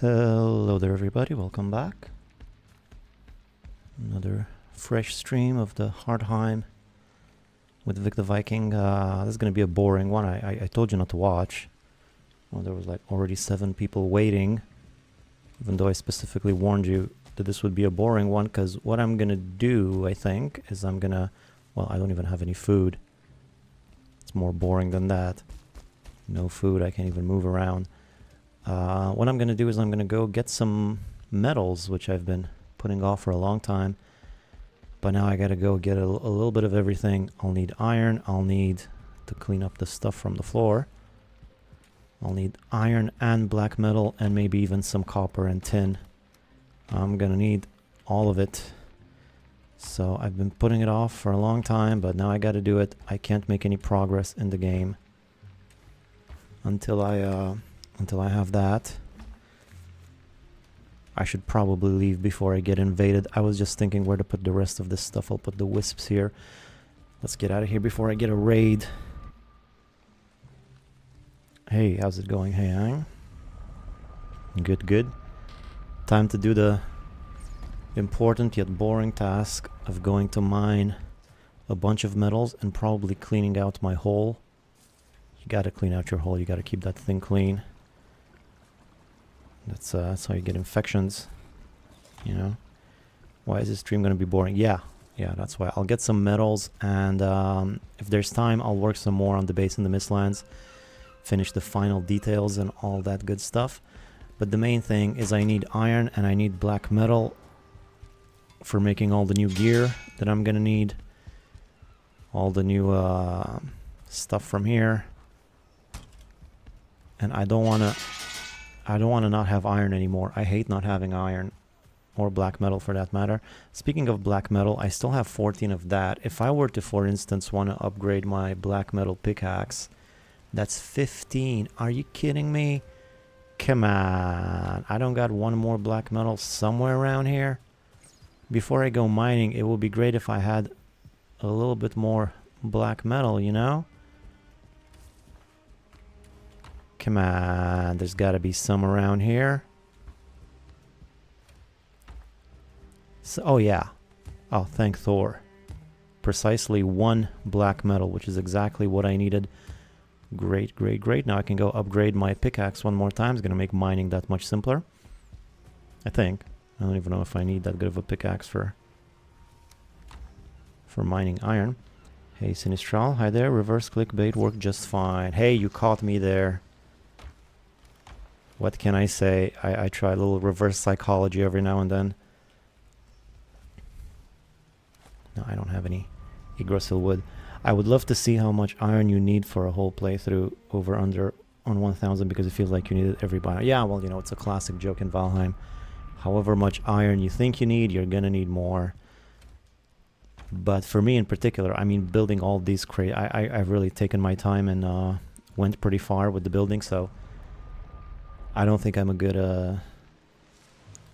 Hello there everybody, welcome back. Another fresh stream of the Valheim with Vic the Viking. This is going to be a boring one. I told you not to watch. Well, there was like already 7 people waiting, even though I specifically warned you that this would be a boring one, because what I'm going to do, I think, is I'm going to... Well, I don't even have any food. It's more boring than that. No food, I can't even move around. What I'm going to do is I'm going to go get some metals, which I've been putting off for a long time. But now I got to go get a little bit of everything. I'll need iron. I'll need to clean up the stuff from the floor. I'll need iron and black metal and maybe even some copper and tin. I'm going to need all of it. So I've been putting it off for a long time, but now I got to do it. I can't make any progress in the game until I have that. I should probably leave before I get invaded. I was just thinking where to put the rest of this stuff. I'll put the wisps here. Let's get out of here before I get a raid. Hey, how's it going? Hey, Ang. Good, good. Time to do the important yet boring task of going to mine a bunch of metals and probably cleaning out my hole. You gotta clean out your hole. You gotta keep that thing clean. That's how you get infections, you know. Why is this stream gonna be boring? Yeah, that's why. I'll get some metals, and if there's time, I'll work some more on the base in the Mistlands, finish the final details and all that good stuff. But the main thing is I need iron and I need black metal for making all the new gear that I'm gonna need. All the new stuff from here. And I don't wanna not have iron anymore. I hate not having iron, or black metal for that matter. Speaking of black metal, I still have 14 of that. If I were to, for instance, want to upgrade my black metal pickaxe, that's 15. Are you kidding me? Come on. I don't got one more black metal somewhere around here? Before I go mining, it would be great if I had a little bit more black metal, you know? Come on, there's got to be some around here. So, oh yeah. Oh, thank Thor. Precisely 1 black metal, which is exactly what I needed. Great, great, great. Now I can go upgrade my pickaxe one more time. It's going to make mining that much simpler. I think. I don't even know if I need that good of a pickaxe for mining iron. Hey, Sinistral. Hi there. Reverse clickbait worked just fine. Hey, you caught me there. What can I say? I try a little reverse psychology every now and then. No, I don't have any Yggdrasil wood. I would love to see how much iron you need for a whole playthrough over under on 1000, because it feels like you need it every buy. Yeah, well, you know, it's a classic joke in Valheim. However much iron you think you need, you're gonna need more. But for me in particular, I mean, building all these crates, I've really taken my time and went pretty far with the building, so I don't think I'm a good,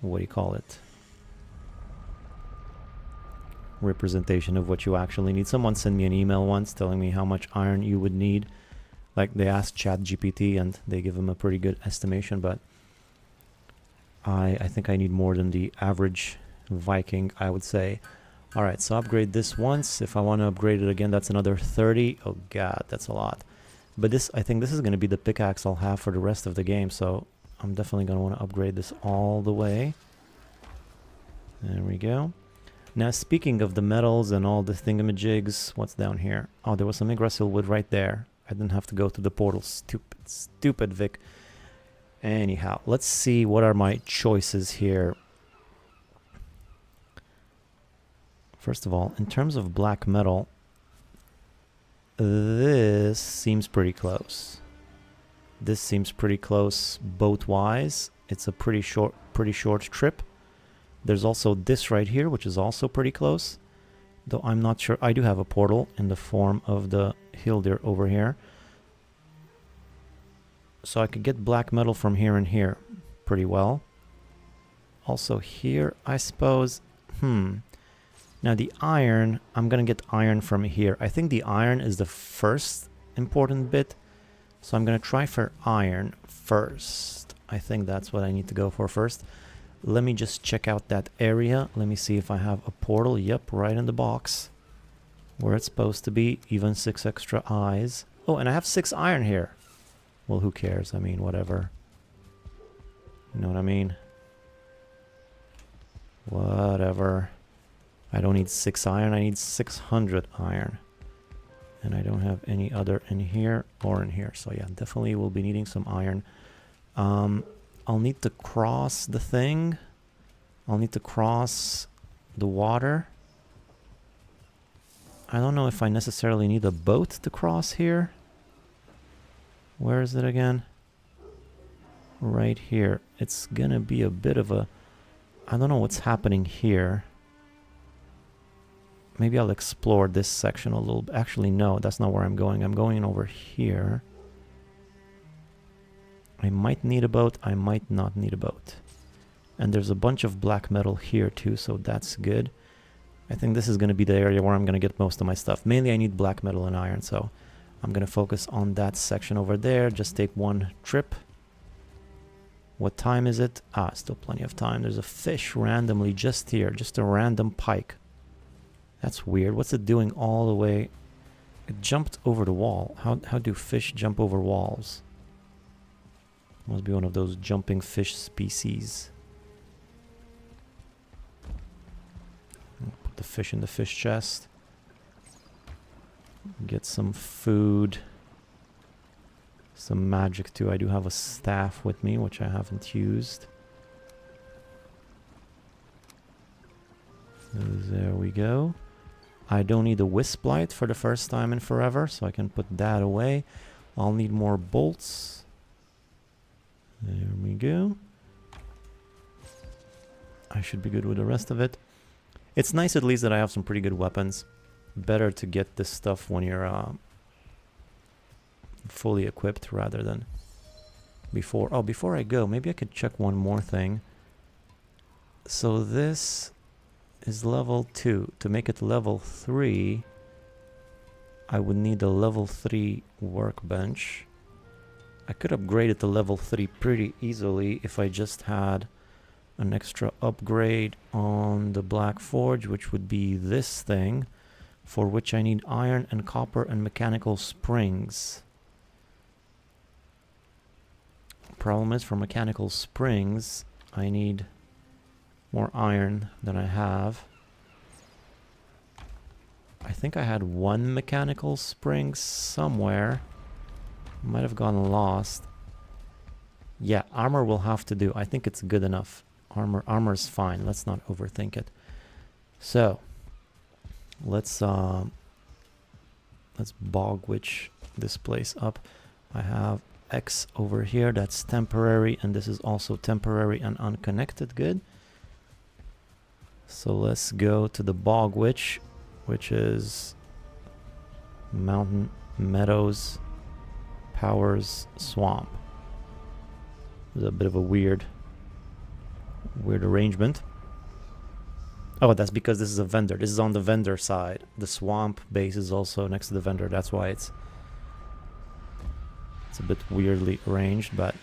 what do you call it? Representation of what you actually need. Someone sent me an email once telling me how much iron you would need. Like, they asked ChatGPT and they give them a pretty good estimation, but I think I need more than the average Viking, I would say. Alright, so upgrade this once. If I want to upgrade it again, that's another 30. Oh god, that's a lot. But this, I think this is going to be the pickaxe I'll have for the rest of the game, so I'm definitely going to want to upgrade this all the way. There we go. Now, speaking of the metals and all the thingamajigs, what's down here? Oh, there was some Yggdrasil wood right there. I didn't have to go to the portal. Stupid, stupid Vic. Anyhow, let's see what are my choices here. First of all, in terms of black metal, this seems pretty close. This seems pretty close boat-wise. It's a pretty short trip. There's also this right here, which is also pretty close. Though I'm not sure. I do have a portal in the form of the hill there over here. So I could get black metal from here and here pretty well. Also here, I suppose. Now the iron, I'm gonna get iron from here. I think the iron is the first important bit. So I'm gonna try for iron first. I think that's what I need to go for first. Let me just check out that area. Let me see if I have a portal. Yep, right in the box. Where it's supposed to be. Even 6 extra eyes. Oh, and I have 6 iron here. Well, who cares? I mean, whatever. You know what I mean? Whatever. I don't need 6 iron. I need 600 iron. And I don't have any other in here or in here. So yeah, definitely will be needing some iron. I'll need to cross the thing. I'll need to cross the water. I don't know if I necessarily need a boat to cross here. Where is it again? Right here. It's gonna be a bit of a... I don't know what's happening here. Maybe I'll explore this section a little bit. Actually, no, that's not where I'm going. I'm going over here. I might need a boat. I might not need a boat. And there's a bunch of black metal here too, so that's good. I think this is going to be the area where I'm going to get most of my stuff. Mainly I need black metal and iron, so I'm going to focus on that section over there. Just take one trip. What time is it? Ah, still plenty of time. There's a fish randomly just here. Just a random pike. That's weird. What's it doing all the way? It jumped over the wall. How do fish jump over walls? Must be one of those jumping fish species. Put the fish in the fish chest. Get some food. Some magic too. I do have a staff with me, which I haven't used. There we go. I don't need a wisp light for the first time in forever, so I can put that away. I'll need more bolts. There we go. I should be good with the rest of it. It's nice at least that I have some pretty good weapons. Better to get this stuff when you're fully equipped rather than before. Oh, before I go, maybe I could check one more thing. So this is level 2. To make it level 3, I would need a level 3 workbench. I could upgrade it to level 3 pretty easily if I just had an extra upgrade on the Black Forge, which would be this thing, for which I need iron and copper and mechanical springs. Problem is, for mechanical springs, I need more iron than I have. I think I had 1 mechanical spring somewhere. Might have gone lost. Yeah, armor will have to do. I think it's good enough. Armor's fine. Let's not overthink it. So let's bog witch this place up. I have X over here. That's temporary, and this is also temporary and unconnected. Good. So let's go to the bog witch, which is mountain, meadows, powers, swamp. There's a bit of a weird arrangement. Oh, that's because this is a vendor. This is on the vendor side. The swamp base is also next to the vendor. That's why it's a bit weirdly arranged, but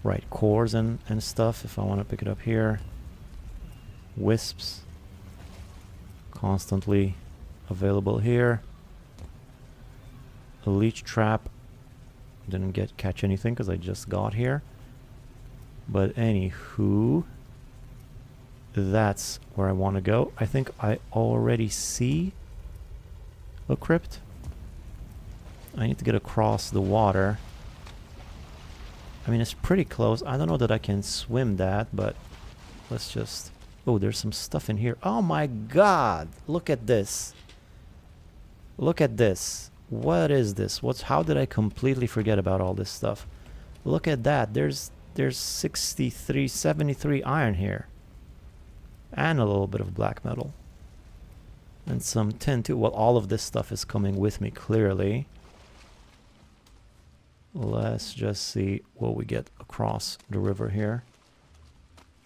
right, cores and stuff if I want to pick it up here. Wisps constantly available here. A leech trap. Didn't catch anything because I just got here. But anywho, that's where I want to go. I think I already see a crypt. I need to get across the water. I mean, it's pretty close. I don't know that I can swim that, but let's just... Oh, there's some stuff in here. Oh my god! Look at this. Look at this. What is this? How did I completely forget about all this stuff? Look at that. There's 73 iron here. And a little bit of black metal. And some tin too. Well, all of this stuff is coming with me, clearly. Let's just see what we get across the river here.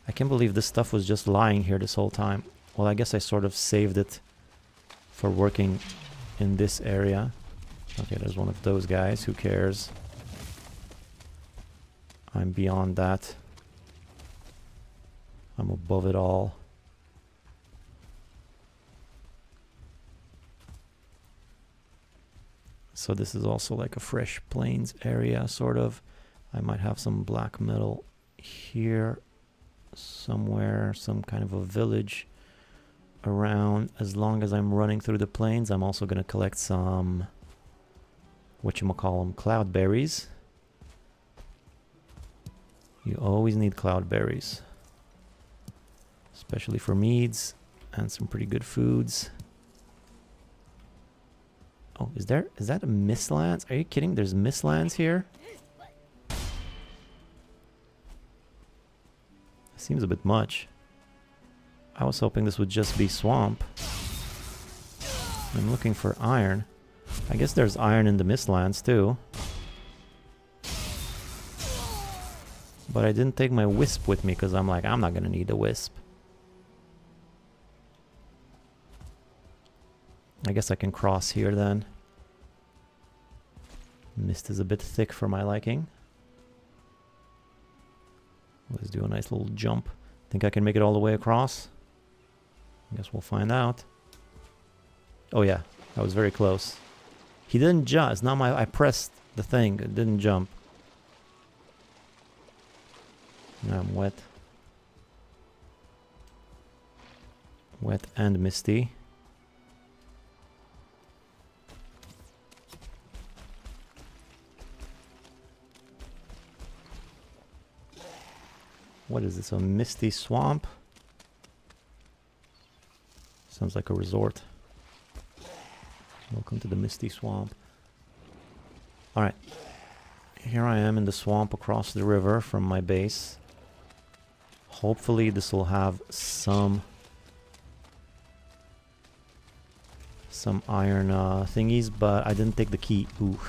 I can't believe this stuff was just lying here this whole time. Well, I guess I sort of saved it for working in this area. Okay, there's one of those guys. Who cares? I'm beyond that. I'm above it all. So this is also like a fresh plains area, sort of. I might have some black metal here somewhere, some kind of a village around. As long as I'm running through the plains, I'm also going to collect some, whatchamacallem, cloudberries. You always need cloudberries, especially for meads and some pretty good foods. Oh, is that a mistlands? Are you kidding? There's mistlands here? Seems a bit much. I was hoping this would just be swamp. I'm looking for iron. I guess there's iron in the mistlands too. But I didn't take my wisp with me because I'm like, I'm not gonna need a wisp. I guess I can cross here then. Mist is a bit thick for my liking. Let's do a nice little jump. Think I can make it all the way across? I guess we'll find out. Oh yeah, that was very close. He didn't jump. It's not my... I pressed the thing. It didn't jump. Now I'm wet. Wet and misty. What is this, a misty swamp? Sounds like a resort. Welcome to the misty swamp. Alright. Here I am in the swamp across the river from my base. Hopefully this will have some iron thingies, but I didn't take the key. Ooh.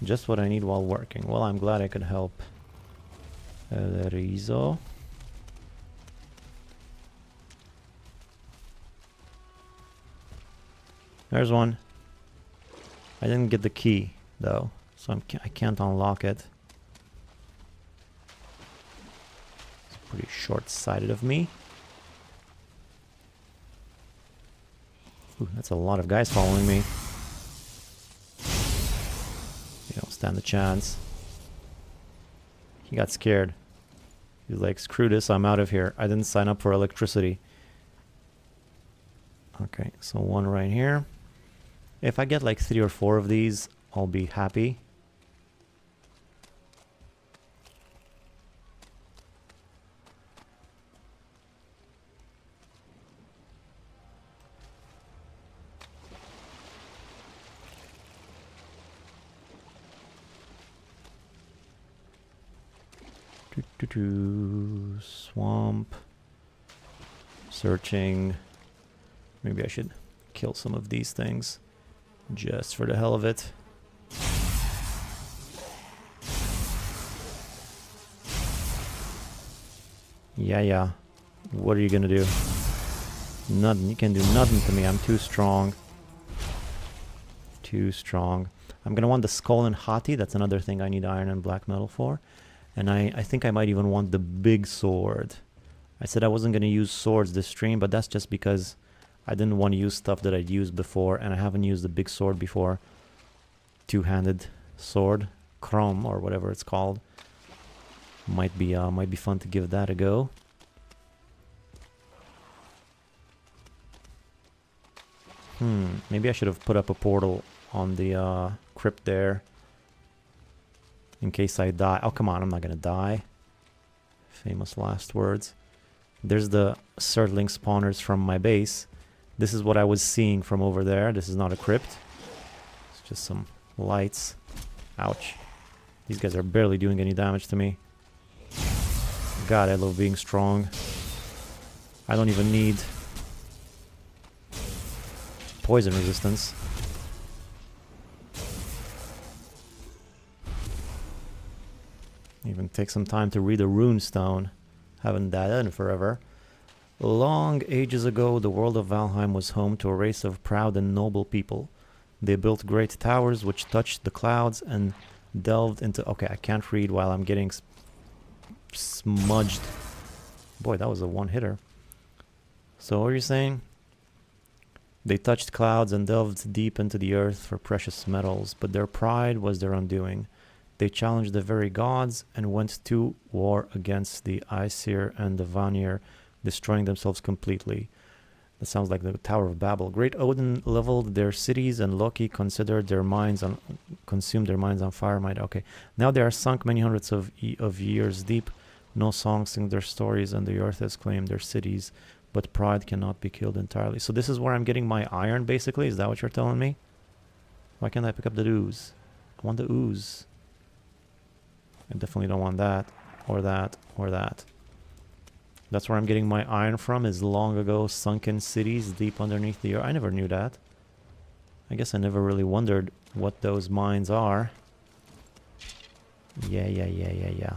Just what I need while working. Well, I'm glad I could help. Rizo. There's one. I didn't get the key though, so I can't unlock it. It's pretty short-sighted of me. Ooh, that's a lot of guys following me. You don't stand a chance. He got scared. He's like, screw this, I'm out of here. I didn't sign up for electricity. Okay, so one right here. If I get like 3 or 4 of these, I'll be happy. Swamp. Searching. Maybe I should kill some of these things just for the hell of it. Yeah. What are you gonna do? Nothing. You can do nothing to me. I'm too strong. Too strong. I'm gonna want the skull and hati. That's another thing I need iron and black metal for. And I think I might even want the big sword. I said I wasn't going to use swords this stream, but that's just because I didn't want to use stuff that I'd used before, and I haven't used the big sword before. Two-handed sword, chrome or whatever it's called. Might be fun to give that a go. Maybe I should have put up a portal on the crypt there. In case I die. Oh, come on, I'm not gonna die. Famous last words. There's the Surtling spawners from my base. This is what I was seeing from over there. This is not a crypt. It's just some lights. Ouch. These guys are barely doing any damage to me. God, I love being strong. I don't even need poison resistance. Even take some time to read a rune stone. Haven't done that in forever. Long ages ago, the world of Valheim was home to a race of proud and noble people. They built great towers which touched the clouds and delved into... Okay, I can't read while I'm getting smudged. Boy, that was a one-hitter. So what are you saying? They touched clouds and delved deep into the earth for precious metals, but their pride was their undoing. They challenged the very gods and went to war against the Aesir and the Vanir, destroying themselves completely. That sounds like the Tower of Babel. Great Odin leveled their cities, and Loki consumed their minds on fire. Okay, now they are sunk many hundreds of years deep. No song sings their stories, and the earth has claimed their cities. But pride cannot be killed entirely. So this is where I'm getting my iron, basically? Is that what you're telling me? Why can't I pick up the ooze? I want the ooze. I definitely don't want that, or that, or that. That's where I'm getting my iron from, is long ago sunken cities deep underneath the earth. I never knew that. I guess I never really wondered what those mines are. Yeah.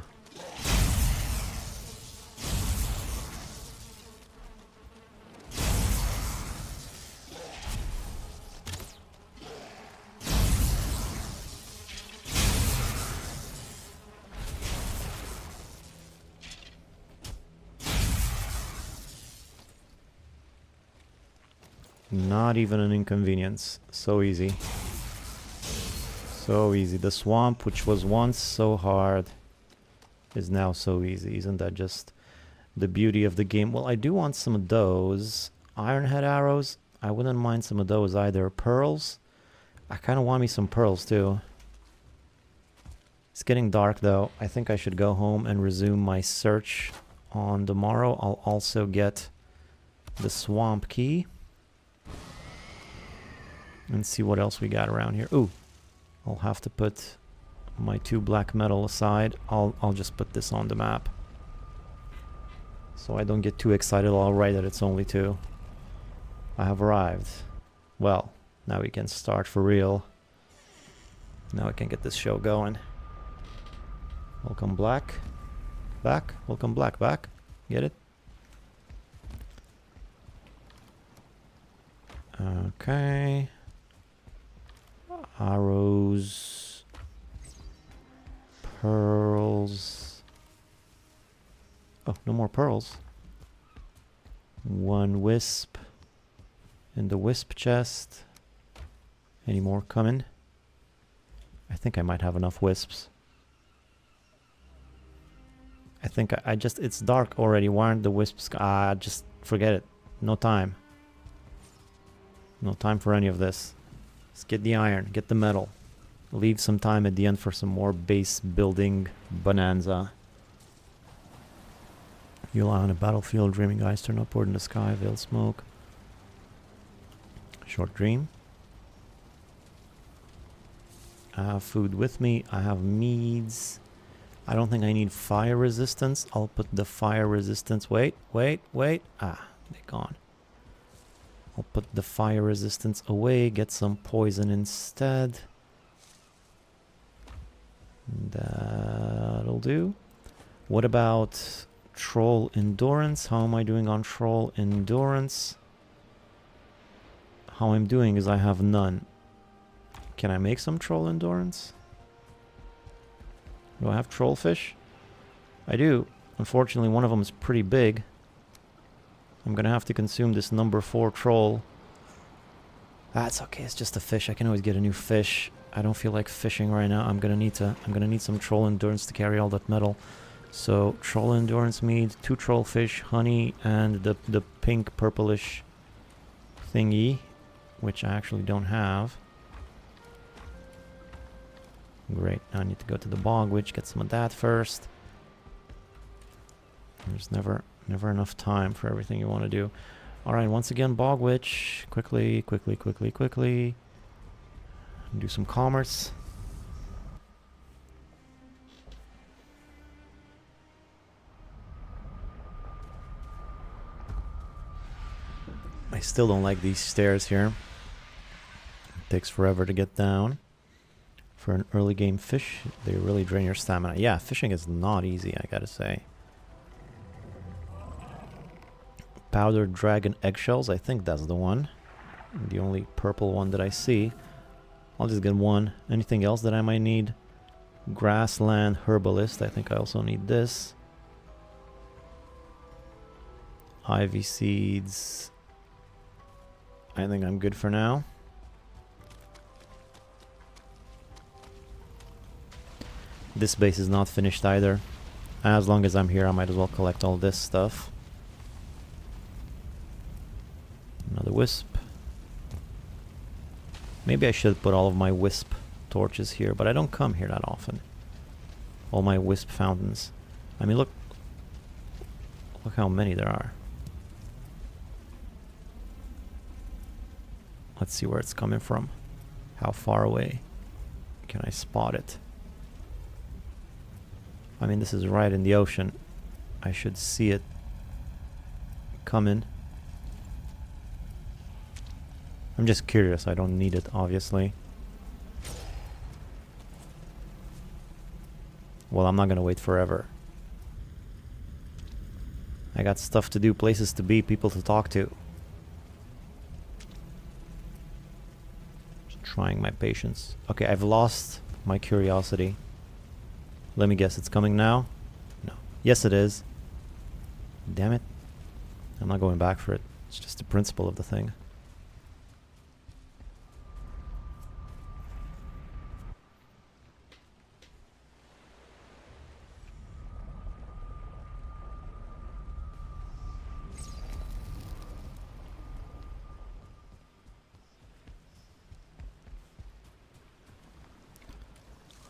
Not even an inconvenience. So easy. So easy. The swamp, which was once so hard, is now so easy. Isn't that just the beauty of the game? Well, I do want some of those ironhead arrows. I wouldn't mind some of those either. Pearls. I kind of want me some pearls too. It's getting dark though. I think I should go home and resume my search on the morrow. I'll also get the swamp key. And see what else we got around here. Ooh, I'll have to put my 2 black metal aside. I'll just put this on the map, so I don't get too excited. I'll write that it's only 2. I have arrived. Well, now we can start for real. Now I can get this show going. Welcome black. Back. Welcome black back. Get it? Okay. Arrows, pearls. Oh, no more pearls. 1 wisp in the wisp chest. Any more coming? I think I might have enough wisps. I think I just, it's dark already. Why aren't the wisps? Just forget it. No time. No time for any of this. Let's get the iron, get the metal. Leave some time at the end for some more base building bonanza. You lie on a battlefield, dreaming eyes turn upward in the sky, veiled smoke. Short dream. I have food with me. I have meads. I don't think I need fire resistance. I'll put the fire resistance. Wait. Ah, they're gone. I'll put the fire resistance away, get some poison instead. That'll do. What about troll endurance? How am I doing on troll endurance? How I'm doing is I have none. Can I make some troll endurance? Do I have trollfish? I do. Unfortunately, one of them is pretty big. I'm gonna have to consume this number 4 troll. That's okay, it's just a fish. I can always get a new fish. I don't feel like fishing right now. I'm gonna need some troll endurance to carry all that metal. So troll endurance meat, 2 trollfish, honey, and the pink purplish thingy, which I actually don't have. Great, now I need to go to the bog witch, get some of that first. There's never enough time for everything you want to do. Alright, once again, bog witch. Quickly. Do some commerce. I still don't like these stairs here. It takes forever to get down. For an early game fish, they really drain your stamina. Yeah, fishing is not easy, I gotta say. Powdered dragon eggshells, I think that's the one. The only purple one that I see. I'll just get one. Anything else that I might need? Grassland herbalist. I think I also need this. Ivy seeds. I think I'm good for now. This base is not finished either. As long as I'm here, I might as well collect all this stuff. Another wisp. Maybe I should put all of my wisp torches here, but I don't come here that often. All my wisp fountains. I mean, look how many there are. Let's see where it's coming from. How far away can I spot it? I mean, this is right in the ocean. I should see it coming. I'm just curious. I don't need it, obviously. Well, I'm not gonna wait forever. I got stuff to do, places to be, people to talk to. Just trying my patience. Okay, I've lost my curiosity. Let me guess, it's coming now? No. Yes, it is. Damn it. I'm not going back for it. It's just the principle of the thing.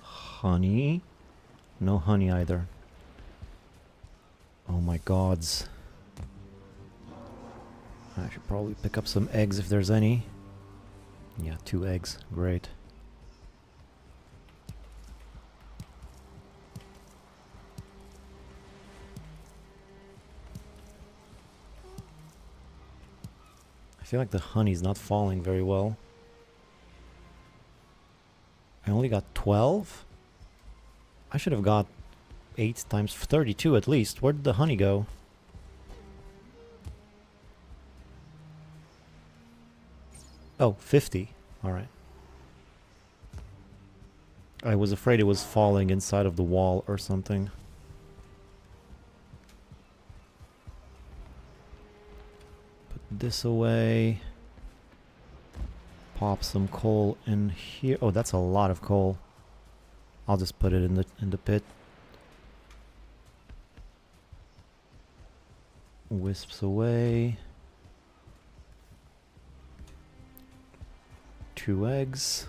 Honey? No honey either. Oh my gods. I should probably pick up some eggs if there's any. Yeah, 2 eggs. Great. I feel like the honey's not falling very well. I only got 12? I should have got 8 times 32 at least. Where did the honey go? Oh, 50. Alright. I was afraid it was falling inside of the wall or something. Put this away. Pop some coal in here. Oh, that's a lot of coal. I'll just put it in the pit. Wisps away. 2 eggs.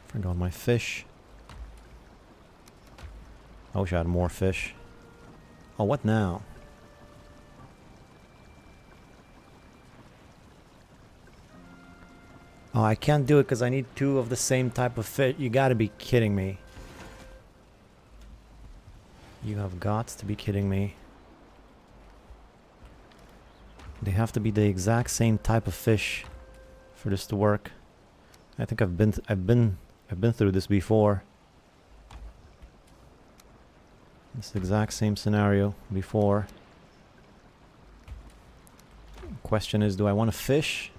Forgot my fish. I wish I had more fish. Oh, what now? Oh, I can't do it because I need 2 of the same type of fish. You gotta be kidding me. You have got to be kidding me. They have to be the exact same type of fish for this to work. I think I've been through this before. This exact same scenario before. Question is, do I want to fish?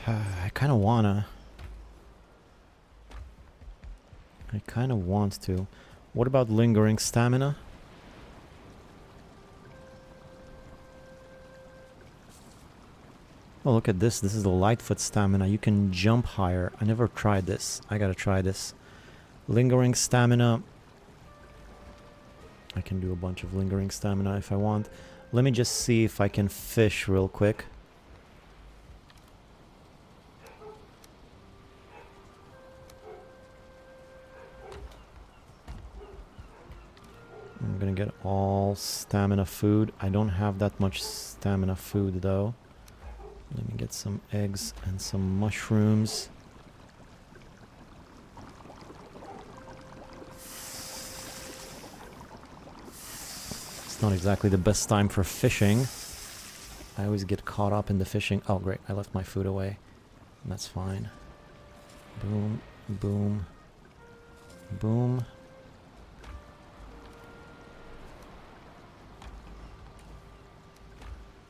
I kind of wanna. I kind of want to. What about lingering stamina? Oh, look at this. This is the Lightfoot stamina. You can jump higher. I never tried this. I gotta try this. Lingering stamina. I can do a bunch of lingering stamina if I want. Let me just see if I can fish real quick. I'm gonna get all stamina food. I don't have that much stamina food though. Let me get some eggs and some mushrooms. It's not exactly the best time for fishing. I always get caught up in the fishing. Oh great, I left my food away. That's fine. Boom, boom, boom.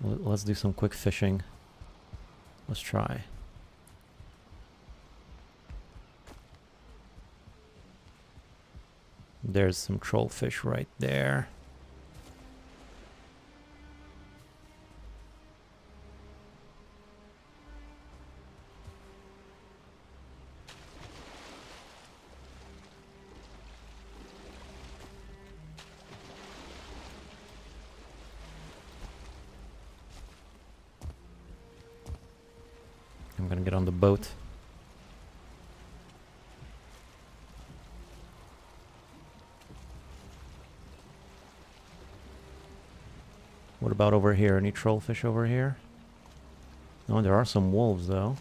Let's do some quick fishing. Let's try. There's some trollfish right there. I'm gonna get on the boat. What about over here? Any trollfish over here? No, there are some wolves though.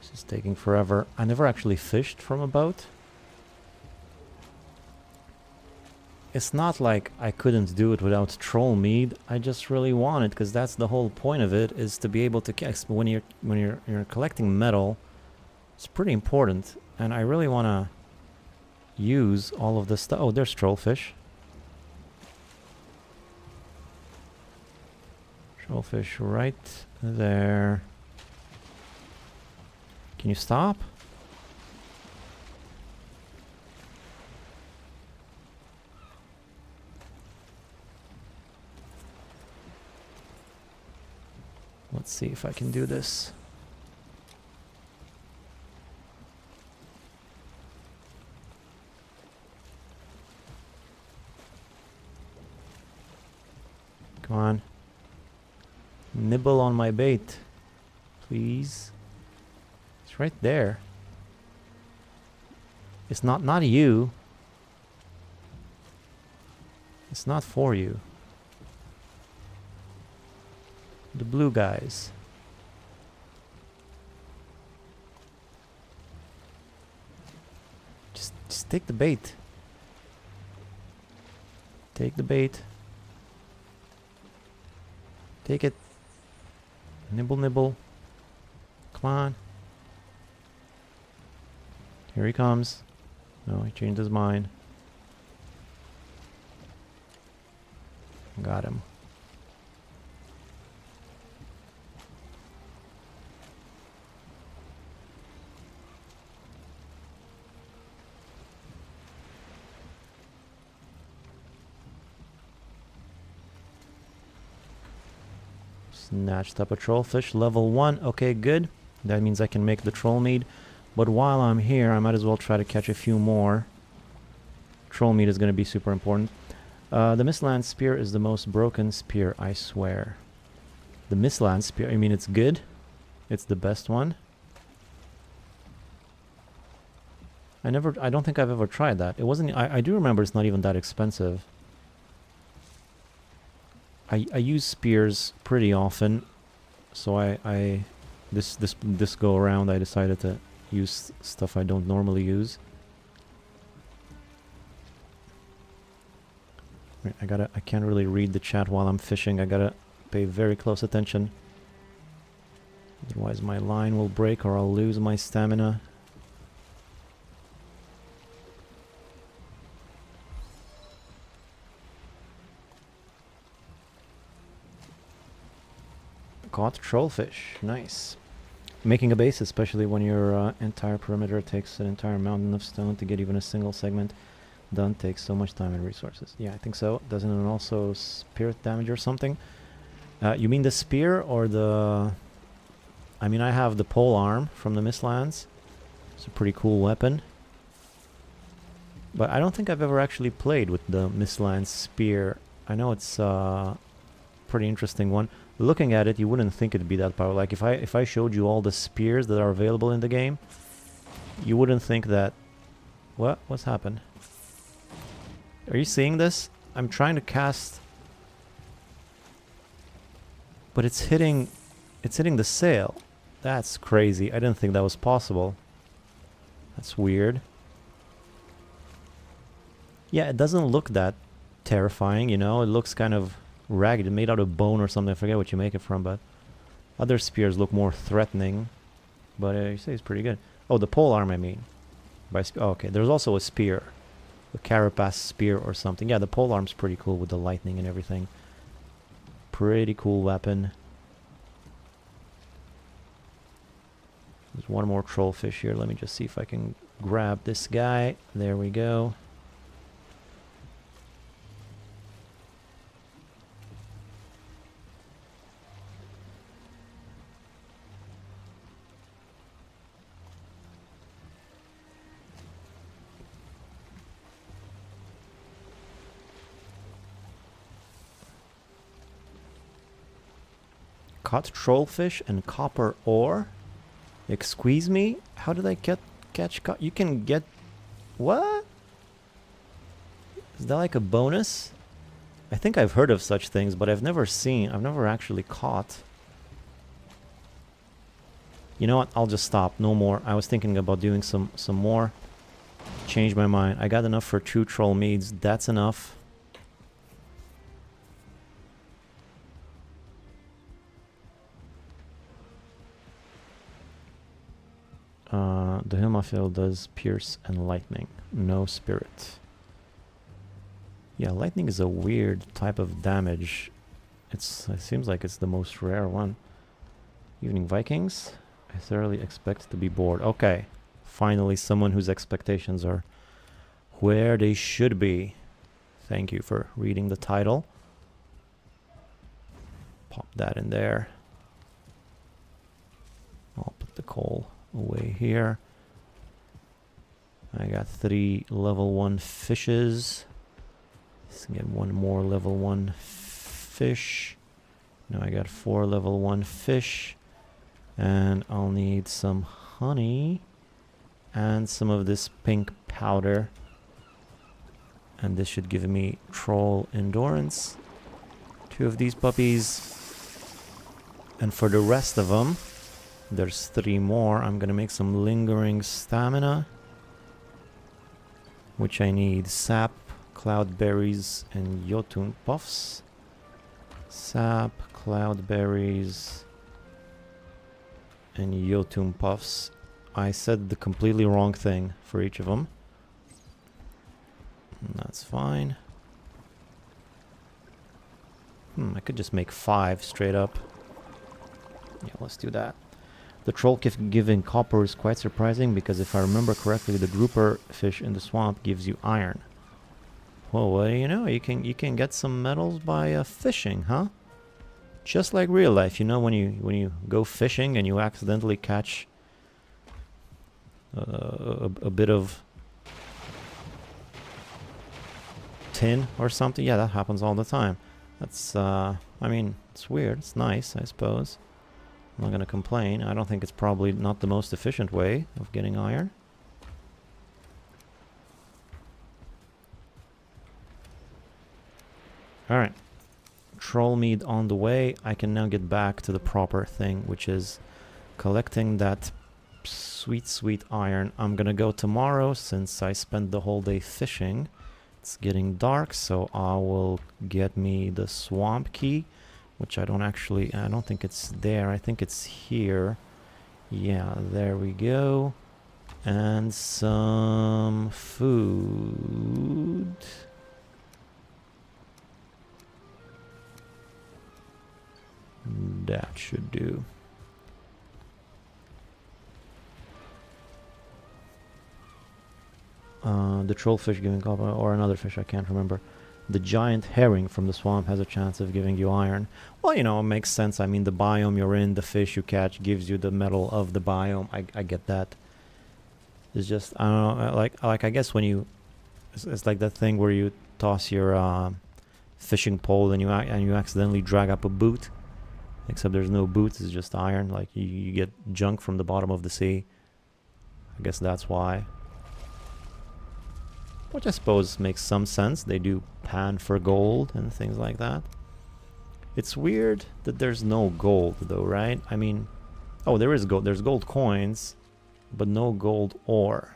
This is taking forever. I never actually fished from a boat. It's not like I couldn't do it without troll meat. I just really want it because that's the whole point of it, is to be able to catch. When you're collecting metal, it's pretty important, and I really want to use all of this stuff. Oh, there's trollfish. Trollfish right there. Can you stop? Let's see if I can do this. Come on. Nibble on my bait, please. It's right there. It's not you. It's not for you. The blue guys. Just take the bait. Take the bait. Take it. Nibble, nibble. Come on. Here he comes. No, he changed his mind. Got him. Snatched up a trollfish, level 1. Okay, good. That means I can make the troll meat. But while I'm here, I might as well try to catch a few more. Troll meat is going to be super important. The Mistland Spear is the most broken spear, I swear. The Mistland Spear, I mean, it's good. It's the best one. I don't think I've ever tried that. It wasn't, I do remember it's not even that expensive. I use spears pretty often, so this go around I decided to use stuff I don't normally use. Right, I can't really read the chat while I'm fishing. I gotta pay very close attention. Otherwise my line will break or I'll lose my stamina. Caught trollfish. Nice. Making a base, especially when your entire perimeter takes an entire mountain of stone to get even a single segment done, takes so much time and resources. Yeah, I think so. Doesn't it also spirit damage or something? You mean the spear or the... I mean, I have the pole arm from the Mistlands. It's a pretty cool weapon. But I don't think I've ever actually played with the Mistlands spear. I know it's a pretty interesting one. Looking at it, you wouldn't think it'd be that powerful. Like if I showed you all the spears that are available in the game, you wouldn't think that... What's happened? Are you seeing this? I'm trying to cast, but it's hitting the sail. That's crazy. I didn't think that was possible. That's weird. Yeah, it doesn't look that terrifying, you know? It looks kind of ragged, made out of bone or something. I forget what you make it from, but other spears look more threatening. But you say it's pretty good. Oh, the pole arm, I mean. Oh, okay, there's also a spear. A carapace spear or something. Yeah, the pole arm's pretty cool with the lightning and everything. Pretty cool weapon. There's one more trollfish here. Let me just see if I can grab this guy. There we go. Caught trollfish and copper ore. Excuse me? How did I catch? You can get... What? Is that like a bonus? I think I've heard of such things, but I've never actually caught. You know what? I'll just stop. No more. I was thinking about doing some more. Changed my mind. I got enough for 2 troll meads. That's enough. The Hilmafield does pierce and lightning. No spirit. Yeah, lightning is a weird type of damage. It seems like it's the most rare one. Evening Vikings. I thoroughly expect to be bored. Okay. Finally, someone whose expectations are where they should be. Thank you for reading the title. Pop that in there. I'll put the coal away here. I got 3 level 1 fishes. Let's get 1 more level 1 fish. Now I got 4 level 1 fish. And I'll need some honey. And some of this pink powder. And this should give me troll endurance. 2 of these puppies. And for the rest of them, there's 3 more. I'm gonna make some lingering stamina, which I need sap, cloudberries, and Jotun puffs. Sap, cloudberries, and Jotun puffs. I said the completely wrong thing for each of them. That's fine. I could just make 5 straight up. Yeah, let's do that. The troll giving copper is quite surprising because if I remember correctly, the grouper fish in the swamp gives you iron. Well, what do you know? You can get some metals by fishing, huh? Just like real life, you know, when you go fishing and you accidentally catch a bit of tin or something. Yeah, that happens all the time. That's I mean, it's weird. It's nice, I suppose. I'm not going to complain. I don't think it's probably not the most efficient way of getting iron. Alright. Troll mead on the way. I can now get back to the proper thing, which is collecting that sweet, sweet iron. I'm going to go tomorrow since I spent the whole day fishing. It's getting dark, so I will get me the swamp key. Which I don't think it's there. I think it's here. Yeah, there we go. And some food. That should do. The trollfish giving copper, or another fish, I can't remember. The giant herring from the swamp has a chance of giving you iron. Well, you know, it makes sense. I mean, the biome you're in, the fish you catch gives you the metal of the biome. I get that. It's just, I don't know, like I guess when you, it's like that thing where you toss your fishing pole and you accidentally drag up a boot. Except there's no boots, it's just iron. Like you get junk from the bottom of the sea. I guess that's why. Which I suppose makes some sense. They do pan for gold and things like that. It's weird that there's no gold though, right? I mean, oh, there is gold. There's gold coins, but no gold ore.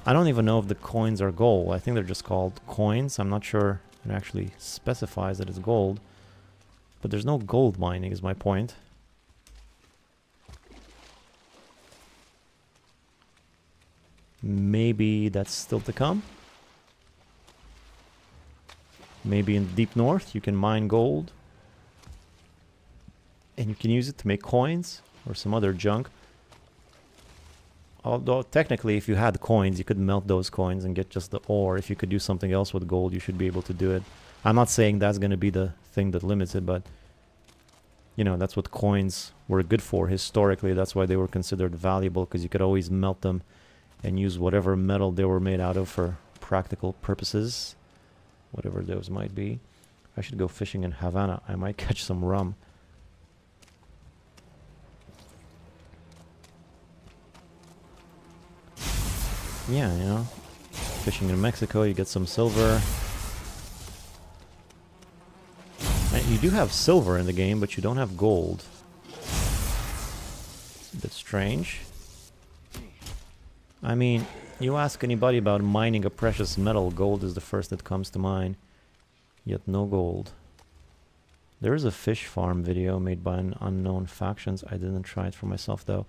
I don't even know if the coins are gold. I think they're just called coins. I'm not sure it actually specifies that it's gold. But there's no gold mining is my point. Maybe that's still to come. Maybe in the deep north you can mine gold. And you can use it to make coins or some other junk. Although technically if you had coins you could melt those coins and get just the ore. If you could do something else with gold you should be able to do it. I'm not saying that's going to be the thing that limits it, but you know, that's what coins were good for historically. That's why they were considered valuable, because you could always melt them and use whatever metal they were made out of for practical purposes, whatever those might be. I should go fishing in Havana. I might catch some rum. Yeah, you know, fishing in Mexico, you get some silver. And you do have silver in the game, but you don't have gold. It's a bit strange. I mean, you ask anybody about mining a precious metal, gold is the first that comes to mind. Yet no gold. There is a fish farm video made by an unknown factions. I didn't try it for myself though.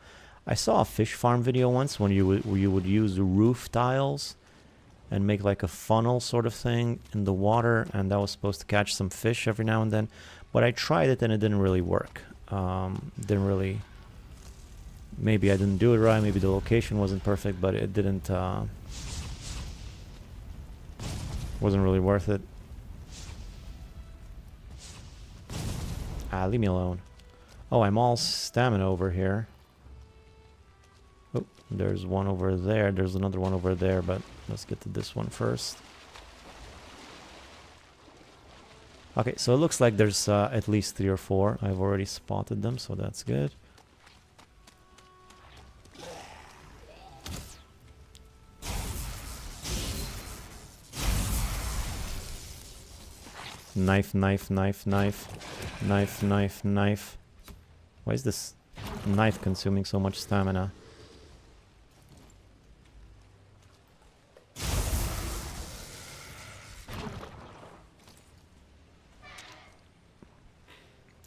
I saw a fish farm video once when you would use roof tiles and make like a funnel sort of thing in the water, and that was supposed to catch some fish every now and then. But I tried it and it didn't really work. Didn't really... Maybe I didn't do it right, maybe the location wasn't perfect, but it didn't... wasn't really worth it. Ah, leave me alone. Oh, I'm all stamina over here. Oh, there's one over there. There's another one over there, but let's get to this one first. Okay, so it looks like there's at least 3 or 4. I've already spotted them, so that's good. Knife, knife, knife, knife. Knife, knife, knife. Why is this knife consuming so much stamina?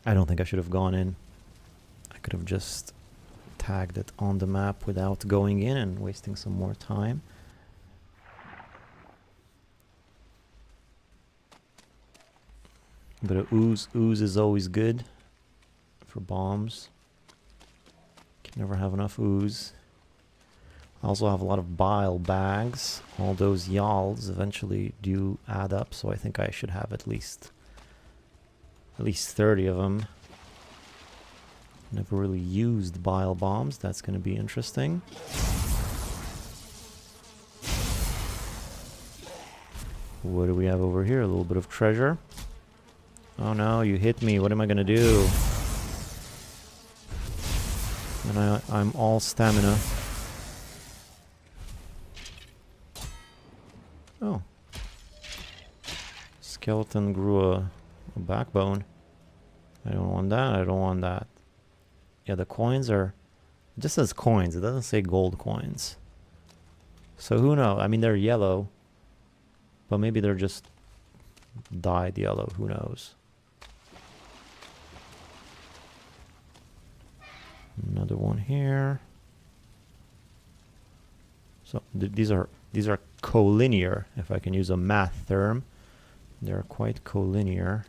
I don't think I should have gone in. I could have just tagged it on the map without going in and wasting some more time. But a ooze is always good for bombs. Can never have enough ooze. I also have a lot of bile bags. All those yalls eventually do add up, so I think I should have at least 30 of them. Never really used bile bombs. That's going to be interesting. What do we have over here? A little bit of treasure. Oh no, you hit me. What am I going to do? And I'm all stamina. Oh. Skeleton grew a backbone. I don't want that. I don't want that. Yeah, the coins are... It just says coins. It doesn't say gold coins. So who knows? I mean, they're yellow. But maybe they're just dyed yellow. Who knows? Another one here. So these are collinear, if I can use a math term. They're quite collinear.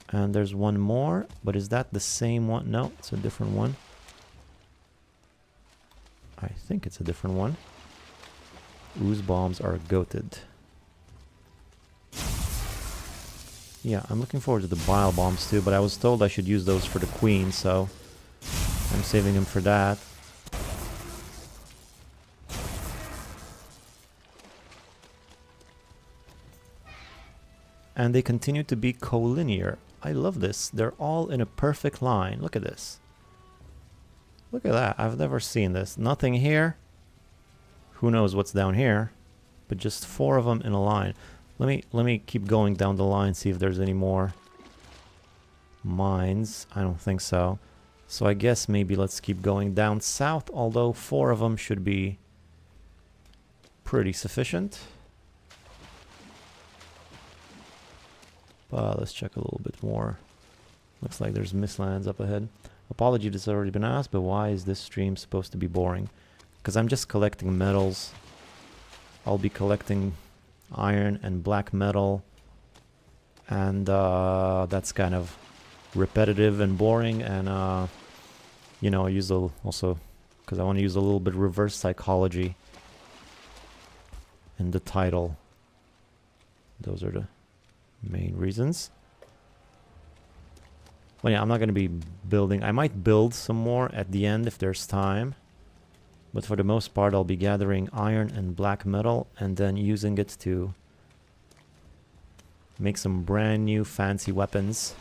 And there's one more, but is that the same one? No, it's a different one. I think it's a different one. Ooze bombs are goated. Yeah, I'm looking forward to the bile bombs too, but I was told I should use those for the queen, so I'm saving them for that. And they continue to be collinear. I love this. They're all in a perfect line. Look at this. Look at that. I've never seen this. Nothing here. Who knows what's down here? But just 4 of them in a line. Let me keep going down the line, see if there's any more mines. I don't think so. So I guess maybe let's keep going down south, although 4 of them should be pretty sufficient. But let's check a little bit more. Looks like there's mistlands up ahead. Apology, this has already been asked, but why is this stream supposed to be boring? Because I'm just collecting metals. I'll be collecting iron and black metal. And that's kind of repetitive and boring. And, you know, I use also, because I want to use a little bit reverse psychology in the title. Those are the main reasons. Well, yeah, I'm not going to be building. I might build some more at the end if there's time. But for the most part, I'll be gathering iron and black metal and then using it to make some brand new fancy weapons.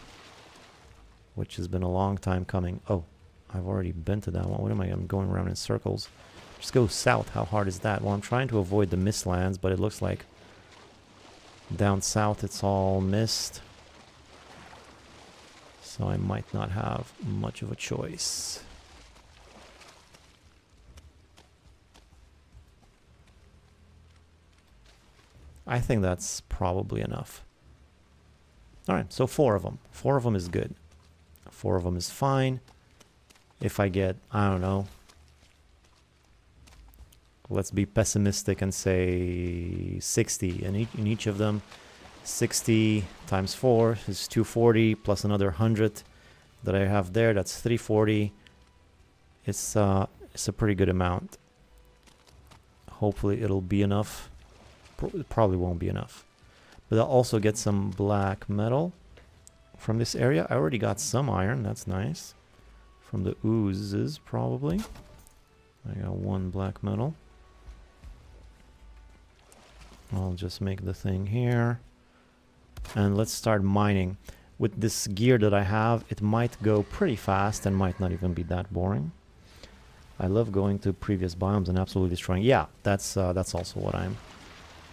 Which has been a long time coming. Oh, I've already been to that one. What am I? I'm going around in circles. Just go south. How hard is that? Well, I'm trying to avoid the mistlands, but it looks like down south it's all mist. So I might not have much of a choice. I think that's probably enough. Alright, so 4 of them. 4 of them is good. 4 of them is fine. If I get, I don't know, let's be pessimistic and say 60 in each of them. 60 times 4 is 240 plus another 100 that I have there. That's 340. It's a pretty good amount. Hopefully it'll be enough. It probably won't be enough. But I'll also get some black metal from this area. I already got some iron. That's nice. From the oozes, probably. I got 1 black metal. I'll just make the thing here. And let's start mining. With this gear that I have, it might go pretty fast and might not even be that boring. I love going to previous biomes and absolutely destroying. Yeah, that's also what I'm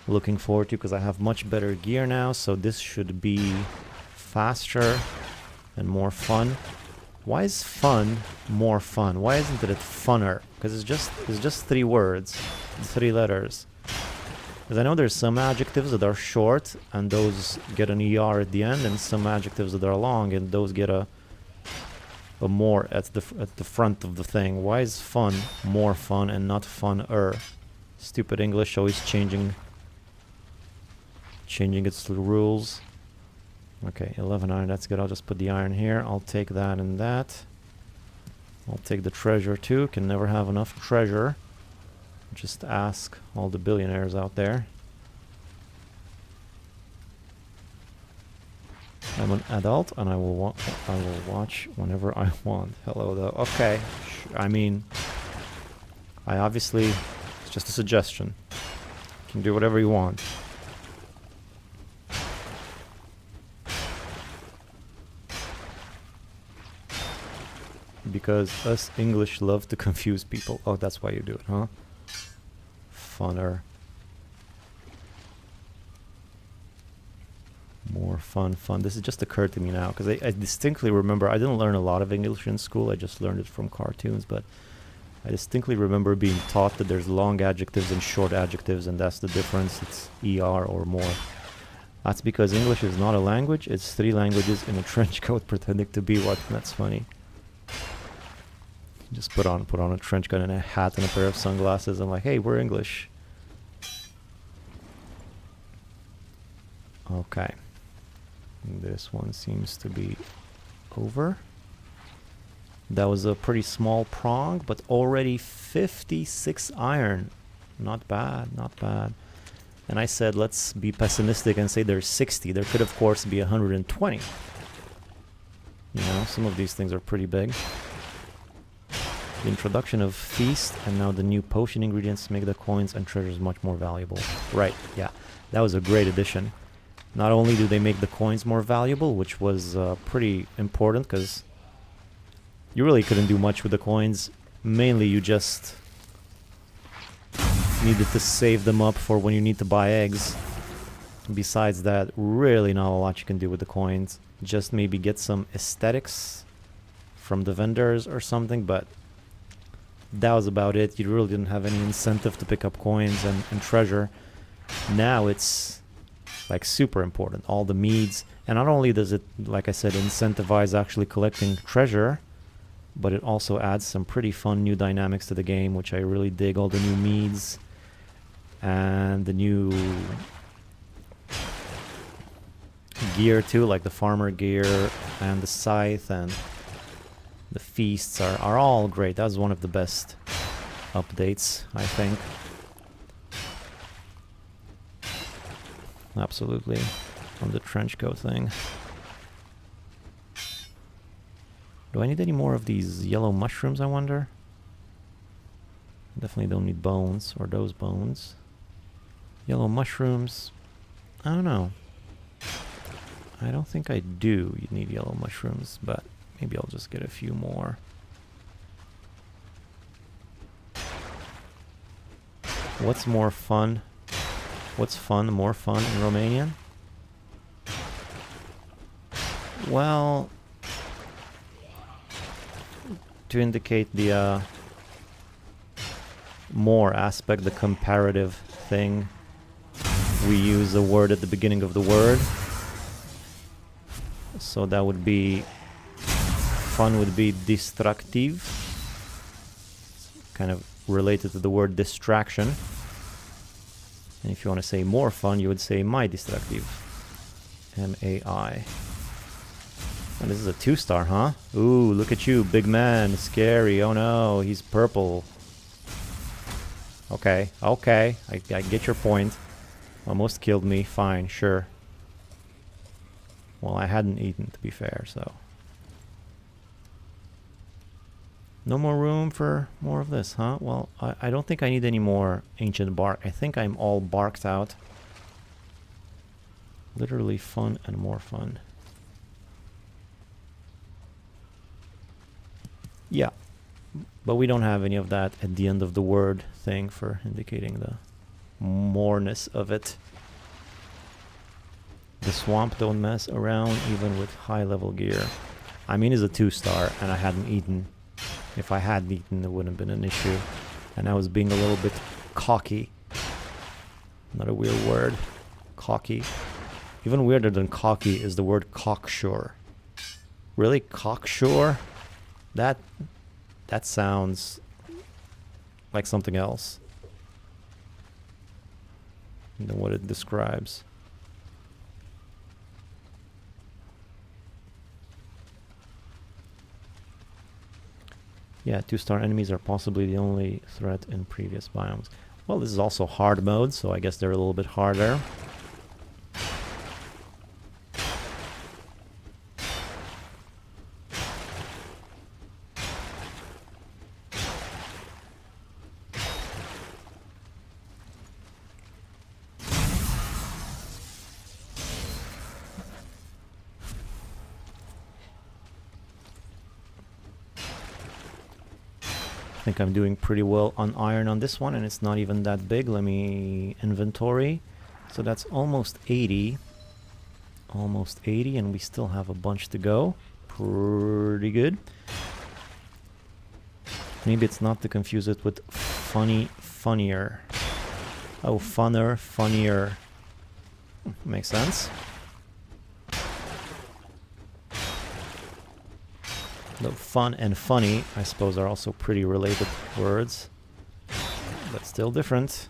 looking forward to, because I have much better gear now, so this should be faster and more fun. Why is fun more fun? Why isn't it funner? Because it's just 3 words, 3 letters. Because I know there's some adjectives that are short and those get an ER at the end, and some adjectives that are long and those get a more at the front of the thing. Why is fun more fun and not funner? Stupid English, always changing its rules. Okay, 11 iron, that's good. I'll just put the iron here. I'll take that and that. I'll take the treasure too. Can never have enough treasure. Just ask all the billionaires out there. I'm an adult and I will watch whenever I want. Hello though. Okay. I mean, I obviously, it's just a suggestion. You can do whatever you want. Because us English love to confuse people. Oh, that's why you do it, huh? Funner. More fun. This has just occurred to me now, because I distinctly remember, I didn't learn a lot of English in school, I just learned it from cartoons, but I distinctly remember being taught that there's long adjectives and short adjectives, and that's the difference. It's ER or more. That's because English is not a language, it's 3 languages in a trench coat pretending to be what. That's funny. Just put on a trench coat and a hat and a pair of sunglasses. I'm like, hey, we're English. Okay. This one seems to be over. That was a pretty small prong, but already 56 iron. Not bad, not bad. And I said, let's be pessimistic and say there's 60. There could, of course, be 120. You know, some of these things are pretty big. The introduction of Feast and now the new potion ingredients make the coins and treasures much more valuable. Right, yeah. That was a great addition. Not only do they make the coins more valuable, which was pretty important, because you really couldn't do much with the coins. Mainly you just needed to save them up for when you need to buy eggs. Besides that, really not a lot you can do with the coins. Just maybe get some aesthetics from the vendors or something, but that was about it. You really didn't have any incentive to pick up coins and treasure. Now it's like super important. All the meads, and not only does it, like I said, incentivize actually collecting treasure, but it also adds some pretty fun new dynamics to the game, which I really dig. All the new meads and the new gear too, like the farmer gear and the scythe and the feasts are all great. That was one of the best updates, I think. Absolutely. On the trench coat thing. Do I need any more of these yellow mushrooms, I wonder? Definitely don't need bones, or those bones. Yellow mushrooms, I don't know. I don't think I do need yellow mushrooms, but maybe I'll just get a few more. What's more fun? What's fun, more fun in Romanian? Well, to indicate the more aspect, the comparative thing, we use a word at the beginning of the word. So that would be, fun would be distractive, kind of related to the word distraction. And if you want to say more fun, you would say mai distractiv. M-A-I. And this is a 2-star, huh? Ooh, look at you, big man, scary. Oh no, he's purple. Okay, okay, I get your point. Almost killed me, fine, sure. Well, I hadn't eaten, to be fair, so. No more room for more of this, huh? Well, I don't think I need any more ancient bark. I think I'm all barked out. Literally fun and more fun. Yeah, but we don't have any of that at the end of the word thing for indicating the moreness of it. The swamp don't mess around even with high level gear. I mean, it's a 2-star and I hadn't eaten. If I had eaten, it wouldn't have been an issue. And I was being a little bit cocky. Not a weird word. Cocky. Even weirder than cocky is the word cocksure. Really? Cocksure? That sounds like something else than what it describes. Yeah, 2-star enemies are possibly the only threat in previous biomes. Well, this is also hard mode, so I guess they're a little bit harder. I think I'm doing pretty well on iron on this one, and it's not even that big. Let me inventory. So that's almost 80. Almost 80, and we still have a bunch to go. Pretty good. Maybe it's not to confuse it with funny, funnier. Oh, funner, funnier. Makes sense. Though fun and funny, I suppose, are also pretty related words, but still different.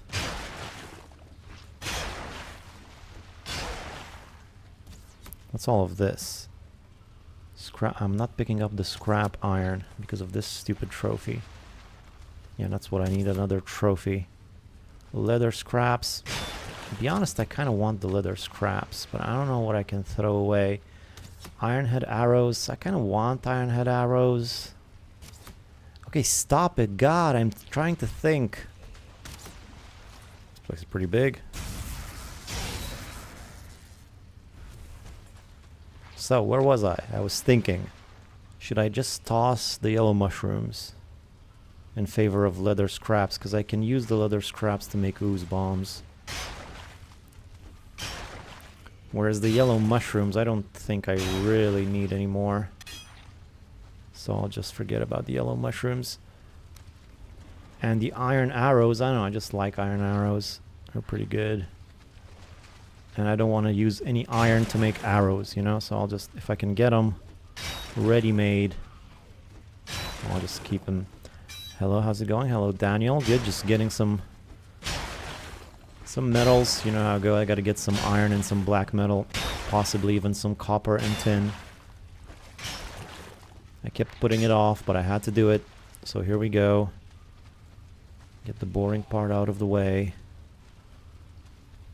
What's all of this? Scrap. I'm not picking up the scrap iron because of this stupid trophy. Yeah, that's what I need, another trophy. Leather scraps. To be honest, I kind of want the leather scraps, but I don't know what I can throw away. Ironhead arrows. I kind of want ironhead arrows. Okay, stop it. God, I'm trying to think. This place is pretty big. So, where was I? I was thinking, should I just toss the yellow mushrooms in favor of leather scraps? Because I can use the leather scraps to make ooze bombs. Whereas the yellow mushrooms, I don't think I really need anymore. So I'll just forget about the yellow mushrooms. And the iron arrows, I don't know, I just like iron arrows. They're pretty good. And I don't want to use any iron to make arrows, you know? So I'll just, if I can get them ready-made, I'll just keep them. Hello, how's it going? Hello, Daniel. Good, just getting some metals. You know how I go. I gotta get some iron and some black metal. Possibly even some copper and tin. I kept putting it off, but I had to do it. So here we go. Get the boring part out of the way.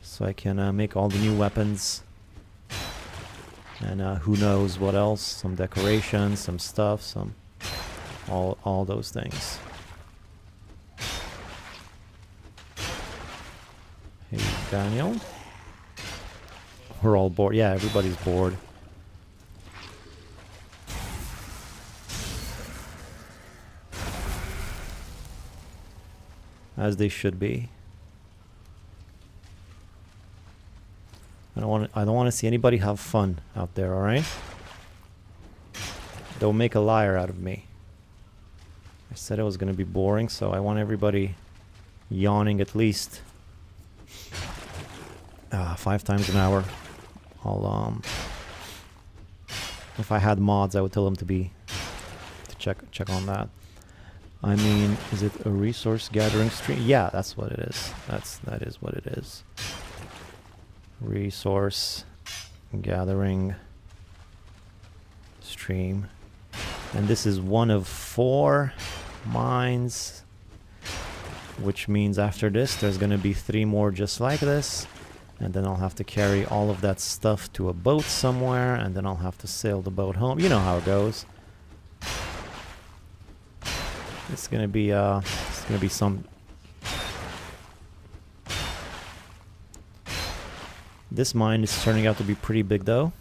So I can make all the new weapons. And who knows what else. Some decorations, some stuff, some... all those things. Hey, Daniel. We're all bored. Yeah, everybody's bored. As they should be. I don't want to see anybody have fun out there, all right? Don't make a liar out of me. I said it was going to be boring, so I want everybody yawning at least 5 times an hour. I'll if I had mods, I would tell them to check on that. I mean, is it a resource gathering stream? Yeah, that's what it is. That is what it is. Resource gathering stream. And this is one of 4 mines, which means after this there's going to be 3 more just like this, and then I'll have to carry all of that stuff to a boat somewhere, and then I'll have to sail the boat home. You know how it goes. It's going to be some... This mine is turning out to be pretty big though.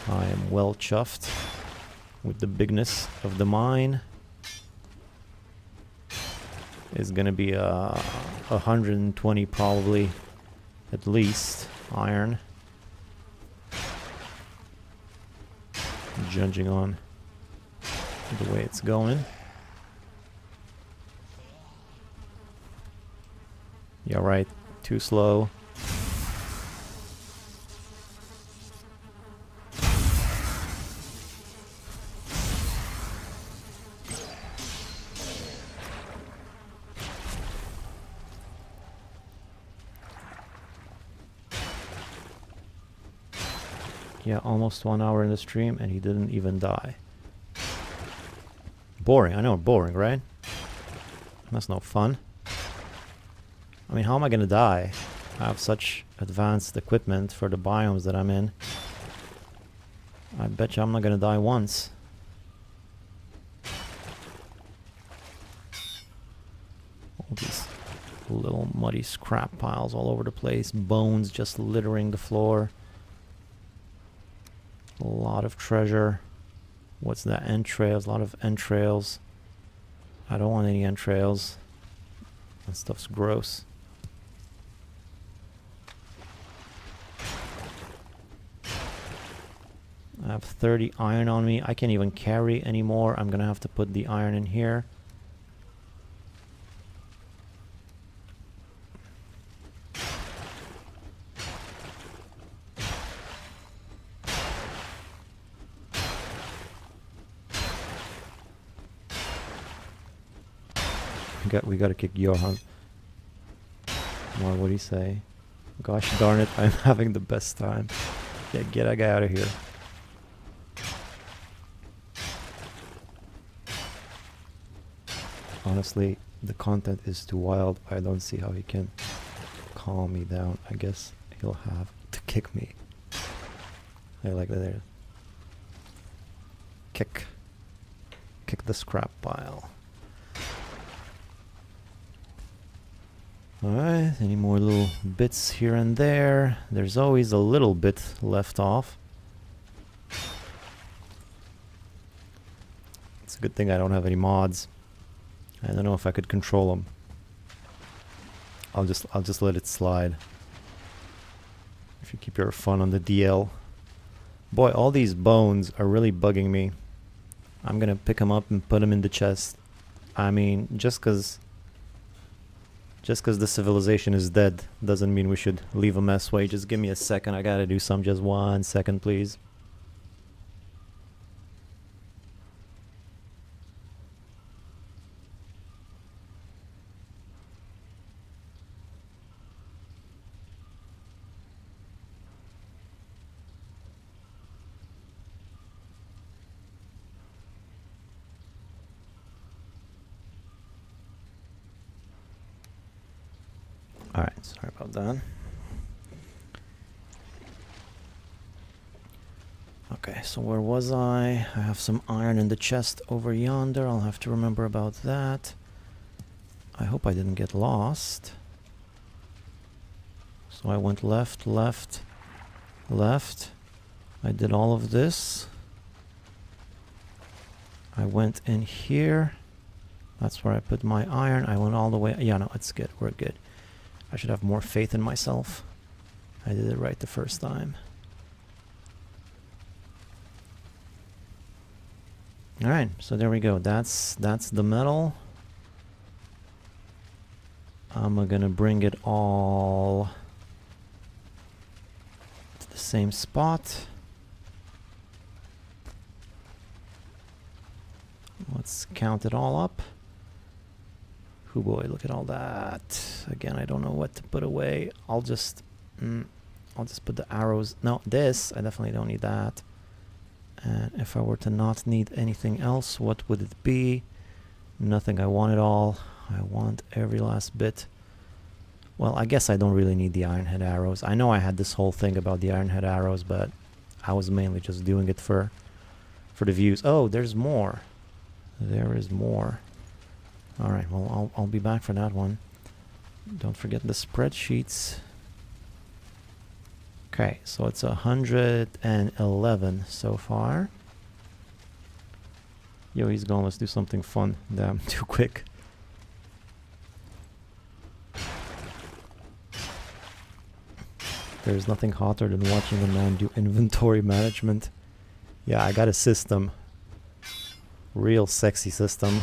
I am well chuffed with the bigness of the mine. It's gonna be 120 probably, at least, iron. Judging on the way it's going. Yeah, right. Too slow. Yeah, almost 1 hour in the stream and he didn't even die. Boring, I know, boring, right? That's no fun. I mean, how am I gonna die? I have such advanced equipment for the biomes that I'm in. I bet you I'm not gonna die once. All these little muddy scrap piles all over the place. Bones just littering the floor. A lot of treasure. What's that? Entrails. A lot of entrails. I don't want any entrails. That stuff's gross. I have 30 iron on me. I can't even carry anymore. I'm gonna have to put the iron in here. We gotta kick Johan. What would he say? Gosh darn it, I'm having the best time. Yeah, get that guy out of here. Honestly, the content is too wild. I don't see how he can calm me down. I guess he'll have to kick me. I like that there. Kick the scrap pile. Alright, any more little bits here and there? There's always a little bit left off. It's a good thing I don't have any mods. I don't know if I could control them. I'll just let it slide. If you keep your fun on the DL. Boy, all these bones are really bugging me. I'm gonna pick them up and put them in the chest. I mean, just because the civilization is dead doesn't mean we should leave a mess. Wait, just give me a second. I gotta do some. Just 1 second, please. Alright, sorry about that. Okay, so where was I? I have some iron in the chest over yonder. I'll have to remember about that. I hope I didn't get lost. So I went left, left, left. I did all of this. I went in here. That's where I put my iron. I went all the way. Yeah, no, it's good. We're good. I should have more faith in myself. I did it right the first time. Alright, so there we go. That's the metal. I'm gonna bring it all to the same spot. Let's count it all up. Oh boy, look at all that. Again, I don't know what to put away. I'll just put the arrows. No, this, I definitely don't need that. And if I were to not need anything else, what would it be? Nothing. I want it all. I want every last bit. Well, I guess I don't really need the iron head arrows. I know I had this whole thing about the iron head arrows, but I was mainly just doing it for the views. Oh, there's more. There is more. Alright, well, I'll be back for that one. Don't forget the spreadsheets. Okay, so it's 111 so far. Yo, he's gone. Let's do something fun. Damn, too quick. There's nothing hotter than watching a man do inventory management. Yeah, I got a system. Real sexy system.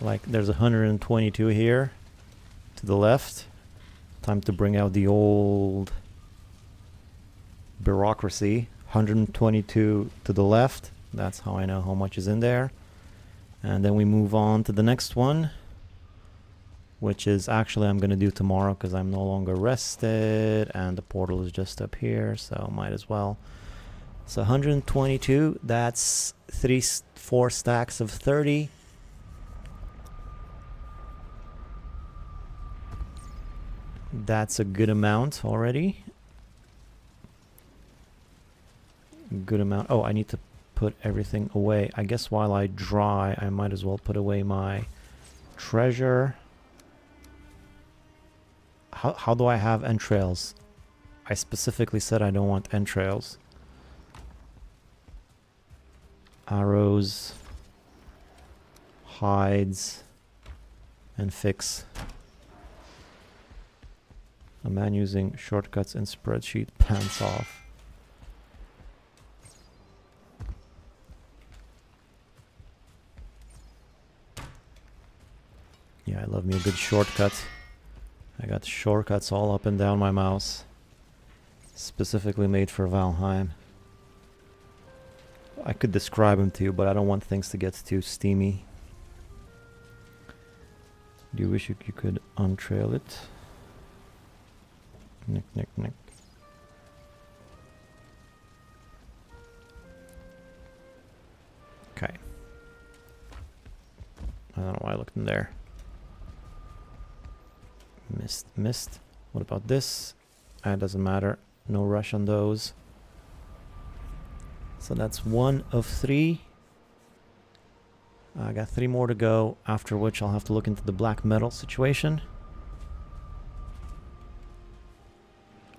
Like, there's 122 here to the left. Time to bring out the old bureaucracy. 122 to the left. That's how I know how much is in there. And then we move on to the next one, which is actually I'm going to do tomorrow because I'm no longer rested and the portal is just up here, so might as well. So 122, that's 4 stacks of 30. That's a good amount already. Good amount. Oh, I need to put everything away. I guess while I dry, I might as well put away my treasure. How do I have entrails? I specifically said I don't want entrails. Arrows, hides, and fix. A man using shortcuts in spreadsheet pants off. Yeah, I love me a good shortcut. I got shortcuts all up and down my mouse. Specifically made for Valheim. I could describe them to you, but I don't want things to get too steamy. Do you wish you could untrail it? Nick, nick, nick. Okay. I don't know why I looked in there. Missed. What about this? It doesn't matter. No rush on those. So that's 1 of 3. I got 3 more to go, after which I'll have to look into the black metal situation.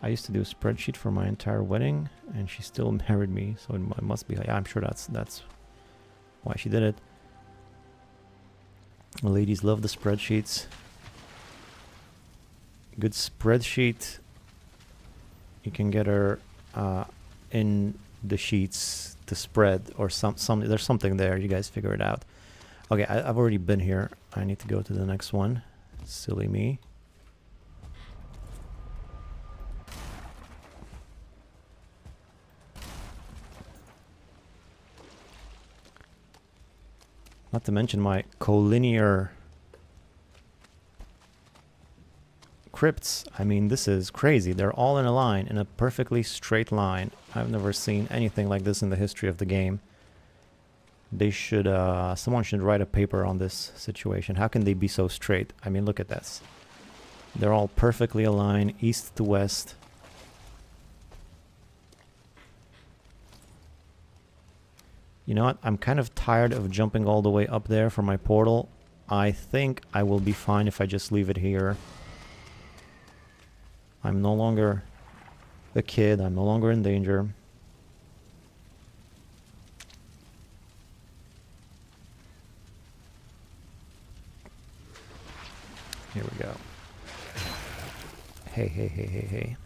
I used to do a spreadsheet for my entire wedding, and she still married me, so it must be. Yeah, I'm sure that's why she did it. The ladies love the spreadsheets. Good spreadsheet. You can get her in the sheets to spread, or some there's something there. You guys figure it out. Okay, I've already been here. I need to go to the next one. Silly me. Not to mention my collinear crypts. I mean, this is crazy. They're all in a line, in a perfectly straight line. I've never seen anything like this in the history of the game. They should, someone should write a paper on this situation. How can they be so straight? I mean, look at this. They're all perfectly aligned, east to west. You know what? I'm kind of tired of jumping all the way up there for my portal. I think I will be fine if I just leave it here. I'm no longer a kid. I'm no longer in danger. Here we go. Hey, hey, hey, hey, hey.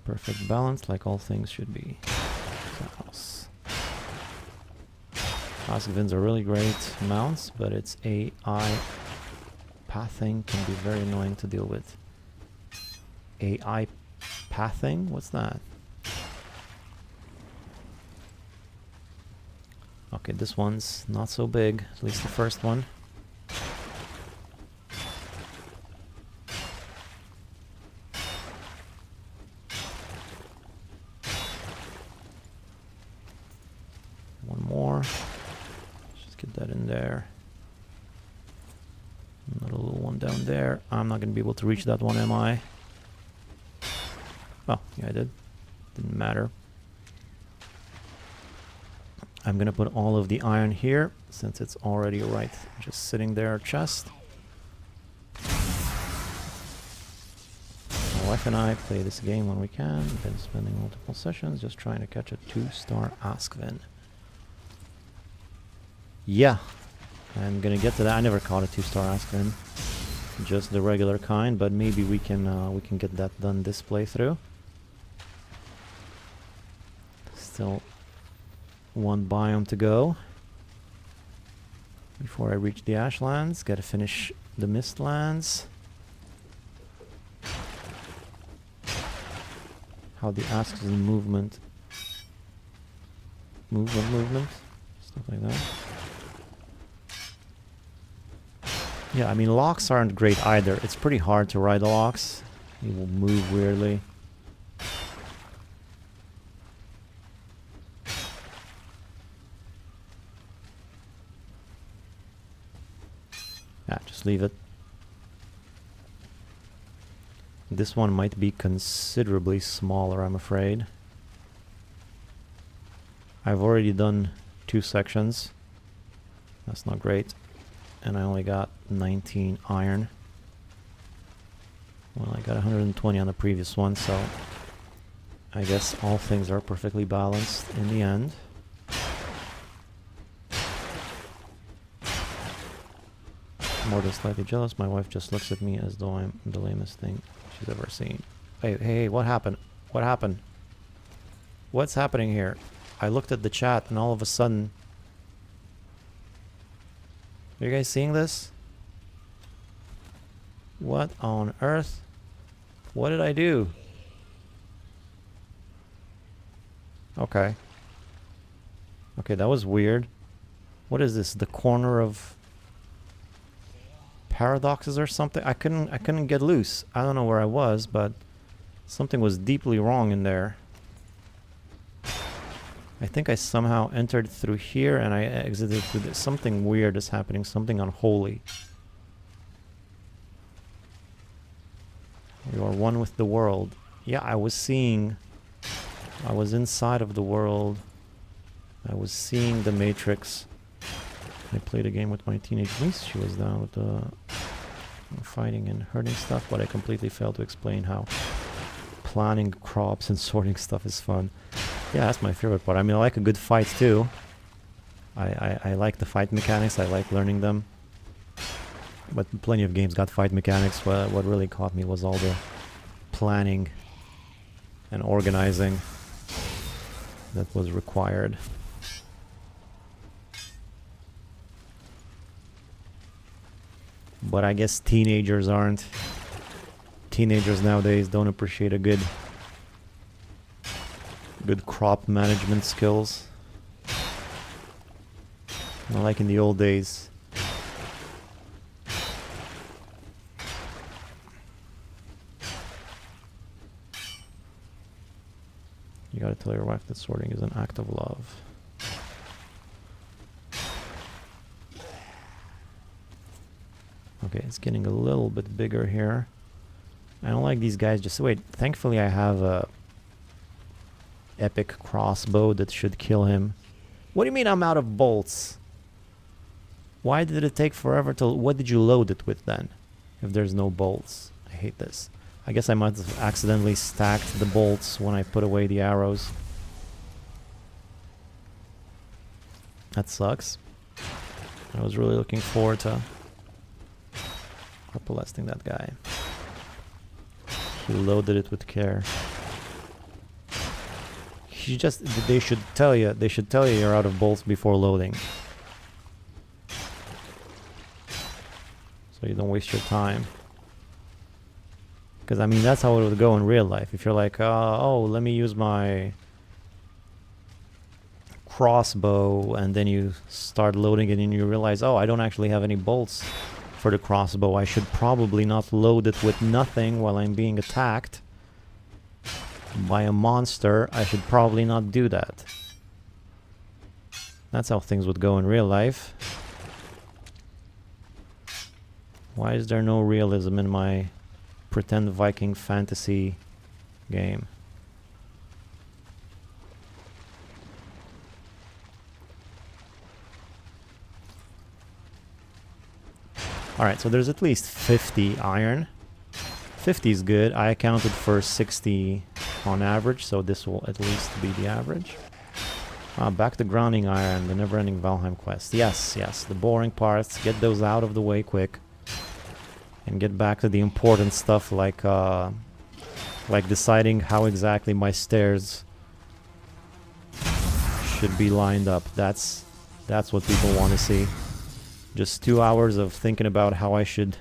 Perfect balance, like all things should be. House. Askvins are really great mounts, but its AI pathing can be very annoying to deal with. AI pathing? What's that? Okay, this one's not so big, at least the first one. One more. Just get that in there. Another little one down there. I'm not going to be able to reach that one, am I? Oh, yeah, I did. Didn't matter. I'm gonna put all of the iron here, since it's already right just sitting there, chest. My wife and I play this game when we can. Been spending multiple sessions just trying to catch a 2-star Askvin. Yeah, I'm gonna get to that. I never caught a 2-star Askvin, just the regular kind, but maybe we can get that done this playthrough. Still one biome to go before I reach the Ashlands. Gotta finish the Mistlands. How the asks in movement, stuff like that. Yeah, I mean, locks aren't great either. It's pretty hard to ride the locks. They will move weirdly. Just leave it. This one might be considerably smaller, I'm afraid. I've already done 2 sections. That's not great. And I only got 19 iron. Well, I got 120 on the previous one, so I guess all things are perfectly balanced in the end. More than slightly jealous, my wife just looks at me as though I'm the lamest thing she's ever seen. Hey, hey, what happened? What happened? What's happening here? I looked at the chat and all of a sudden... Are you guys seeing this? What on earth? What did I do? Okay. Okay, that was weird. What is this? The corner of... paradoxes or something? I couldn't get loose. I don't know where I was, but something was deeply wrong in there. I think I somehow entered through here and I exited through this. Something weird is happening, something unholy. You are one with the world. Yeah, I was inside of the world. I was seeing the Matrix. I played a game with my teenage niece. She was down with the fighting and hurting stuff, but I completely failed to explain how planning crops and sorting stuff is fun. Yeah, that's my favorite part. I mean, I like a good fight too. I like the fight mechanics. I like learning them. But plenty of games got fight mechanics. What really caught me was all the planning and organizing that was required. But I guess teenagers aren't. Teenagers nowadays don't appreciate a good crop management skills. Not like in the old days. You gotta tell your wife that sorting is an act of love. Okay, it's getting a little bit bigger here. I don't like these guys. Just wait. Thankfully, I have a epic crossbow that should kill him. What do you mean I'm out of bolts? Why did it take forever to... What did you load it with then? If there's no bolts. I hate this. I guess I might have accidentally stacked the bolts when I put away the arrows. That sucks. I was really looking forward to arbalesting that guy. He loaded it with care. They should tell you you're out of bolts before loading. So you don't waste your time. Because I mean, that's how it would go in real life. If you're like, oh, let me use my crossbow, and then you start loading it and you realize, oh, I don't actually have any bolts for the crossbow. I should probably not load it with nothing while I'm being attacked by a monster. I should probably not do that. That's how things would go in real life. Why is there no realism in my pretend Viking fantasy game? Alright, so there's at least 50 iron. 50 is good. I accounted for 60 on average, so this will at least be the average. Back to grounding iron, the never-ending Valheim quest. Yes, the boring parts. Get those out of the way quick. And get back to the important stuff, like deciding how exactly my stairs should be lined up. That's what people want to see. Just 2 hours of thinking about how I should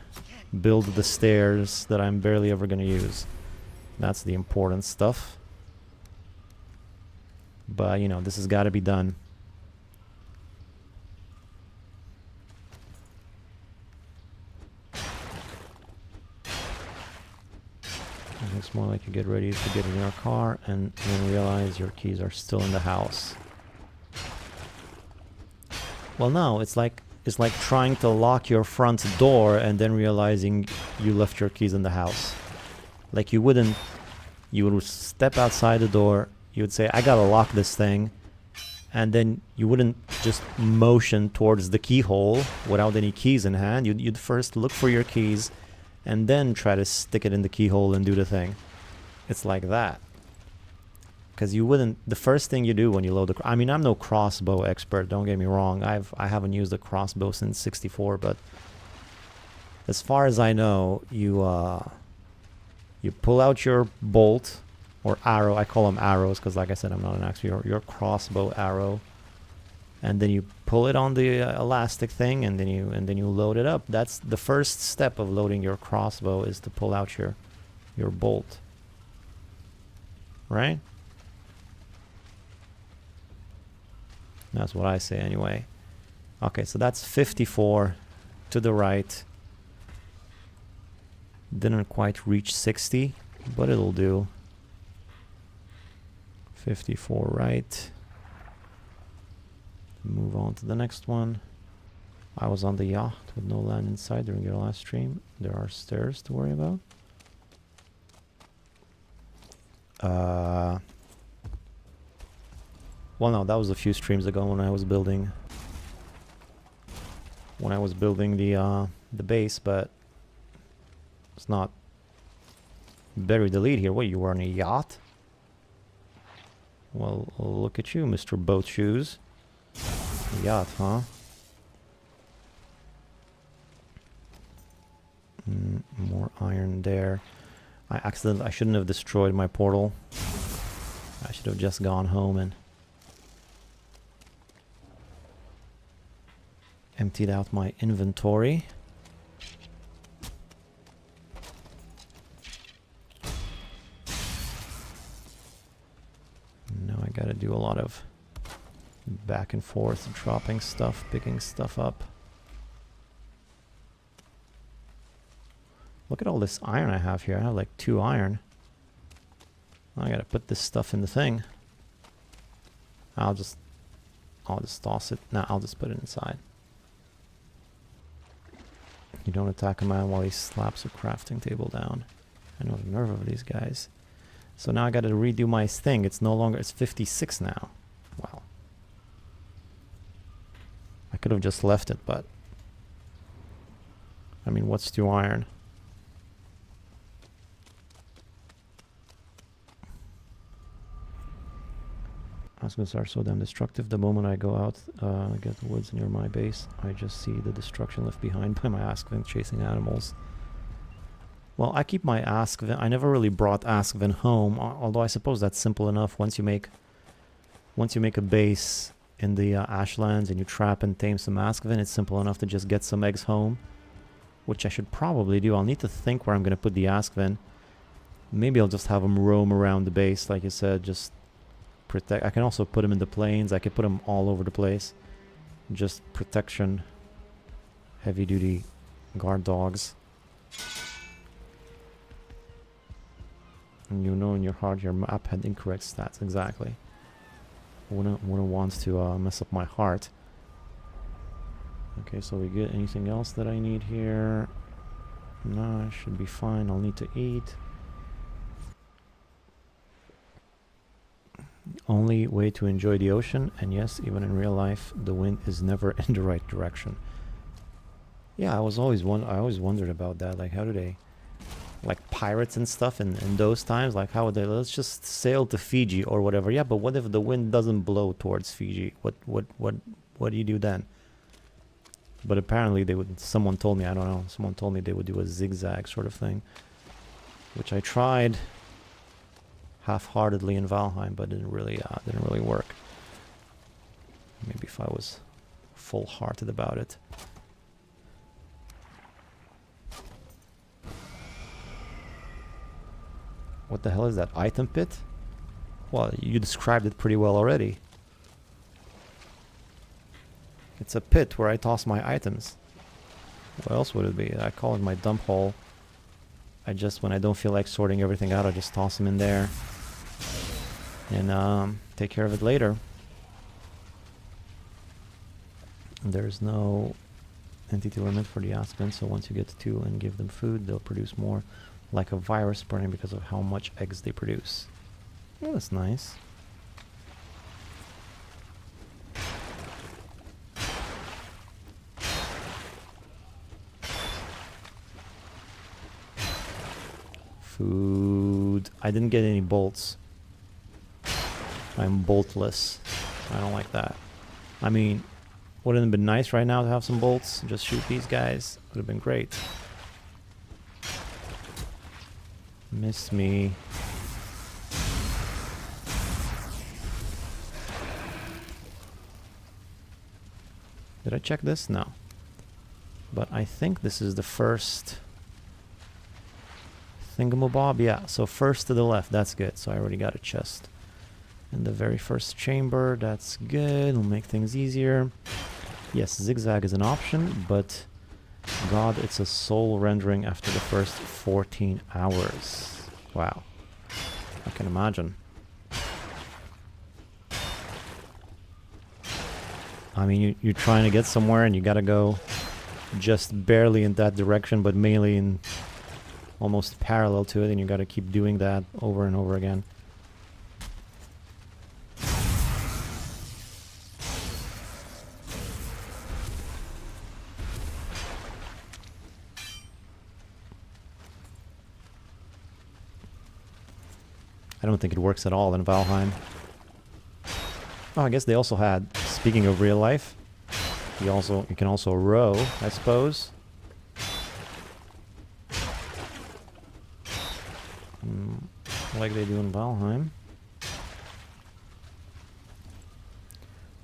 build the stairs that I'm barely ever going to use. That's the important stuff. But, you know, this has got to be done. It looks more like you get ready to get in your car and then realize your keys are still in the house. Well, no, it's like trying to lock your front door and then realizing you left your keys in the house. Like you would step outside the door, you would say, I gotta lock this thing, and then you wouldn't just motion towards the keyhole without any keys in hand. You'd first look for your keys and then try to stick it in the keyhole and do the thing. It's like that. Because you wouldn't... The first thing you do when you load the... I mean, I'm no crossbow expert, don't get me wrong. I haven't used a crossbow since 64, but... As far as I know, you pull out your bolt or arrow. I call them arrows because, like I said, I'm not an expert. Your crossbow arrow. And then you pull it on the elastic thing, and then you load it up. That's the first step of loading your crossbow, is to pull out your bolt. Right? That's what I say anyway. Okay, so that's 54 to the right. Didn't quite reach 60, but it'll do. 54 right. Move on to the next one. I was on the yacht with no land inside during your last stream. There are stairs to worry about. Well, no, that was a few streams ago when I was building the base, but it's not. Bury the lead here. What, you were on a yacht? Well, look at you, Mr. Boat Shoes. Yacht, huh? More iron there. I shouldn't have destroyed my portal. I should have just gone home and emptied out my inventory. Now I gotta do a lot of back and forth, dropping stuff, picking stuff up. Look at all this iron I have here. I have like 2 iron. I gotta put this stuff in the thing. I'll just toss it. Nah, I'll just put it inside. You don't attack a man while he slaps a crafting table down. I know the nerve of these guys. So now I gotta redo my thing. It's no longer, it's 56 now. Wow. I could have just left it, but I mean, what's 2 iron? Asgars are so damn destructive. The moment I go out, get the woods near my base, I just see the destruction left behind by my Askvin chasing animals. Well, I keep my Askvin. I never really brought Askvin home, although I suppose that's simple enough. Once you make a base in the Ashlands and you trap and tame some Askvin, it's simple enough to just get some eggs home, which I should probably do. I'll need to think where I'm going to put the Askvin. Maybe I'll just have them roam around the base, like you said, just protect. I can also put them in the plains. I could put them all over the place. Just protection. Heavy duty guard dogs. And you know in your heart your map had incorrect stats. Exactly. Wouldn't want to mess up my heart. Okay, so we get anything else that I need here? No, I should be fine. I'll need to eat. Only way to enjoy the ocean, and yes, even in real life, the wind is never in the right direction. Yeah, I always wondered about that. Like, how do they, like pirates and stuff in those times? Like, how would they? Let's just sail to Fiji or whatever. Yeah, but what if the wind doesn't blow towards Fiji? What do you do then? But apparently they would. Someone told me, I don't know. Someone told me they would do a zigzag sort of thing, which I tried half-heartedly in Valheim, but didn't really work. Maybe if I was full-hearted about it. What the hell is that item pit? Well, you described it pretty well already. It's a pit where I toss my items. What else would it be? I call it my dump hole. When I don't feel like sorting everything out, I just toss them in there and take care of it later. There's no entity limit for the Aspen, so once you get to 2 and give them food, they'll produce more, like a virus spreading because of how much eggs they produce. Oh, that's nice. Food. I didn't get any bolts. I'm boltless. I don't like that. I mean, wouldn't it have been nice right now to have some bolts? Just shoot these guys. Would have been great. Miss me. Did I check this? No. But I think this is the first thingamabob. Yeah, so first to the left. That's good. So I already got a chest in the very first chamber. That's good. It'll make things easier. Yes, zigzag is an option, but God, it's a soul rendering after the first 14 hours. Wow. I can imagine. I mean, you're trying to get somewhere and you gotta go just barely in that direction, but mainly in almost parallel to it, and you gotta keep doing that over and over again. I don't think it works at all in Valheim. Oh, I guess they also had, speaking of real life, you can also row, I suppose. like they do in Valheim.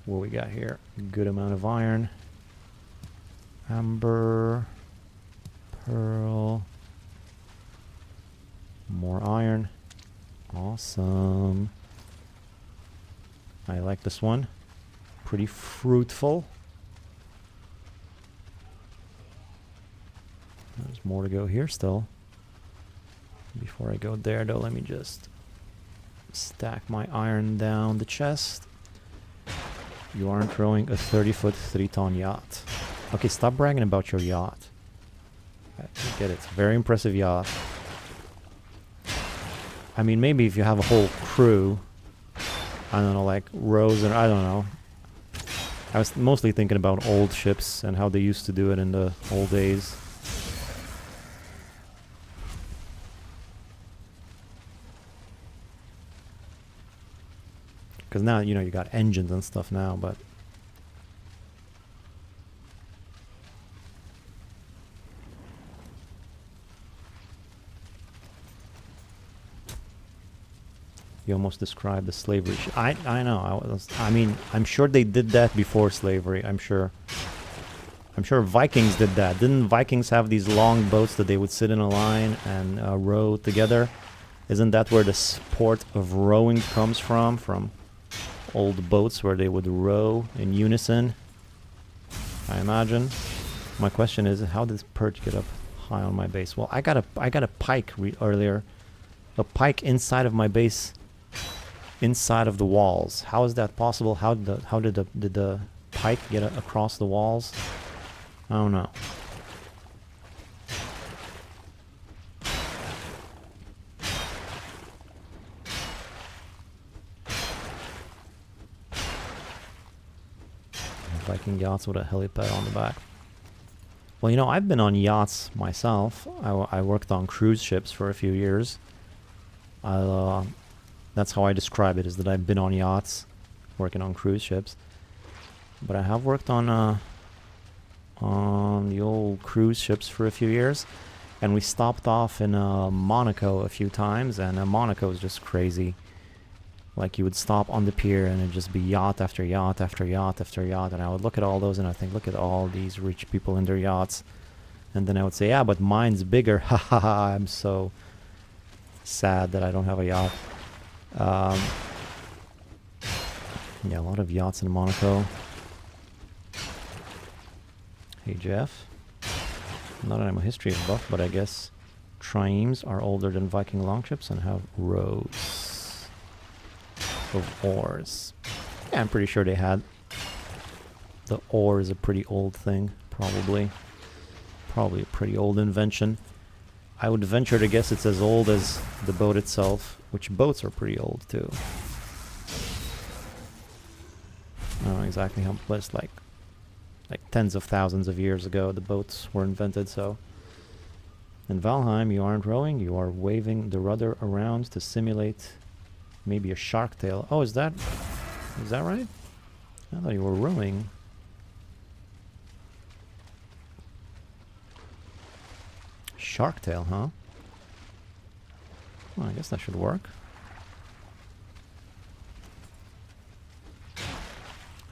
What we got here? Good amount of iron. Amber. Pearl. More iron. Awesome. I like this one. Pretty fruitful. There's more to go here still. Before I go there though, let me just stack my iron down the chest. You aren't rowing a 30-foot, 3-ton yacht. Okay, stop bragging about your yacht. I get it. It's a very impressive yacht. I mean, maybe if you have a whole crew, I don't know, like rows, and I don't know. I was mostly thinking about old ships and how they used to do it in the old days. Because now, you know, you got engines and stuff now, but... You almost described the slavery. I know. I mean, I'm sure they did that before slavery. I'm sure Vikings did that. Didn't Vikings have these long boats that they would sit in a line and row together? Isn't that where the sport of rowing comes from? From old boats where they would row in unison, I imagine. My question is, how did perch get up high on my base? Well, I got a pike earlier. A pike inside of my base. Inside of the walls. How is that possible? How did the pike get across the walls? I don't know. Viking yachts with a helipad on the back. Well, you know, I've been on yachts myself. I worked on cruise ships for a few years. That's how I describe it, is that I've been on yachts, working on cruise ships. But I have worked on the old cruise ships for a few years. And we stopped off in Monaco a few times, and Monaco is just crazy. Like, you would stop on the pier and it'd just be yacht after yacht after yacht after yacht. And I would look at all those and I think, look at all these rich people in their yachts. And then I would say, yeah, but mine's bigger. Ha ha ha, I'm so sad that I don't have a yacht. Yeah, a lot of yachts in Monaco. Hey Jeff. Not that I'm a history buff, but I guess triremes are older than Viking longships and have rows of oars. Yeah, I'm pretty sure they had. The oar is a pretty old thing, probably. Probably a pretty old invention. I would venture to guess it's as old as the boat itself, which boats are pretty old too. I don't know exactly how, but it's like tens of thousands of years ago the boats were invented. So in Valheim, you aren't rowing, you are waving the rudder around to simulate maybe a shark tail. Oh, is that right? I thought you were rowing. Shark tail, huh? Well, I guess that should work.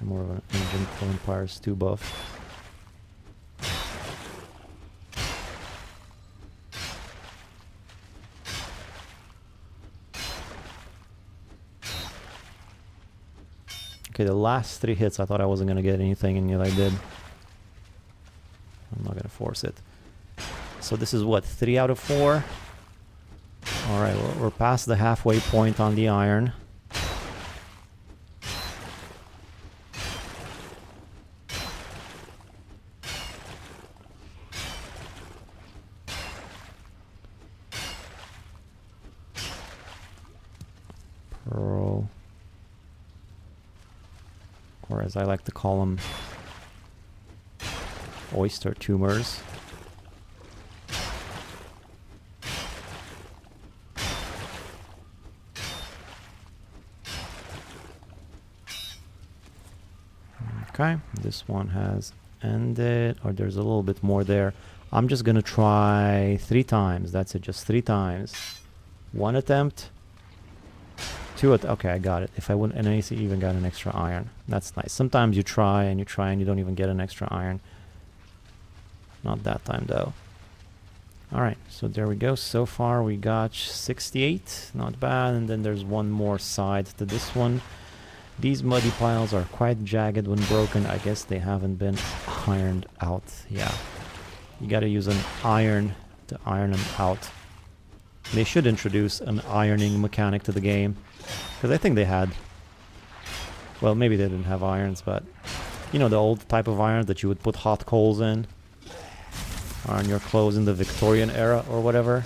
I'm more of an Engine for Empires 2 buff. Okay, the last 3 hits, I thought I wasn't going to get anything, and yet I did. I'm not going to force it. So this is what, 3 out of 4? Alright, we're past the halfway point on the iron. Pearl. Or as I like to call them, oyster tumors. Okay, this one has ended, or there's a little bit more there. I'm just gonna try 3 times. That's it, just 3 times. 1 attempt. 2 okay, I got it. If I wouldn't, and I even got an extra iron. That's nice. Sometimes you try and you don't even get an extra iron. Not that time though. Alright, so there we go. So far we got 68. Not bad. And then there's one more side to this one. These muddy piles are quite jagged when broken. I guess they haven't been ironed out. Yeah. You gotta use an iron to iron them out. They should introduce an ironing mechanic to the game. Because I think they had... Well, maybe they didn't have irons, but... You know, the old type of iron that you would put hot coals in? On your clothes in the Victorian era or whatever.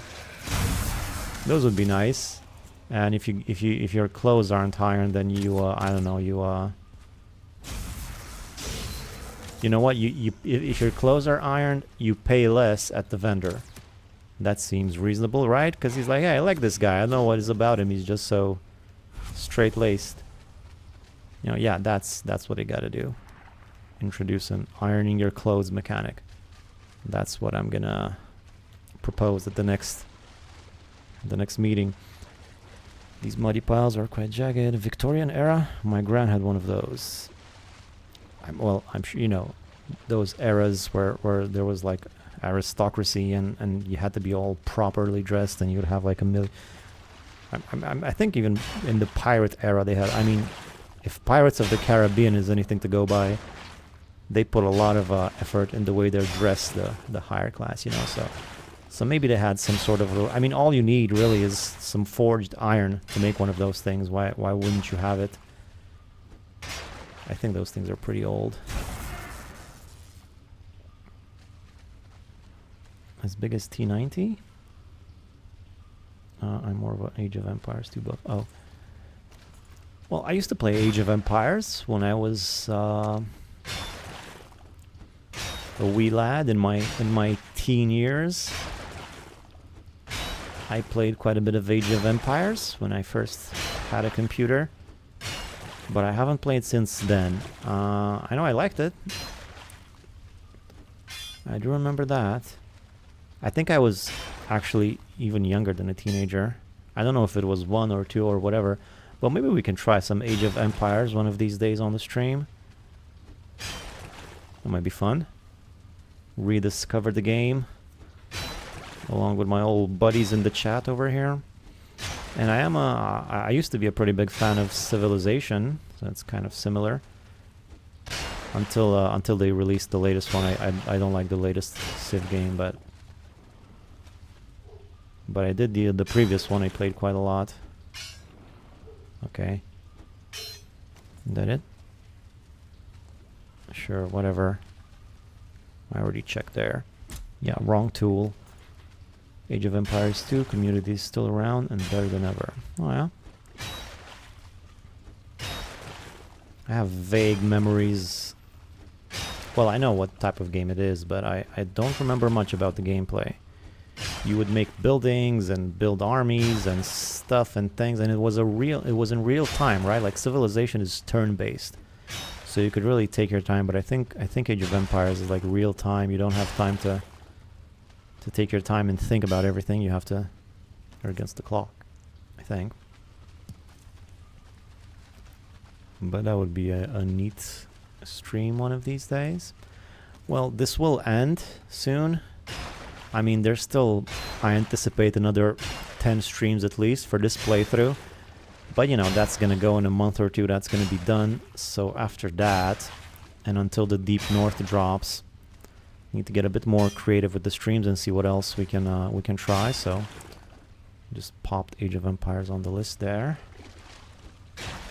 Those would be nice. And if your clothes aren't ironed, then you I don't know, you know what, if your clothes are ironed, you pay less at the vendor. That seems reasonable, right? Because he's like, hey, I like this guy. I don't know what is about him. He's just so straight-laced. You know, yeah, that's what you gotta do. Introduce an ironing your clothes mechanic. That's what I'm gonna propose at the next meeting. These muddy piles are quite jagged. Victorian era, my gran had one of those. I'm sure you know those eras where there was like aristocracy and you had to be all properly dressed and you would have like a million. I think even in the pirate era they had. I mean, if Pirates of the Caribbean is anything to go by, they put a lot of effort in the way they're dressed, the higher class, you know. So maybe they had some sort of. I mean, all you need really is some forged iron to make one of those things. Why wouldn't you have it? I think those things are pretty old. As big as T90? I'm more of an Age of Empires 2 buff. Oh. Well, I used to play Age of Empires when I was a wee lad in my teen years. I played quite a bit of Age of Empires when I first had a computer. But I haven't played since then. I know I liked it. I do remember that. I think I was actually even younger than a teenager. I don't know if it was 1 or 2 or whatever. But maybe we can try some Age of Empires one of these days on the stream. That might be fun. Rediscover the game. Along with my old buddies in the chat over here. And I used to be a pretty big fan of Civilization, so that's kind of similar. Until they released the latest one. I don't like the latest Civ game, but I did the previous one. I played quite a lot. Okay. Is that it? Sure, whatever. I already checked there. Yeah, wrong tool. Age of Empires 2, community is still around and better than ever. Oh yeah. I have vague memories. Well, I know what type of game it is, but I don't remember much about the gameplay. You would make buildings and build armies and stuff and things, and it was in real time, right? Like Civilization is turn-based. So you could really take your time, but I think Age of Empires is like real time. You don't have time to take your time and think about everything. You have to... You're against the clock, I think. But that would be a neat stream one of these days. Well, this will end soon. I mean, there's still... I anticipate another 10 streams at least for this playthrough. But, you know, that's gonna go in a month or two. That's gonna be done. So after that, and until the Deep North drops... Need to get a bit more creative with the streams and see what else we can try. So just popped Age of Empires on the list there.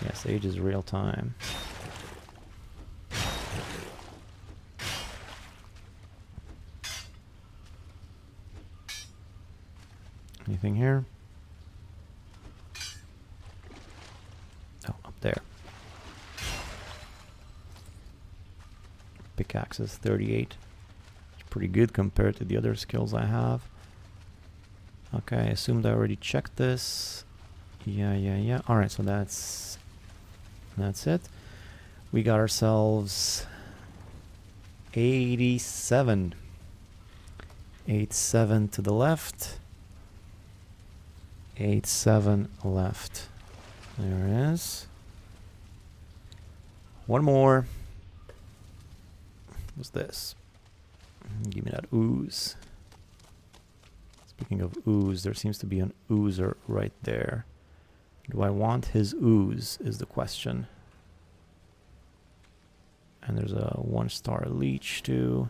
Yes, Age is real time. Anything here? Oh, up there. Pickaxe is 38. Pretty good compared to the other skills I have. Okay, I assumed I already checked this. Yeah. Alright, so that's it. We got ourselves 87. 87 to the left. 8, 7 left. There is. One more. What's this? Give me that ooze. Speaking of ooze, there seems to be an oozer right there. Do I want his ooze is the question. And there's a 1-star leech too.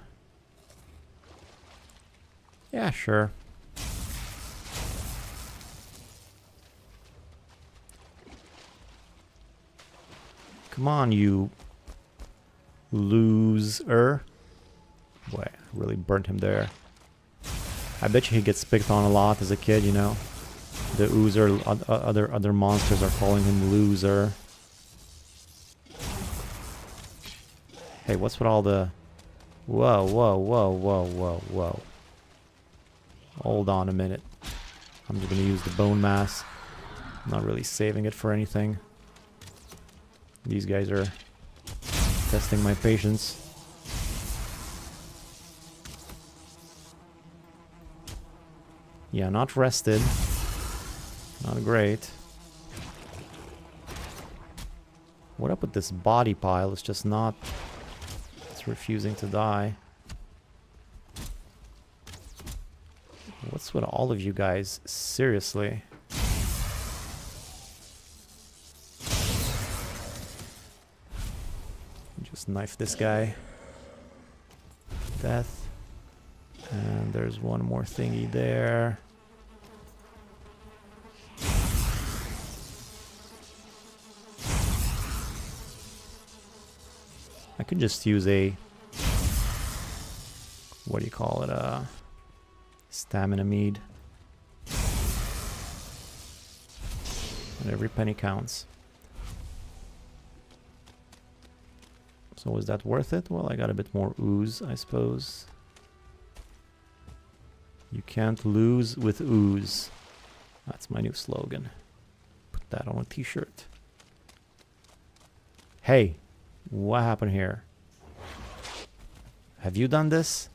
Yeah, sure. Come on, you loser. Boy, I really burnt him there. I bet you he gets picked on a lot as a kid, you know. The oozer, other monsters are calling him loser. Hey, what's with all the... Whoa, whoa, whoa, whoa, whoa, whoa. Hold on a minute. I'm just gonna use the bone mass. I'm not really saving it for anything. These guys are testing my patience. Yeah, not rested. Not great. What up with this body pile? It's just not... It's refusing to die. What's with all of you guys? Seriously. Just knife this guy. Death. And there's one more thingy there. I could just use a... What do you call it? Stamina mead. And every penny counts. So is that worth it? Well, I got a bit more ooze, I suppose. You can't lose with ooze. That's my new slogan. Put that on a t-shirt. Hey, what happened here? Have you done this?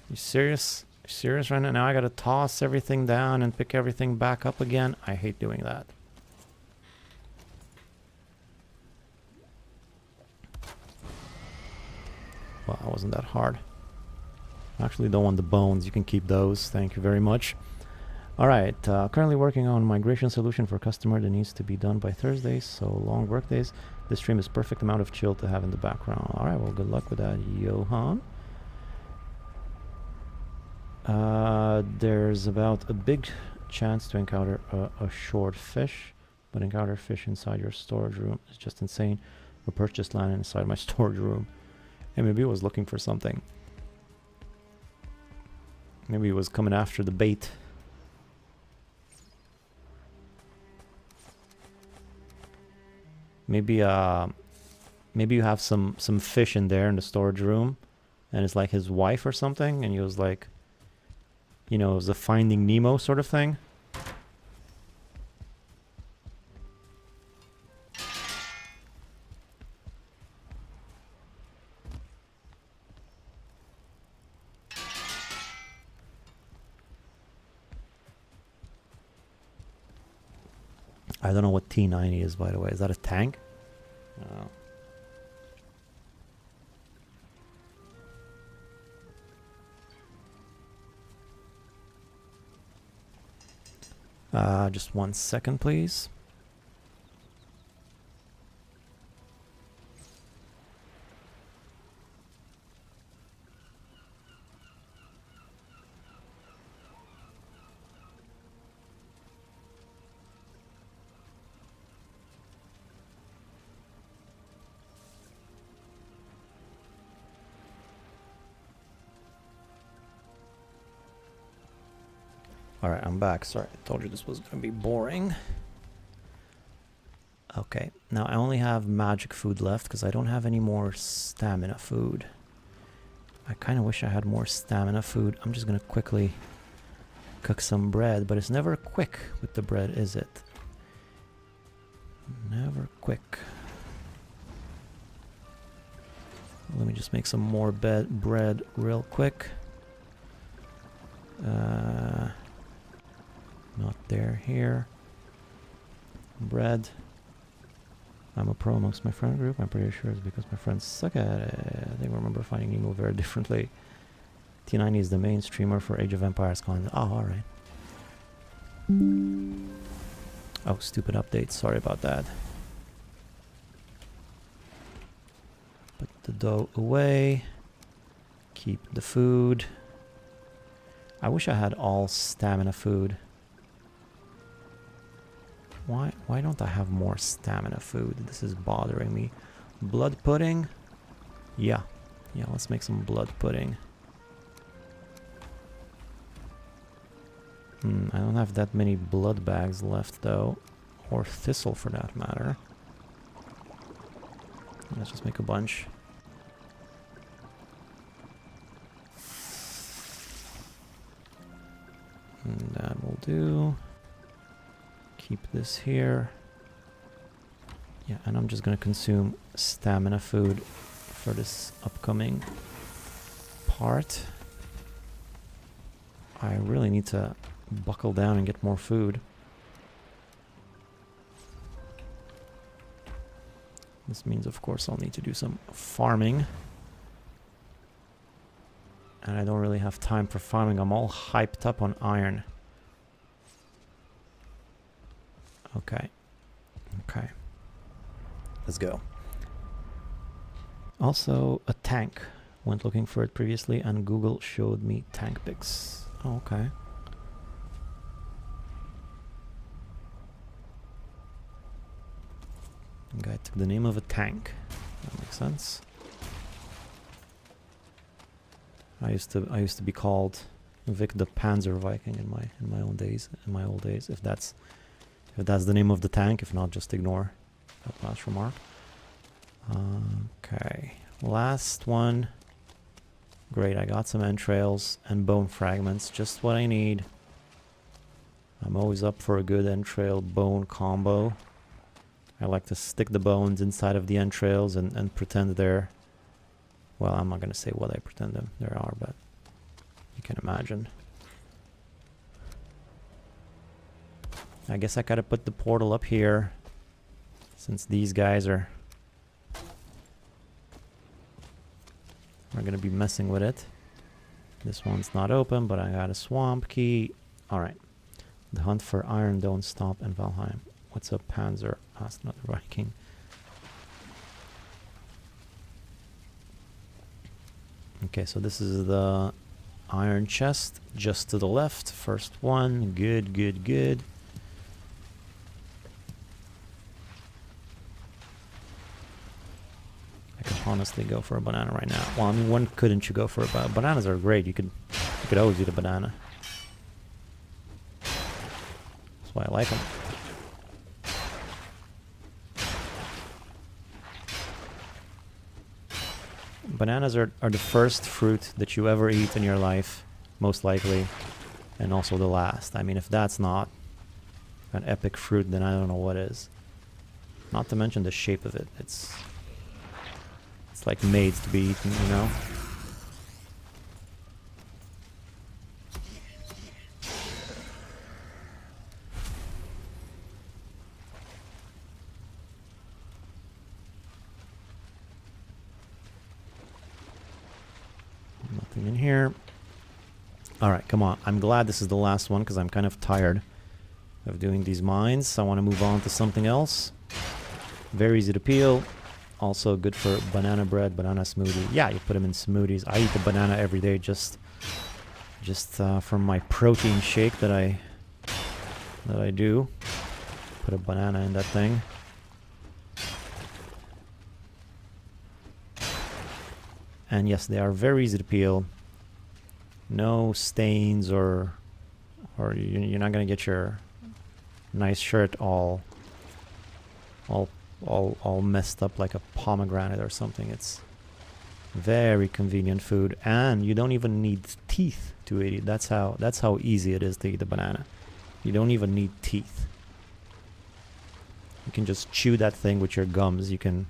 You serious? You serious right now? Now I gotta toss everything down and pick everything back up again? I hate doing that. Well, that wasn't that hard. I actually don't want the bones. You can keep those. Thank you very much. Alright, currently working on migration solution for customer that needs to be done by Thursday, so long work days. This stream is perfect amount of chill to have in the background. Alright, well, good luck with that, Johan. There's about a big chance to encounter a short fish, but encounter fish inside your storage room is just insane. A perch just landed inside my storage room. Hey, maybe it was looking for something. Maybe it was coming after the bait. Maybe maybe you have some fish in there in the storage room, and it's like his wife or something, and he was like, you know, it was a Finding Nemo sort of thing. I don't know what T90 is, by the way. Is that a tank? Just 1 second, please. Alright, I'm back. Sorry, I told you this was going to be boring. Okay, now I only have magic food left because I don't have any more stamina food. I kind of wish I had more stamina food. I'm just going to quickly cook some bread, but it's never quick with the bread, is it? Never quick. Let me just make some more bread real quick. Not there, here. Bread. I'm a pro amongst my friend group. I'm pretty sure it's because my friends suck at it. They remember finding Nemo very differently. T90 is the main streamer for Age of Empires content. Oh, alright. Oh, stupid update. Sorry about that. Put the dough away. Keep the food. I wish I had all stamina food. Why don't I have more stamina food? This is bothering me. Blood pudding? Yeah. Yeah, let's make some blood pudding. I don't have that many blood bags left though. Or thistle for that matter. Let's just make a bunch. And that will do. Keep this here. Yeah, and I'm just gonna consume stamina food for this upcoming part. I really need to buckle down and get more food. This means, of course, I'll need to do some farming. And I don't really have time for farming. I'm all hyped up on iron. Okay. Okay. Let's go. Also, a tank. Went looking for it previously and Google showed me tank pics. Oh, okay. Guy took the name of a tank. That makes sense. I used to be called Vic the Panzer Viking in my old days. If that's the name of the tank, if not, just ignore that last remark. Okay, last one. Great, I got some entrails and bone fragments, just what I need. I'm always up for a good entrail bone combo. I like to stick the bones inside of the entrails and pretend they're... Well, I'm not going to say what I pretend there are, but you can imagine. I guess I gotta put the portal up here, since these guys are going to be messing with it. This one's not open, but I got a swamp key. Alright. The hunt for iron don't stop in Valheim. What's up, Panzer? Asked another Viking. Okay, so this is the iron chest just to the left. First one. Good, good, good. I could honestly go for a banana right now. Well, I mean, when couldn't you go for a banana? Bananas are great. You could always eat a banana. That's why I like them. Bananas are the first fruit that you ever eat in your life, most likely, and also the last. I mean, if that's not an epic fruit, then I don't know what is. Not to mention the shape of it. It's like made to be eaten, you know? Nothing in here. Alright, come on. I'm glad this is the last one because I'm kind of tired of doing these mines. I want to move on to something else. Very easy to peel. Also good for banana bread, banana smoothie. Yeah, you put them in smoothies. I eat a banana every day just from my protein shake that I do. Put a banana in that thing. And yes, they are very easy to peel. No stains or you're not gonna get your nice shirt all messed up like a pomegranate or something. It's very convenient food, and you don't even need teeth to eat it. That's how easy it is to eat a banana. You don't even need teeth. You can just chew that thing with your gums. You can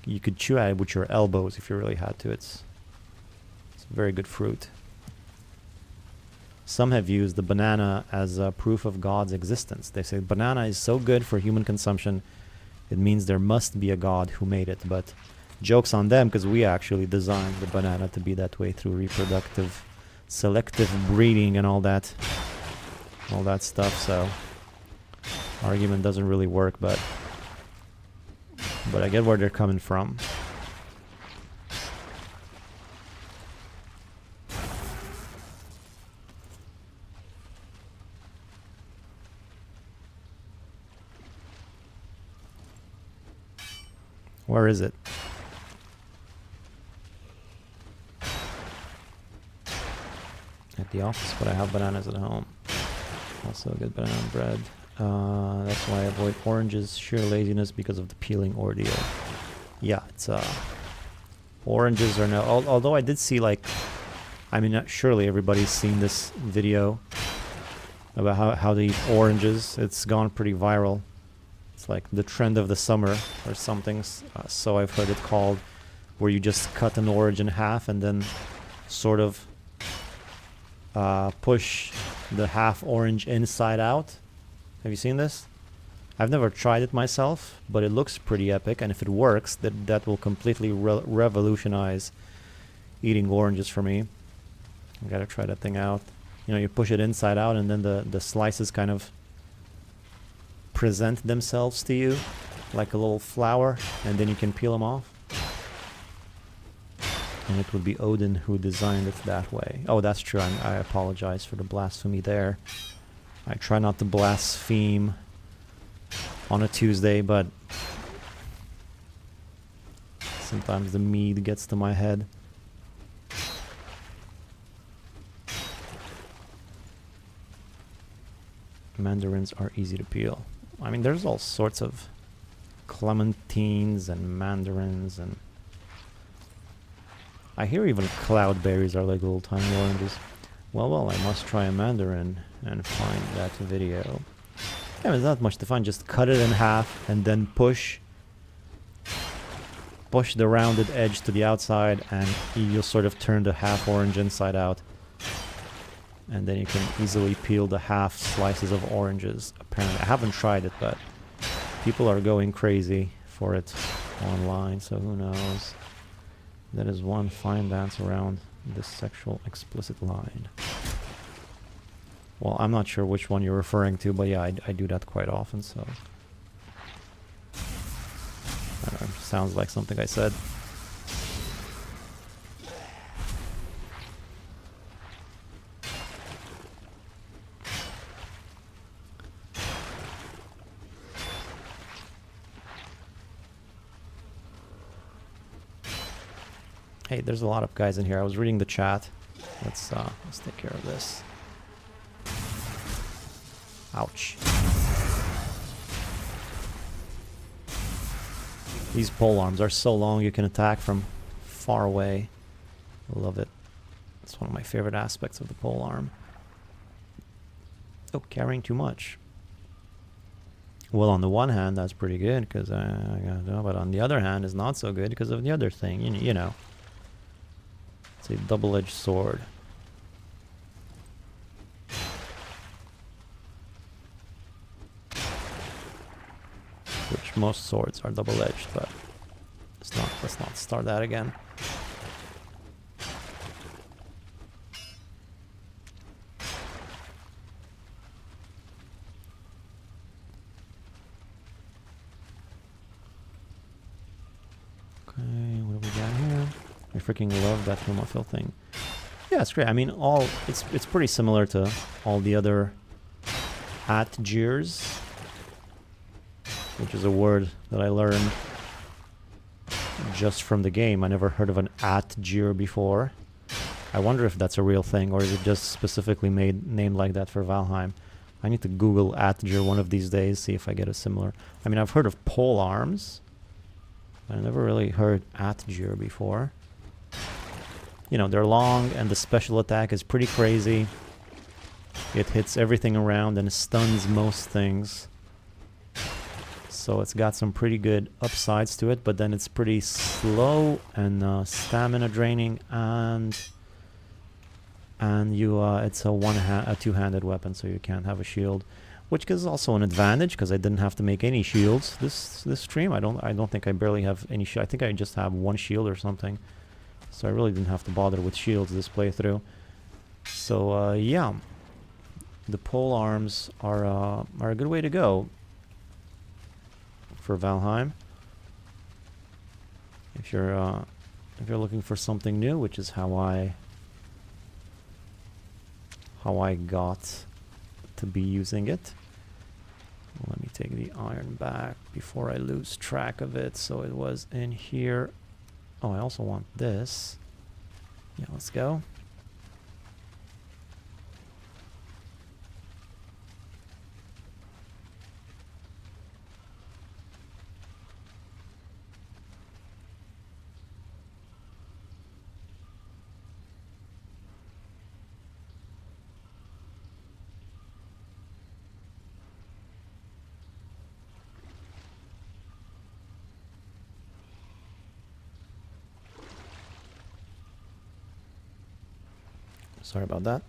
You could chew at it with your elbows if you really had to. It's a very good fruit. Some have used the banana as a proof of God's existence. They say banana is so good for human consumption, it means there must be a God who made it. But joke's on them, because we actually designed the banana to be that way through reproductive, selective breeding and all that stuff. So argument doesn't really work, but I get where they're coming from. Where is it? At the office, but I have bananas at home. Also a good banana bread. That's why I avoid oranges, sheer laziness because of the peeling ordeal. Yeah, it's oranges are no. Although I did see, like, I mean, surely everybody's seen this video about how to eat oranges. It's gone pretty viral. It's like the trend of the summer or something. So I've heard it called, where you just cut an orange in half and then sort of push the half orange inside out. Have you seen this? I've never tried it myself, but it looks pretty epic, and if it works, that will completely revolutionize eating oranges for me. I gotta try that thing out. You know, you push it inside out, and then the slices kind of present themselves to you like a little flower, and then you can peel them off. And it would be Odin who designed it that way. Oh, that's true. I apologize for the blasphemy there. I try not to blaspheme on a Tuesday, but sometimes the mead gets to my head. Mandarins are easy to peel. I mean, there's all sorts of clementines and mandarins, and I hear even cloudberries are like little tiny oranges. Well, I must try a mandarin and find that video. Yeah, there's not much to find. Just cut it in half and then push the rounded edge to the outside, and you'll sort of turn the half orange inside out. And then you can easily peel the half slices of oranges. Apparently, I haven't tried it, but people are going crazy for it online, so who knows. That is one fine dance around this sexual explicit line. Well, I'm not sure which one you're referring to, but yeah, I do that quite often, so I don't know, sounds like something I said. Hey, there's a lot of guys in here. I was reading the chat. Let's take care of this. Ouch. These pole arms are so long you can attack from far away. I love it. It's one of my favorite aspects of the pole arm. Oh, carrying too much. Well, on the one hand, that's pretty good, because but on the other hand, it's not so good because of the other thing. You know. It's a double-edged sword. Which most swords are double-edged, but let's not start that again. Okay, what do we got here? I freaking love that Homophil thing. Yeah, it's great. I mean, it's pretty similar to all the other atgirs, which is a word that I learned just from the game. I never heard of an atgir before. I wonder if that's a real thing, or is it just specifically named like that for Valheim. I need to Google atgir one of these days, see if I get a similar. I mean, I've heard of pole arms, but I never really heard atgir before. You know, they're long, and the special attack is pretty crazy. It hits everything around and stuns most things. So it's got some pretty good upsides to it, but then it's pretty slow and stamina draining, and it's a two-handed weapon, so you can't have a shield, which is also an advantage because I didn't have to make any shields this stream. I don't think I barely have any shield. I think I just have one shield or something, so I really didn't have to bother with shields this playthrough. So yeah, the pole arms are a good way to go for Valheim if you're looking for something new, which is how I got to be using it. Let me take the iron back before I lose track of it. So it was in here. Oh, I also want this. Yeah, let's go. Sorry about that.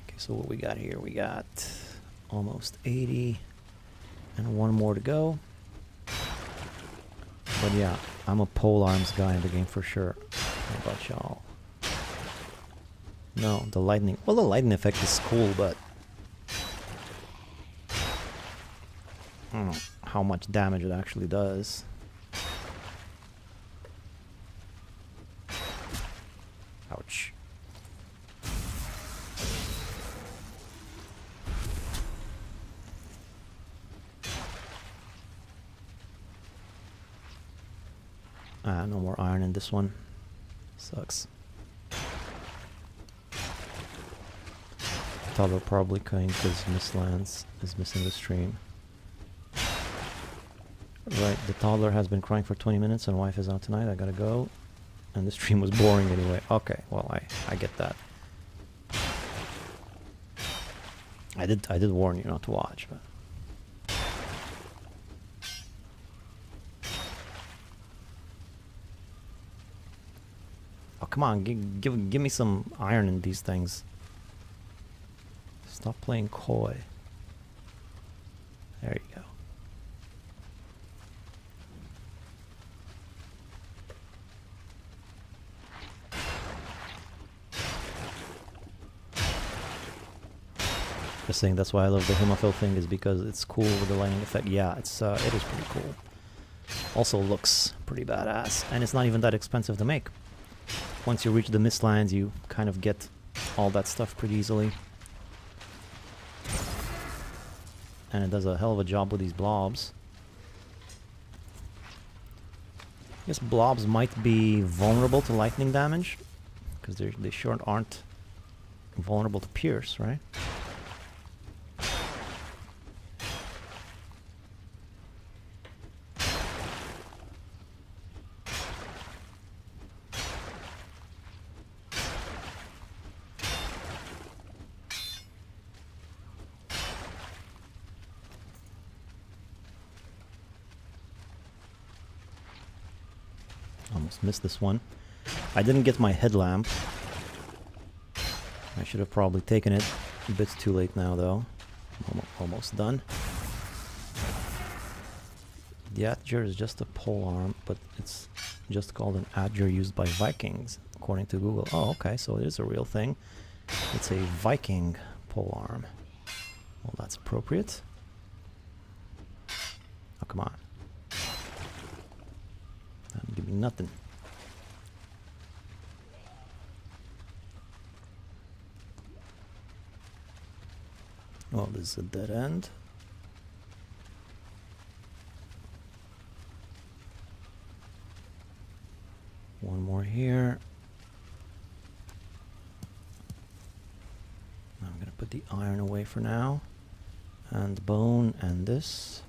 Okay, so what we got here? We got almost 80 and one more to go. But yeah, I'm a pole arms guy in the game for sure. How about y'all? No, the lightning. Well, the lightning effect is cool, but I don't know how much damage it actually does. Ouch. No more iron in this one. Sucks. Toddler probably crying because Miss Lance is missing the stream. Right, the toddler has been crying for 20 minutes and wife is out tonight. I gotta go. And the stream was boring anyway. Okay, well, I get that. I did warn you not to watch, but oh, come on, give me some iron in these things. Stop playing coy. There you go. Just saying, that's why I love the hemophil thing, is because it's cool with the lightning effect. Yeah, it is pretty cool. Also looks pretty badass, and it's not even that expensive to make. Once you reach the Mistlands, you kind of get all that stuff pretty easily. And it does a hell of a job with these blobs. I guess blobs might be vulnerable to lightning damage, because they sure aren't vulnerable to pierce, right? Almost missed this one. I didn't get my headlamp. I should have probably taken it. A bit too late now, though. Almost done. The Adger is just a polearm, but it's just called an Adger used by Vikings, according to Google. Oh, okay, so it is a real thing. It's a Viking polearm. Well, that's appropriate. Oh, come on. That'll give me nothing. Oh, this is a dead end. One more here. I'm gonna put the iron away for now. And bone and this.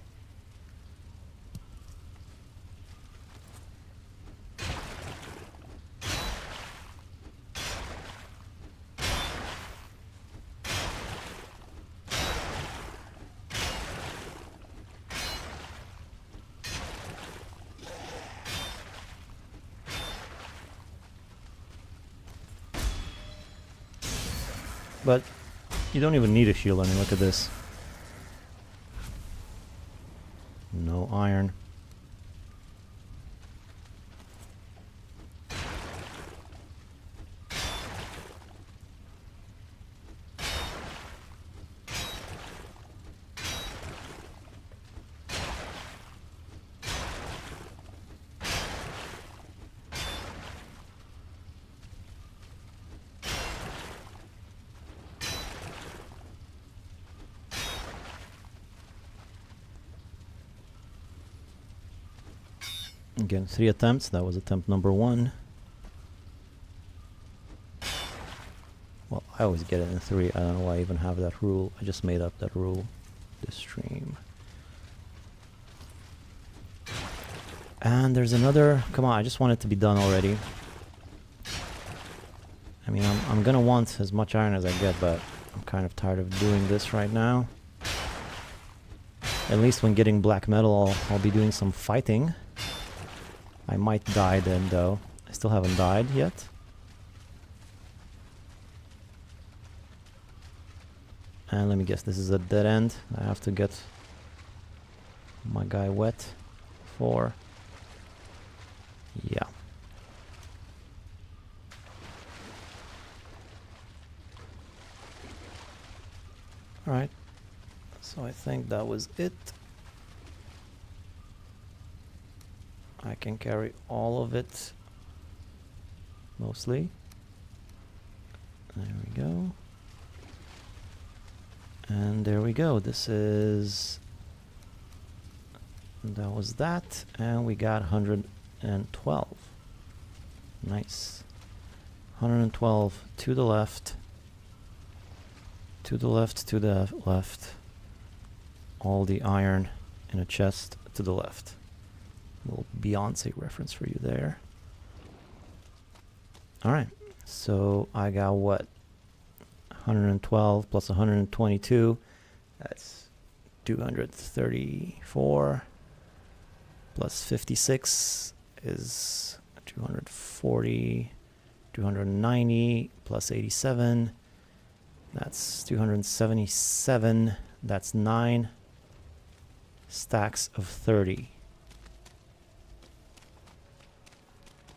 but you don't even need a shield. I mean, look at this. No iron. Again, 3 attempts. That was attempt number 1. Well, I always get it in 3. I don't know why I even have that rule. I just made up that rule this stream. And there's another... Come on, I just want it to be done already. I mean, I'm gonna want as much iron as I get, but I'm kind of tired of doing this right now. At least when getting black metal, I'll be doing some fighting. I might die then, though. I still haven't died yet. And let me guess, this is a dead end. I have to get my guy wet for... Yeah. Alright. So I think that was it. I can carry all of it, mostly. There we go. And there we go. This is... That was that. And we got 112. Nice. 112 to the left. To the left, to the left. All the iron in a chest to the left. Little Beyonce reference for you there. Alright, so I got what? 112 plus 122. That's 234. Plus 56 is 240. 290 plus 87. That's 277. That's 9 stacks of 30.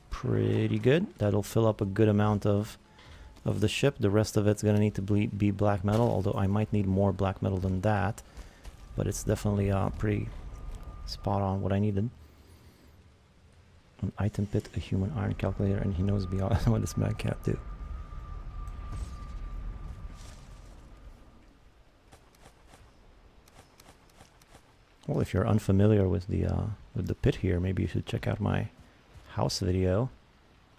Pretty good. That'll fill up a good amount of the ship. The rest of it's gonna need to be black metal, although I might need more black metal than that, but it's definitely pretty spot on what I needed. An item pit, a human iron calculator, and he knows beyond what this man can't do. Well, if you're unfamiliar with the pit here, maybe you should check out my house video.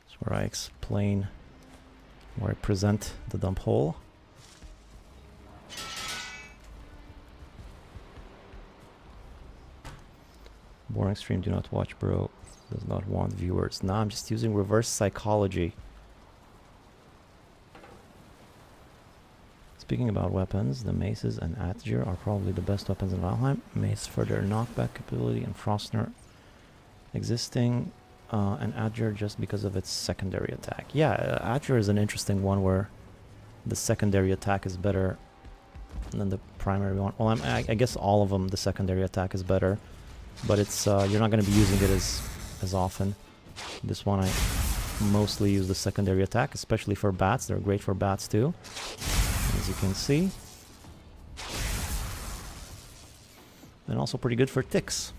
It's where I explain, where I present the dump hole. Boring stream, do not watch, bro. Does not want viewers. Nah, I'm just using reverse psychology. Speaking about weapons, the maces and Atger are probably the best weapons in Valheim. Mace for their knockback capability and Frostner existing. And Atger just because of its secondary attack. Yeah, Atger is an interesting one where the secondary attack is better than the primary one. Well, I guess all of them, the secondary attack is better, but it's you're not going to be using it as often. This one I mostly use the secondary attack, especially for bats. They're great for bats too, as you can see, and also pretty good for ticks.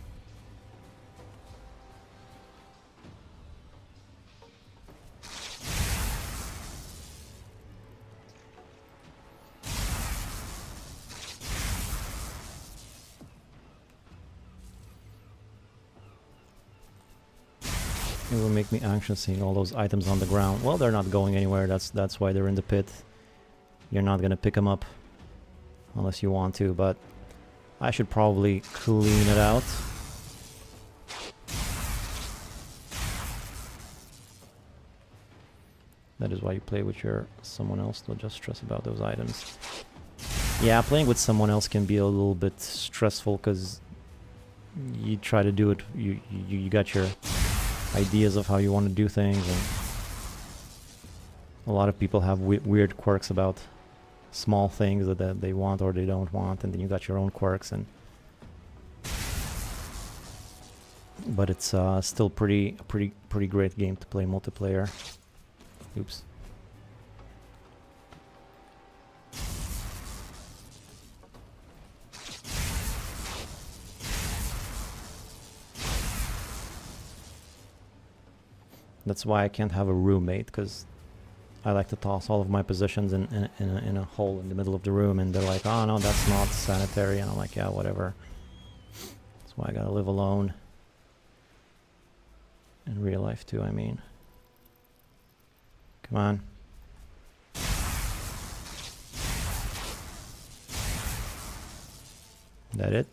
It will make me anxious seeing all those items on the ground. Well, they're not going anywhere. That's why they're in the pit. You're not gonna pick them up unless you want to, but I should probably clean it out. That is why you play with someone else. Don't just stress about those items. Yeah, playing with someone else can be a little bit stressful because you try to do it. You got your ideas of how you want to do things, and a lot of people have weird quirks about small things that they want or they don't want, and then you got your own quirks. And but it's still pretty great game to play multiplayer. Oops. That's why I can't have a roommate, because I like to toss all of my possessions in a hole in the middle of the room, and they're like, oh no, that's not sanitary, and I'm like, yeah, whatever. That's why I gotta live alone. In real life too, I mean. Come on. That it?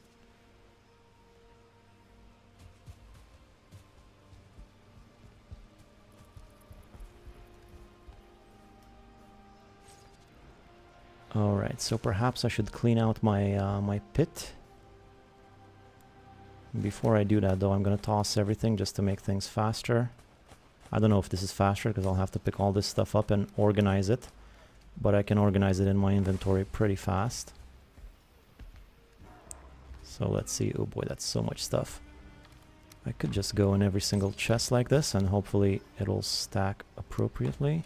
Alright, so perhaps I should clean out my my pit. Before I do that though, I'm gonna toss everything just to make things faster. I don't know if this is faster because I'll have to pick all this stuff up and organize it, but I can organize it in my inventory pretty fast. So let's see. Oh boy, that's so much stuff. I could just go in every single chest like this and hopefully it'll stack appropriately.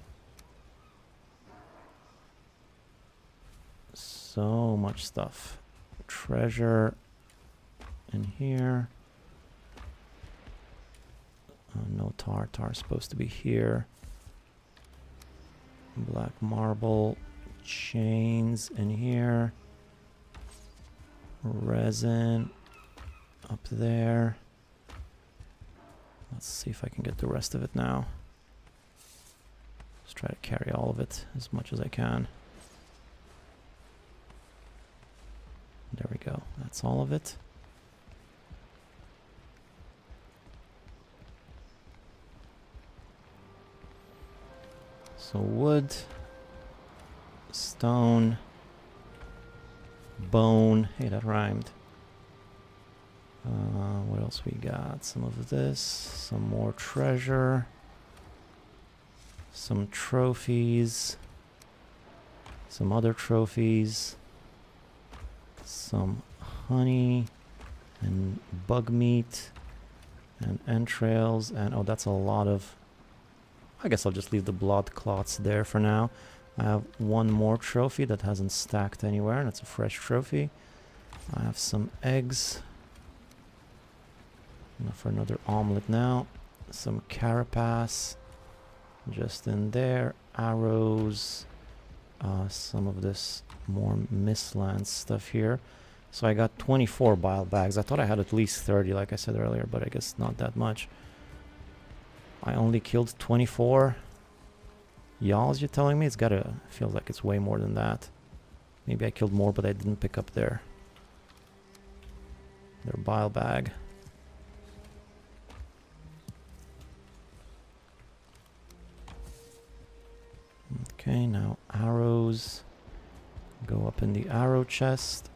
So much stuff. Treasure in here. No tar. Tar's supposed to be here. Black marble. Chains in here. Resin up there. Let's see if I can get the rest of it now. Let's try to carry all of it as much as I can. There we go. That's all of it. So wood, stone, bone. Hey, that rhymed. What else we got? Some of this, some more treasure, some trophies, some other trophies, some honey and bug meat and entrails, and oh, that's a lot of... I guess I'll just leave the blood clots there for now. I have one more trophy that hasn't stacked anywhere, and it's a fresh trophy. I have some eggs. Enough for another omelet now. Some carapace just in there. Arrows. Some of this more Mistlands stuff here. So I got 24 bile bags. I thought I had at least 30, like I said earlier, but I guess not that much. I only killed 24. Y'alls, you're telling me? It's gotta... feels like it's way more than that. Maybe I killed more, but I didn't pick up their bile bag. Okay, now arrows. Go up in the arrow chest.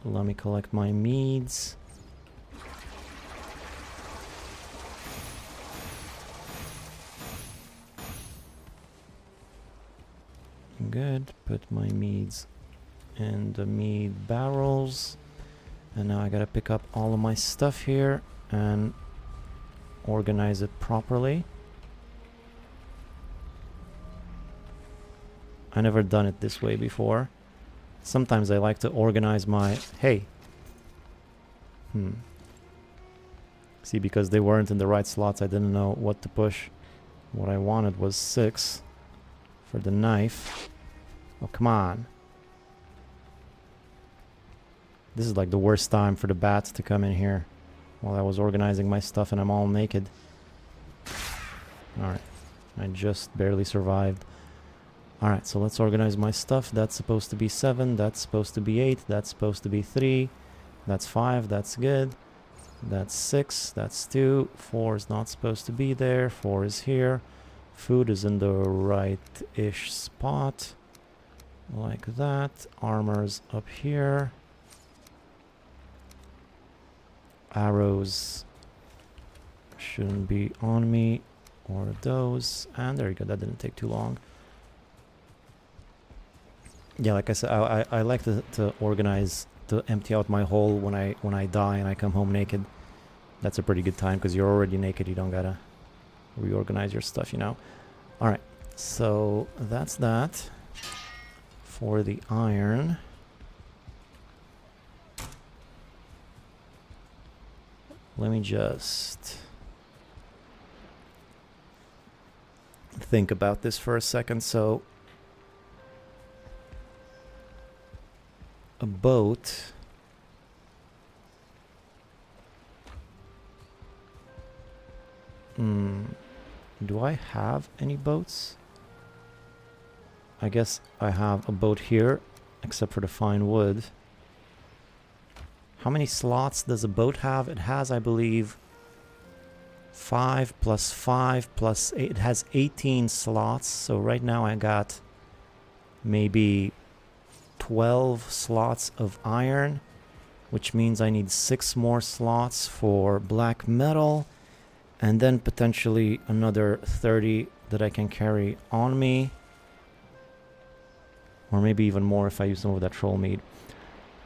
Let me collect my meads. Good. Put my meads in the mead barrels. And now I gotta pick up all of my stuff here and organize it properly. I never done it this way before. Sometimes I like to organize my... Hey! See, because they weren't in the right slots, I didn't know what to push. What I wanted was 6 for the knife. Oh, come on. This is like the worst time for the bats to come in here while I was organizing my stuff and I'm all naked. Alright. I just barely survived. Alright, so let's organize my stuff. That's supposed to be 7. That's supposed to be 8. That's supposed to be 3. That's 5. That's good. That's 6. That's 2. 4 is not supposed to be there. 4 is here. Food is in the right-ish spot. Like that. Armor's up here. Arrows shouldn't be on me. Or those. And there you go. That didn't take too long. Yeah, like I said, I like to organize, to empty out my hole when I die and I come home naked. That's a pretty good time because you're already naked. You don't gotta reorganize your stuff, you know. All right, so that's that for the iron. Let me just think about this for a second. So a boat. Do I have any boats? I guess I have a boat here, except for the fine wood. How many slots does a boat have? It has, I believe, 5 plus 5 plus 8. It has 18 slots. So right now I got maybe 12 slots of iron, which means I need 6 more slots for black metal, and then potentially another 30 that I can carry on me, or maybe even more if I use some of that troll meat.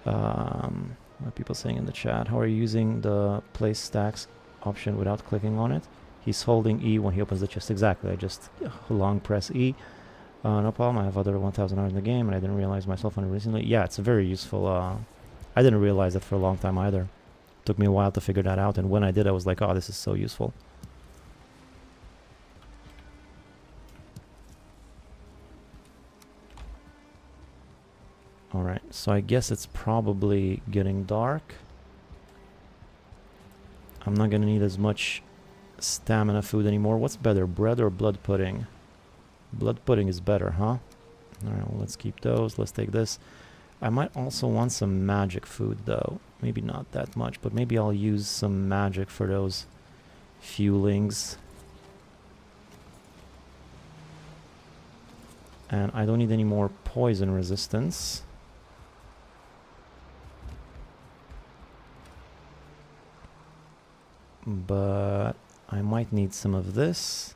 What are people saying in the chat? How are you using the place stacks option without clicking on it? He's holding E when he opens the chest. Exactly, I just long press E. No problem, I have other 1,000 hours in the game and I didn't realize myself on it recently. Yeah, it's a very useful, I didn't realize that for a long time either. Took me a while to figure that out, and when I did I was like, oh, this is so useful. Alright, so I guess it's probably getting dark. I'm not gonna need as much stamina food anymore. What's better, bread or blood pudding? Blood pudding is better, huh? Alright, well, let's keep those. Let's take this. I might also want some magic food, though. Maybe not that much, but maybe I'll use some magic for those fuelings. And I don't need any more poison resistance. But I might need some of this.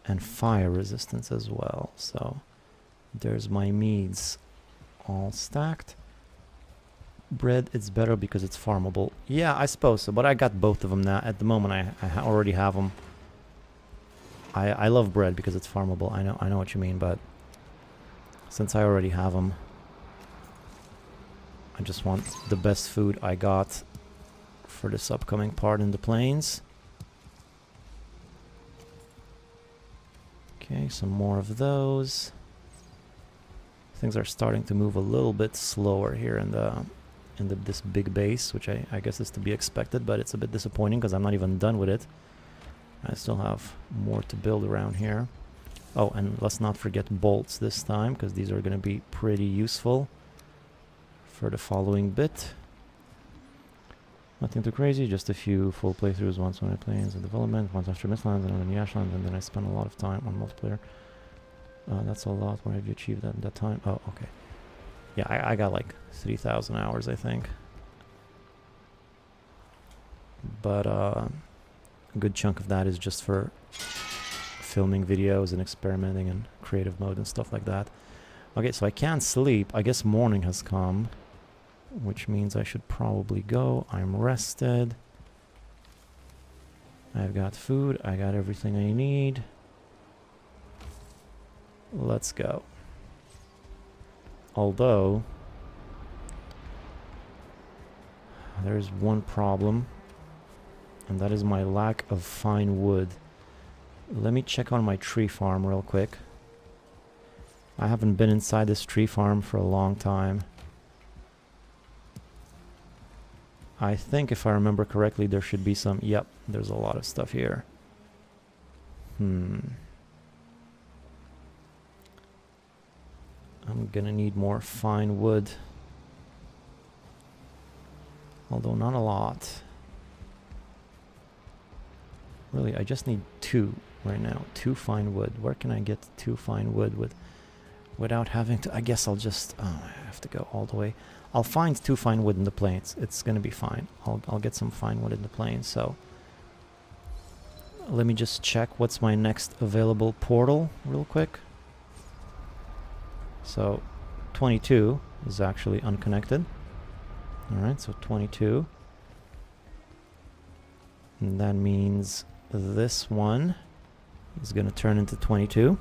And fire resistance as well. So there's my meads all stacked. Bread, it's better because it's farmable. Yeah, I suppose so, but I got both of them now. At the moment, I already have them. I love bread because it's farmable. I know what you mean, but since I already have them, I just want the best food I got for this upcoming part in the plains. Okay, some more of those. Things are starting to move a little bit slower here in this big base, which I guess is to be expected, but it's a bit disappointing because I'm not even done with it. I still have more to build around here. Oh, and let's not forget bolts this time, because these are going to be pretty useful for the following bit. Nothing too crazy, just a few full playthroughs, once when I play in development, once after Mistlands, and then the Ashlands, and then I spend a lot of time on multiplayer. That's a lot. Where have you achieved that in that time? Oh, okay. Yeah, I got like 3,000 hours, I think. But a good chunk of that is just for filming videos and experimenting in creative mode and stuff like that. Okay, so I can't sleep. I guess morning has come, which means I should probably go. I'm rested. I've got food. I got everything I need. Let's go. Although, there's one problem, and that is my lack of fine wood. Let me check on my tree farm real quick. I haven't been inside this tree farm for a long time. I think if I remember correctly, there should be some... Yep, there's a lot of stuff here. I'm gonna need more fine wood. Although not a lot. Really, I just need 2 right now. 2 fine wood. Where can I get 2 fine wood without having to... I guess I'll just... Oh, I have to go all the way. I'll find 2 fine wood in the plains. It's gonna be fine. I'll get some fine wood in the plains, so... Let me just check what's my next available portal real quick. So 22 is actually unconnected. Alright, so 22. And that means this one is going to turn into 22.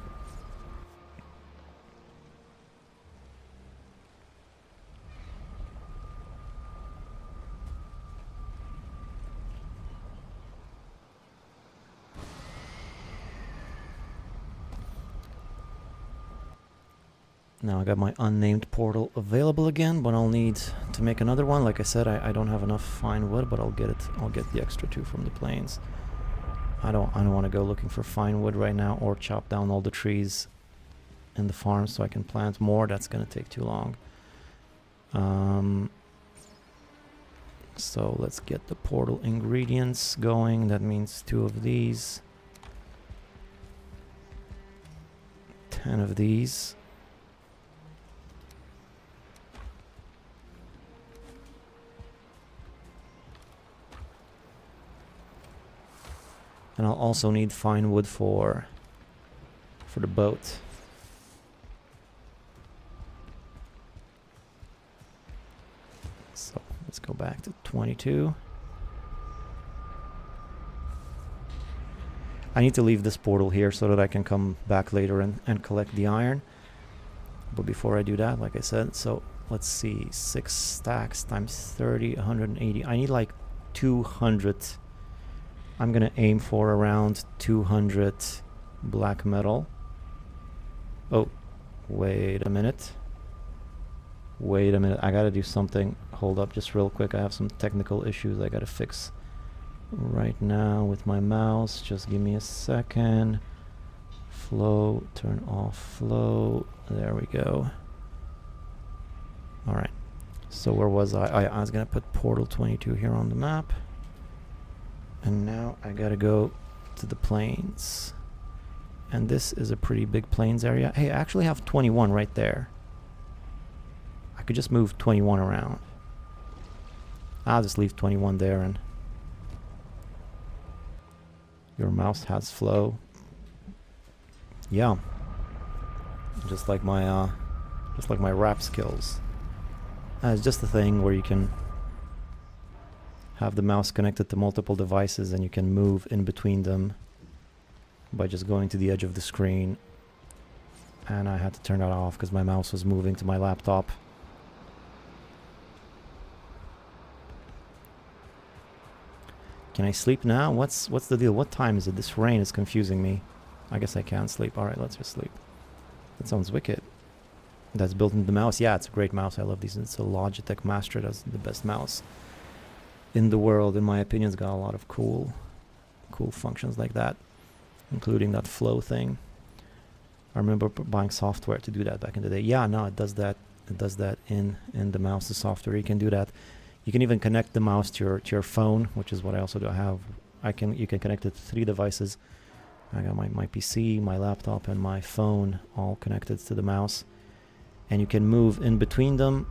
Now I got my unnamed portal available again, but I'll need to make another one. Like I said, I don't have enough fine wood, but I'll get it. I'll get the extra 2 from the plains. I don't want to go looking for fine wood right now or chop down all the trees in the farm so I can plant more. That's gonna take too long. So let's get the portal ingredients going. That means 2 of these, 10 of these. And I'll also need fine wood for the boat. So let's go back to 22. I need to leave this portal here so that I can come back later and collect the iron. But before I do that, like I said, so let's see, 6 stacks times 30, 180. I need like 200. I'm gonna aim for around 200 black metal. Oh, wait a minute. Wait a minute, I gotta do something. Hold up just real quick. I have some technical issues I gotta fix right now with my mouse. Just give me a second. Flow, turn off flow. There we go. Alright, so where was I? I was gonna put portal 22 here on the map. And now I gotta go to the plains. And this is a pretty big plains area. Hey, I actually have 21 right there. I could just move 21 around. I'll just leave 21 there and... Your mouse has flow. Yeah. Just like my rap skills. It's just a thing where you can have the mouse connected to multiple devices and you can move in between them by just going to the edge of the screen. And I had to turn that off because my mouse was moving to my laptop. Can I sleep now? What's the deal? What time is it? This rain is confusing me. I guess I can't sleep. Alright, let's just sleep. That sounds wicked. That's built into the mouse. Yeah, it's a great mouse. I love these. It's a Logitech Master. That's the best mouse in the world, in my opinion. It's got a lot of cool functions like that, including that flow thing. I remember buying software to do that back in the day. Yeah, no, it does that. It does that in the mouse, the software. You can do that. You can even connect the mouse to your phone, which is what I also do. You can connect it to 3 devices. I got my PC, my laptop, and my phone all connected to the mouse, and you can move in between them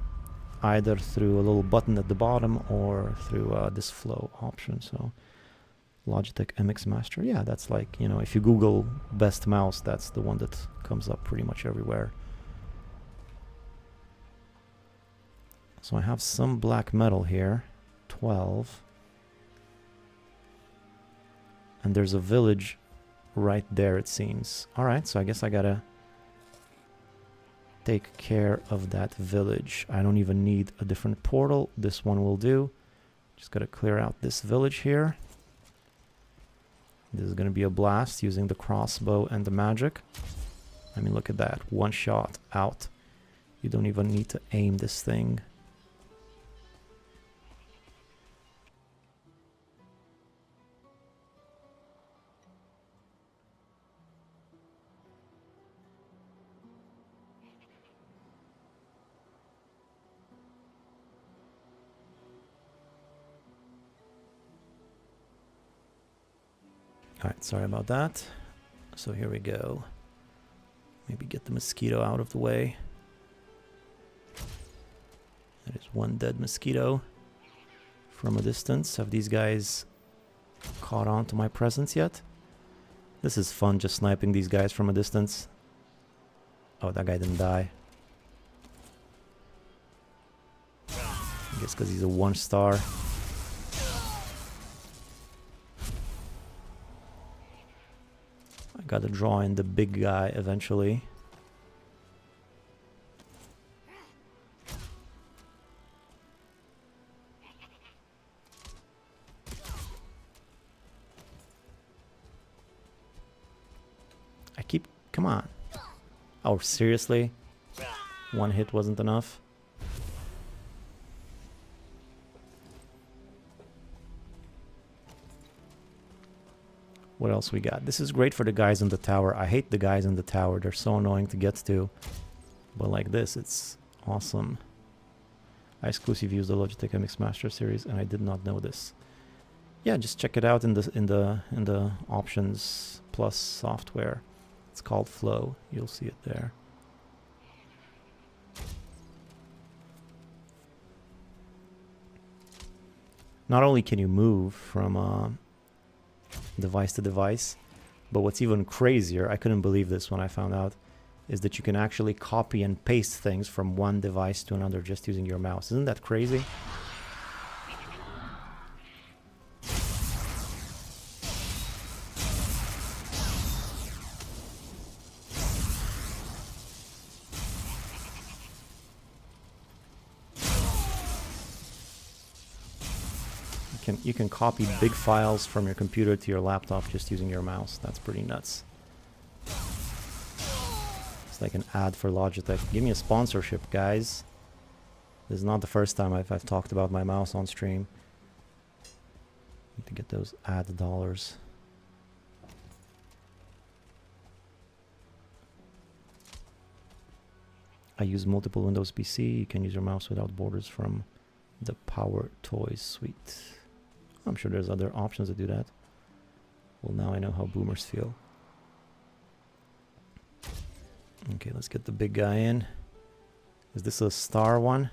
either through a little button at the bottom or through this flow option. So Logitech MX Master, yeah, that's like, you know, if you Google best mouse, that's the one that comes up pretty much everywhere. So I have some black metal here, 12, and there's a village right there, it seems. All right, so I guess I gotta take care of that village. I don't even need a different portal. This one will do. Just gotta clear out this village here. This is gonna be a blast using the crossbow and the magic. I mean, look at that. One shot out. You don't even need to aim this thing. Alright, sorry about that. So here we go. Maybe get the mosquito out of the way. That is one dead mosquito from a distance. Have these guys caught on to my presence yet? This is fun, just sniping these guys from a distance. Oh, that guy didn't die. I guess because he's a 1-star. I gotta draw in the big guy eventually. Come on. Oh, seriously? One hit wasn't enough? What else we got? This is great for the guys in the tower. I hate the guys in the tower. They're so annoying to get to. But like this, it's awesome. I exclusively use the Logitech MX Master Series, and I did not know this. Yeah, just check it out in the options plus software. It's called Flow. You'll see it there. Not only can you move from device to device, but what's even crazier, I couldn't believe this when I found out, is that you can actually copy and paste things from one device to another just using your mouse. Isn't that crazy? You can copy big files from your computer to your laptop just using your mouse. That's pretty nuts. It's like an ad for Logitech. Give me a sponsorship, guys. This is not the first time I've talked about my mouse on stream. Need to get those ad dollars. I use multiple Windows PC. You can use your mouse without borders from the Power Toys suite. I'm sure there's other options to do that. Well, now I know how boomers feel. Okay, let's get the big guy in. Is this a star one?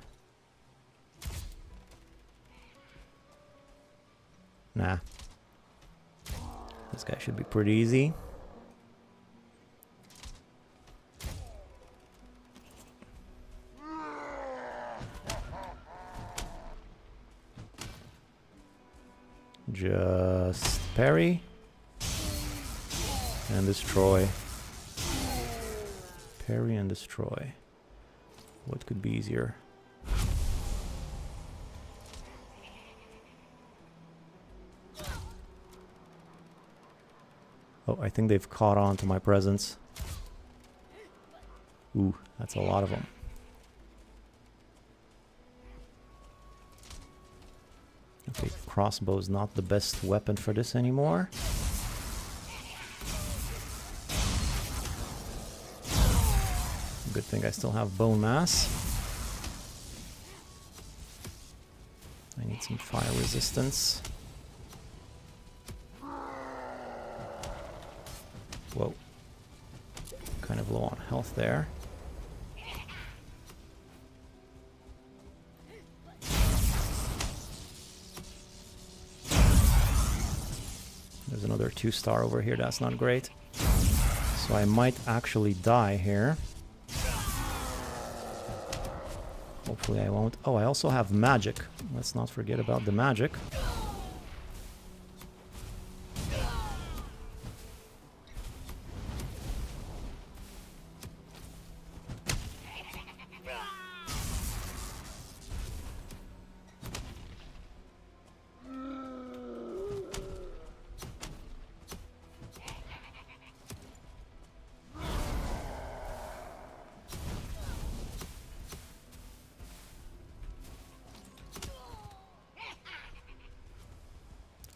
Nah. This guy should be pretty easy. Just parry and destroy. Parry and destroy. What could be easier? Oh, I think they've caught on to my presence. Ooh, that's a lot of them. Okay, crossbow's not the best weapon for this anymore. Good thing I still have bone mass. I need some fire resistance. Whoa. Kind of low on health there. There's another 2-star over here, that's not great. So I might actually die here. Hopefully I won't. Oh, I also have magic. Let's not forget about the magic.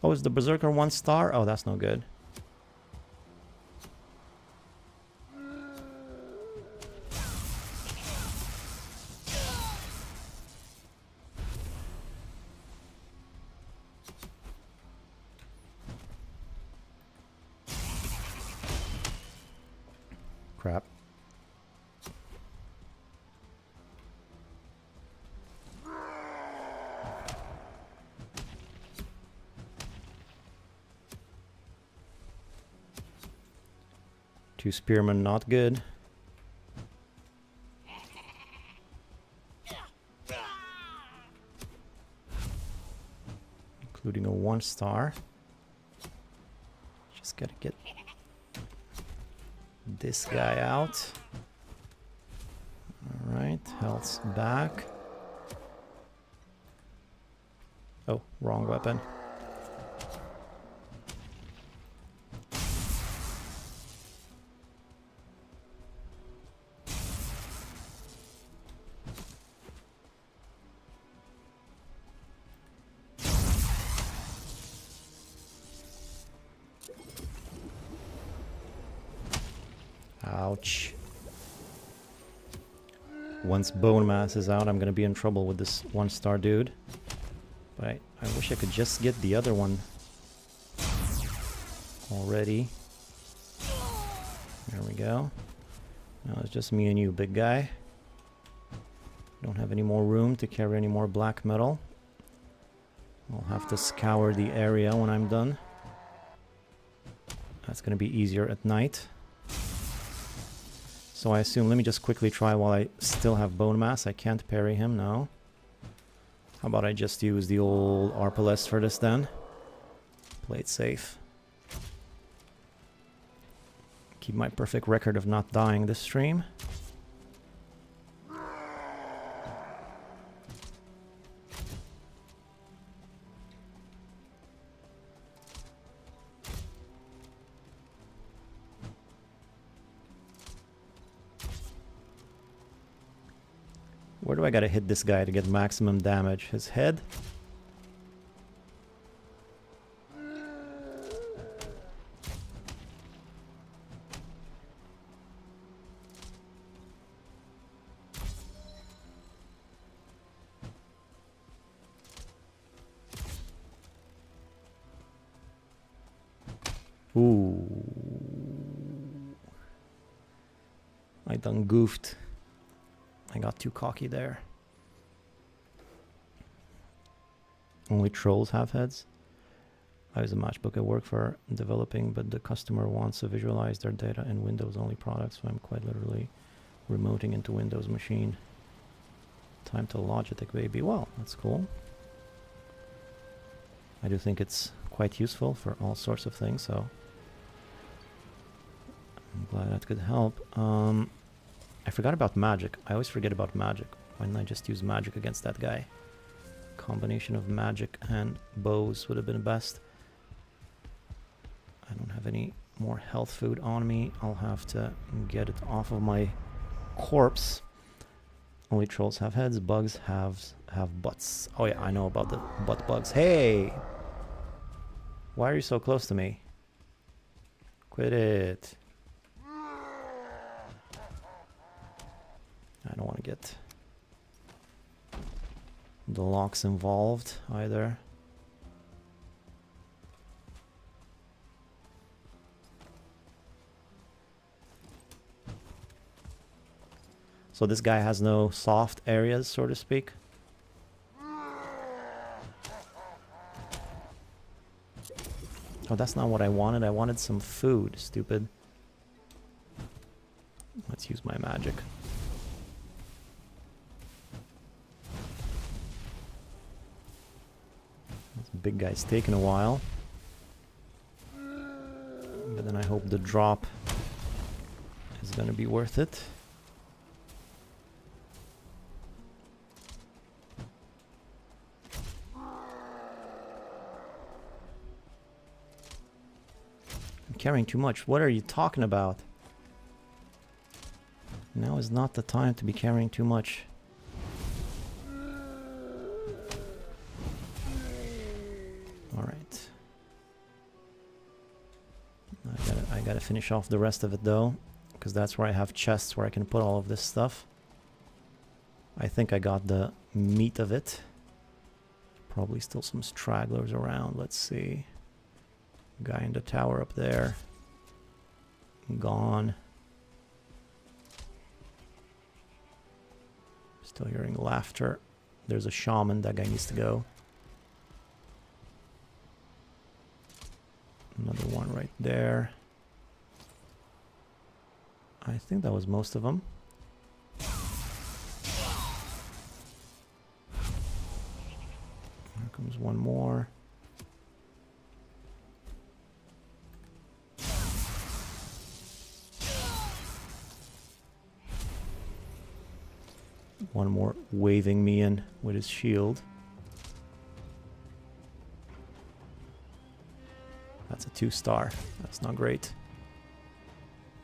Oh, is the Berserker 1-star? Oh, that's no good. Crap. Two spearmen, not good. including a 1-star. Just gotta get this guy out. Alright, health's back. Oh, wrong weapon. Ouch. Once bone mass is out, I'm gonna be in trouble with this 1-star dude. But I wish I could just get the other one already. There we go. Now it's just me and you, big guy. Don't have any more room to carry any more black metal. I'll have to scour the area when I'm done. That's gonna be easier at night. So I assume, let me just quickly try while I still have bone mass. I can't parry him, no. How about I just use the old Arpalis for this then? Play it safe. Keep my perfect record of not dying this stream. Where do I gotta hit this guy to get maximum damage? His head? Ooh. I done goofed. I got too cocky there. Only trolls have heads. I use a matchbook I work for developing, but the customer wants to visualize their data in Windows-only products, so I'm quite literally remoting into Windows machine. Time to Logitech, baby. Well, that's cool. I do think it's quite useful for all sorts of things, so I'm glad that could help. I forgot about magic. I always forget about magic. Why didn't I just use magic against that guy? Combination of magic and bows would have been best. I don't have any more health food on me. I'll have to get it off of my corpse. Only trolls have heads. Bugs have butts. Oh yeah, I know about the butt bugs. Hey! Why are you so close to me? Quit it. I don't want to get the locks involved either. So this guy has no soft areas, so to speak. Oh, that's not what I wanted. I wanted some food, stupid. Let's use my magic. Big guy's taking a while, but then I hope the drop is gonna be worth it. I'm carrying too much. What are you talking about? Now is not the time to be carrying too much. Alright. I gotta finish off the rest of it though, because that's where I have chests where I can put all of this stuff. I think I got the meat of it. Probably still some stragglers around. Let's see. Guy in the tower up there. Gone. Still hearing laughter. There's a shaman. That guy needs to go. Another one right there. I think that was most of them. Here comes one more. one more waving me in with his shield. That's a 2-star. That's not great.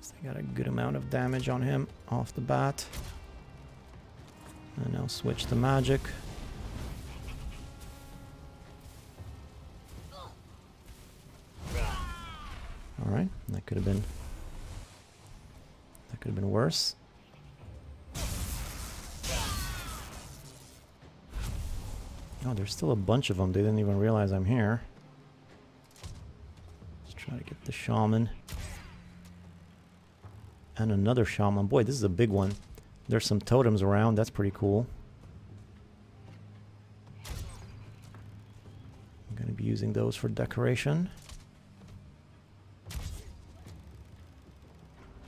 So I got a good amount of damage on him off the bat. And I'll switch to magic. Alright, that could have been worse. Oh, there's still a bunch of them. They didn't even realize I'm here. Let's try to get the shaman. And another shaman. Boy, this is a big one. There's some totems around. That's pretty cool. I'm going to be using those for decoration.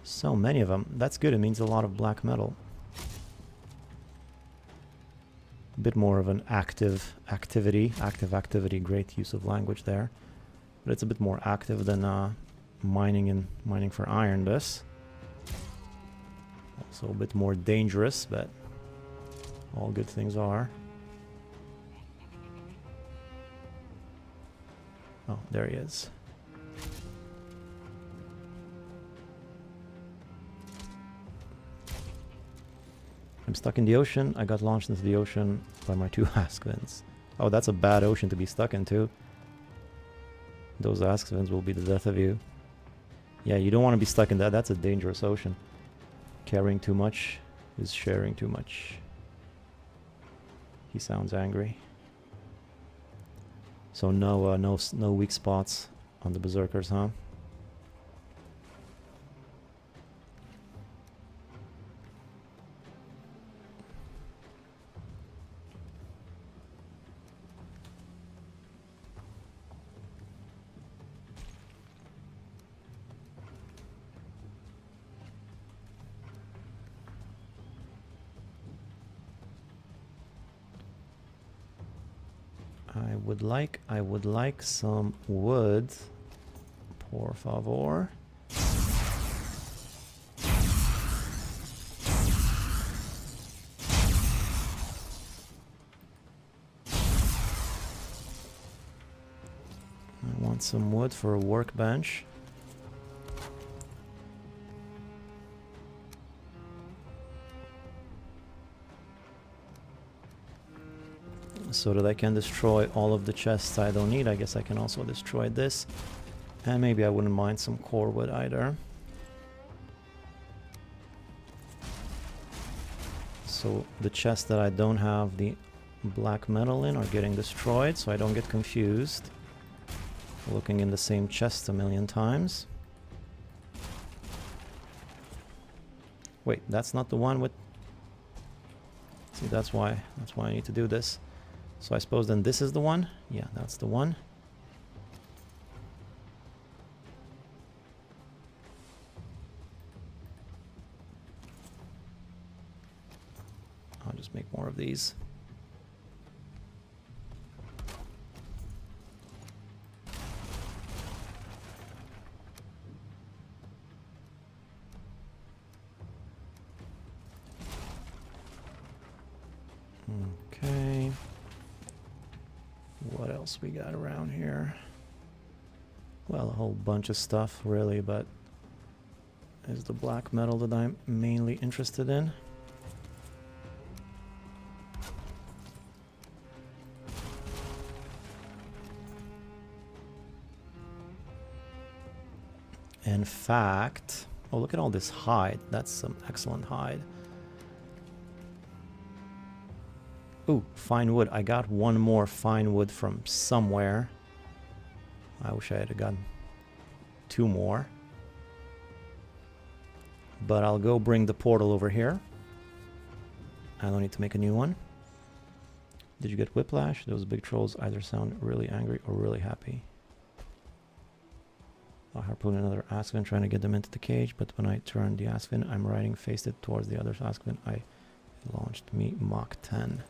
So many of them. That's good. It means a lot of black metal. A bit more of an active activity. Great use of language there. But it's a bit more active than mining for iron. This. Also a bit more dangerous, but all good things are. Oh, there he is. I'm stuck in the ocean. I got launched into the ocean by my 2 Askvins. Oh, that's a bad ocean to be stuck into. Those Askvins will be the death of you. Yeah, you don't want to be stuck in that. That's a dangerous ocean. Carrying too much is sharing too much. He sounds angry. So no weak spots on the berserkers, huh? I would like some wood. Por favor. I want some wood for a workbench. So that I can destroy all of the chests I don't need. I guess I can also destroy this. And maybe I wouldn't mind some core wood either. So the chests that I don't have the black metal in are getting destroyed, so I don't get confused looking in the same chest a million times. Wait, that's not the one with... See, that's why I need to do this. So I suppose then this is the one? Yeah, that's the one. I'll just make more of these. Okay. What else we got around here? Well, a whole bunch of stuff, really, but is the black metal that I'm mainly interested in. In fact, oh, look at all this hide. That's some excellent hide. Ooh, fine wood. I got one more fine wood from somewhere. I wish I had gotten 2 more. But I'll go bring the portal over here. I don't need to make a new one. Did you get whiplash? Those big trolls either sound really angry or really happy. I'll harpoon another Askvin trying to get them into the cage, but when I turn the Askvin I'm riding faced it towards the other Askvin. I launched me Mach 10.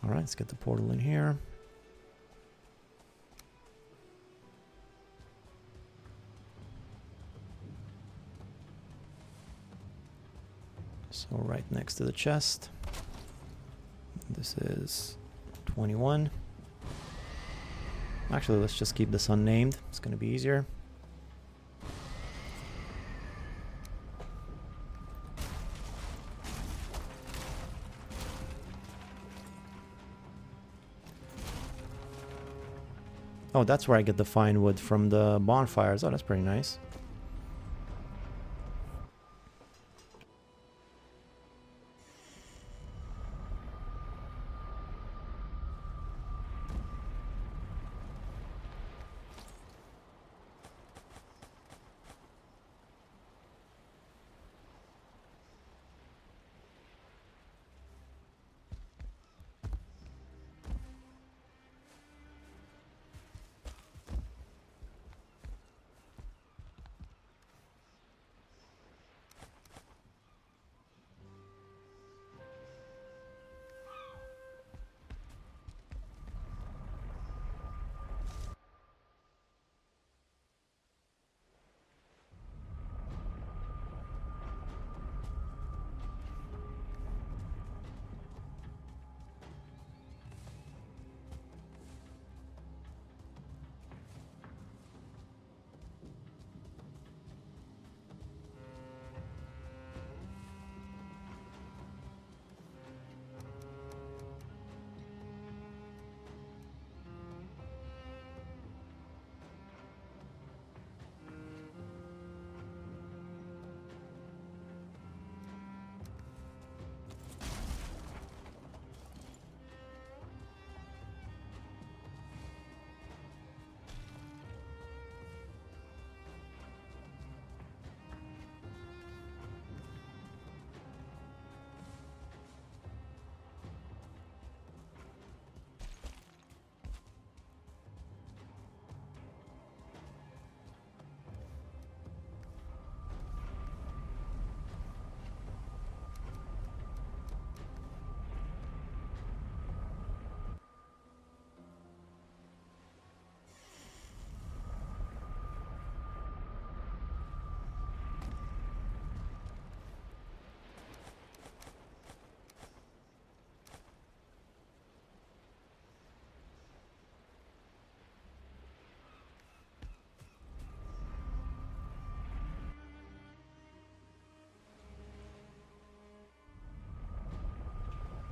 Alright, let's get the portal in here. So right next to the chest. This is 21. Actually, let's just keep this unnamed. It's going to be easier. Oh, that's where I get the fine wood from the bonfires. Oh, that's pretty nice.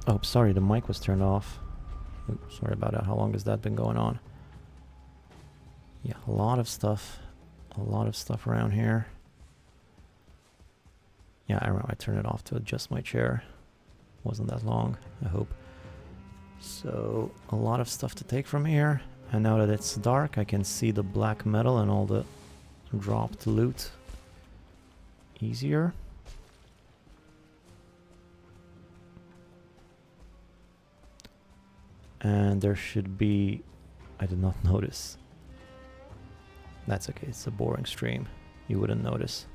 Oh, sorry, the mic was turned off. Oops, sorry about that. How long has that been going on? Yeah, a lot of stuff. A lot of stuff around here. Yeah, I remember I turned it off to adjust my chair. Wasn't that long, I hope. So, a lot of stuff to take from here. And now that it's dark, I can see the black metal and all the dropped loot easier. And there should be... I did not notice. That's okay, it's a boring stream. You wouldn't notice.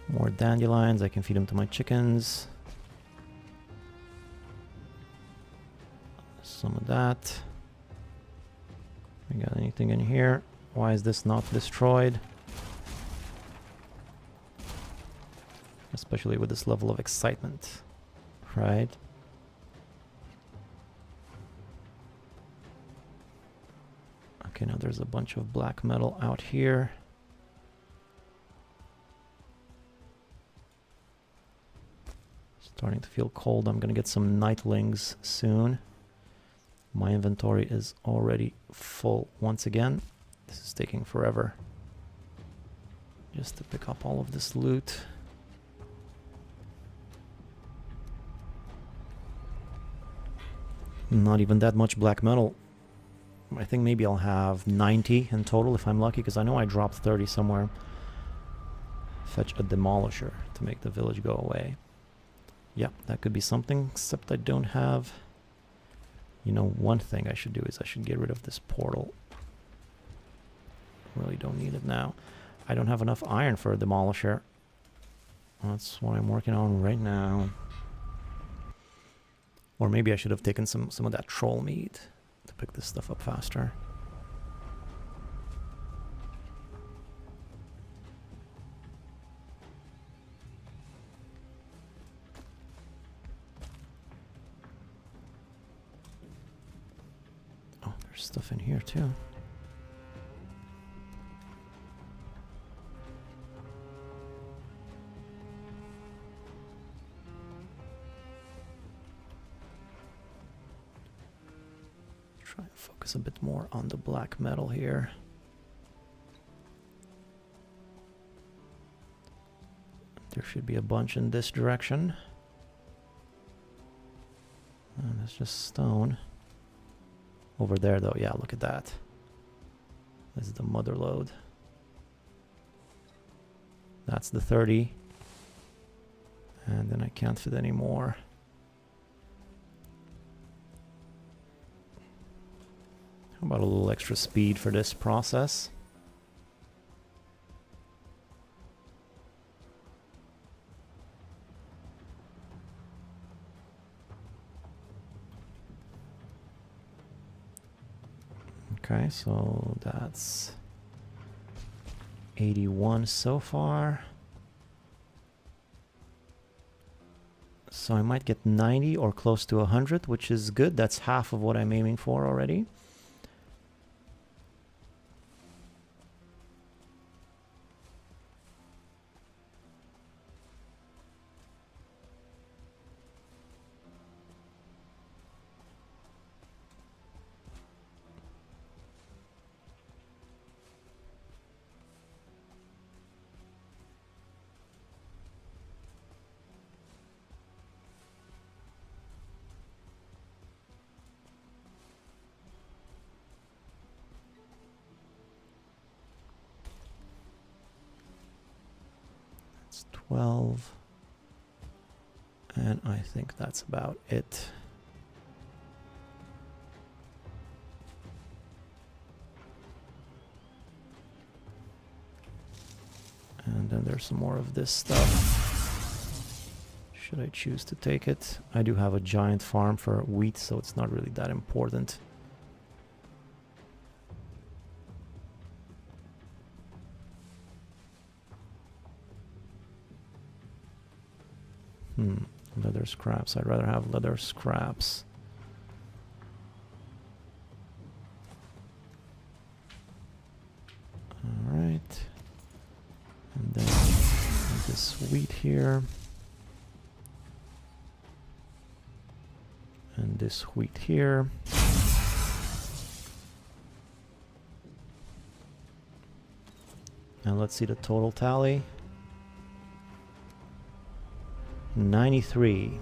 More dandelions, I can feed them to my chickens. Some of that. We got anything in here? Why is this not destroyed? Especially with this level of excitement, right? Okay, now there's a bunch of black metal out here. Starting to feel cold. I'm gonna get some nightlings soon. My inventory is already full once again. This is taking forever just to pick up all of this loot. Not even that much black metal. I think maybe I'll have 90 in total if I'm lucky, because I know I dropped 30 somewhere. Fetch a demolisher to make the village go away. Yeah, that could be something, except I don't have... You know, one thing I should do is I should get rid of this portal. Really don't need it now. I don't have enough iron for a demolisher. That's what I'm working on right now. Or maybe I should have taken some of that troll meat to pick this stuff up faster. There's stuff in here too. Try and focus a bit more on the black metal here. There should be a bunch in this direction. And it's just stone. Over there though, yeah, look at that. This is the mother lode. That's the 30. And then I can't fit any more. How about a little extra speed for this process? Okay, so that's 81 so far. So I might get 90 or close to 100, which is good. That's half of what I'm aiming for already. That's 12. And I think that's about it. And then there's some more of this stuff. Should I choose to take it? I do have a giant farm for wheat, so it's not really that important. Leather scraps. I'd rather have leather scraps. Alright. And then this wheat here. And this wheat here. And let's see the total tally. 93.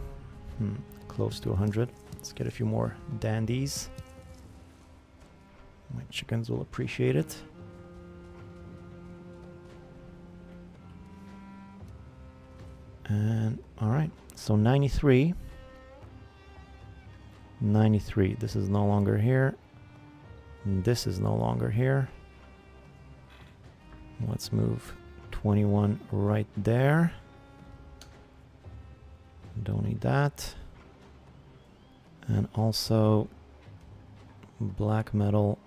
Close to 100. Let's get a few more dandies. My chickens will appreciate it. And alright, so 93. 93. This is no longer here. This is no longer here. Let's move 21 right there. Don't need that. And also black metal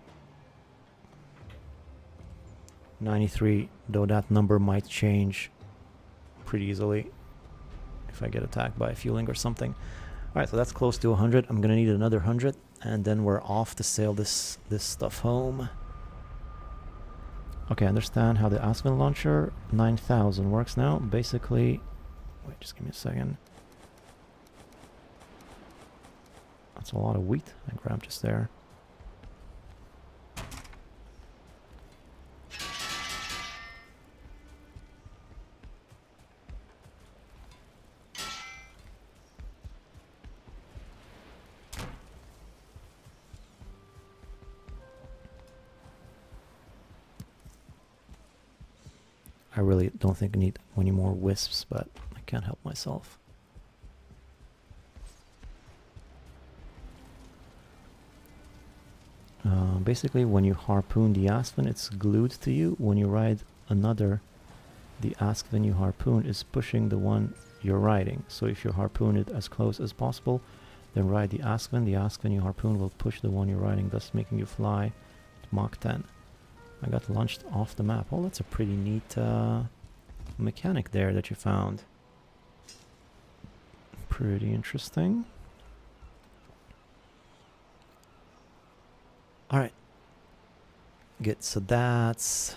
93, though that number might change pretty easily if I get attacked by fueling or something. Alright, so that's close to 100. I'm gonna need another 100 and then we're off to sail this stuff home. Okay, I understand how the Aspen launcher 9000 works now. Basically, wait, just give me a second. That's a lot of wheat I grabbed just there. I really don't think I need any more wisps, but I can't help myself. Basically, when you harpoon the Aspen, it's glued to you. When you ride another, the Aspen you harpoon is pushing the one you're riding. So if you harpoon it as close as possible, then ride the Aspen you harpoon will push the one you're riding, thus making you fly at Mach 10. I got launched off the map. Oh, that's a pretty neat mechanic there that you found. Pretty interesting. Alright. Good, so that's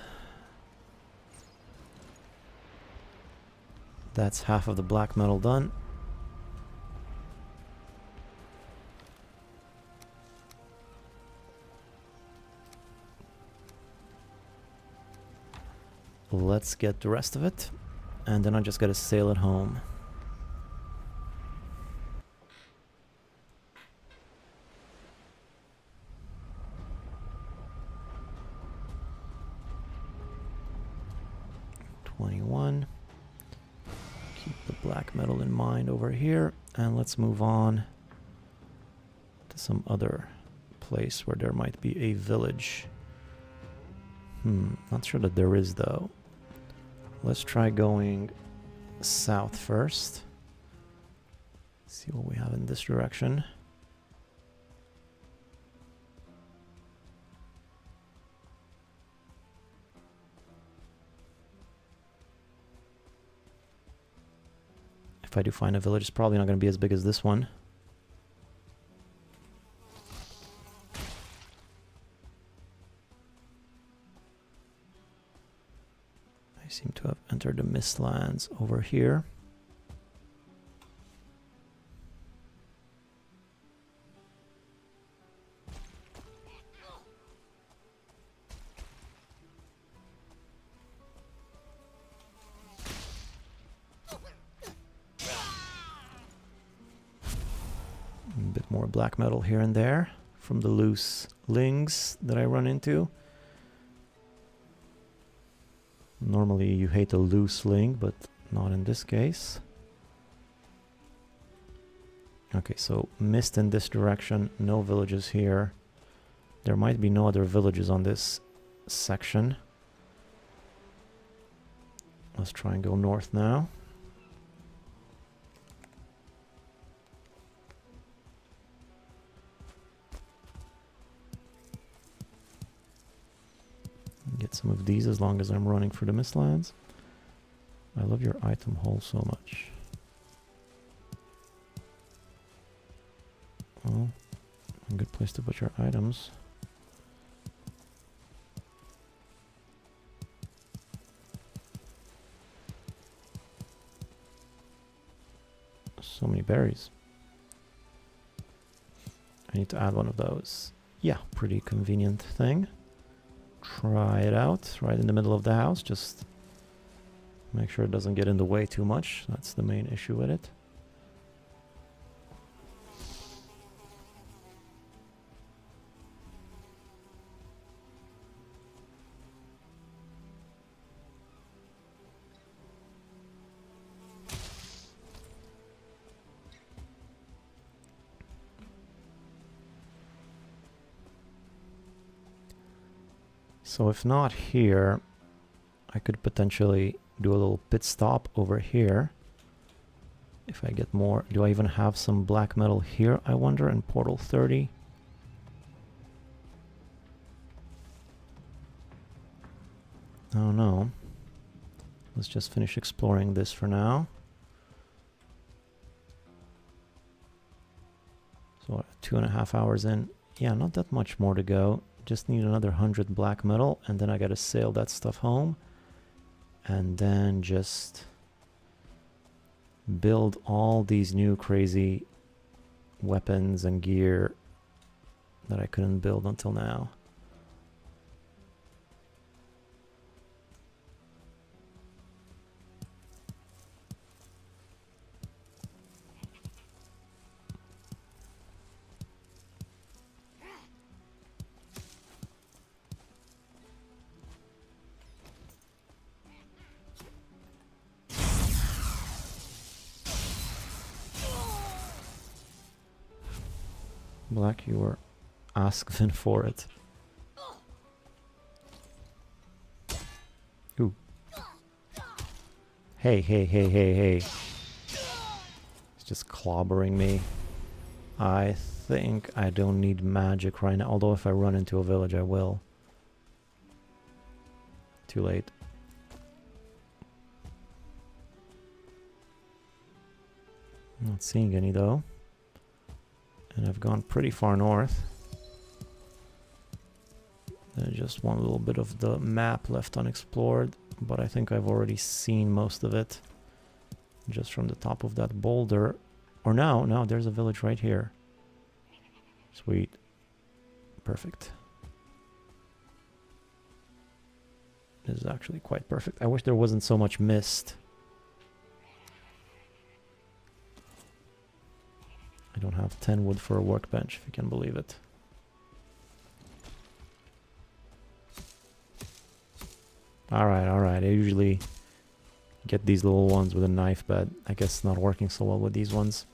half of the black metal done. Let's get the rest of it, and then I just gotta sail it home. Keep the black metal in mind over here, and let's move on to some other place where there might be a village. Not sure that there is though. Let's try going south first. See what we have in this direction. If I do find a village, it's probably not going to be as big as this one. I seem to have entered the Mistlands over here. A bit more black metal here and there from the loose lings that I run into. Normally you hate a loose ling, but not in this case. Okay, so mist in this direction, no villages here. There might be no other villages on this section. Let's try and go north now. Get some of these as long as I'm running for the Mistlands. I love your item hole so much. Well, a good place to put your items. So many berries. I need to add one of those. Yeah, pretty convenient thing. Try it out right in the middle of the house. Just make sure it doesn't get in the way too much. That's the main issue with it. So if not here, I could potentially do a little pit stop over here. If I get more, do I even have some black metal here, I wonder, in Portal 30? Oh no. Let's just finish exploring this for now. So 2.5 hours in. Yeah, not that much more to go. Just need another 100 black metal, and then I gotta sail that stuff home. And then just build all these new crazy weapons and gear that I couldn't build until now. Black, you were asking for it. Ooh. Hey, hey, hey, hey, hey. It's just clobbering me. I think I don't need magic right now, although if I run into a village I will. Too late. Not seeing any though. And I've gone pretty far north. Just one little bit of the map left unexplored, but I think I've already seen most of it just from the top of that boulder. Or no, there's a village right here. Sweet. Perfect. This is actually quite perfect. I wish there wasn't so much mist. I don't have 10 wood for a workbench, if you can believe it. Alright. I usually get these little ones with a knife, but I guess it's not working so well with these ones.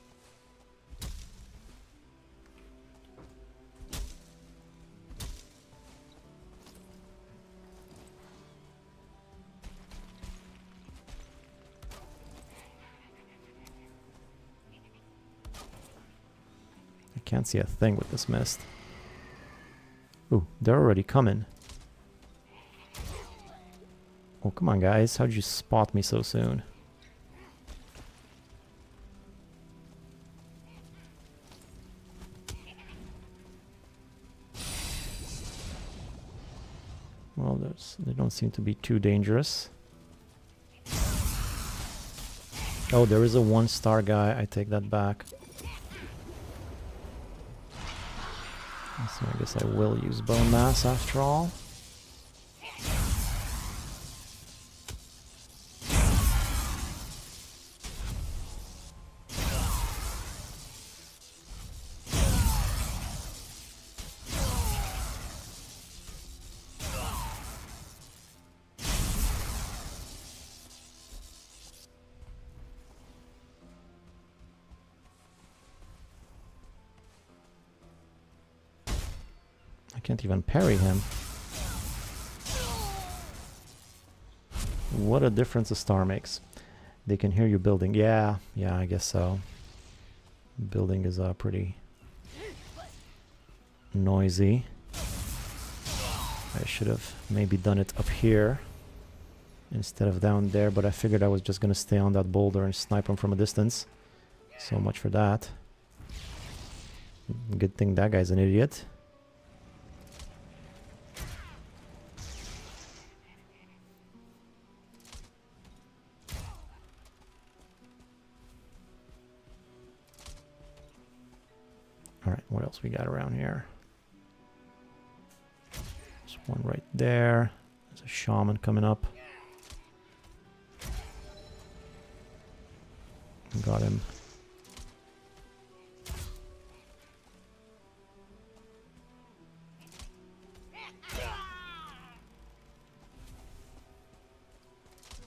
I can't see a thing with this mist. Ooh, they're already coming. Oh, come on, guys. How'd you spot me so soon? Well, they don't seem to be too dangerous. Oh, there is a 1-star guy. I take that back. So I guess I will use bone mass after all. I can't even parry him. What a difference a star makes. They can hear you building. Yeah, I guess so. Building is pretty noisy. I should have maybe done it up here instead of down there, but I figured I was just gonna stay on that boulder and snipe him from a distance. So much for that. Good thing that guy's an idiot. Alright, what else we got around here? There's one right there. There's a shaman coming up. Got him.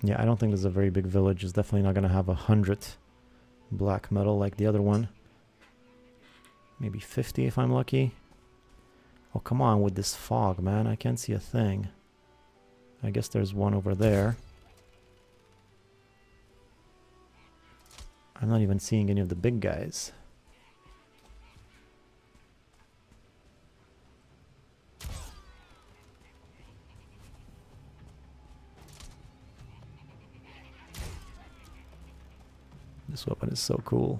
Yeah, I don't think this is a very big village. It's definitely not going to have 100 black metal like the other one. Maybe 50 if I'm lucky. Oh, come on with this fog, man. I can't see a thing. I guess there's one over there. I'm not even seeing any of the big guys. This weapon is so cool.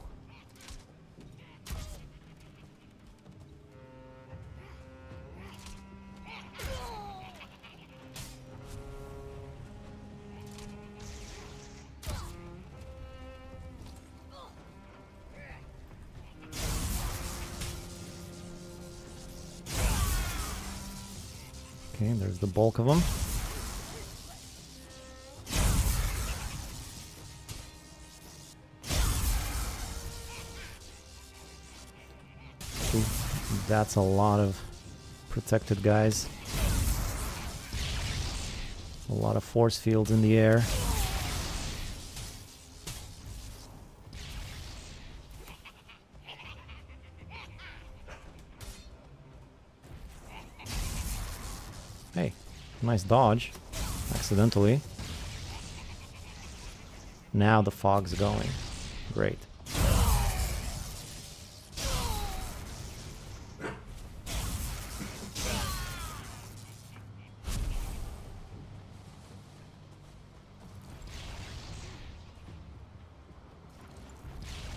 Okay, there's the bulk of them. Ooh, that's a lot of protected guys. A lot of force fields in the air. Hey, nice dodge. Accidentally. Now the fog's going. Great.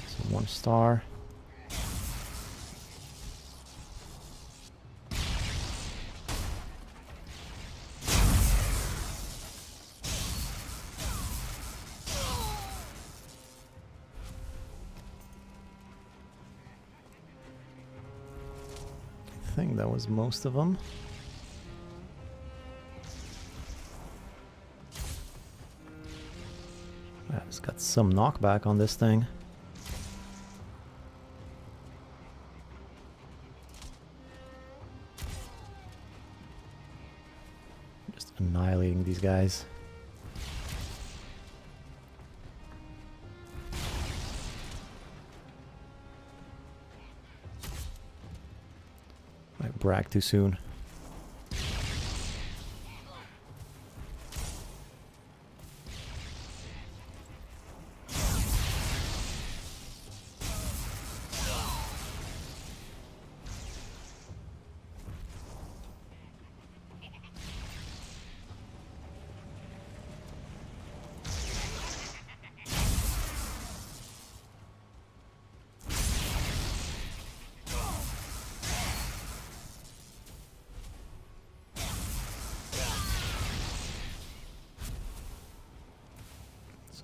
So 1 star. think that was most of them. It's got some knockback on this thing. Just annihilating these guys. I bragged too soon.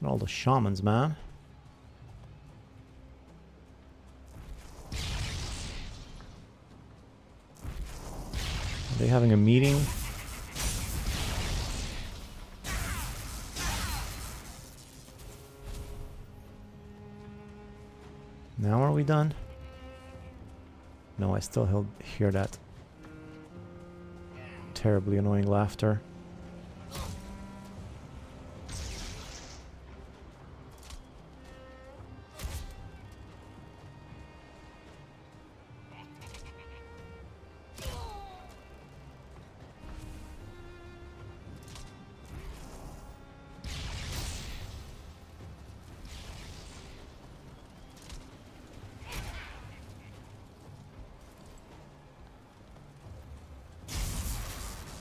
And all the shamans, man. Are they having a meeting? Now are we done? No, I still hear that terribly annoying laughter.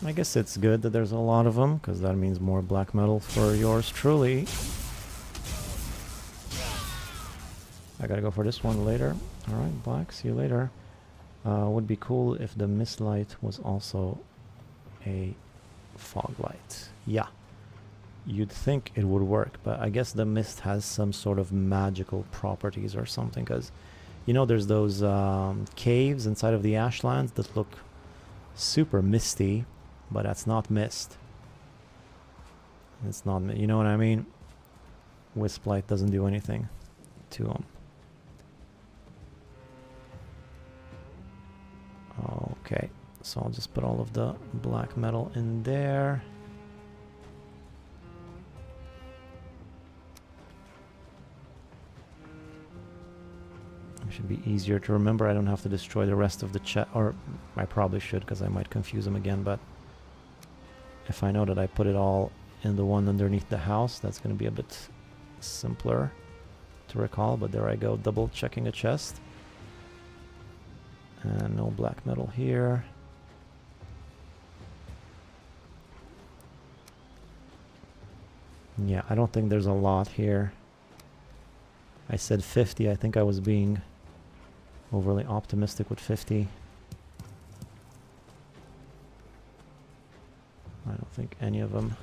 I guess it's good that there's a lot of them, because that means more black metal for yours truly. I gotta go for this one later. Alright, black, see you later. Would be cool if the mist light was also a fog light. Yeah, you'd think it would work, but I guess the mist has some sort of magical properties or something, because, you know, there's those caves inside of the ashlands that look super misty. But that's not mist. It's not, you know what I mean? Wisp light doesn't do anything to them. Okay, so I'll just put all of the black metal in there. It should be easier to remember. I don't have to destroy the rest of the chest, or I probably should, because I might confuse them again, but if I know that I put it all in the one underneath the house, that's going to be a bit simpler to recall. But there I go, double checking a chest. And no black metal here. Yeah, I don't think there's a lot here. I said 50. I think I was being overly optimistic with 50. I don't think any of them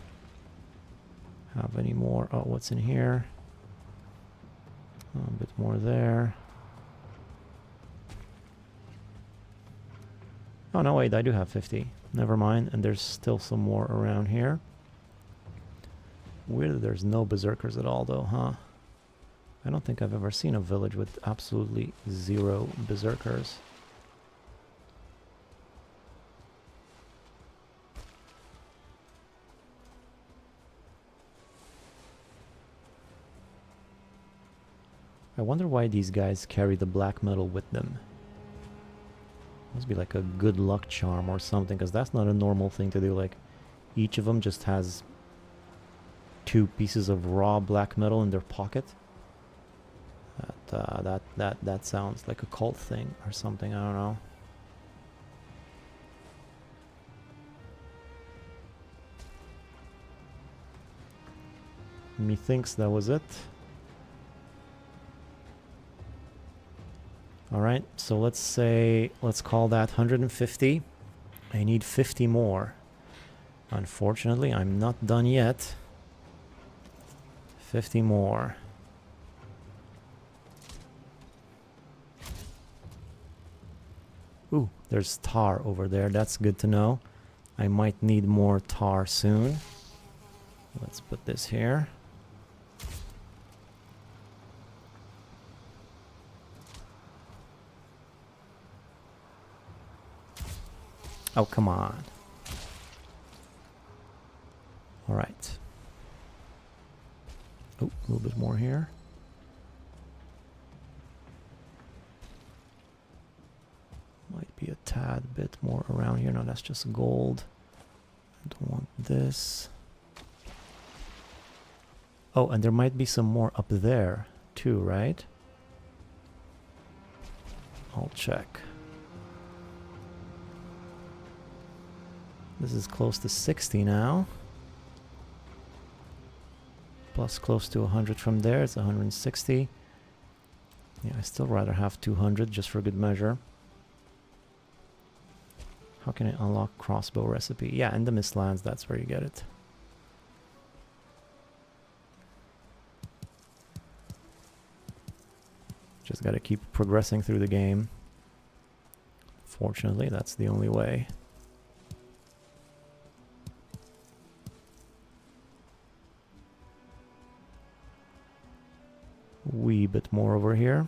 have any more. Oh, what's in here? Oh, a bit more there. Oh, no, wait, I do have 50. Never mind. And there's still some more around here. Weird that there's no berserkers at all, though, huh? I don't think I've ever seen a village with absolutely zero berserkers. I wonder why these guys carry the black metal with them. Must be like a good luck charm or something, because that's not a normal thing to do. Like, each of them just has 2 pieces of raw black metal in their pocket. That sounds like a cult thing or something. I don't know. Methinks that was it. Alright, so let's call that 150. I need 50 more. Unfortunately, I'm not done yet. 50 more. Ooh, there's tar over there. That's good to know. I might need more tar soon. Let's put this here. Oh, come on. All right. Oh, a little bit more here. Might be a tad bit more around here. No, that's just gold. I don't want this. Oh, and there might be some more up there too, right? I'll check. This is close to 60 now. Plus close to 100 from there. It's 160. Yeah, I still rather have 200 just for good measure. How can I unlock crossbow recipe? Yeah, in the Mistlands, that's where you get it. Just gotta keep progressing through the game. Fortunately, that's the only way. Wee bit more over here.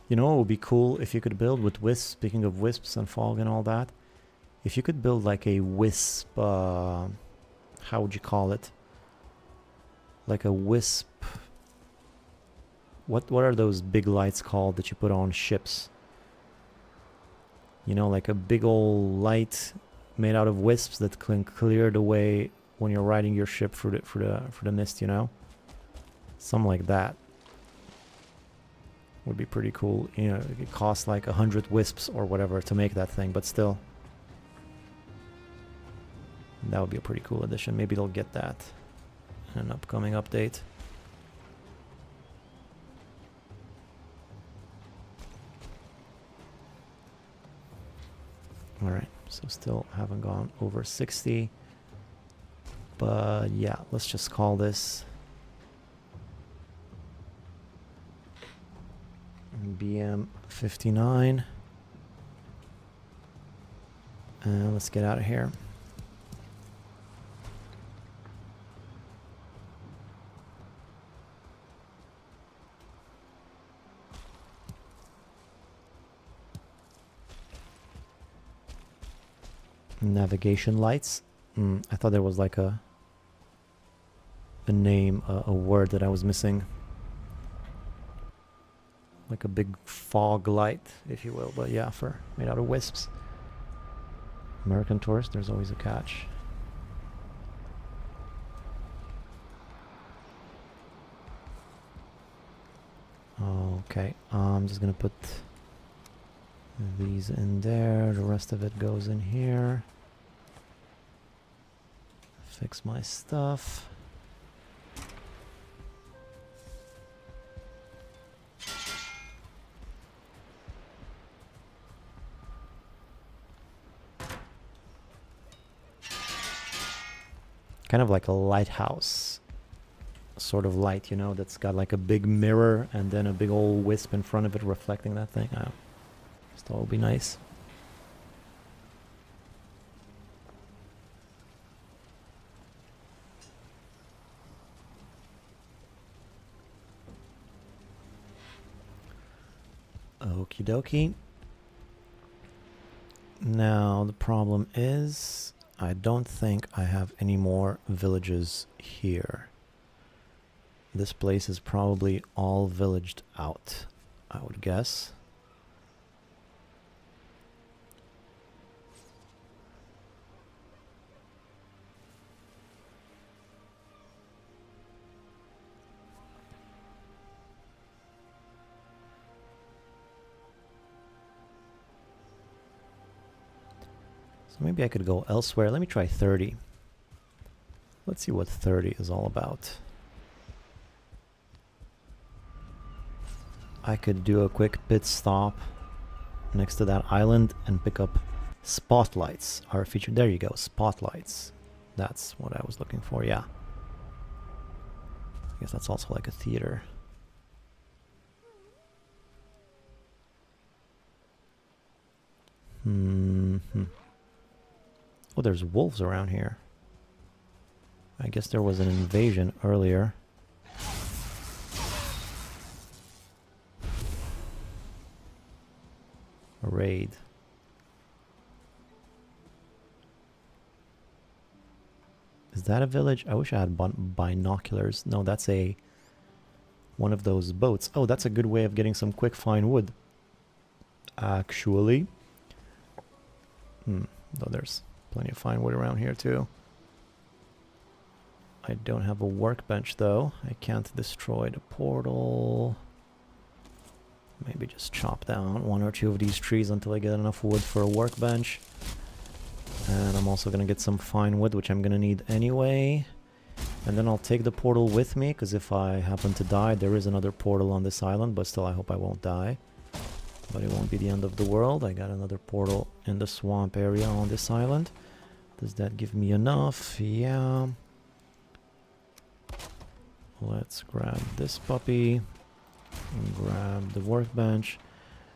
You know what would be cool if you could build with wisps, speaking of wisps and fog and all that, if you could build like a wisp, how would you call it? Like a wisp, what are those big lights called that you put on ships? You know, like a big old light made out of wisps that can clear the way when you're riding your ship through the mist, you know? Something like that. Would be pretty cool. You know, it costs like 100 wisps or whatever to make that thing, but still. That would be a pretty cool addition. Maybe they'll get that in an upcoming update. Alright, so still haven't gone over 60. But yeah, let's just call this BM 59. And let's get out of here. Navigation lights. I thought there was like a name, a word that I was missing. Like a big fog light, if you will. But yeah, made out of wisps. American tourist, there's always a catch. Okay, I'm just gonna put these in there. The rest of it goes in here. Fix my stuff. Kind of like a lighthouse sort of light, you know, that's got like a big mirror and then a big old wisp in front of it reflecting that thing. Oh, just thought it would be nice. Okie dokie. Now the problem is I don't think I have any more villages here. This place is probably all villaged out, I would guess. So maybe I could go elsewhere. Let me try 30. Let's see what 30 is all about. I could do a quick pit stop next to that island and pick up spotlights. Our feature, there you go, spotlights. That's what I was looking for, yeah. I guess that's also like a theater. Oh, there's wolves around here. I guess there was an invasion earlier. A raid. Is that a village? I wish I had binoculars. No, that's one of those boats. Oh, that's a good way of getting some quick fine wood. Actually. Though there's plenty of fine wood around here too. I don't have a workbench though. I can't destroy the portal. Maybe just chop down one or two of these trees until I get enough wood for a workbench. And I'm also gonna get some fine wood, which I'm gonna need anyway. And then I'll take the portal with me, because if I happen to die, there is another portal on this island, but still I hope I won't die. But it won't be the end of the world. I got another portal in the swamp area on this island. Does that give me enough? Yeah. Let's grab this puppy. And grab the workbench.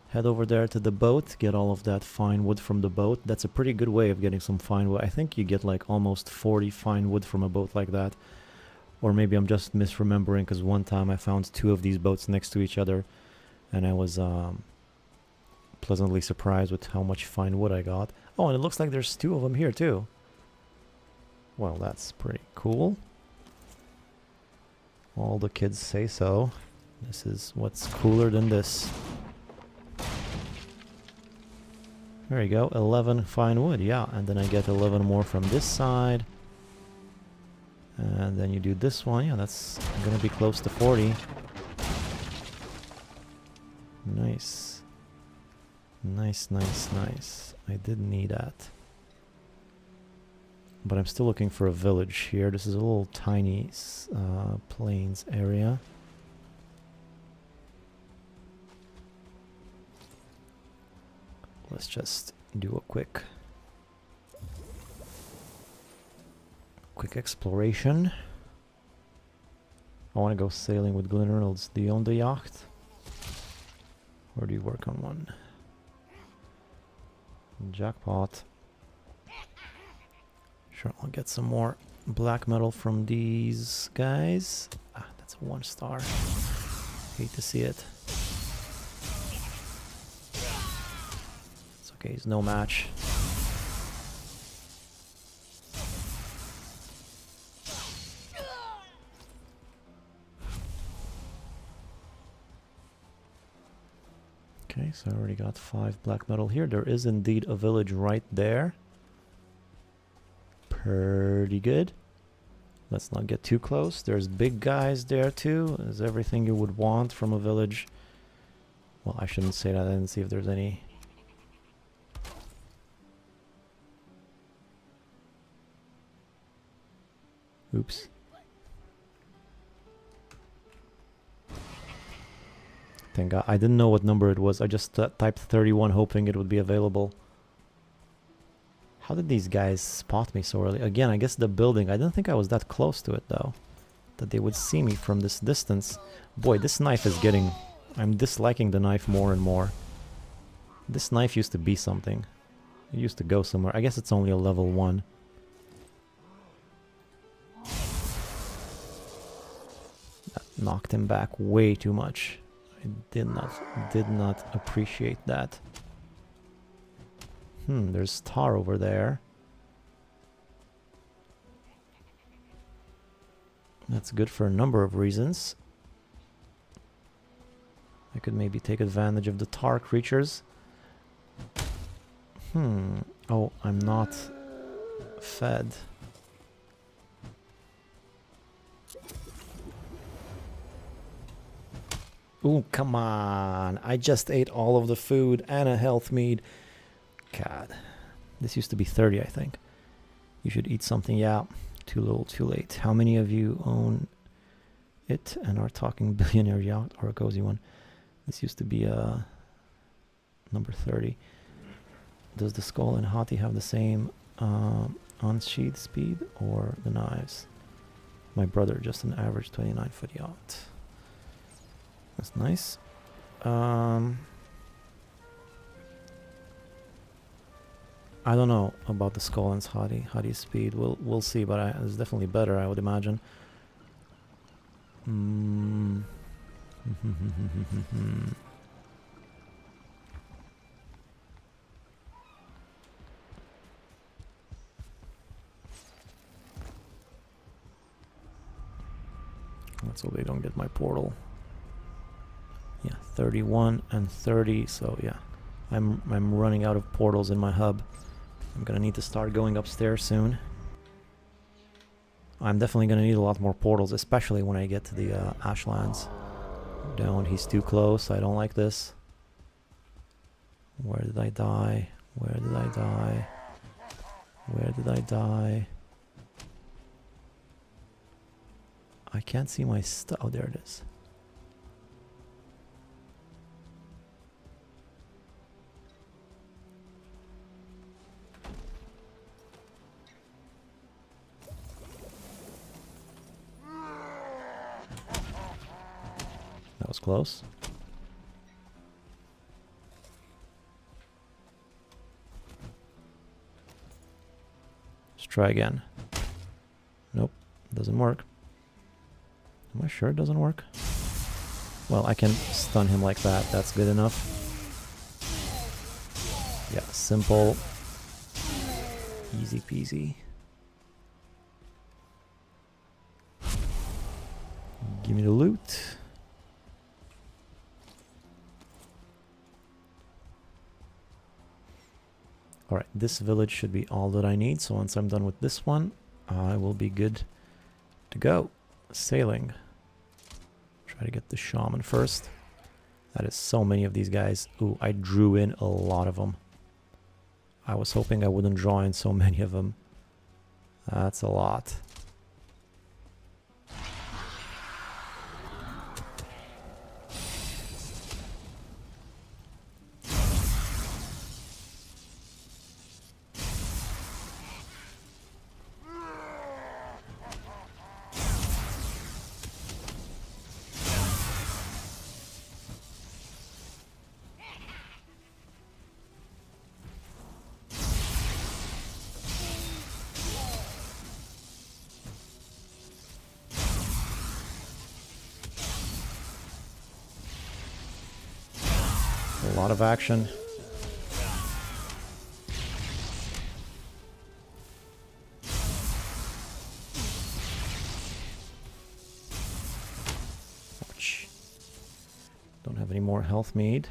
Head over there to the boat. Get all of that fine wood from the boat. That's a pretty good way of getting some fine wood. I think you get like almost 40 fine wood from a boat like that. Or maybe I'm just misremembering, because one time I found two of these boats next to each other. And I was pleasantly surprised with how much fine wood I got. Oh, and it looks like there's two of them here too. Well, that's pretty cool. All the kids say so. This is what's cooler than this. There you go, 11 fine wood, yeah. And then I get 11 more from this side. And then you do this one, yeah, that's gonna be close to 40. Nice. Nice, nice, nice. I did need that. But I'm still looking for a village here. This is a little tiny plains area. Let's just do a quick exploration. I want to go sailing with Glenn Reynolds. Do you own the yacht? Or do you work on one? Jackpot. Sure, I'll get some more black metal from these guys. Ah, that's a 1 star. Hate to see it. It's okay, he's no match. Okay, so I already got 5 black metal here. There is indeed a village right there. Pretty good. Let's not get too close. There's big guys there too. There's everything you would want from a village. Well, I shouldn't say that. I didn't see if there's any. Oops. Thank God. I didn't know what number it was. I just typed 31 hoping it would be available. How did these guys spot me so early? Again, I guess the building. I didn't think I was that close to it though. That they would see me from this distance. Boy, this knife is getting... I'm disliking the knife more and more. This knife used to be something. It used to go somewhere. I guess it's only a level 1. That knocked him back way too much. I did not appreciate that. There's tar over there. That's good for a number of reasons. I could maybe take advantage of the tar creatures. Oh, I'm not fed. Ooh, come on. I just ate all of the food and a health mead. God. This used to be 30, I think. You should eat something, yeah. Too little, too late. How many of you own it and are talking billionaire yacht or a cozy one? This used to be number 30. Does the skull and Hati have the same unsheath speed or the knives? My brother, just an average 29-foot yacht. That's nice. I don't know about the skull and Hati's speed. We'll see, but it's definitely better, I would imagine. Let's hope they don't get my portal. Yeah, 31 and 30. So yeah, I'm running out of portals in my hub. I'm gonna need to start going upstairs soon. I'm definitely gonna need a lot more portals, especially when I get to the Ashlands. Don't, he's too close. I don't like this. Where did I die? Where did I die? Where did I die? I can't see my stuff. Oh, there it is. That was close. Let's try again. Nope, doesn't work. Am I sure it doesn't work? Well, I can stun him like that. That's good enough. Yeah, simple. Easy peasy. Give me the loot. Alright, this village should be all that I need. So once I'm done with this one, I will be good to go. Sailing. Try to get the shaman first. That is so many of these guys. Ooh, I drew in a lot of them. I was hoping I wouldn't draw in so many of them. That's a lot. A lot of action. Ouch. Don't have any more health mead.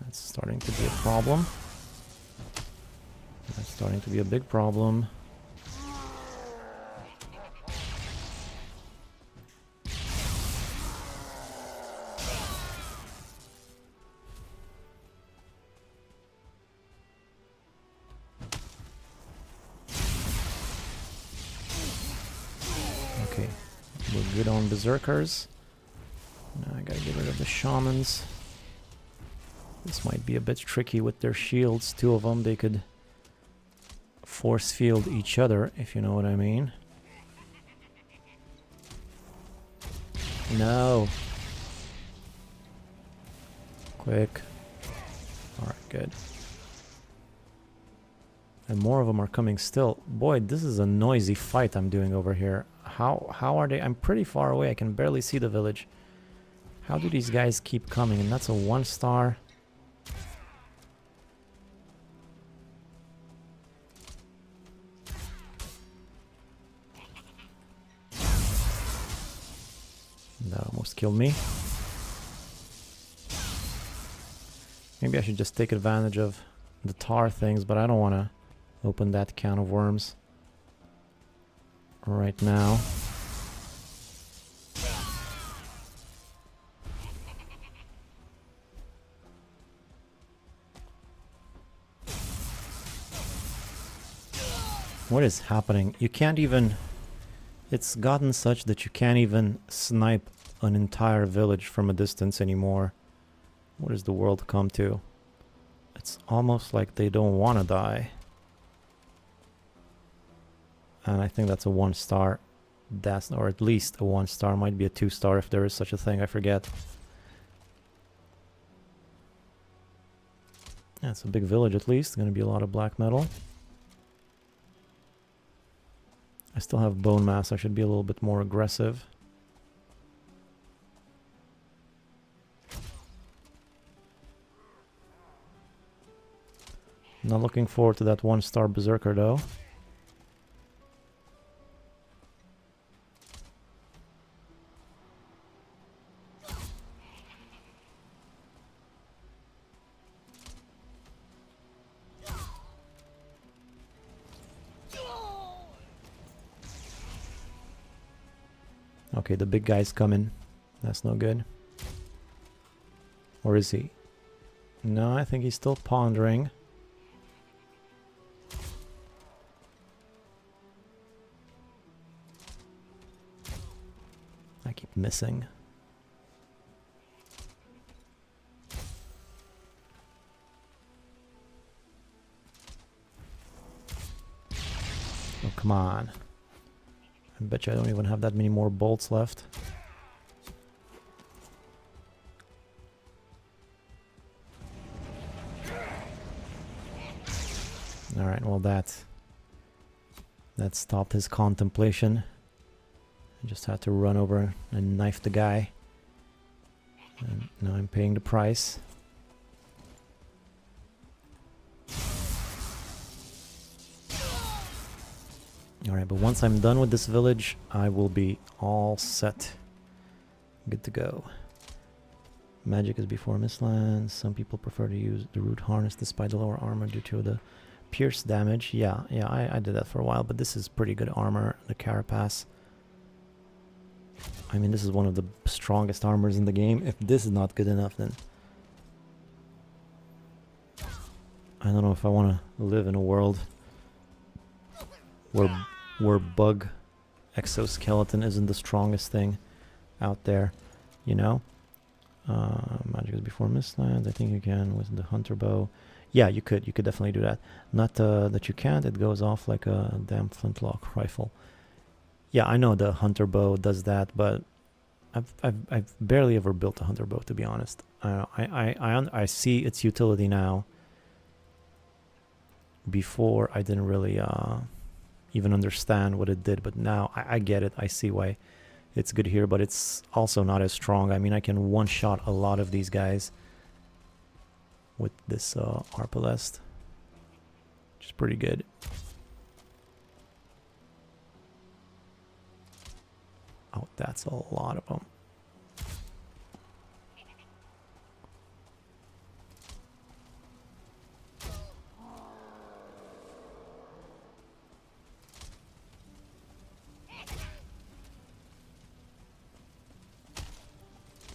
That's starting to be a problem. That's starting to be a big problem. Okay, we're good on berserkers. Now I gotta get rid of the shamans. This might be a bit tricky with their shields. Two of them, they could force field each other, if you know what I mean. No. Quick. Alright, good. And more of them are coming still. Boy, this is a noisy fight I'm doing over here. How are they? I'm pretty far away. I can barely see the village. How do these guys keep coming? And that's a 1-star. That almost killed me. Maybe I should just take advantage of the tar things, but I don't want to open that can of worms right now. What is happening? You can't even... It's gotten such that you can't even snipe an entire village from a distance anymore. What does the world come to? It's almost like they don't want to die. And I think that's a 1 star. That's, or at least a 1 star. Might be a 2 star if there is such a thing, I forget. Yeah, it's a big village at least. Gonna be a lot of black metal. I still have bone mass. I should be a little bit more aggressive. Not looking forward to that 1 star berserker though. Okay, the big guy's coming. That's no good. Or is he? No, I think he's still pondering. I keep missing. Oh, come on. I bet you I don't even have that many more bolts left. Alright, well that stopped his contemplation. I just had to run over and knife the guy. And now I'm paying the price. Alright, but once I'm done with this village, I will be all set. Good to go. Magic is before Mistlands. Some people prefer to use the root harness despite the lower armor due to the pierce damage. Yeah, I did that for a while, but this is pretty good armor, the carapace. I mean, this is one of the strongest armors in the game. If this is not good enough, then I don't know if I want to live in a world where bug exoskeleton isn't the strongest thing out there, you know? Magic is before Mistlands. I think you can with the hunter bow. Yeah, you could definitely do that. Not that you can't. It goes off like a damn flintlock rifle. Yeah, I know the hunter bow does that, but I've barely ever built a hunter bow, to be honest. I see its utility now. Before I didn't really even understand what it did, but now I get it. I see why it's good here, but it's also not as strong. I mean, I can one-shot a lot of these guys with this Arbalest, which is pretty good. Oh, that's a lot of them.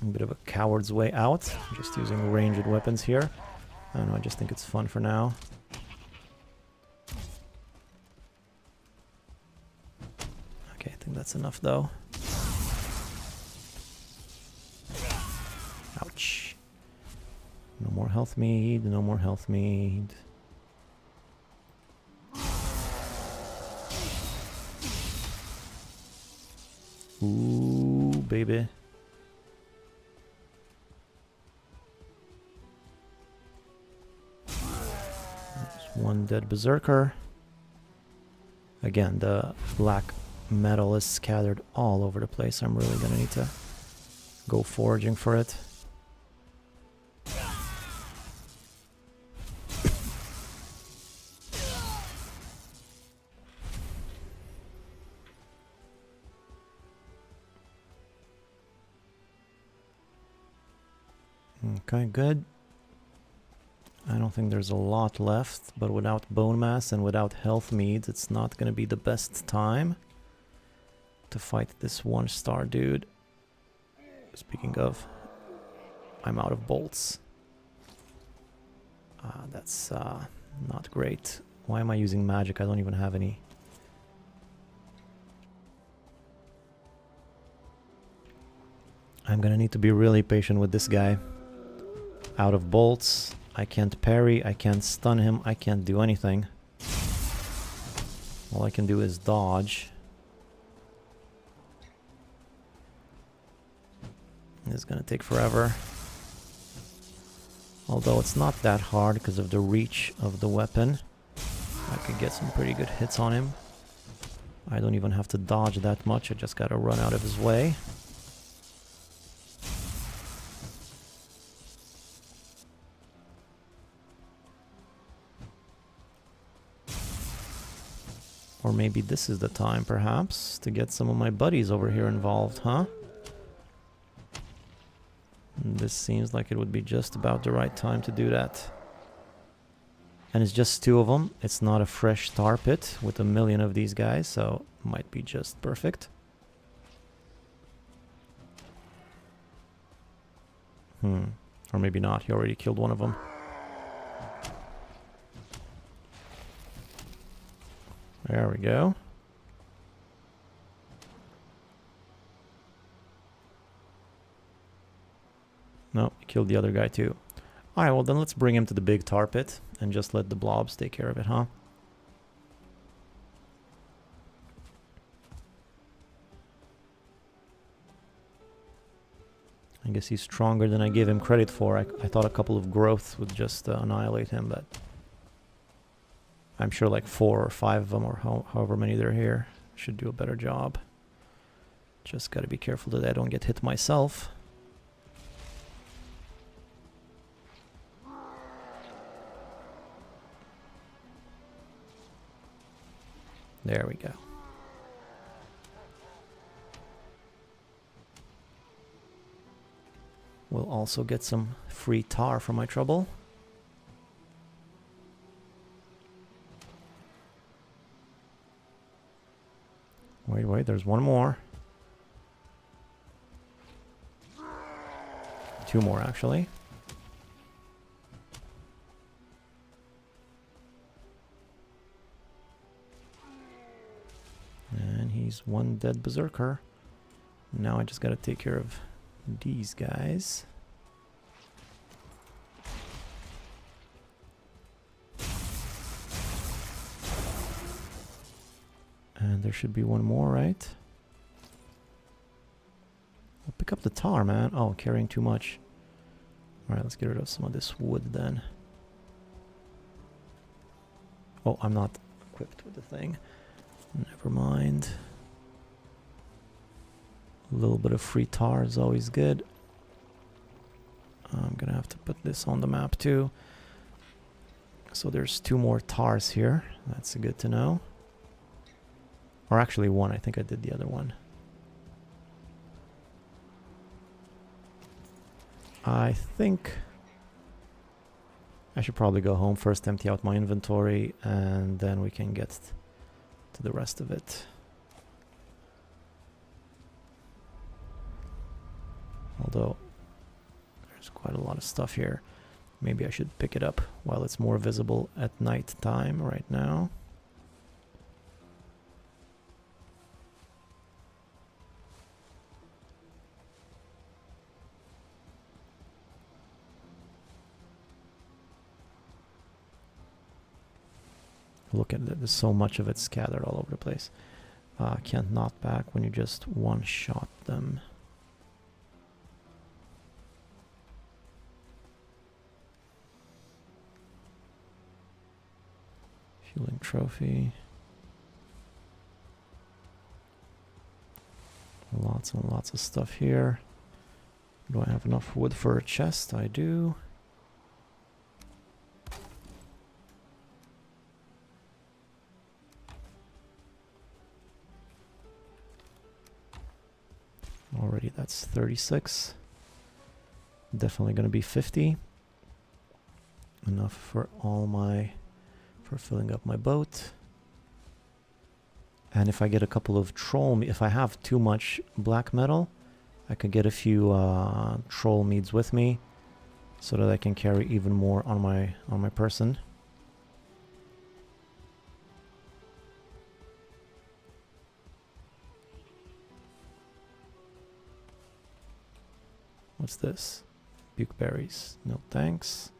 A bit of a coward's way out, just using ranged weapons here. I don't know, I just think it's fun for now. Okay, I think that's enough though. Ouch. No more health mead, no more health mead. Ooh, baby. One dead berserker. Again, the black metal is scattered all over the place. I'm really gonna need to go foraging for it. Okay, good. I don't think there's a lot left, but without bone mass and without health meads, it's not gonna be the best time to fight this 1-star dude. Speaking of, I'm out of bolts. That's not great. Why am I using magic? I don't even have any I'm gonna need to be really patient with this guy. Out of bolts. I can't parry. I can't stun him. I can't do anything. All I can do is dodge. It's gonna take forever. Although it's not that hard because of the reach of the weapon. I could get some pretty good hits on him. I don't even have to dodge that much. I just gotta run out of his way. Or maybe this is the time, perhaps, to get some of my buddies over here involved, huh? And this seems like it would be just about the right time to do that. And it's just 2 of them. It's not a fresh tar pit with a million of these guys, so it might be just perfect. Or maybe not. He already killed one of them. There we go. No, he killed the other guy too. Alright, well then let's bring him to the big tar pit and just let the blobs take care of it, huh? I guess he's stronger than I gave him credit for. I thought a couple of growths would just annihilate him, but I'm sure like 4 or 5 of them, or however many there are here, should do a better job. Just gotta be careful that I don't get hit myself. There we go. We'll also get some free tar for my trouble. Wait, there's one more. 2 more, actually. And he's 1 dead berserker. Now I just gotta take care of these guys. And there should be 1 more, right? I'll pick up the tar, man. Oh, carrying too much. Alright, let's get rid of some of this wood then. Oh, I'm not equipped with the thing. Never mind. A little bit of free tar is always good. I'm gonna have to put this on the map too. So there's 2 more tars here. That's good to know. Or actually 1. I think I did the other one. I think I should probably go home first, empty out my inventory, and then we can get to the rest of it. Although there's quite a lot of stuff here. Maybe I should pick it up while it's more visible at night time right now. Look at that, there's so much of it scattered all over the place. Can't knock back when you just one-shot them. Fueling trophy. Lots and lots of stuff here. Do I have enough wood for a chest? I do. Already that's 36. Definitely going to be 50. Enough for for filling up my boat. And if I get a couple of if I have too much black metal, I could get a few troll meads with me so that I can carry even more on my person. What's this? Puke berries. No thanks.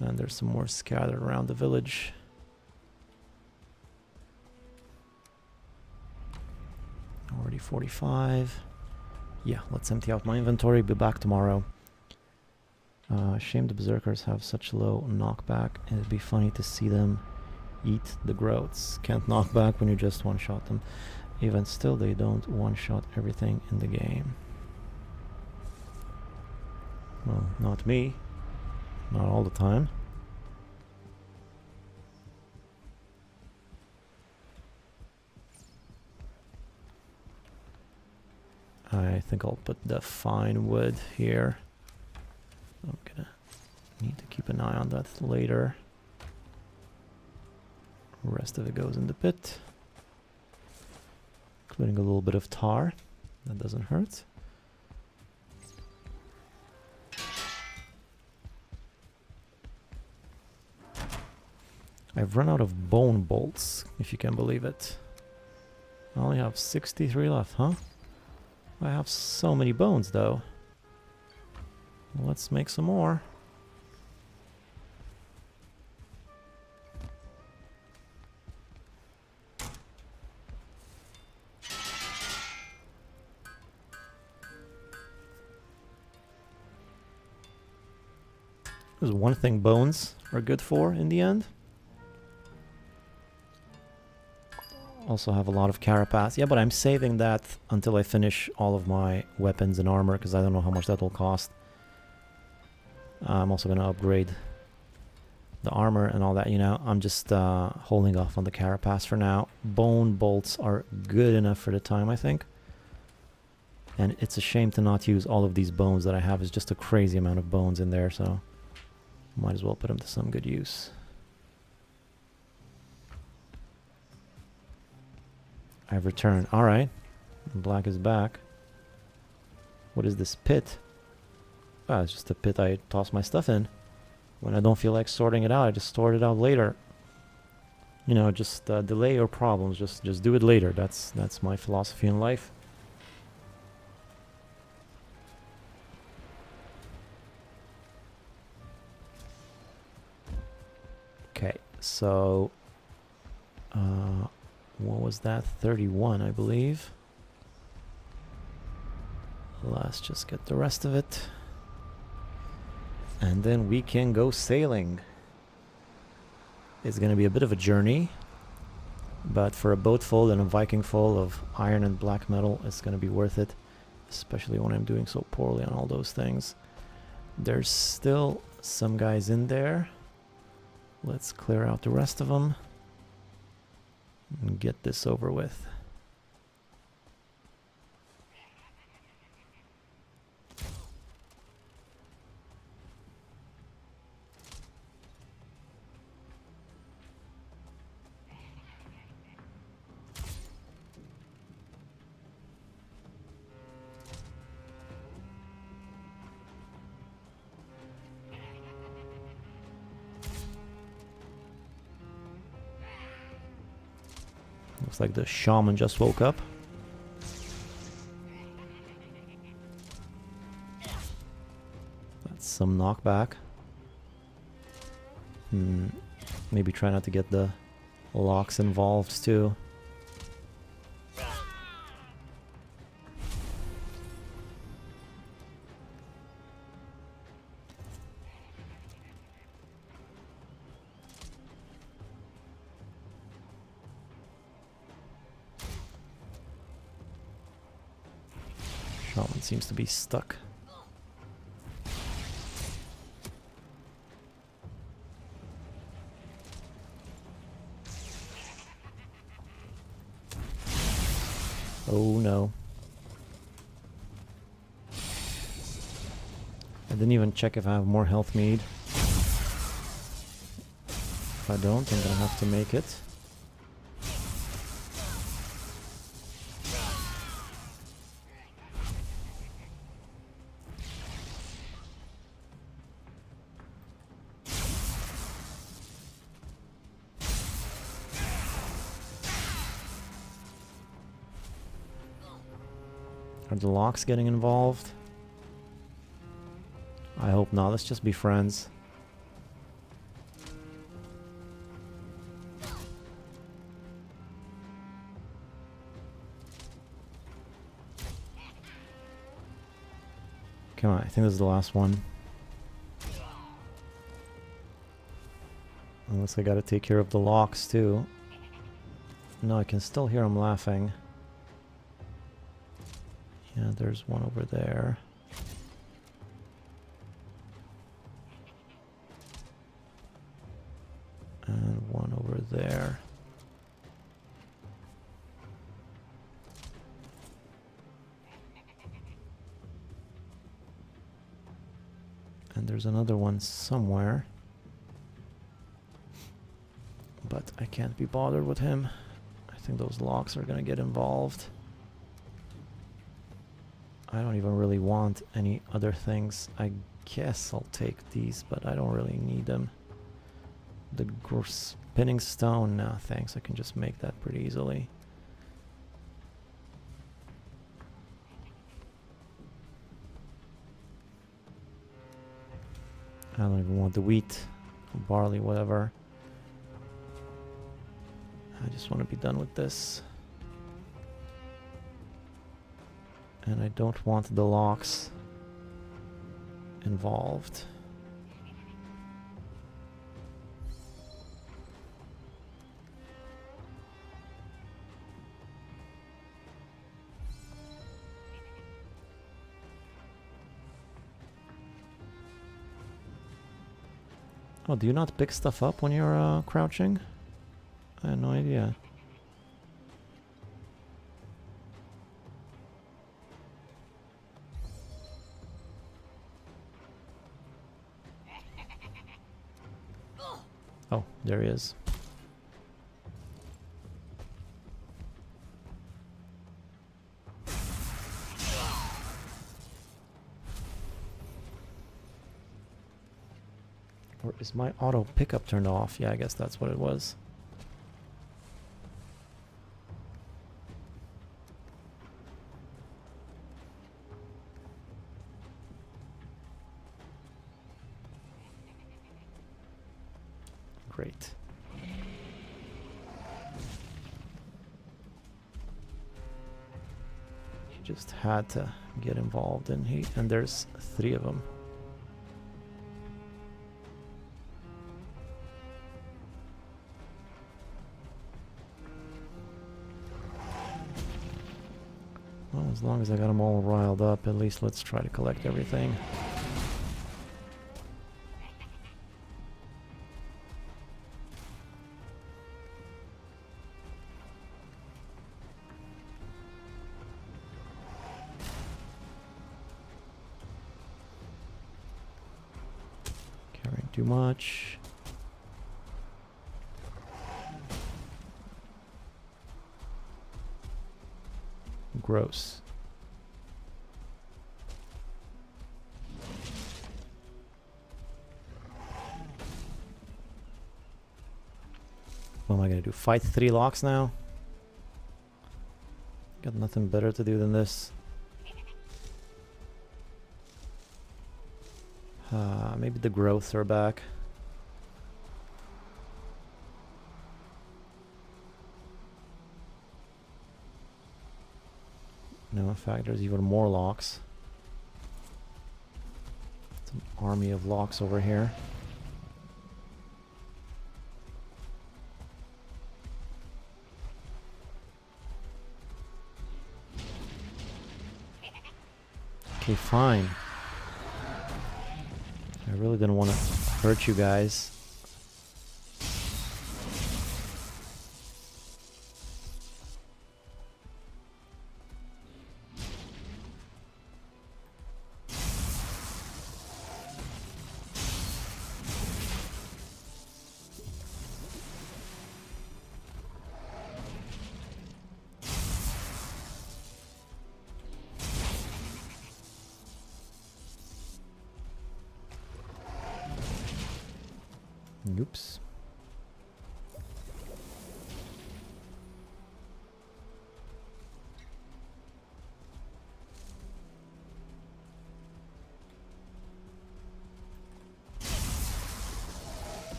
And there's some more scattered around the village. Already 45. Yeah, let's empty out my inventory. Be back tomorrow. Shame the berserkers have such low knockback. It'd be funny to see them eat the growths. Can't knock back when you just one-shot them. Even still, they don't one-shot everything in the game. Well, not me. Not all the time. I think I'll put the fine wood here. I'm gonna need to keep an eye on that later. The rest of it goes in the pit. Including a little bit of tar. That doesn't hurt. I've run out of bone bolts, if you can believe it. I only have 63 left, huh? I have so many bones, though. Let's make some more. There's one thing bones are good for in the end. Also have a lot of carapace. Yeah, but I'm saving that until I finish all of my weapons and armor, because I don't know how much that will cost. I'm also going to upgrade the armor and all that, you know. I'm just holding off on the carapace for now. Bone bolts are good enough for the time, I think. And it's a shame to not use all of these bones that I have. It's just a crazy amount of bones in there, so might as well put them to some good use. I've returned. Alright. Black is back. What is this pit? Ah, it's just a pit I toss my stuff in. When I don't feel like sorting it out, I just sort it out later. You know, just delay your problems. Just do it later. That's my philosophy in life. Okay, so what was that? 31, I believe. Let's just get the rest of it. And then we can go sailing. It's going to be a bit of a journey. But for a boat full and a Viking full of iron and black metal, it's going to be worth it. Especially when I'm doing so poorly on all those things. There's still some guys in there. Let's clear out the rest of them. And get this over with. Looks like the shaman just woke up. That's some knockback. Maybe try not to get the locks involved too. Shaman seems to be stuck. Oh no. I didn't even check if I have more health mead. If I don't, I'm gonna have to make it. Are the locks getting involved? I hope not. Let's just be friends. Come on, I think this is the last one. Unless I gotta take care of the locks too. No, I can still hear them laughing. Yeah, there's one over there. And one over there. And there's another one somewhere. But I can't be bothered with him. I think those locks are gonna get involved. I don't even really want any other things. I guess I'll take these, but I don't really need them. The spinning stone, nah, thanks. I can just make that pretty easily. I don't even want the wheat, barley, whatever. I just want to be done with this. And I don't want the locks involved. Oh, do you not pick stuff up when you're crouching? I had no idea. Oh, there he is. Or is my auto pickup turned off? Yeah, I guess that's what it was. Great. He just had to get involved, and there's 3 of them. Well, as long as I got them all riled up, at least let's try to collect everything. Carrying too much. Gross. What am I gonna do? Fight 3 locks now? Got nothing better to do than this. Maybe the growths are back. No, in fact, there's even more locks. It's an army of locks over here. Okay, fine. I really didn't want to hurt you guys. Oops.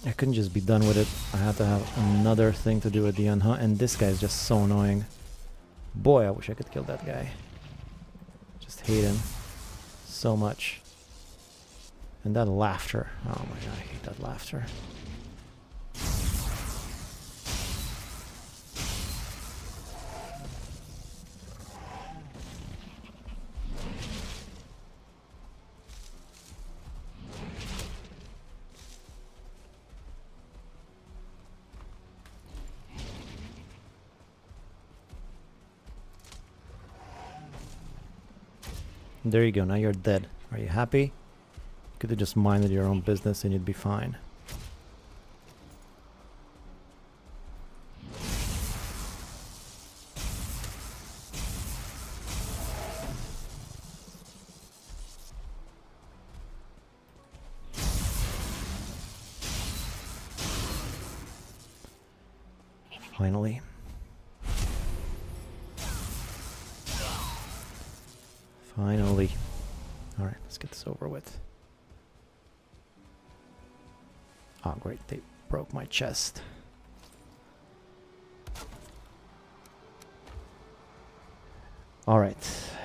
I couldn't just be done with it. I had to have another thing to do at the end, huh? And this guy's just so annoying. Boy, I wish I could kill that guy. Just hate him so much. And that laughter. Oh my god, I hate that laughter. There you go, now you're dead. Are you happy? You could have just minded your own business and you'd be fine. Finally. Finally. Alright, let's get this over with. Oh great, they broke my chest. Alright.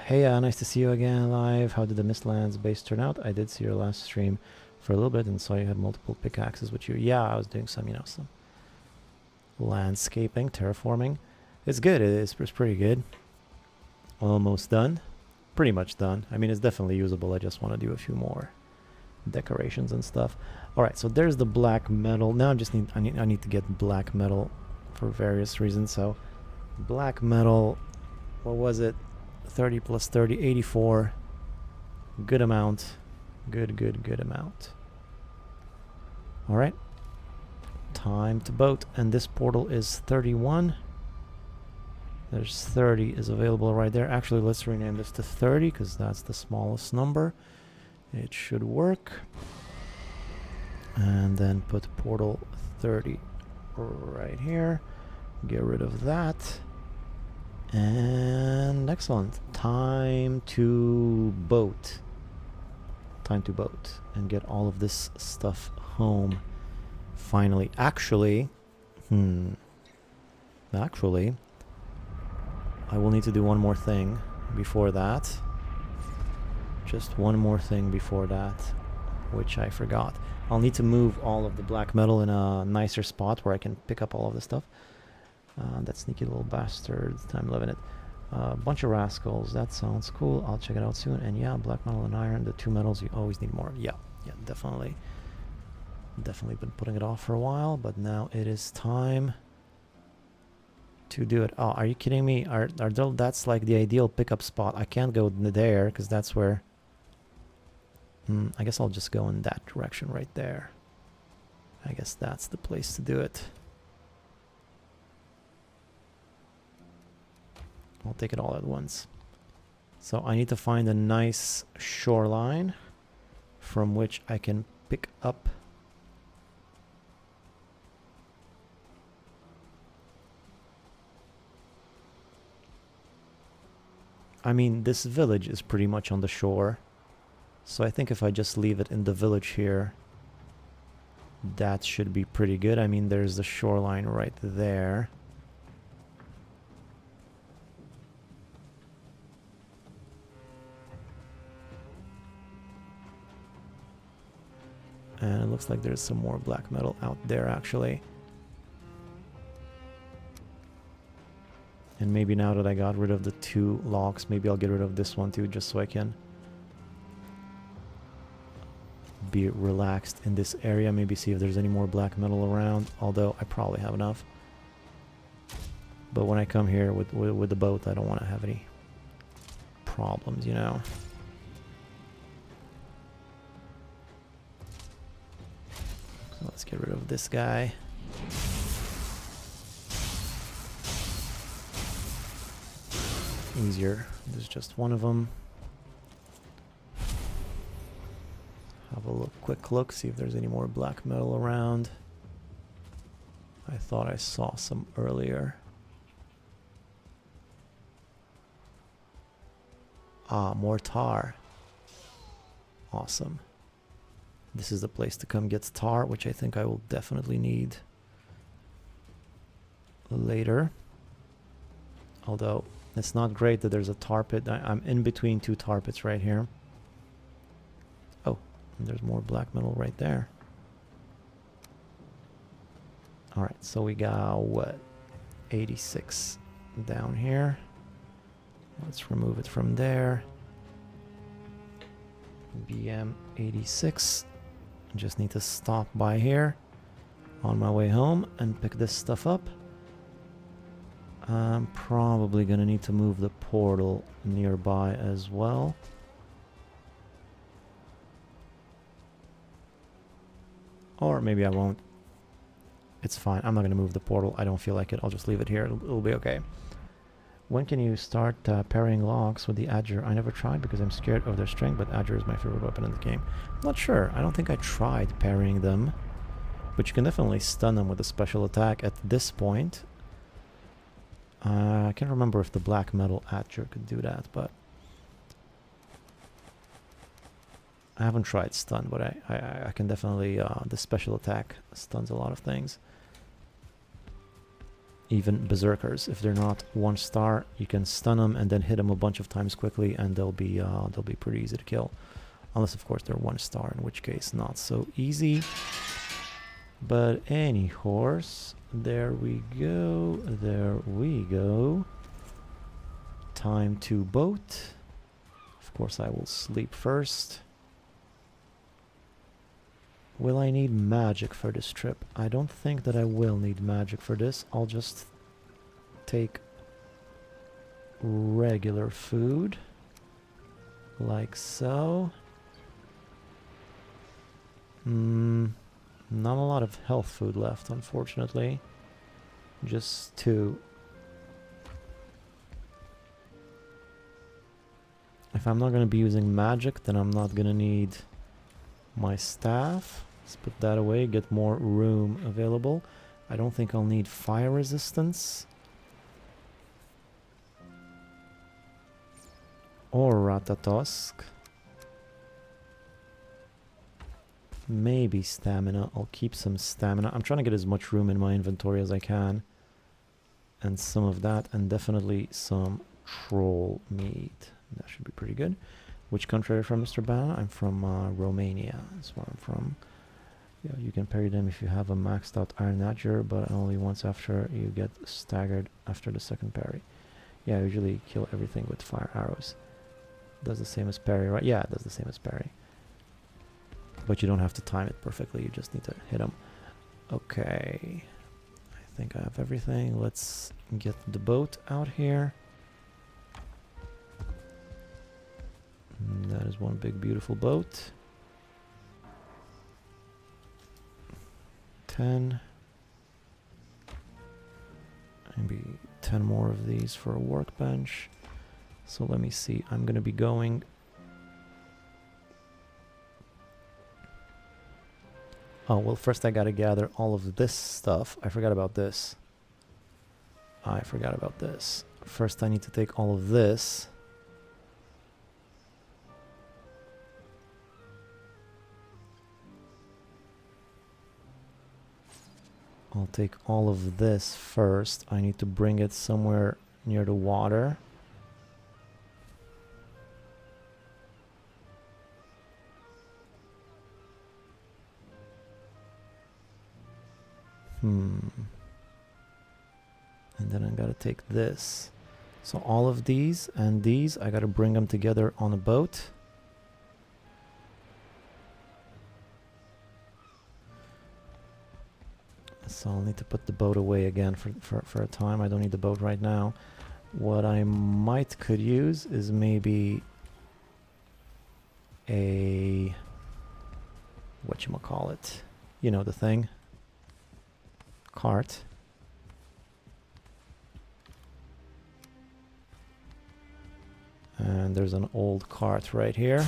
Hey, nice to see you again live. How did the Mistlands base turn out? I did see your last stream for a little bit and saw you had multiple pickaxes with you. Yeah, I was doing some, you know, some landscaping, terraforming. It's good, it's pretty good. Almost done. Pretty much done. I mean, it's definitely usable. I just want to do a few more decorations and stuff. All right, so there's the black metal. Now I need to get black metal for various reasons. So black metal, what was it? 30 plus 30, 84. Good amount. Good amount. All right. Time to boat, and this portal is 31. There's 30 is available right there. Actually, let's rename this to 30 because that's the smallest number. It should work. And then put portal 30 right here. Get rid of that. And excellent. Time to boat. Time to boat and get all of this stuff home. Finally. Actually, I will need to do one more thing before that. Just one more thing before that, which I forgot. I'll need to move all of the black metal in a nicer spot where I can pick up all of the stuff. That sneaky little bastard. I'm loving it. Bunch of rascals. That sounds cool. I'll check it out soon. And yeah, black metal and iron, the two metals you always need more of. Yeah, definitely. Definitely been putting it off for a while, but now it is time to do it. Oh, are you kidding me? That's like the ideal pickup spot. I can't go there because that's where... I guess I'll just go in that direction right there. I guess that's the place to do it. I'll take it all at once. So I need to find a nice shoreline from which I can pick up... I mean, this village is pretty much on the shore. So I think if I just leave it in the village here, that should be pretty good. I mean, there's the shoreline right there. And it looks like there's some more black metal out there, actually. And maybe now that I got rid of the two logs, maybe I'll get rid of this one too, just so I can be relaxed in this area. Maybe see if there's any more black metal around, although I probably have enough. But when I come here with the boat, I don't want to have any problems, you know. So let's get rid of this guy. Easier. There's just one of them. Have a quick look, see if there's any more black metal around. I thought I saw some earlier. Ah, more tar. Awesome. This is the place to come get tar, which I think I will definitely need later. Although it's not great that there's a tar pit. I'm in between two tar pits right here. Oh, and there's more black metal right there. Alright, so we got what? 86 down here. Let's remove it from there. BM 86. Just need to stop by here on my way home and pick this stuff up. I'm probably gonna need to move the portal nearby as well. Or maybe I won't. It's fine. I'm not gonna move the portal. I don't feel like it. I'll just leave it here. It'll be okay. When can you start parrying logs with the Adger? I never tried because I'm scared of their strength, but Adger is my favorite weapon in the game. I'm not sure. I don't think I tried parrying them. But you can definitely stun them with a special attack at this point. I can't remember if the black metal Adger could do that, but I haven't tried stun, but I can definitely, the special attack stuns a lot of things. Even berserkers, if they're not 1 star, you can stun them and then hit them a bunch of times quickly, and they'll be pretty easy to kill. Unless, of course, they're 1 star, in which case not so easy. But any horse, there we go, there we go. Time to boat. Of course, I will sleep first. Will I need magic for this trip? I don't think that I will need magic for this. I'll just take regular food, like so. Not a lot of health food left, unfortunately. Just 2. If I'm not going to be using magic, then I'm not going to need my staff. Let's put that away, get more room available. I don't think I'll need fire resistance. Or Ratatosk. Maybe stamina. I'll keep some stamina. I'm trying to get as much room in my inventory as I can. And some of that, and definitely some troll meat. That should be pretty good. Which country are you from, Mr. Banana? I'm from Romania. That's where I'm from. Yeah, you can parry them if you have a maxed out Iron Adger, but only once after you get staggered after the second parry. Yeah, I usually kill everything with fire arrows. Does the same as parry, right? Yeah, it does the same as parry. But you don't have to time it perfectly, you just need to hit them. Okay. I think I have everything. Let's get the boat out here. And that is one big beautiful boat. 10. Maybe 10 more of these for a workbench. So let me see. I'm going to be going... Oh, well, first I got to gather all of this stuff. I forgot about this. First I need to take all of this. I'll take all of this first. I need to bring it somewhere near the water. And then I gotta take this. So all of these and these, I gotta bring them together on a boat. So I'll need to put the boat away again for a time. I don't need the boat right now. What I could use is maybe a... whatchamacallit? You know the thing. Cart. And there's an old cart right here.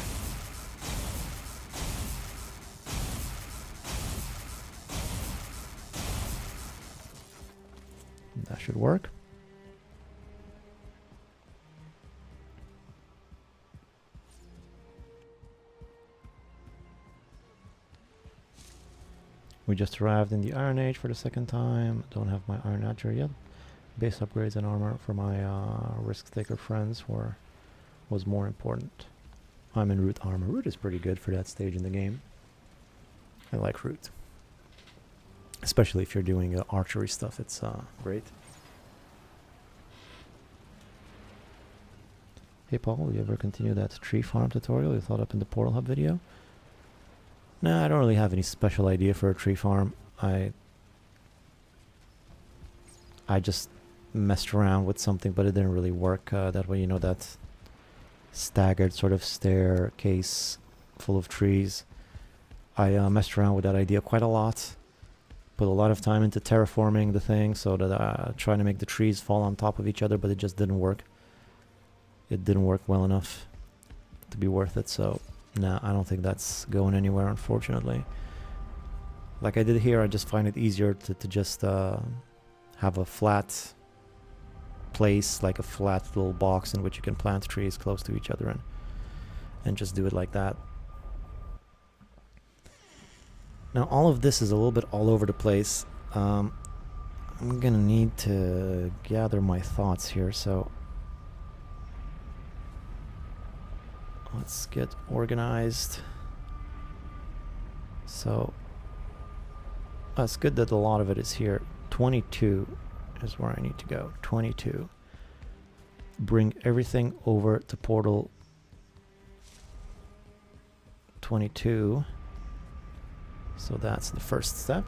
That should work. We just arrived in the Iron Age for the second time. Don't have my Iron Archer yet. Base upgrades and armor for my risk taker friends was more important. I'm in root armor. Root is pretty good for that stage in the game. I like root. Especially if you're doing archery stuff, it's great. Hey Paul, will you ever continue that tree farm tutorial you thought up in the Portal Hub video? Nah, I don't really have any special idea for a tree farm. I just messed around with something, but it didn't really work that way. You know, that staggered sort of staircase full of trees. I messed around with that idea quite a lot. Put a lot of time into terraforming the thing so that trying to make the trees fall on top of each other, but it just didn't work. It didn't work well enough to be worth it, so nah, I don't think that's going anywhere, unfortunately. Like I did here, I just find it easier to just have a flat place, like a flat little box in which you can plant trees close to each other and just do it like that. Now all of this is a little bit all over the place. I'm gonna need to gather my thoughts here, so let's get organized. So it's good that a lot of it is here. 22 is where I need to go. 22. Bring everything over to portal 22. So that's the first step.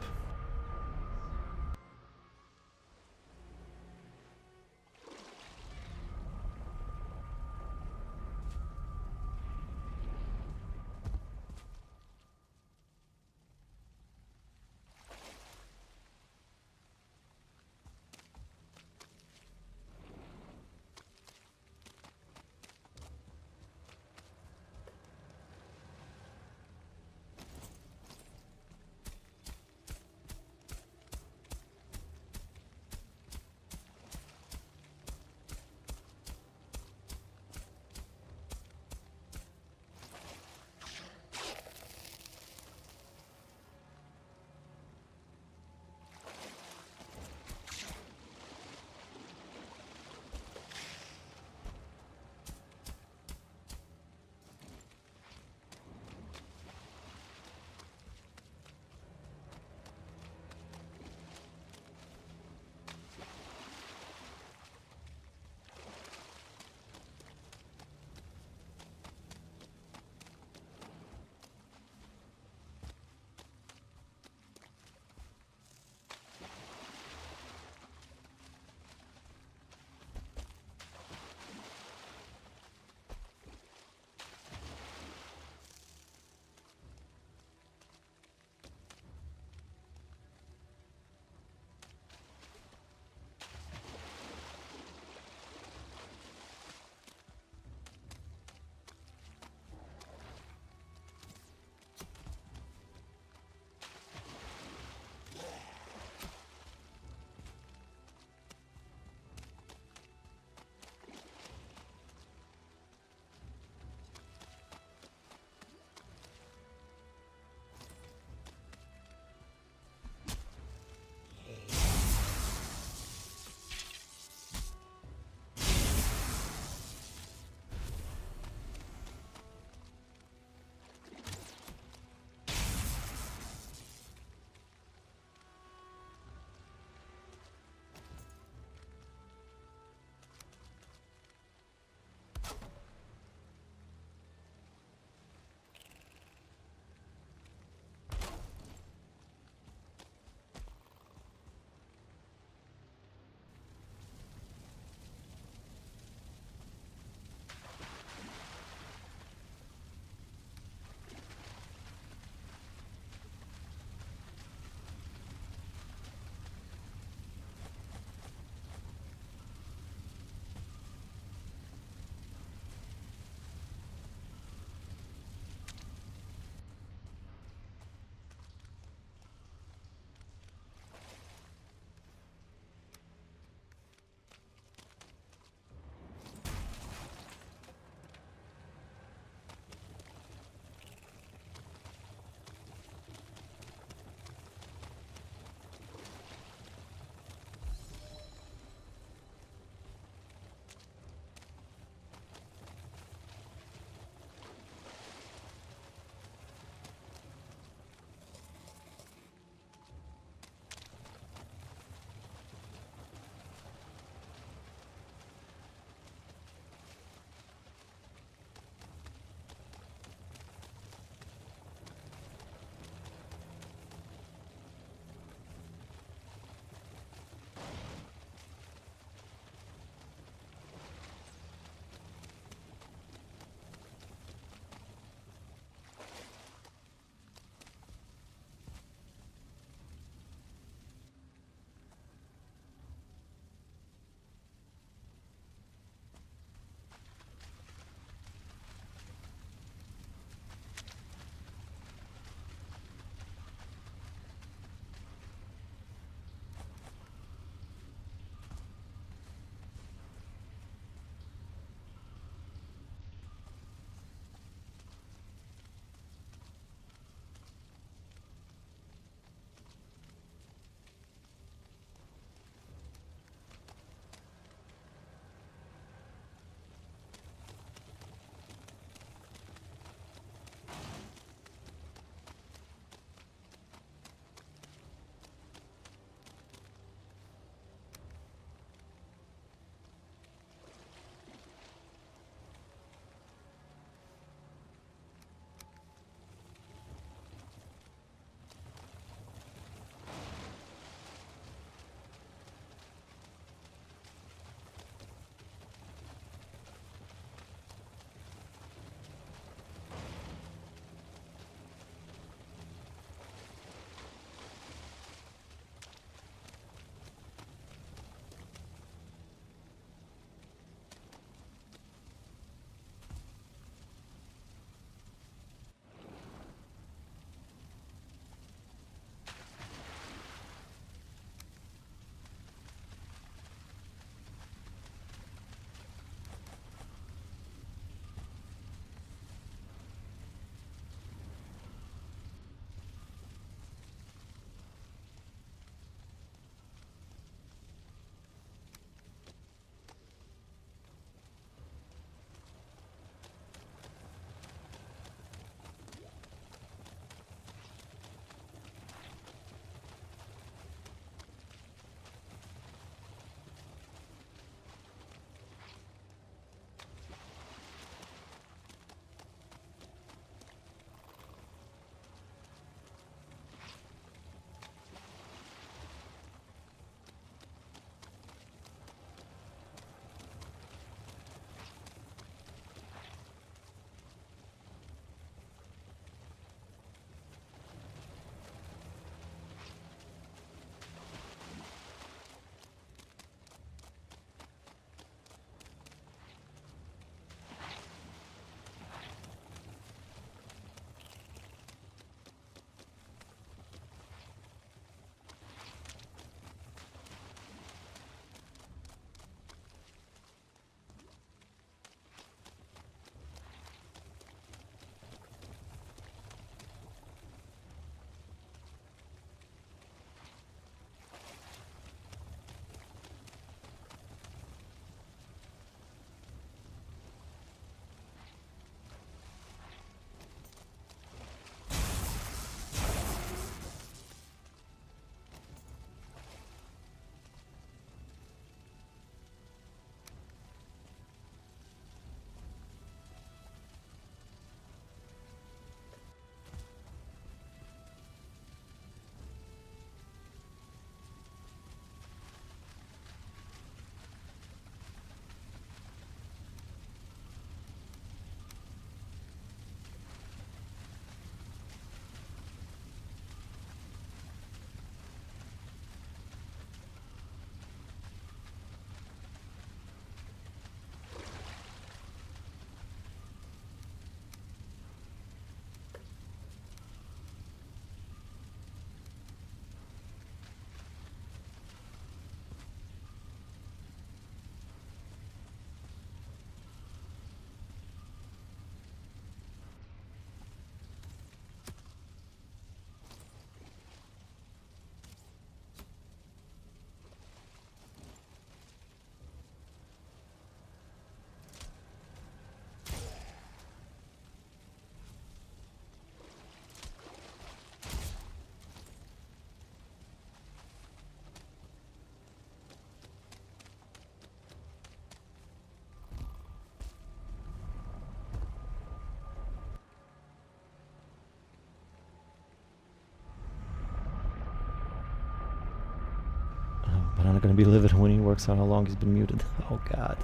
But I'm not gonna be livid when he works out how long he's been muted. Oh god.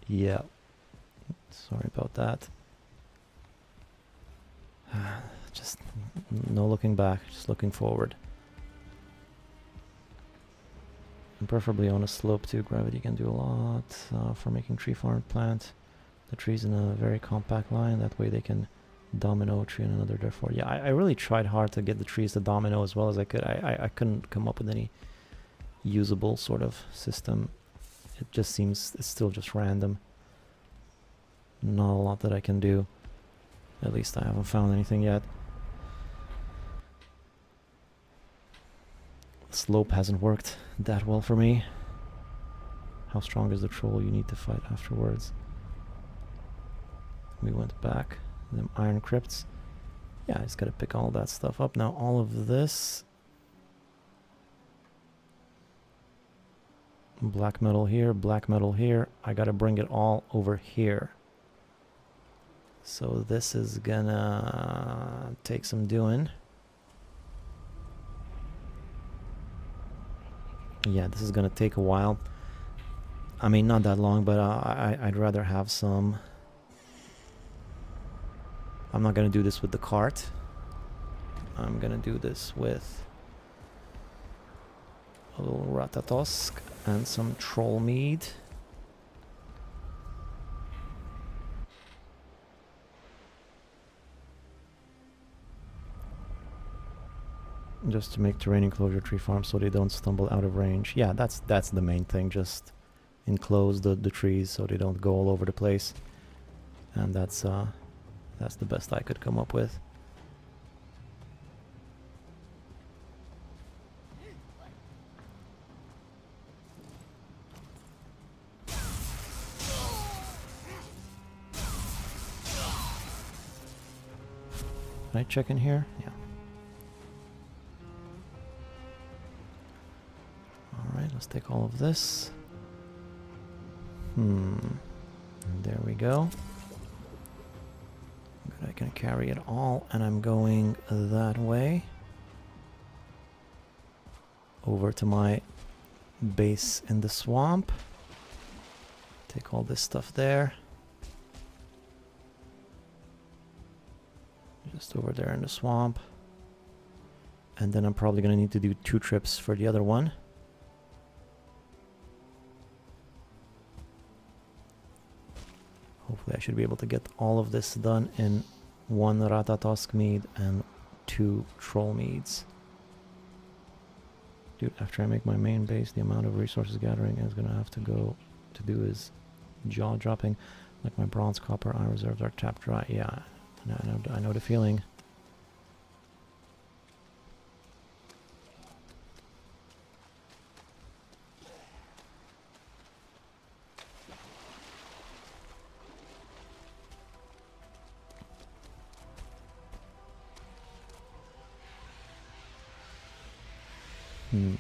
Yeah. Sorry about that. Just no looking back, just looking forward. And preferably on a slope too. Gravity can do a lot for making tree farm plant the trees in a very compact line. That way they can domino a tree and another, therefore. Yeah, I really tried hard to get the trees to domino as well as I could. I couldn't come up with any usable sort of system. It just seems it's still just random. Not a lot that I can do. At least I haven't found anything yet. Slope hasn't worked that well for me. How strong is the troll you need to fight afterwards? We went back. Them iron crypts. Yeah, I just gotta pick all that stuff up. Now all of this black metal here, black metal here. I gotta bring it all over here. So this is gonna take some doing. Yeah, this is gonna take a while. I mean, not that long, but I'd rather have some. I'm not gonna do this with the cart. I'm gonna do this with a little ratatosk and some troll mead. Just to make terrain enclosure tree farm so they don't stumble out of range. Yeah, that's the main thing. Just enclose the trees so they don't go all over the place. And that's the best I could come up with. Can I check in here? Yeah. Alright, let's take all of this. There we go. Good, I can carry it all, and I'm going that way. Over to my base in the swamp. Take all this stuff there. Just over there in the swamp. And then I'm probably going to need to do 2 trips for the other one. Hopefully I should be able to get all of this done in 1 ratatosk mead and 2 troll meads. Dude, after I make my main base, the amount of resources gathering is going to have to go to do is jaw dropping. Like my bronze, copper, iron reserves are tapped dry. Yeah, I know the feeling.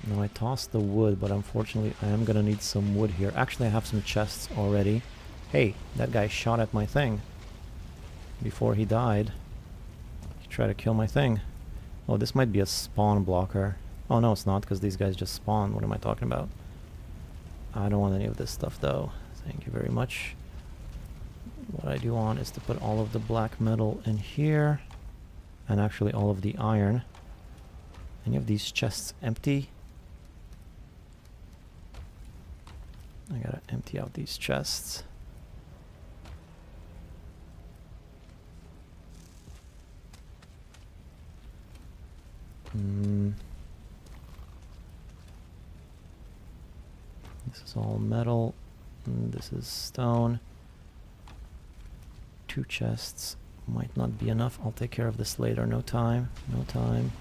Now I tossed the wood, but unfortunately I am gonna need some wood here. Actually, I have some chests already. Hey, that guy shot at my thing. Before he died, he tried to kill my thing. Oh, this might be a spawn blocker. Oh no, it's not, because these guys just spawn. What am I talking about? I don't want any of this stuff though. Thank you very much. What I do want is to put all of the black metal in here, and actually all of the iron. Any of these chests empty? I gotta empty out these chests. This is all metal. This is stone. 2 chests might not be enough. I'll take care of this later. No time. No time.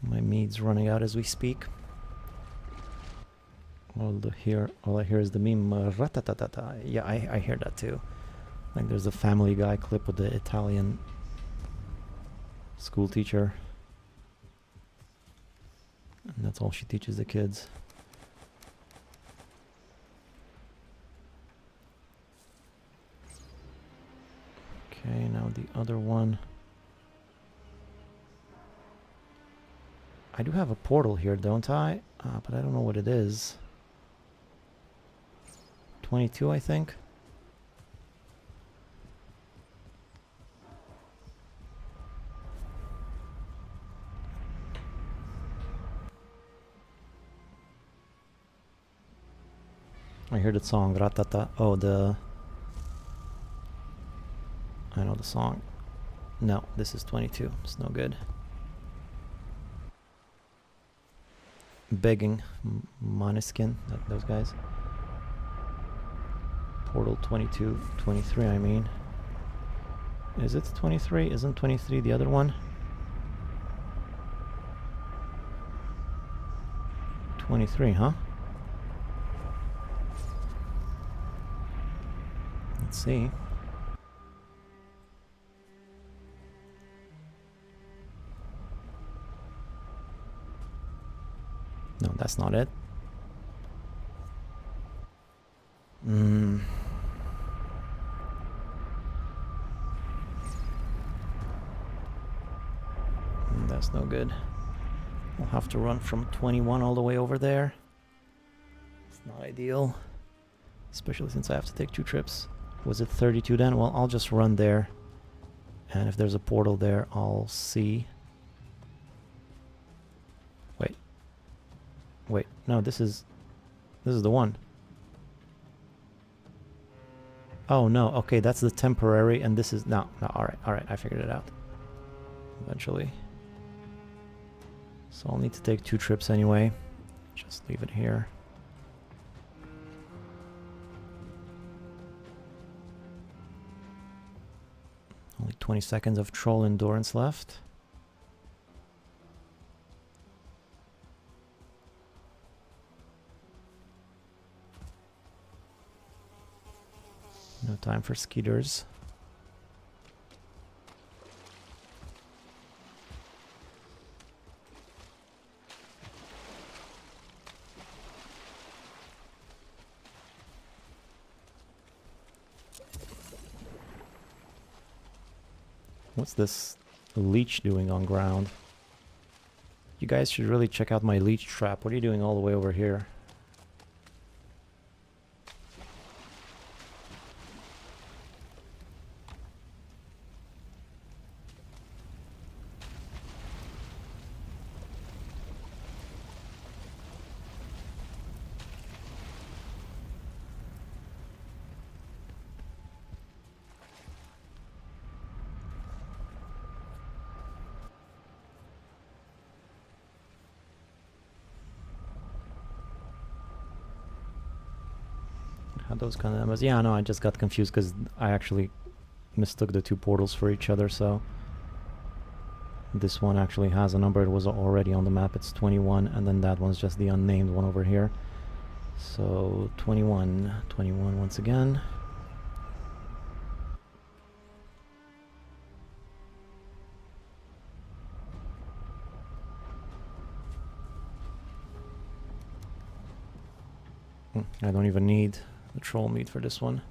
My mead's running out as we speak. All I hear is the meme. Ratatatata. Yeah, I hear that too. Like there's a Family Guy clip with the Italian school teacher, and that's all she teaches the kids. Okay, now the other one. I do have a portal here, don't I? But I don't know what it is. 22, I think. I hear the song, ratata. Oh, I know the song. No, this is 22. It's no good. Begging. Måneskin, those guys. Portal 22, 23, I mean. Is it 23? Isn't 23 the other one? 23, huh? Let's see. No, that's not it. That's no good. We'll have to run from 21 all the way over there. It's not ideal. Especially since I have to take 2 trips. Was it 32 then? Well, I'll just run there. And if there's a portal there, I'll see. Wait, no, this is the one. Oh no, okay, that's the temporary, and this is no, alright, I figured it out. Eventually. So I'll need to take 2 trips anyway. Just leave it here. Only 20 seconds of troll endurance left. No time for skeeters. What's this leech doing on ground? You guys should really check out my leech trap. What are you doing all the way over here? Had those kind of numbers. Yeah, no, I just got confused because I actually mistook the 2 portals for each other, so this one actually has a number. It was already on the map. It's 21, and then that one's just the unnamed one over here. So 21 once again. I don't even need the troll meat for this one.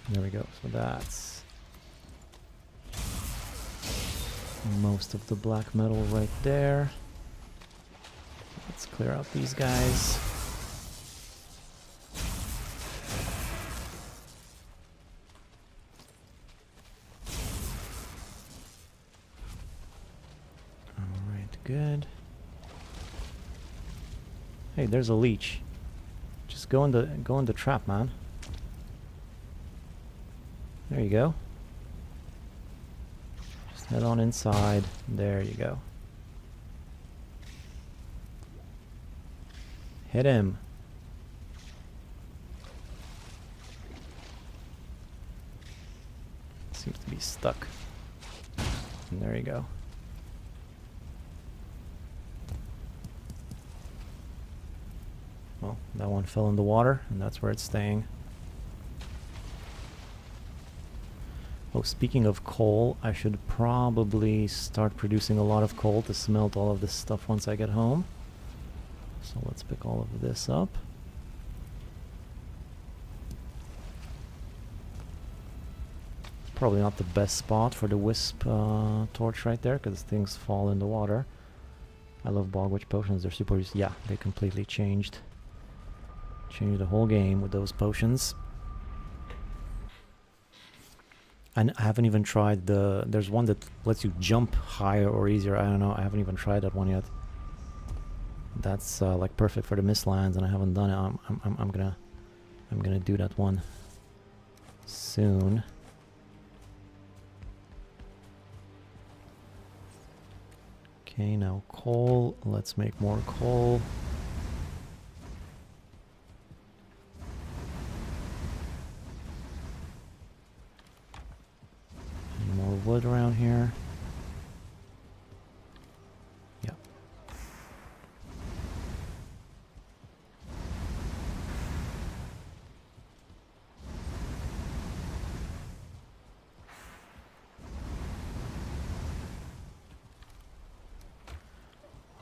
There we go. So that's most of the black metal right there. Let's clear out these guys. Alright, good. Hey, there's a leech. Just go in the trap, man. There you go. Just head on inside. There you go. Hit him. Seems to be stuck. And there you go. Well, that one fell in the water, and that's where it's staying. Oh, speaking of coal, I should probably start producing a lot of coal to smelt all of this stuff once I get home. So let's pick all of this up. Probably not the best spot for the wisp torch right there, because things fall in the water. I love bogwitch potions, they're super useful. Yeah, they completely changed the whole game with those potions. And I haven't even tried there's one that lets you jump higher or easier. I don't know, I haven't even tried that one yet. That's like perfect for the Mistlands, and I haven't done it. I'm gonna do that one soon. Okay, now coal. Let's make more coal. Any more wood around here? Yep.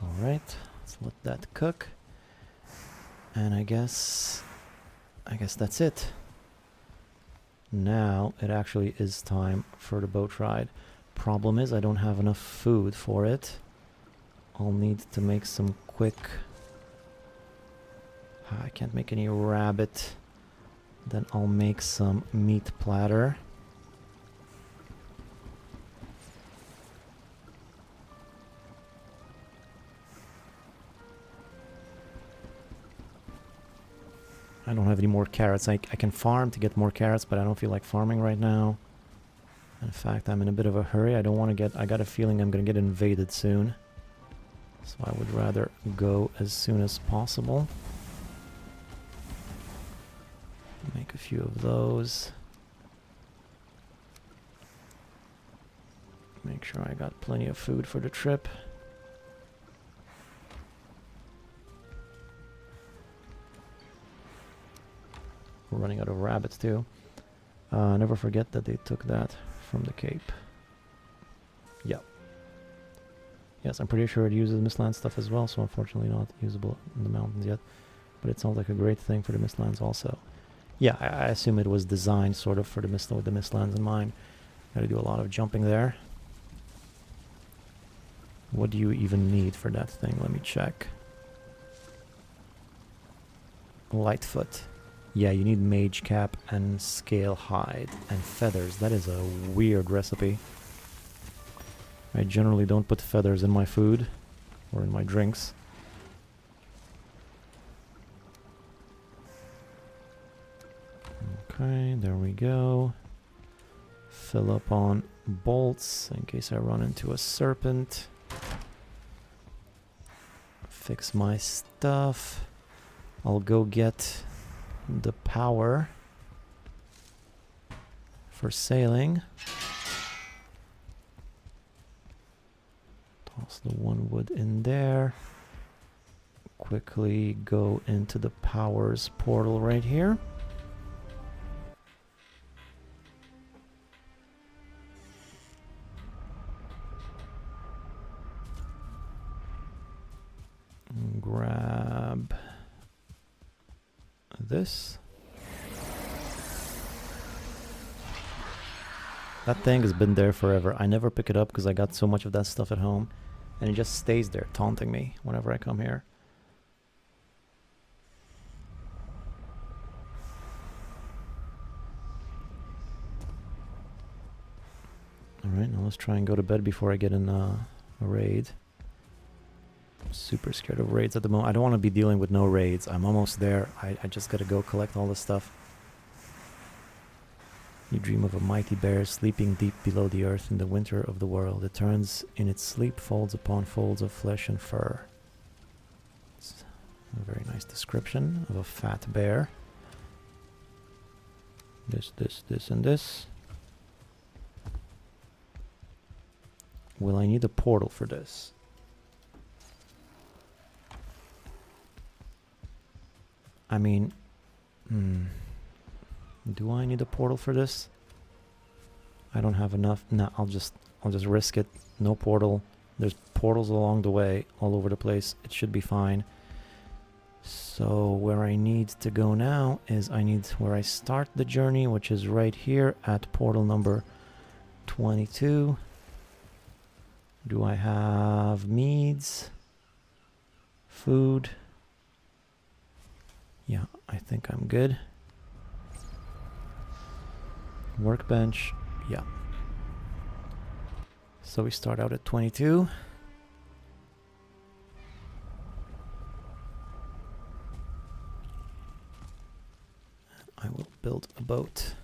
Alright, let's let that cook. And I guess that's it. Now it actually is time for the boat ride. Problem is I don't have enough food for it. I'll need to make some quick... I can't make any rabbit. Then I'll make some meat platter. I don't have any more carrots. I can farm to get more carrots, but I don't feel like farming right now. In fact, I'm in a bit of a hurry. I don't want to get... I got a feeling I'm going to get invaded soon. So I would rather go as soon as possible. Make a few of those. Make sure I got plenty of food for the trip. We're running out of rabbits too. Never forget that they took that from the Cape. Yep. Yes, I'm pretty sure it uses Mistland stuff as well, so unfortunately not usable in the mountains yet. But it sounds like a great thing for the Mistlands also. Yeah, I assume it was designed sort of for the with the Mistlands in mind. Gotta do a lot of jumping there. What do you even need for that thing? Let me check. Lightfoot. Yeah, you need mage cap and scale hide and feathers. That is a weird recipe. I generally don't put feathers in my food or in my drinks. Okay, there we go. Fill up on bolts in case I run into a serpent. Fix my stuff. I'll go get the power for sailing. Toss the one wood in there. Quickly go into the powers portal right here. Grab this. That thing has been there forever. I never pick it up because I got so much of that stuff at home, and it just stays there taunting me whenever I come here. Alright, now let's try and go to bed before I get in a raid. I'm super scared of raids at the moment. I don't want to be dealing with no raids. I'm almost there. I just gotta go collect all this stuff. You dream of a mighty bear sleeping deep below the earth in the winter of the world. It turns in its sleep folds upon folds of flesh and fur. It's a very nice description of a fat bear. This, and this. Will I need a portal for this? I mean, do I need a portal for this? I don't have enough. No, I'll just risk it. No portal. There's portals along the way, all over the place. It should be fine. So where I need to go now is I need where I start the journey, which is right here at portal number 22. Do I have meads? Food? Yeah, I think I'm good. Workbench, yeah. So we start out at 22. I will build a boat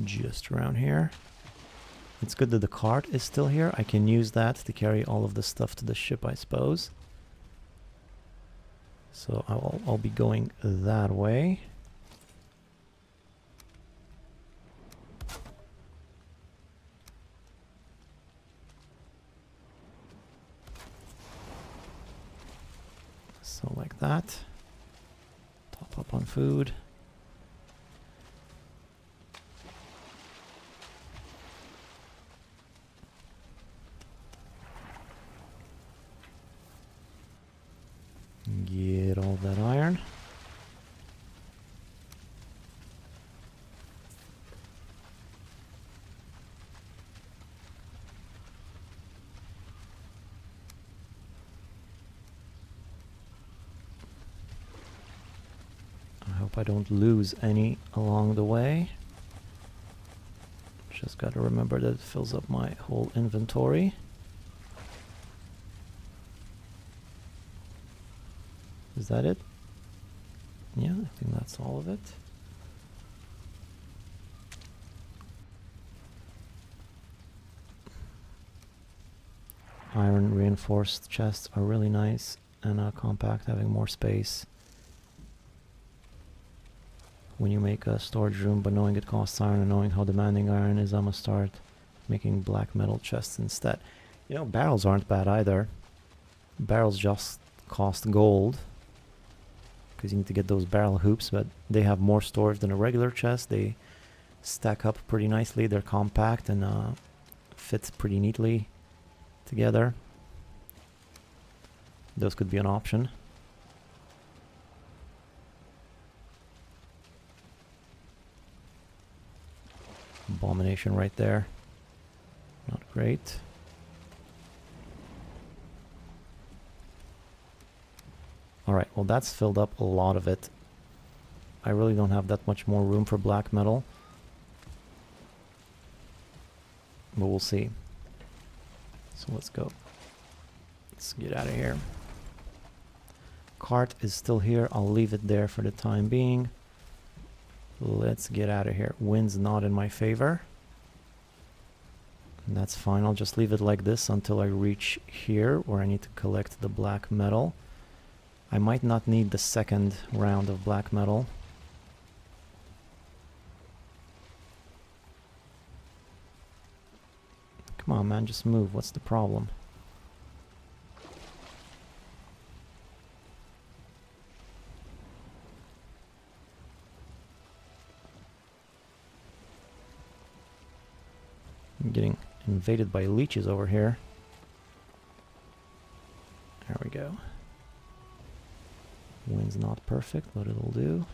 just around here. It's good that the cart is still here. I can use that to carry all of the stuff to the ship, I suppose. So I'll be going that way. So like that. Top up on food. Get all that iron. I hope I don't lose any along the way. Just gotta remember that it fills up my whole inventory. Is that it? Yeah, I think that's all of it. Iron reinforced chests are really nice and compact, having more space. When you make a storage room, but knowing it costs iron and knowing how demanding iron is, I'm gonna start making black metal chests instead. You know, barrels aren't bad either. Barrels just cost gold, because you need to get those barrel hoops, but they have more storage than a regular chest. They stack up pretty nicely. They're compact and fit pretty neatly together. Those could be an option. Abomination right there. Not great. Alright, well that's filled up a lot of it. I really don't have that much more room for black metal. But we'll see. So let's go. Let's get out of here. Cart is still here. I'll leave it there for the time being. Let's get out of here. Wind's not in my favor. And that's fine. I'll just leave it like this until I reach here where I need to collect the black metal. I might not need the second round of black metal. Come on, man, just move. What's the problem? I'm getting invaded by leeches over here. There we go. Wind's not perfect, but it'll do.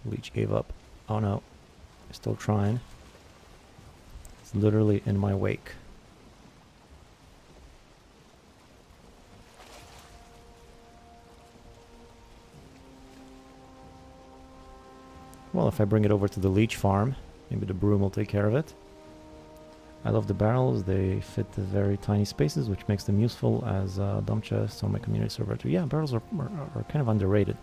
Leech gave up. Oh no, still trying. It's literally in my wake. Well, if I bring it over to the leech farm, maybe the broom will take care of it. I love the barrels. They fit the very tiny spaces, which makes them useful as dump chests on my community server too. Yeah, barrels are kind of underrated.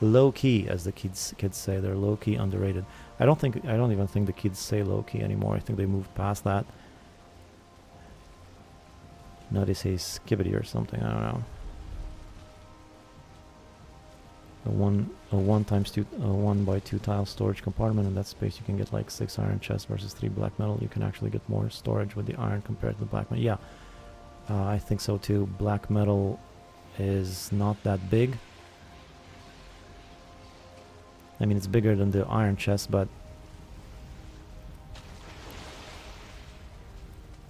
Low key, as the kids say, they're low key underrated. I don't even think the kids say low key anymore. I think they moved past that. Now they say skibbity or something. I don't know. A 1 by 2 tile storage compartment. In that space you can get like 6 iron chests versus 3 black metal. You can actually get more storage with the iron compared to the black metal. Yeah, I think so too. Black metal is not that big. I mean, it's bigger than the iron chest, but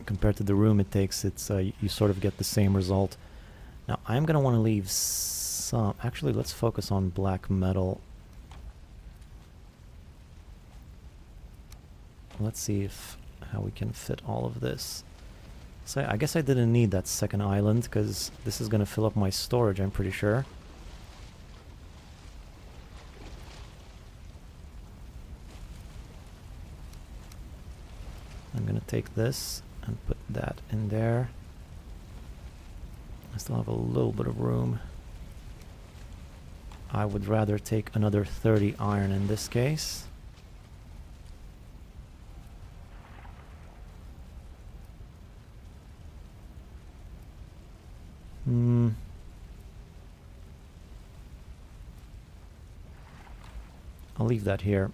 compared to the room it takes, it's you sort of get the same result. Now I'm gonna want to leave some. Actually, let's focus on black metal. Let's see how we can fit all of this. So I guess I didn't need that second island because this is gonna fill up my storage, I'm pretty sure. I'm gonna take this and put that in there. I still have a little bit of room. I would rather take another 30 iron in this case. I'll leave that here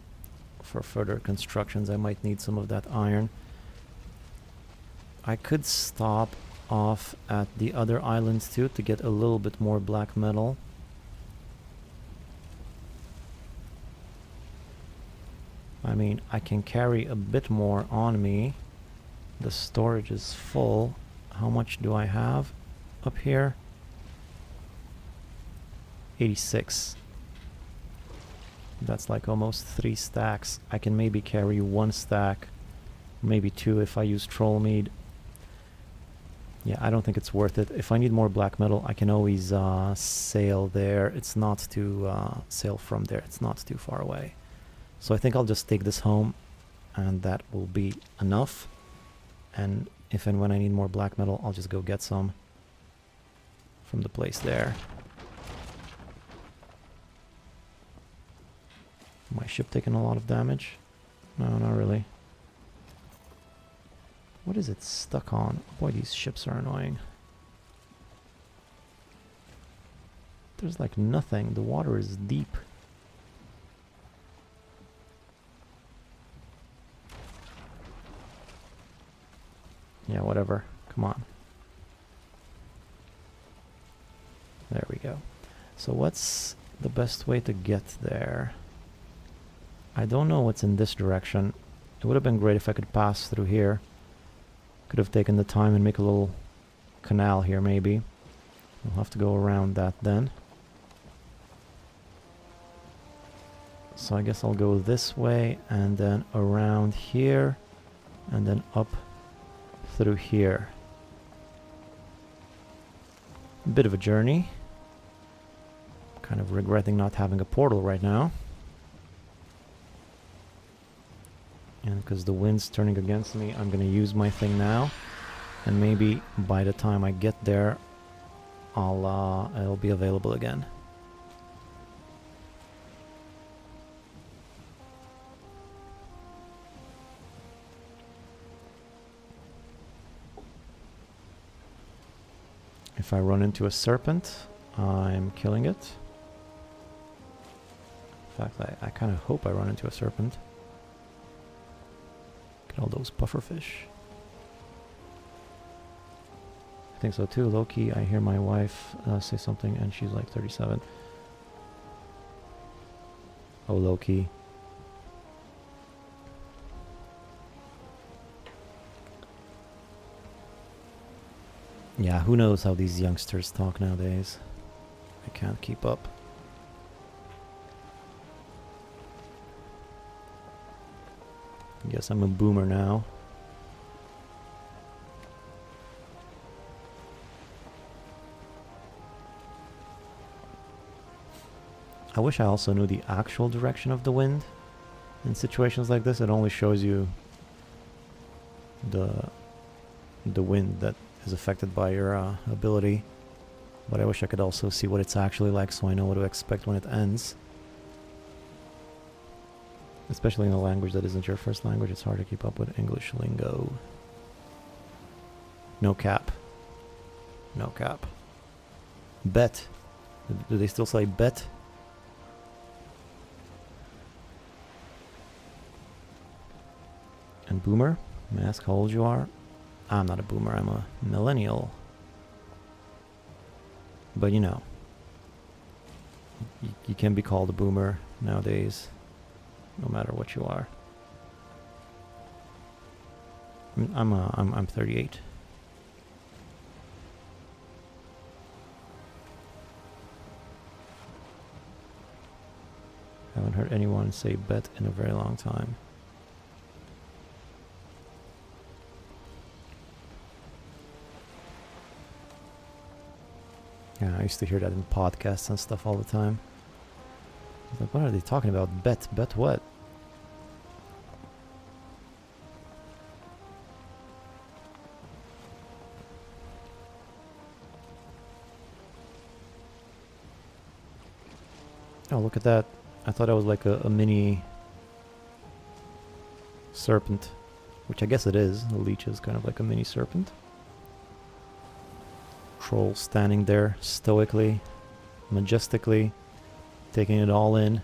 for further constructions. I might need some of that iron. I could stop off at the other islands too to get a little bit more black metal. I mean, I can carry a bit more on me. The storage is full. How much do I have up here? 86. That's like almost 3 stacks. I can maybe carry 1 stack, maybe 2 if I use troll mead. Yeah, I don't think it's worth it. If I need more black metal, I can always sail there. It's not too sail from there. It's not too far away. So I think I'll just take this home, and that will be enough. And if and when I need more black metal, I'll just go get some from the place there. My ship taking a lot of damage? No, not really. What is it stuck on? Boy, these ships are annoying. There's like nothing. The water is deep. Yeah, whatever. Come on. There we go. So what's the best way to get there? I don't know what's in this direction. It would have been great if I could pass through here. Could have taken the time and make a little canal here maybe. We'll have to go around that then. So I guess I'll go this way and then around here and then up through here. A bit of a journey. Kind of regretting not having a portal right now. And because the wind's turning against me, I'm gonna use my thing now, and maybe by the time I get there, it'll be available again. If I run into a serpent, I'm killing it. In fact, I kind of hope I run into a serpent. All those pufferfish. I think so too. Low-key, I hear my wife say something and she's like 37. Oh, low-key. Yeah, who knows how these youngsters talk nowadays. I can't keep up. I guess I'm a boomer now. I wish I also knew the actual direction of the wind. In situations like this, it only shows you the wind that is affected by your ability. But I wish I could also see what it's actually like so I know what to expect when it ends. Especially in a language that isn't your first language, it's hard to keep up with English lingo. No cap. No cap. Bet. Do they still say bet? And boomer? May I ask how old you are? I'm not a boomer, I'm a millennial. But you know, you can be called a boomer nowadays, no matter what you are. I'm 38. Haven't heard anyone say bet in a very long time. Yeah, I used to hear that in podcasts and stuff all the time. I was like, what are they talking about? Bet? Bet what? Oh, look at that. I thought it was like a mini serpent, which I guess it is. The leech is kind of like a mini serpent. Troll standing there stoically, majestically, taking it all in,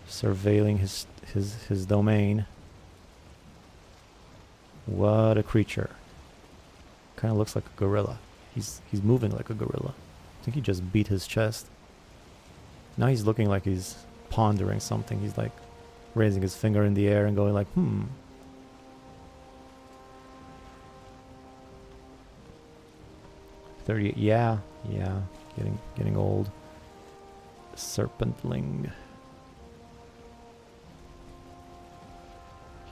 surveilling his domain. What a creature. Kind of looks like a gorilla. He's moving like a gorilla. I think he just beat his chest. Now he's looking like he's pondering something. He's like raising his finger in the air and going like, 38, yeah, getting old. Serpentling.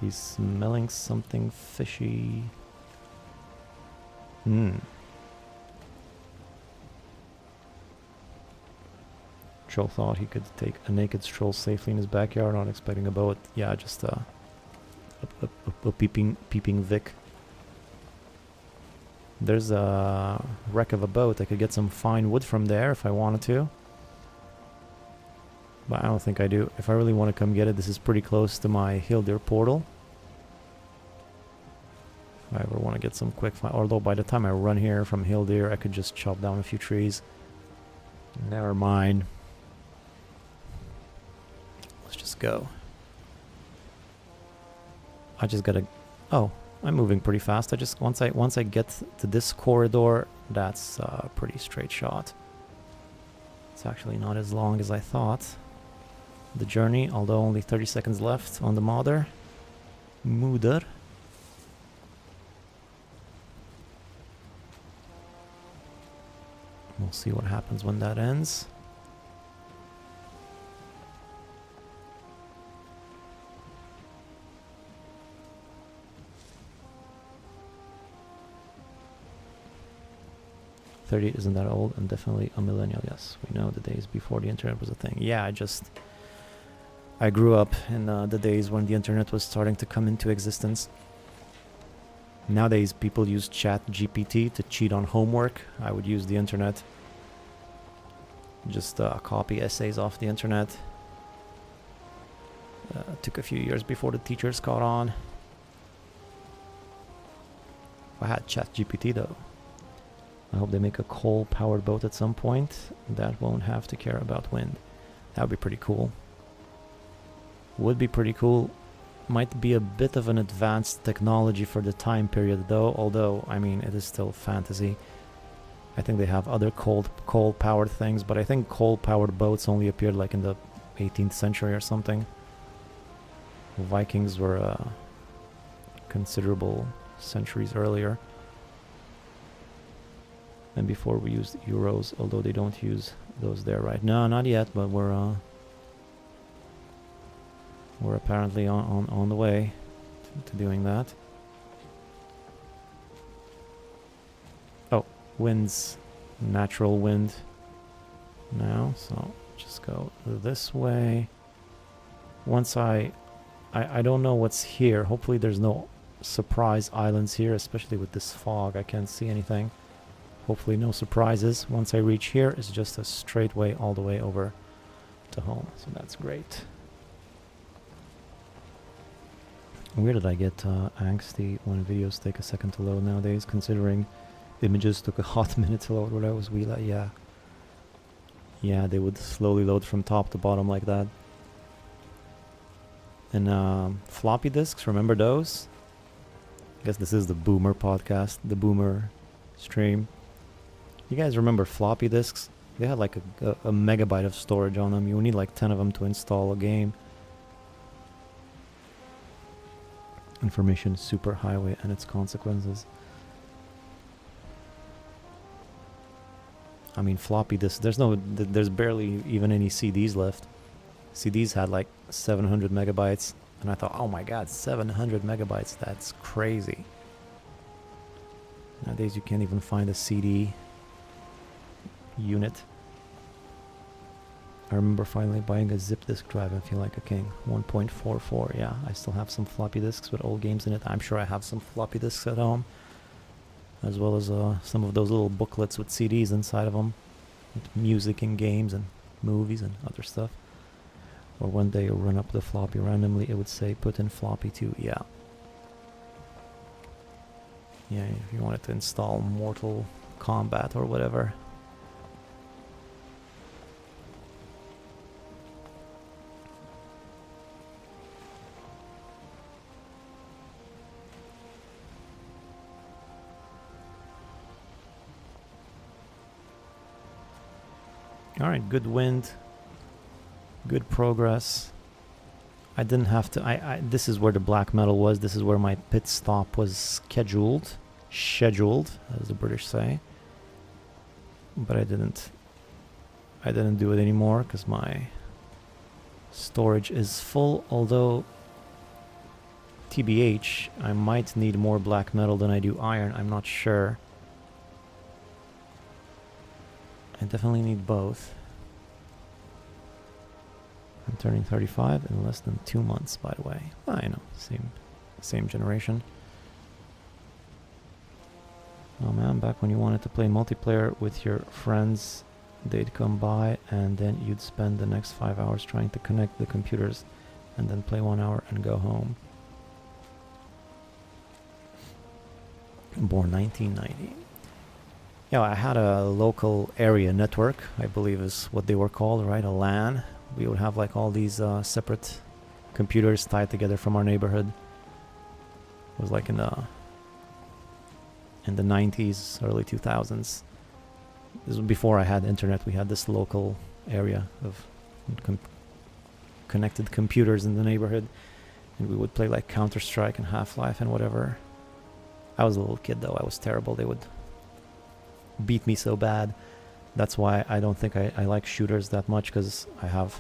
He's smelling something fishy. Troll thought he could take a naked troll safely in his backyard, not expecting a boat. Yeah, just a peeping Vic. There's a wreck of a boat. I could get some fine wood from there if I wanted to. But I don't think I do. If I really want to come get it, this is pretty close to my Hildir portal. If I ever want to get some quick fine. Although by the time I run here from Hildir, I could just chop down a few trees. Never mind. Let's just go. I just gotta... Oh. I'm moving pretty fast. Once I get to this corridor, that's a pretty straight shot. It's actually not as long as I thought. The journey, although only 30 seconds left on the modder. Moeder. We'll see what happens when that ends. .38 isn't that old, and definitely a millennial. Yes, we know the days before the internet was a thing. Yeah, I grew up in the days when the internet was starting to come into existence. Nowadays, people use Chat GPT to cheat on homework. I would use the internet. Just copy essays off the internet. Took a few years before the teachers caught on. I had Chat GPT though. I hope they make a coal-powered boat at some point that won't have to care about wind. That would be pretty cool. Would be pretty cool. Might be a bit of an advanced technology for the time period though, although, I mean, it is still fantasy. I think they have other coal-powered things, but I think coal-powered boats only appeared like in the 18th century or something. Vikings were considerable centuries earlier. And before we used euros, although they don't use those there right now. Not yet, but we're apparently on the way to doing that. Oh, winds, natural wind now, so just go this way. Once I don't know what's here. Hopefully there's no surprise islands here, especially with this fog. I can't see anything. Hopefully no surprises. Once I reach here, it's just a straight way all the way over to home. So that's great. Where did I get angsty when videos take a second to load nowadays, considering images took a hot minute to load when I was wheeling? Yeah, they would slowly load from top to bottom like that. And floppy disks, remember those? I guess this is the boomer podcast, the boomer stream. You guys remember floppy disks? They had like a megabyte of storage on them. You would need like 10 of them to install a game. Information superhighway and its consequences. I mean, floppy disks, there's barely even any CDs left. CDs had like 700 megabytes, and I thought, oh my god, 700 megabytes, that's crazy. Nowadays you can't even find a CD unit. I remember finally buying a zip disk drive and feel like a king. 1.44, yeah, I still have some floppy disks with old games in it. I'm sure I have some floppy disks at home, as well as some of those little booklets with CDs inside of them, with music and games and movies and other stuff. Or one day you'll run up the floppy randomly, it would say put in floppy 2, yeah. Yeah, if you wanted to install Mortal Kombat or whatever. Alright, good wind. Good progress. I didn't have to... this is where the black metal was. This is where my pit stop was scheduled. Scheduled, as the British say. But I didn't do it anymore because my storage is full. Although, TBH, I might need more black metal than I do iron. I'm not sure. I definitely need both. I'm turning 35 in less than 2 months, by the way. I know, same generation. Oh man, back when you wanted to play multiplayer with your friends, they'd come by and then you'd spend the next 5 hours trying to connect the computers and then play 1 hour and go home. Born 1990. Yeah, I had a local area network, I believe is what they were called, right? A LAN. We would have like all these separate computers tied together from our neighborhood. It was like in the 90s, early 2000s. This was before I had internet. We had this local area of connected computers in the neighborhood, and we would play like Counter-Strike and Half-Life and whatever. I was a little kid though. I was terrible. They would beat me so bad. That's why I don't think I like shooters that much, because I have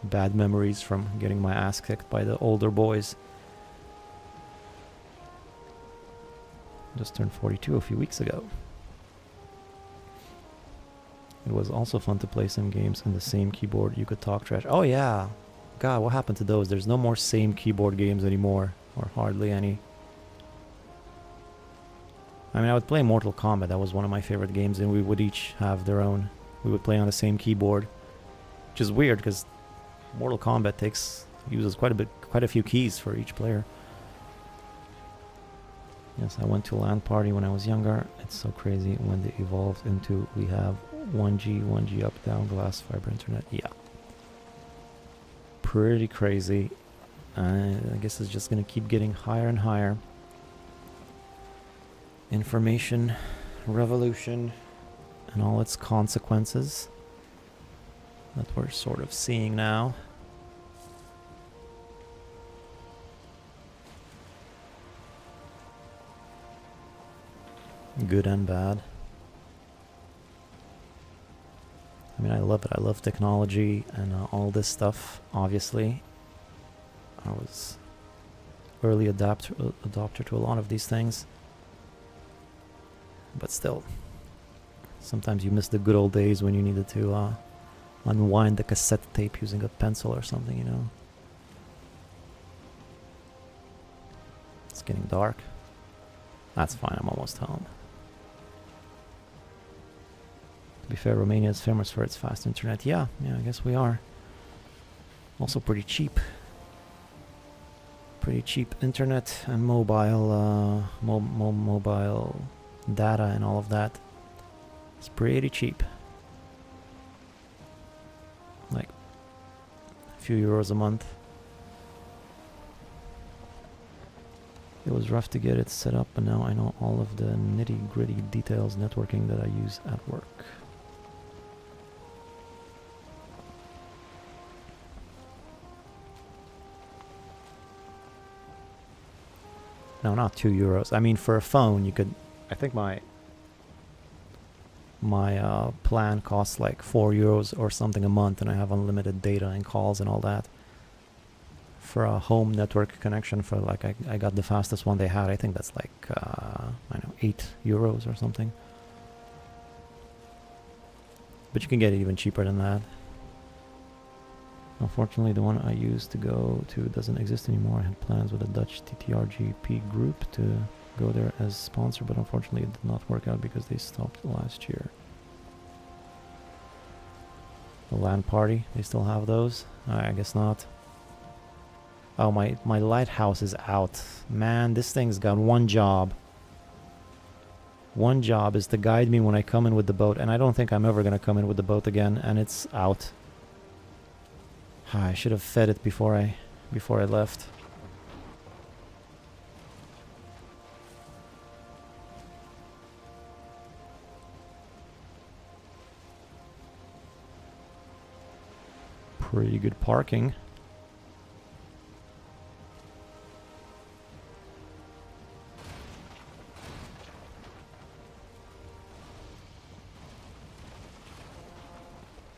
bad memories from getting my ass kicked by the older boys. Just turned 42 a few weeks ago. It was also fun to play some games on the same keyboard. You could talk trash. Oh yeah! God, what happened to those? There's no more same keyboard games anymore. Or hardly any. I mean, I would play Mortal Kombat. That was one of my favorite games, and we would each have their own. We would play on the same keyboard, which is weird because Mortal Kombat uses quite a few keys for each player. Yes, I went to a LAN party when I was younger. It's so crazy when they evolved into we have 1G up, down, glass, fiber internet. Yeah, pretty crazy. I guess it's just gonna keep getting higher and higher. Information revolution and all its consequences that we're sort of seeing now. Good and bad. I mean, I love it. I love technology and all this stuff, obviously. I was early adopter to a lot of these things. But still, sometimes you miss the good old days when you needed to unwind the cassette tape using a pencil or something, you know. It's getting dark. That's fine, I'm almost home. To be fair, Romania is famous for its fast internet. Yeah, I guess we are. Also pretty cheap. Pretty cheap internet and mobile, mobile data and all of that. It's pretty cheap. Like a few euros a month. It was rough to get it set up, but now I know all of the nitty-gritty details networking that I use at work. No, not 2 euros. I mean, for a phone, you could... I think my plan costs like 4 euros or something a month, and I have unlimited data and calls and all that. For a home network connection, for like I got the fastest one they had. I think that's like I don't know, 8 euros or something. But you can get it even cheaper than that. Unfortunately, the one I used to go to doesn't exist anymore. I had plans with a Dutch TTRGP group to go there as sponsor, but unfortunately it did not work out because they stopped last year. The LAN party, they still have those? I guess not. Oh, my lighthouse is out. Man, this thing's got one job. One job is to guide me when I come in with the boat, and I don't think I'm ever going to come in with the boat again, and it's out. I should have fed it before I left. Pretty good parking.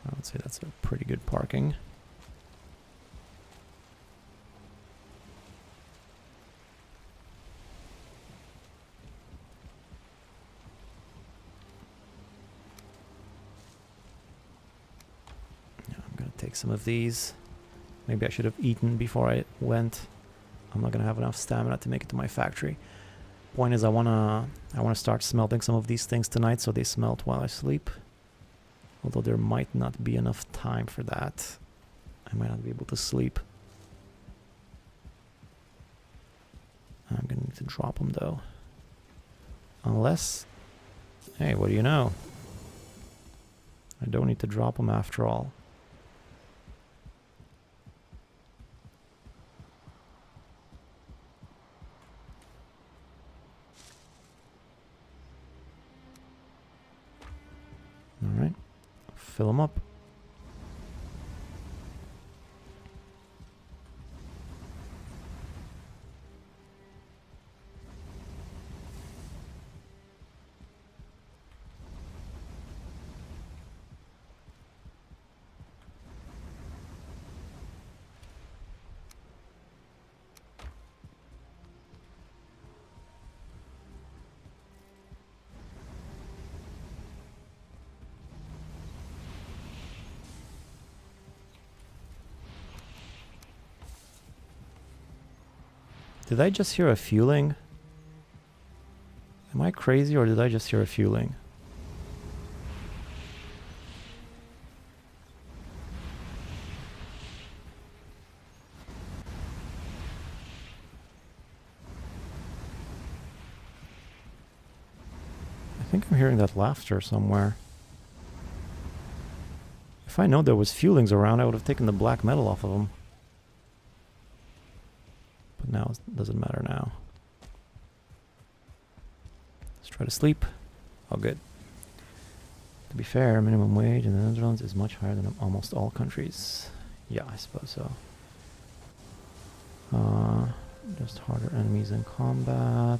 I would say that's a pretty good parking. Take some of these. Maybe I should have eaten before I went. I'm not gonna have enough stamina to make it to my factory. Point is, I wanna start smelting some of these things tonight, so they smelt while I sleep. Although there might not be enough time for that. I might not be able to sleep. I'm gonna need to drop them though. Unless, hey, what do you know? I don't need to drop them after all. Alright, fill them up. Did I just hear a fueling? Am I crazy or did I just hear a fueling? I think I'm hearing that laughter somewhere. If I know there was fuelings around, I would have taken the black metal off of them. But now it doesn't matter now. Let's try to sleep. Oh, good. To be fair, minimum wage in the Netherlands is much higher than almost all countries. Yeah, I suppose so. Just harder enemies in combat.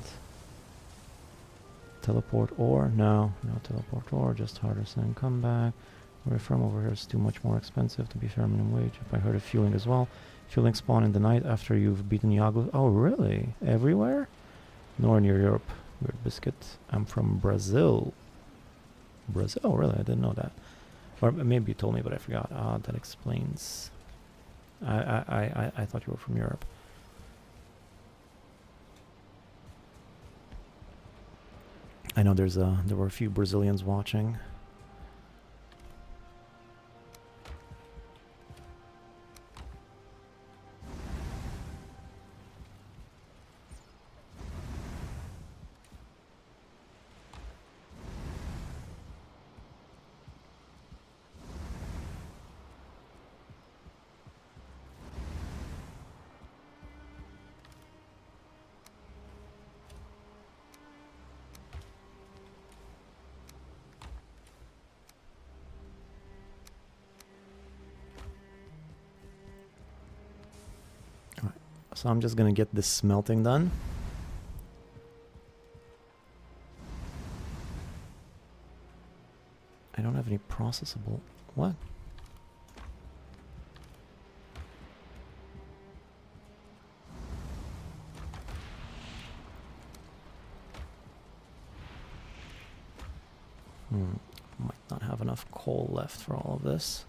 Teleport ore? No, no teleport ore, just harder in combat. Where I'm from over here is too much more expensive. To be fair, minimum wage. If I heard of fueling as well. Fueling spawn in the night after you've beaten Yago. Oh, really? Everywhere? Nor near Europe. Weird biscuit. I'm from Brazil. Brazil? Oh, really? I didn't know that. Or maybe you told me, but I forgot. Ah, that explains. I thought you were from Europe. I know there were a few Brazilians watching. So I'm just gonna get this smelting done. I don't have any processable... What? Might not have enough coal left for all of this.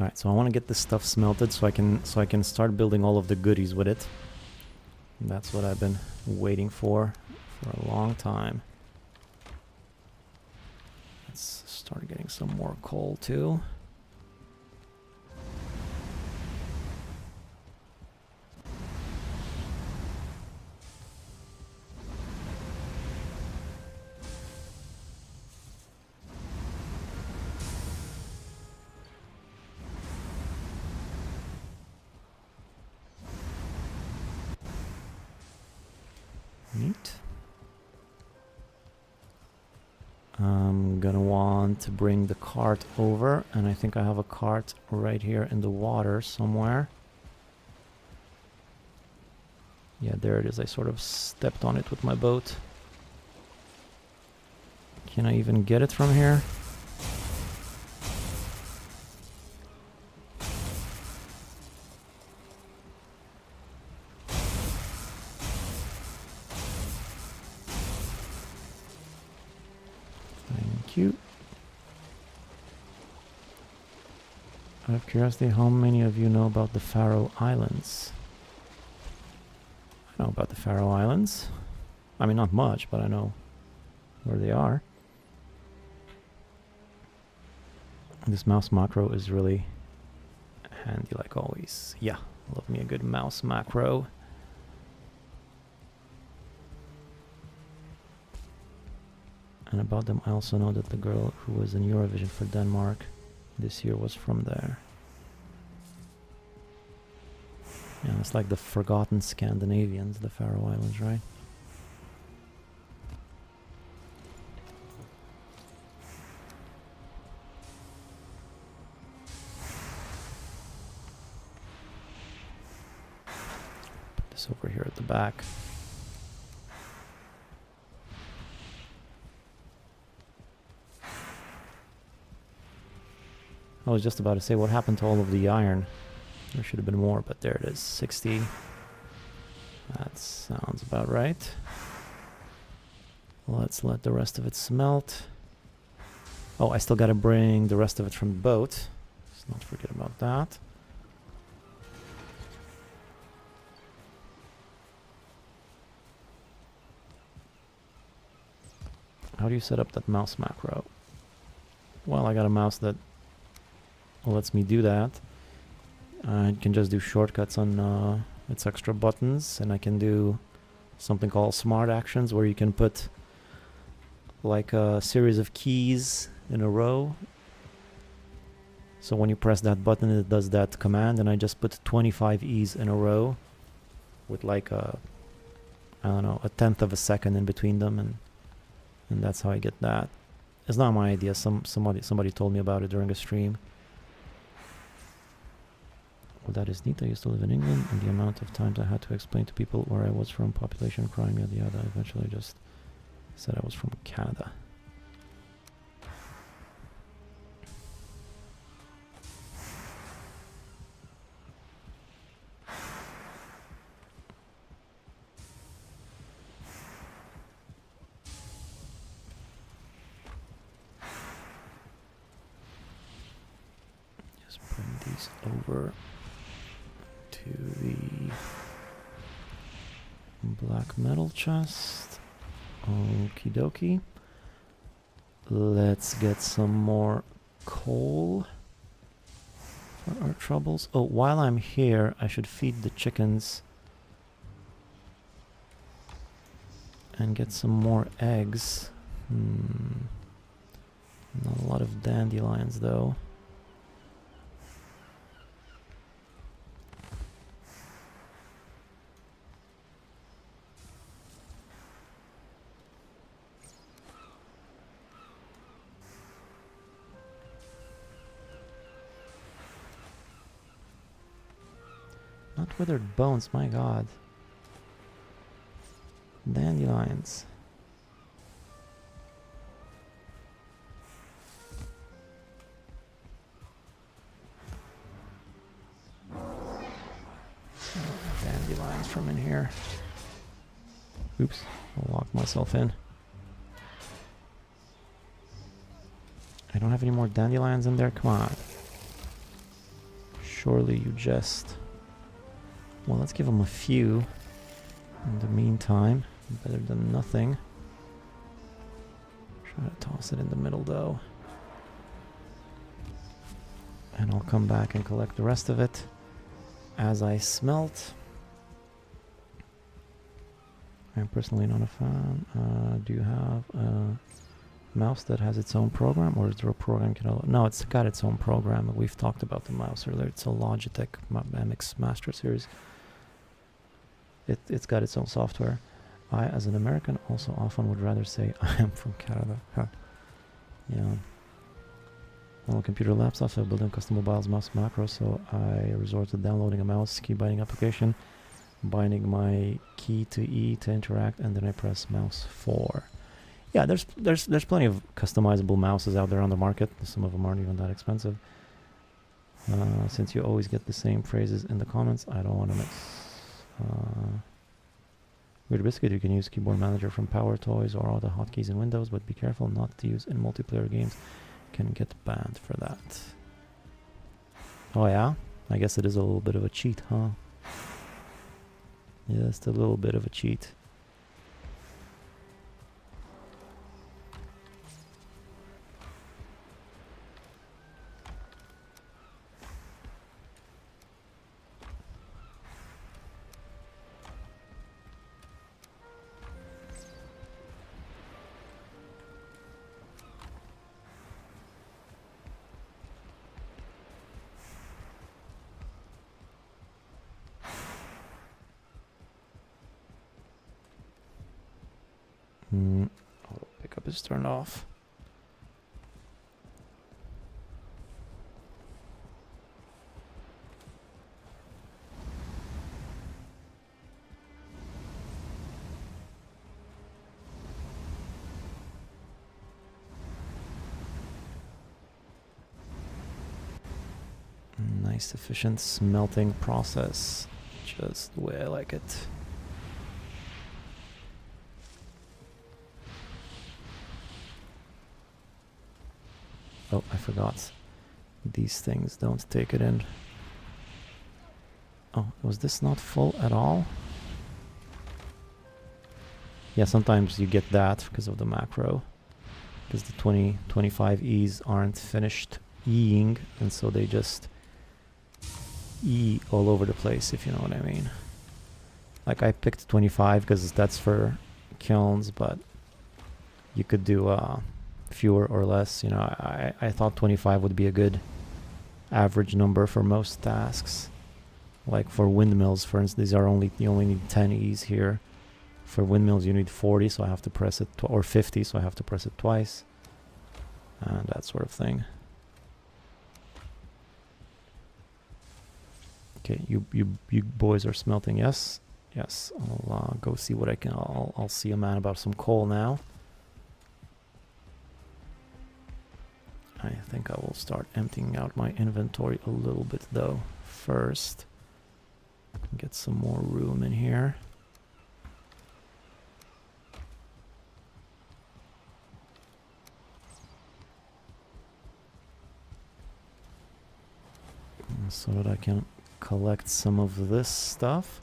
Alright, so I want to get this stuff smelted so I can start building all of the goodies with it. And that's what I've been waiting for a long time. Let's start getting some more coal too. Neat. I'm gonna want to bring the cart over, and I think I have a cart right here in the water somewhere. Yeah, there it is. I sort of stepped on it with my boat. Can I even get it from here? Cute. Out of curiosity, how many of you know about the Faroe Islands? I know about the Faroe Islands. I mean, not much, but I know where they are. This mouse macro is really handy, like always. Yeah, love me a good mouse macro. And about them, I also know that the girl who was in Eurovision for Denmark this year was from there. Yeah, it's like the forgotten Scandinavians, the Faroe Islands, right? Put this over here at the back. I was just about to say, what happened to all of the iron? There should have been more, but there it is, 60. That sounds about right. Let's let the rest of it smelt. Oh, I still gotta bring the rest of it from the boat. Let's not forget about that. How do you set up that mouse macro? Well, I got a mouse that lets me do that. I can just do shortcuts on its extra buttons, and I can do something called smart actions, where you can put like a series of keys in a row. So when you press that button, it does that command, and I just put 25 E's in a row with like a, I don't know, a tenth of a second in between them, and that's how I get that. It's not my idea. Somebody told me about it during a stream. Well, that is neat. I used to live in England, and the amount of times I had to explain to people where I was from, population, crime, yada yada, I eventually just said I was from Canada. these over to the black metal chest. Okie dokie. Let's get some more coal for our troubles. Oh, while I'm here, I should feed the chickens and get some more eggs. Not a lot of dandelions though. Not withered bones, my god. Dandelions. Dandelions from in here. Oops, I'll lock myself in. I don't have any more dandelions in there? Come on. Surely you jest. Well, let's give them a few. In the meantime, better than nothing. Try to toss it in the middle though. And I'll come back and collect the rest of it as I smelt. I'm personally not a fan. Do you have a mouse that has its own program, or is there a program? No, it's got its own program. We've talked about the mouse earlier. It's a Logitech MX Master Series. It's got its own software. I, as an American, also often would rather say I am from Canada. Huh. Yeah. On computer laptops, I build in custom mobiles mouse macros, so I resort to downloading a mouse key binding application, binding my key to E to interact, and then I press mouse 4. Yeah, there's plenty of customizable mouses out there on the market. Some of them aren't even that expensive. Since you always get the same phrases in the comments, I don't want to mix. Weird Biscuit, you can use Keyboard Manager from Power Toys or all the hotkeys in Windows, but be careful not to use in multiplayer games. Can get banned for that. Oh yeah? I guess it is a little bit of a cheat, huh? Just a little bit of a cheat. Oh, pickup is turned off. Nice efficient smelting process. Just the way I like it. Oh, I forgot. These things don't take it in. Oh, was this not full at all? Yeah, sometimes you get that because of the macro. Because the 25 E's aren't finished Eing, and so they just E all over the place, if you know what I mean. Like I picked 25 because that's for kilns, but you could do fewer or less. You know, I thought 25 would be a good average number for most tasks. Like for windmills, for instance, you only need 10 E's here. For windmills, you need 40, so I have to press it, or 50, so I have to press it twice, and that sort of thing. Okay, you boys are smelting, yes? Yes, I'll go see what I can. I'll see a man about some coal now. I think I will start emptying out my inventory a little bit though first. Get some more room in here. so that I can collect some of this stuff.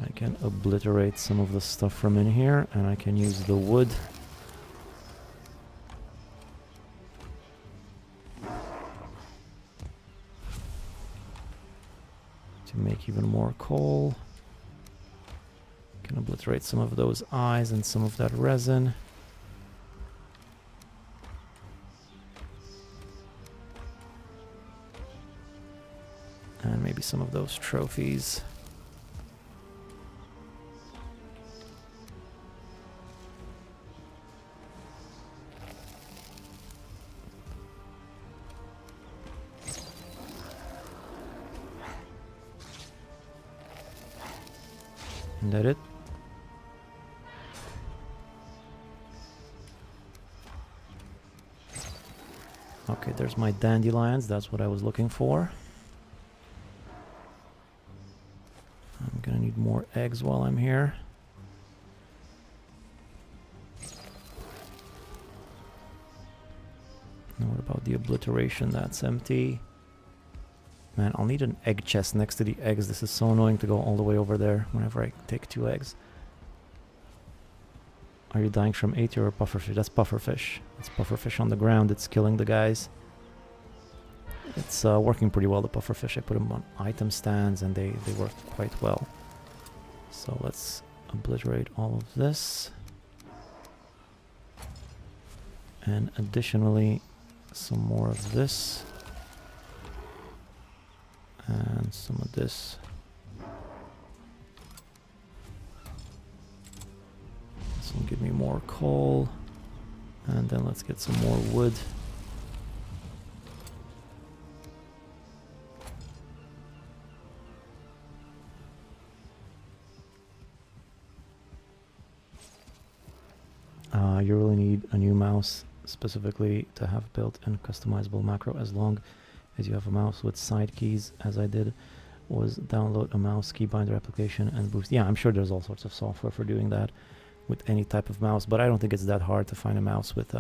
I can obliterate some of the stuff from in here, and I can use the wood to make even more coal. Can obliterate some of those eyes and some of that resin. And maybe some of those trophies. Isn't that it? Okay, there's my dandelions. That's what I was looking for. I'm gonna need more eggs while I'm here. And what about the obliteration? That's empty. Man, I'll need an egg chest next to the eggs. This is so annoying to go all the way over there whenever I take 2 eggs. Are you dying from 80 or pufferfish? That's pufferfish. It's pufferfish on the ground. It's killing the guys. It's working pretty well, the pufferfish. I put them on item stands and they work quite well. So let's obliterate all of this. And additionally, some more of this. And some of this. This will give me more coal. And then let's get some more wood. You really need a new mouse specifically to have built-in customizable macro as long as you have a mouse with side keys, as I did, was download a mouse keybinder application and boost. Yeah, I'm sure there's all sorts of software for doing that with any type of mouse, but I don't think it's that hard to find a mouse with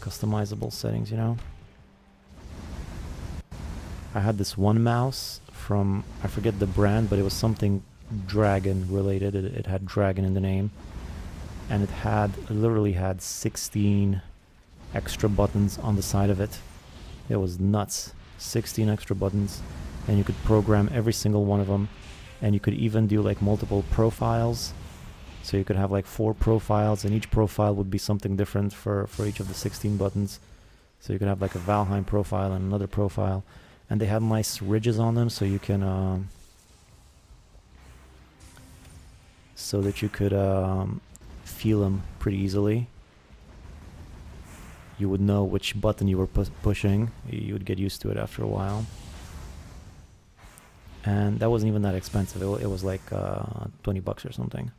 customizable settings, you know? I had this one mouse from, I forget the brand, but it was something dragon related. It had dragon in the name. And it literally had 16 extra buttons on the side of it. It was nuts. 16 extra buttons, and you could program every single one of them, and you could even do like multiple profiles. So you could have like 4 profiles, and each profile would be something different for each of the 16 buttons. So you could have like a Valheim profile and another profile, and they have nice ridges on them, so you can so that you could feel them pretty easily. You would know which button you were pushing. You would get used to it after a while. And that wasn't even that expensive. It was like 20 bucks or something.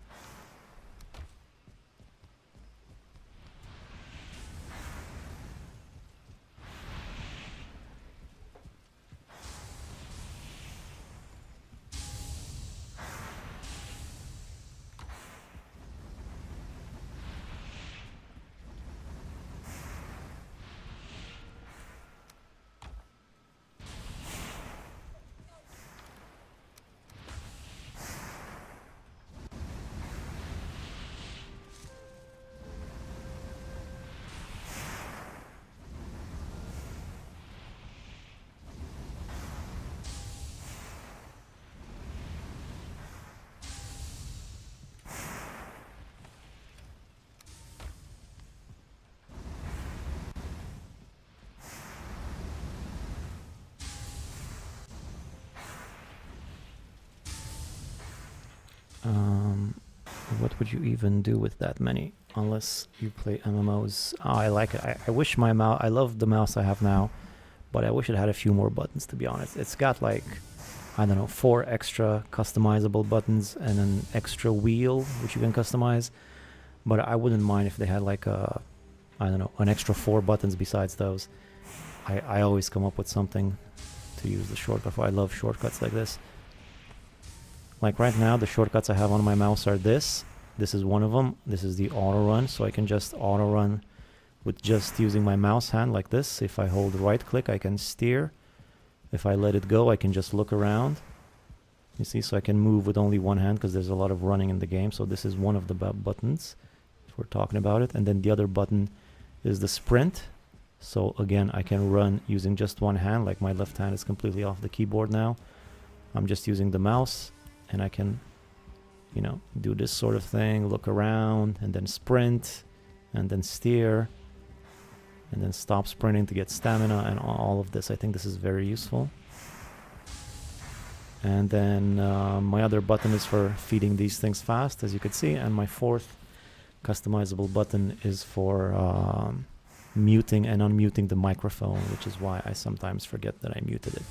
What would you even do with that many? Unless you play MMOs. Oh, I like it. I wish my mouse... I love the mouse I have now, but I wish it had a few more buttons, to be honest. It's got like, I don't know, 4 extra customizable buttons and an extra wheel, which you can customize. But I wouldn't mind if they had like a, I don't know, an extra 4 buttons besides those. I always come up with something to use the shortcut for. I love shortcuts like this. Like right now, the shortcuts I have on my mouse are this. This is one of them. This is the auto run, so I can just auto run with just using my mouse hand like this. If I hold right click, I can steer, If I let it go, I can just look around. You see, so I can move with only one hand because there's a lot of running in the game. So this is one of the buttons if we're talking about it. And then the other button is the sprint. So again, I can run using just one hand, like my left hand is completely off the keyboard now. I'm just using the mouse and I can, you know, do this sort of thing, look around and then sprint and then steer and then stop sprinting to get stamina and all of this. I think this is very useful. And then my other button is for feeding these things fast, as you could see. And my fourth customizable button is for muting and unmuting the microphone, which is why I sometimes forget that I muted it.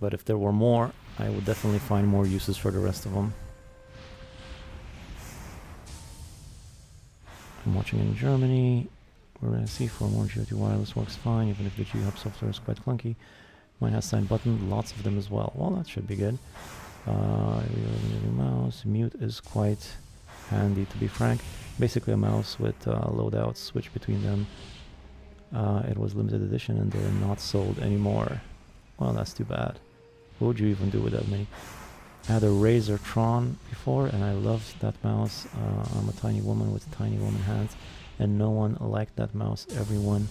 But if there were more, I would definitely find more uses for the rest of them. I'm watching in Germany. We're going to see for more GOT wireless works fine, even if the G-Hub software is quite clunky. Mine has signed button, lots of them as well. Well, that should be good. Mouse mute is quite handy, to be frank. Basically a mouse with loadouts, switch between them. It was limited edition and they're not sold anymore. Well, that's too bad. What would you even do with that many? I had a Razer Tron before and I loved that mouse. I'm a tiny woman with tiny woman hands and no one liked that mouse. Everyone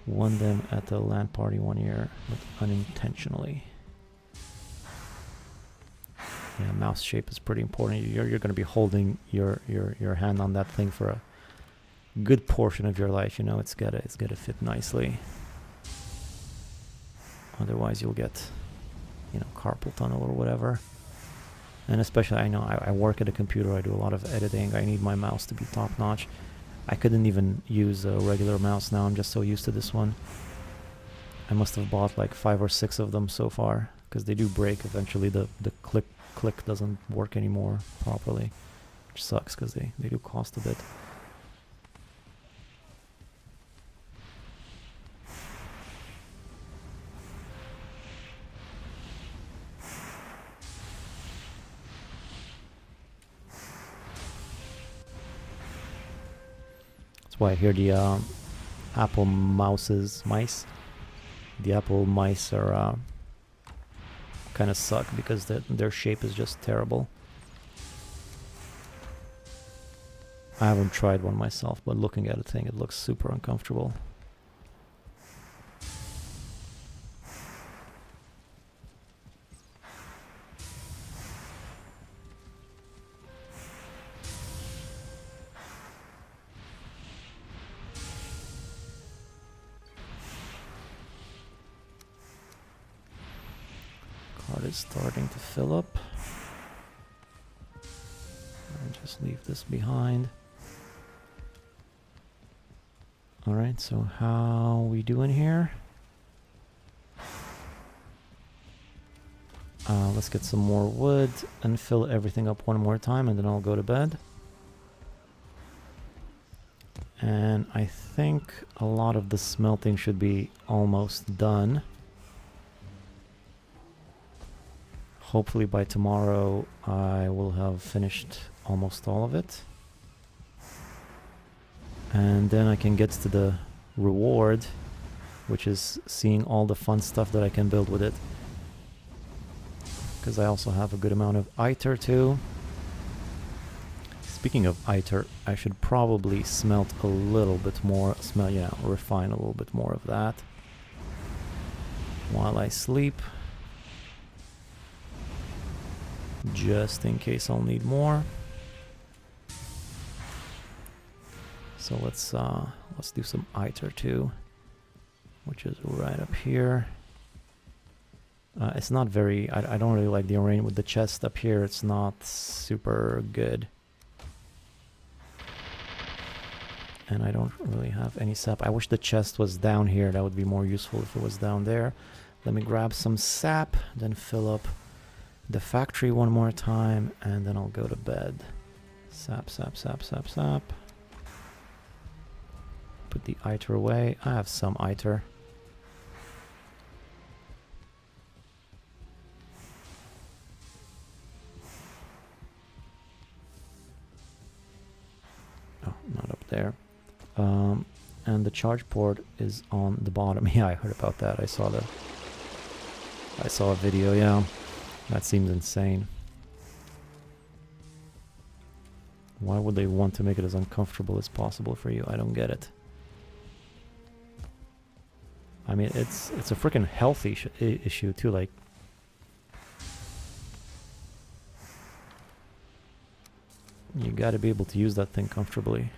won them at a LAN party one year, but unintentionally. Yeah, mouse shape is pretty important. You're going to be holding your hand on that thing for a good portion of your life. You know, it's gotta fit nicely. Otherwise, you'll get, you know, carpal tunnel or whatever. And especially, I know I work at a computer. I do a lot of editing. I need my mouse to be top notch. I couldn't even use a regular mouse now. I'm just so used to this one. I must have bought like 5 or 6 of them so far because they do break eventually. The click doesn't work anymore properly, which sucks because they do cost a bit. That's why I hear the Apple mice. The Apple mice are kind of suck because their shape is just terrible. I haven't tried one myself, but looking at it looks super uncomfortable. Card is starting to fill up. I'll just leave this behind. Alright, so how we doing here? Let's get some more wood and fill everything up one more time and then I'll go to bed. And I think a lot of the smelting should be almost done. Hopefully by tomorrow I will have finished almost all of it. And then I can get to the reward, which is seeing all the fun stuff that I can build with it. Because I also have a good amount of ITER too. Speaking of ITER, I should probably smelt a little bit more, refine a little bit more of that while I sleep. Just in case I'll need more. So let's do some ITER too, which is right up here. It's not very, I don't really like the arrangement with the chest up here. It's not super good. And I don't really have any sap. I wish the chest was down here. That would be more useful if it was down there. Let me grab some sap, then fill up the factory one more time, and then I'll go to bed. Sap, sap, sap, sap, sap. Put the ITER away. I have some ITER. And the charge port is on the bottom. Yeah, I heard about that. I saw a video. Yeah, that seems insane. Why would they want to make it as uncomfortable as possible for you? I don't get it. I mean, it's a freaking health issue too. Like, you got to be able to use that thing comfortably.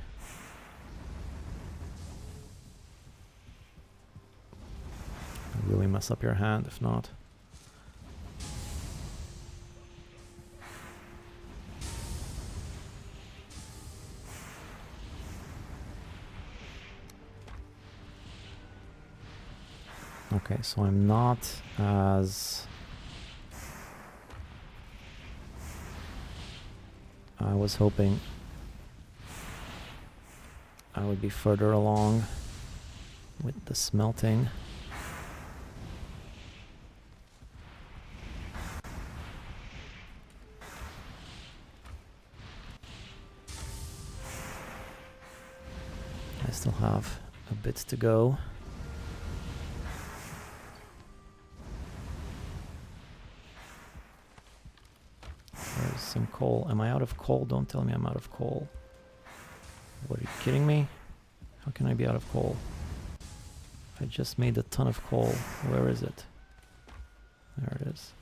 Really mess up your hand if not. Okay, so I'm not as... I was hoping I would be further along with the smelting. I still have a bit to go. There's some coal. Am I out of coal? Don't tell me I'm out of coal. What, are you kidding me? How can I be out of coal? I just made a ton of coal. Where is it? There it is.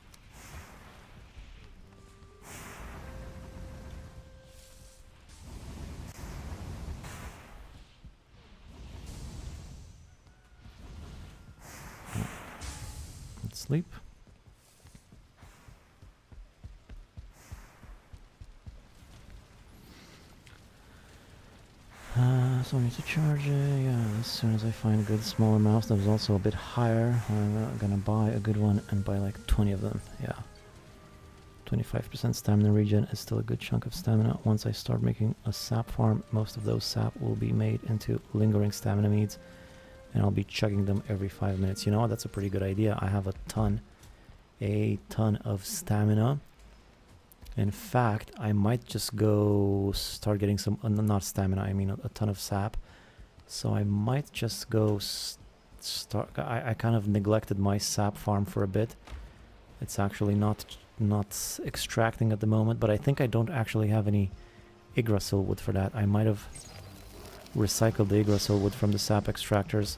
Let's sleep. So I need to charge it. Yeah, as soon as I find a good smaller mouse that is also a bit higher, I'm gonna buy a good one and buy like 20 of them. Yeah. 25% stamina regen is still a good chunk of stamina. Once I start making a sap farm, most of those sap will be made into lingering stamina meads, and I'll be chugging them every 5 minutes. You know what? That's a pretty good idea. I have a ton of stamina. In fact, I might just go start getting some, not stamina, I mean a ton of sap. So I might just go start, I kind of neglected my sap farm for a bit. It's actually not extracting at the moment, but I think I don't actually have any Yggdrasil wood for that. I might have recycled the Yggdrasil wood from the sap extractors.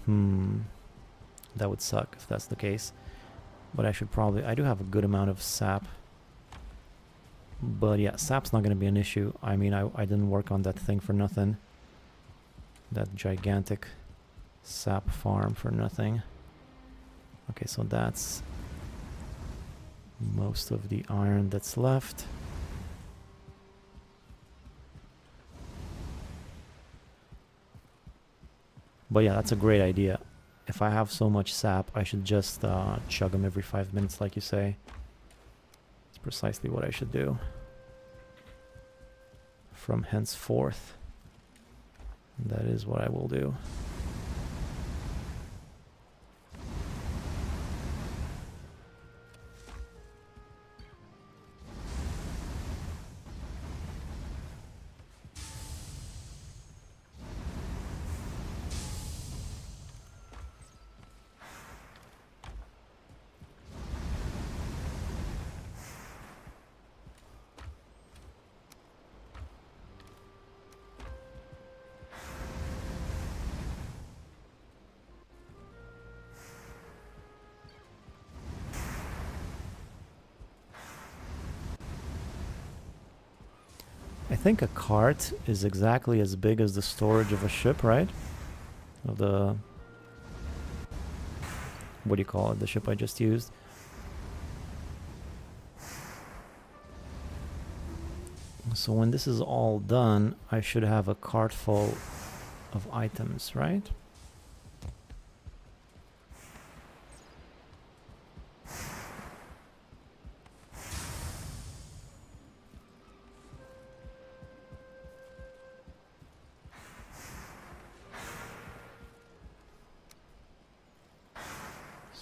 That would suck if that's the case. But I should probably, I do have a good amount of sap. But yeah, sap's not going to be an issue. I mean, I didn't work on that thing for nothing. That gigantic sap farm for nothing. Okay, so that's most of the iron that's left. But yeah, that's a great idea. If I have so much sap, I should just chug them every 5 minutes, like you say. It's precisely what I should do from henceforth. That is what I will do. I think a cart is exactly as big as the storage of a ship, right? Of the... what do you call it? The ship I just used. So when this is all done, I should have a cart full of items, right?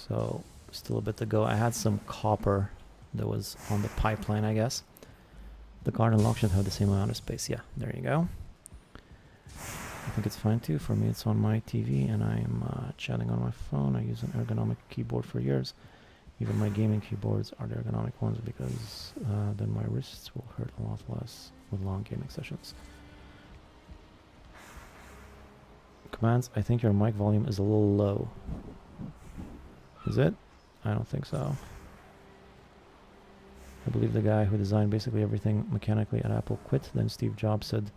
So, still a bit to go. I had some copper that was on the pipeline, I guess. The cart and lock should have the same amount of space. Yeah, there you go. I think it's fine too. For me, it's on my TV and I'm chatting on my phone. I use an ergonomic keyboard for years. Even my gaming keyboards are the ergonomic ones because then my wrists will hurt a lot less with long gaming sessions. Commands, I think your mic volume is a little low. Is it? I don't think so. I believe the guy who designed basically everything mechanically at Apple quit. Then Steve Jobs said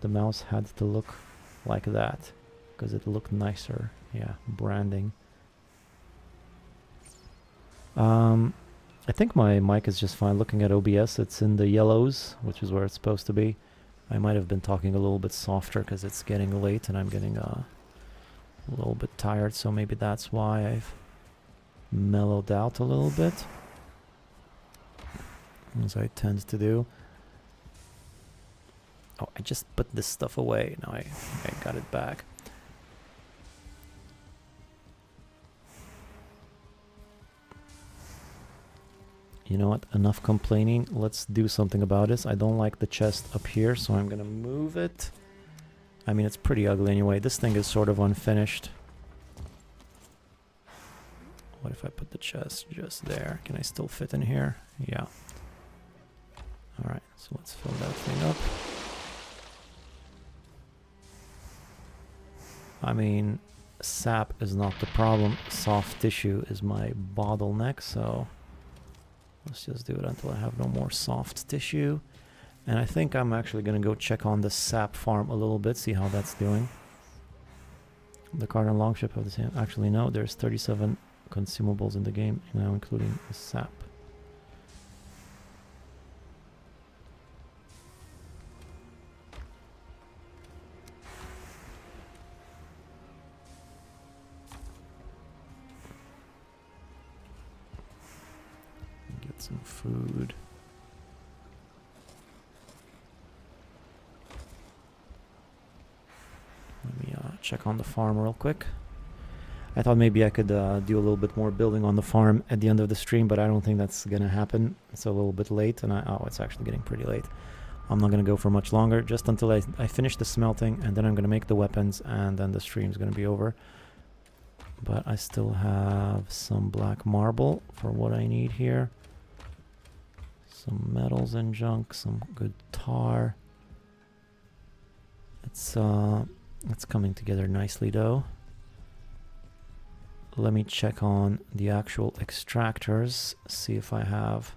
the mouse had to look like that because it looked nicer. Yeah, branding. I think my mic is just fine. Looking at OBS, it's in the yellows, which is where it's supposed to be. I might have been talking a little bit softer because it's getting late and I'm getting a little bit tired, so maybe that's why I've mellowed out a little bit, as I tend to do. Oh, I just put this stuff away. Now I got it back. You know what? Enough complaining. Let's do something about this. I don't like the chest up here, so I'm gonna move it. I mean, it's pretty ugly anyway. This thing is sort of unfinished. What if I put the chest just there? Can I still fit in here? Yeah. Alright, so let's fill that thing up. I mean, sap is not the problem. Soft tissue is my bottleneck, so let's just do it until I have no more soft tissue. And I think I'm actually going to go check on the sap farm a little bit, see how that's doing. The card and longship have the same. Actually, no, there's 37 consumables in the game, now including the sap. Get some food. Let me check on the farm real quick. I thought maybe I could do a little bit more building on the farm at the end of the stream, but I don't think that's gonna happen. It's a little bit late, and oh, it's actually getting pretty late. I'm not gonna go for much longer, just until I finish the smelting, and then I'm gonna make the weapons, and then the stream's gonna be over. But I still have some black marble for what I need here. Some metals and junk, some good tar. It's coming together nicely though. Let me check on the actual extractors, see if I have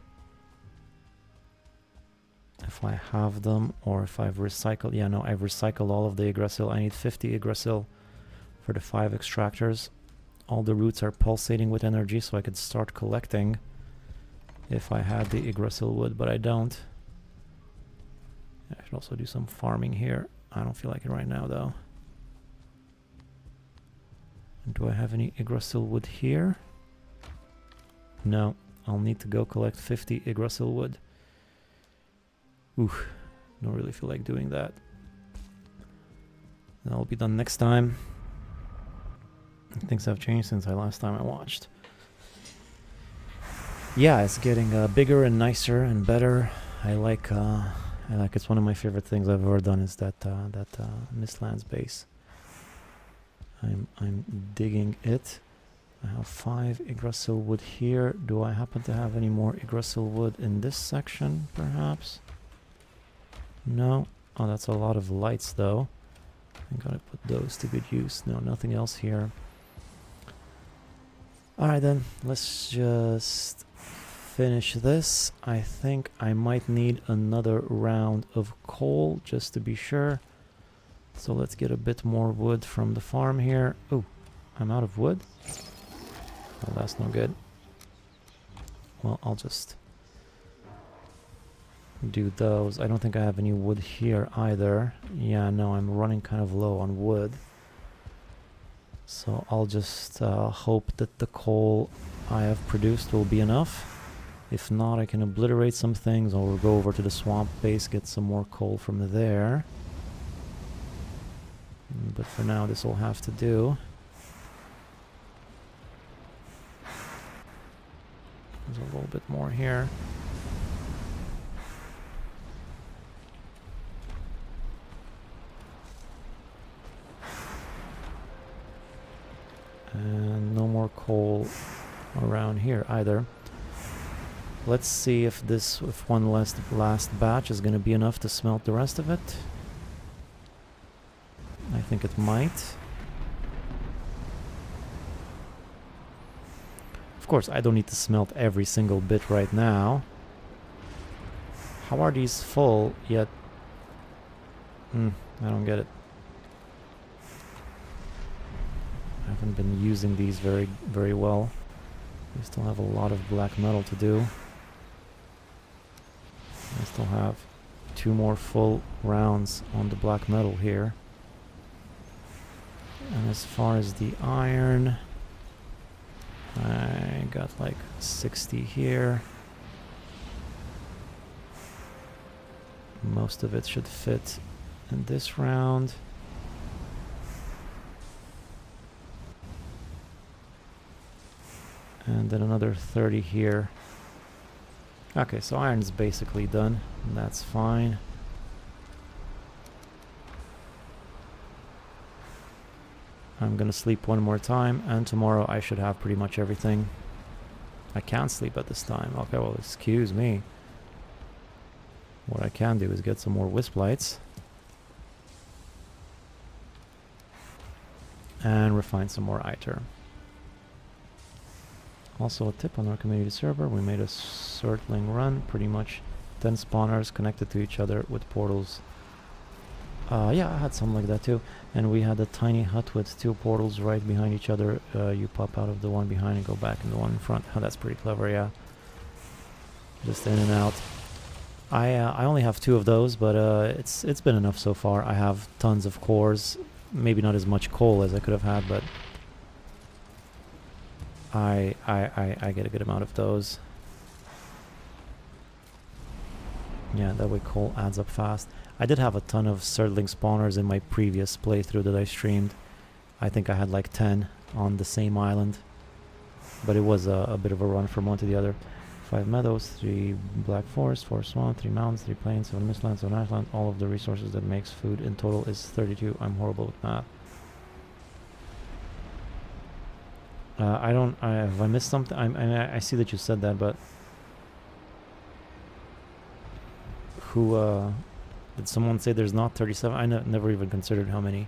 them or if I've recycled. Yeah, no, I've recycled all of the Yggdrasil. I need 50 Yggdrasil for the 5 extractors. All the roots are pulsating with energy, so I could start collecting if I had the Yggdrasil wood, but I don't. I should also do some farming here. I don't feel like it right now though. Do I have any Yggdrasil wood here? No, I'll need to go collect 50 Yggdrasil wood. Ooh, don't really feel like doing that. That'll be done next time. Things have changed since last time I watched. Yeah, it's getting bigger and nicer and better. I like it's one of my favorite things I've ever done is that Mistlands base. I'm digging it. I have 5 Yggdrasil wood here. Do I happen to have any more Yggdrasil wood in this section, perhaps? No. Oh, that's a lot of lights, though. I'm gonna put those to good use. No, nothing else here. Alright then, let's just finish this. I think I might need another round of coal, just to be sure. So let's get a bit more wood from the farm here. Oh, I'm out of wood. Well, that's no good. Well, I'll just do those. I don't think I have any wood here either. Yeah, no, I'm running kind of low on wood. So I'll just hope that the coal I have produced will be enough. If not, I can obliterate some things or go over to the swamp base, get some more coal from there. But for now, this will have to do. There's a little bit more here. more coal around here either. Let's see if one last batch is going to be enough to smelt the rest of it. I think it might. Of course, I don't need to smelt every single bit right now. How are these full yet? I don't get it. I haven't been using these very well. We still have a lot of black metal to do. I still have 2 more full rounds on the black metal here. And as far as the iron, I got like 60 here. Most of it should fit in this round. And then another 30 here. Okay, so iron's basically done, and that's fine. I'm gonna sleep one more time, and tomorrow I should have pretty much everything. I can't sleep at this time. Okay, well, excuse me. What I can do is get some more wisp lights. And refine some more iter. Also a tip on our community server, we made a circling run, pretty much 10 spawners connected to each other with portals. Yeah, I had something like that too. And we had a tiny hut with 2 portals right behind each other. You pop out of the one behind and go back in the one in front. Oh, that's pretty clever, yeah. Just in and out. I only have 2 of those, but it's been enough so far. I have tons of cores, maybe not as much coal as I could have had, but I get a good amount of those. Yeah, that way coal adds up fast. I did have a ton of Serdling spawners in my previous playthrough that I streamed. I think I had like 10 on the same island, but it was a bit of a run from one to the other. 5 meadows, 3 black forests, 4 swamp, 3 mountains, 3 plains, 7 mistlands, 7 ashland. All of the resources that makes food in total is 32. I'm horrible with math. Have I missed something? I see that you said that, but who, did someone say there's not 37? I never even considered how many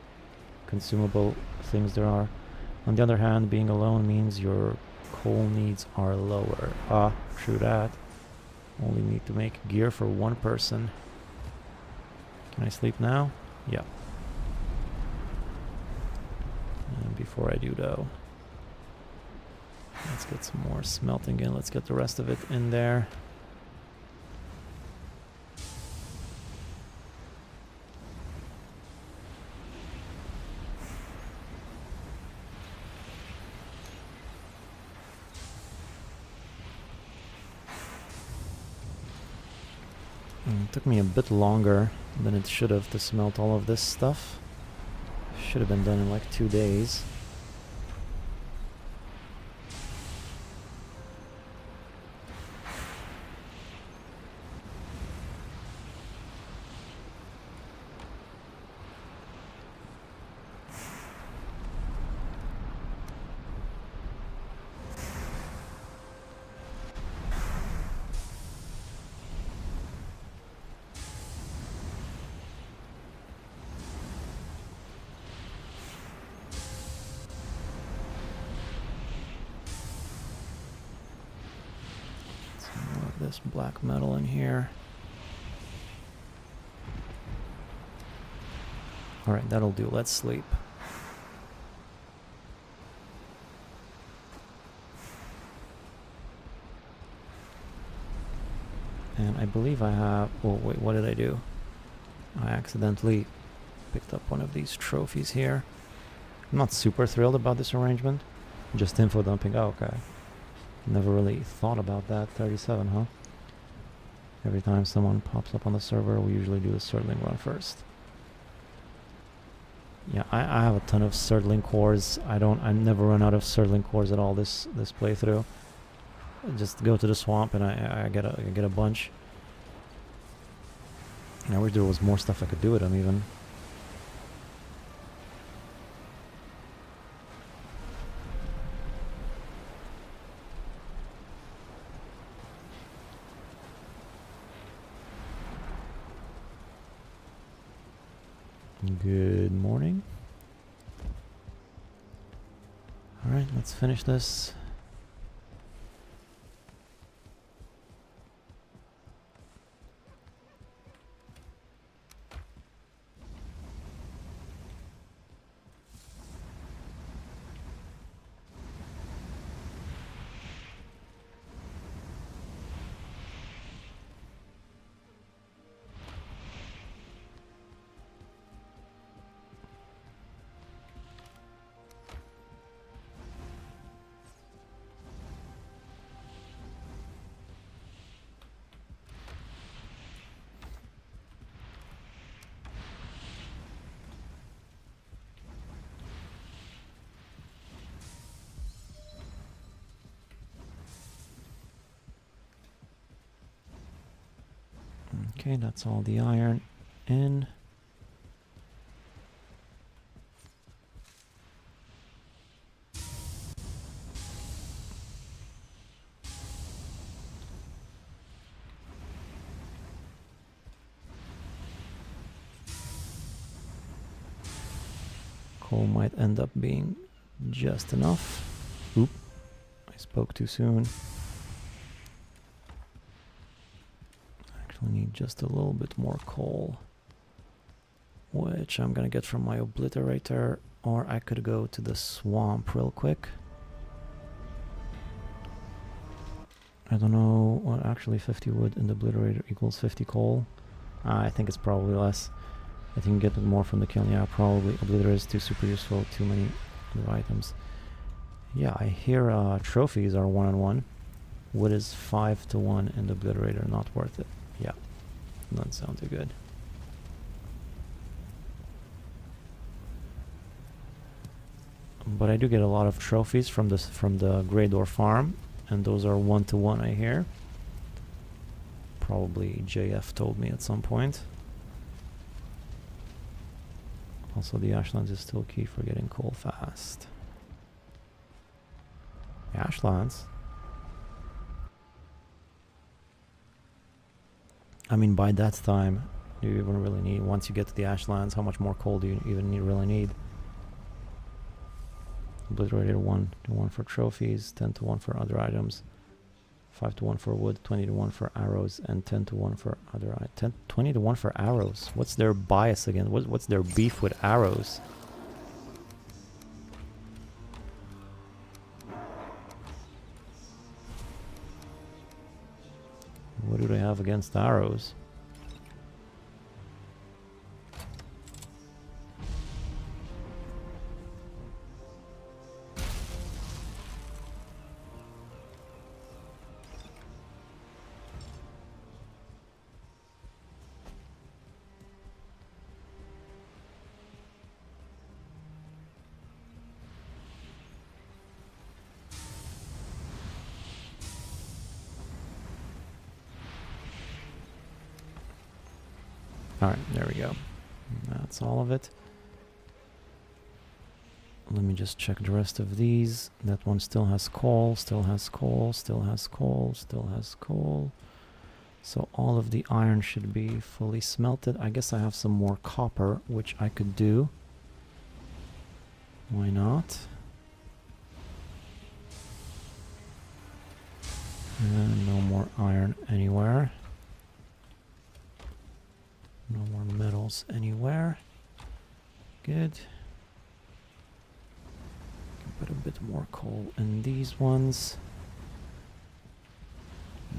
consumable things there are. On the other hand, being alone means your coal needs are lower. Ah, true that. Only need to make gear for 1 person. Can I sleep now? Yeah. And before I do though, let's get some more smelting in. Let's get the rest of it in there. It took me a bit longer than it should have to smelt all of this stuff. Should have been done in like 2 days. This black metal in here. Alright, that'll do. Let's sleep. And I believe I have... Oh, wait, what did I do? I accidentally picked up one of these trophies here. I'm not super thrilled about this arrangement. Just info dumping. Oh, okay. Never really thought about that. 37, huh? Every time someone pops up on the server, we usually do the Serdling run first. Yeah, I have a ton of Serdling cores. I never run out of Serdling cores at all this playthrough. I just go to the swamp and I get a bunch. And I wish there was more stuff I could do with them even. Good morning. Alright, let's finish this. Okay, that's all the iron in. Coal might end up being just enough. Oop, I spoke too soon. Actually need just a little bit more coal, which I'm gonna get from my obliterator, or I could go to the swamp real quick. I don't know what actually 50 wood in the obliterator equals 50 coal. I think it's probably less. I think you can get more from the kiln. Yeah, probably. Obliterator is too super useful. Too many other items. Yeah, I hear trophies are 1-on-1. Wood is 5-to-1 in the obliterator. Not worth it. Yeah, doesn't sound too good. But I do get a lot of trophies from the Grey Door farm, and those are 1-to-1. I hear. Probably JF told me at some point. Also, the Ashlands is still key for getting coal fast. Ashlands? I mean, by that time, do you even really need... Once you get to the Ashlands, how much more coal do you even really need? Obliterator 1-to-1 for trophies, 10-to-1 for other items, 5-to-1 for wood, 20-to-1 for arrows, and 10-to-1 for other items. 20-to-1 for arrows. What's their bias again? What's their beef with arrows? What do they have against arrows? Alright, there we go. That's all of it. Let me just check the rest of these. That one still has coal, still has coal, still has coal, still has coal. So all of the iron should be fully smelted. I guess I have some more copper, which I could do. Why not? And no more iron anywhere. No more metals anywhere. Good. Can put a bit more coal in these ones.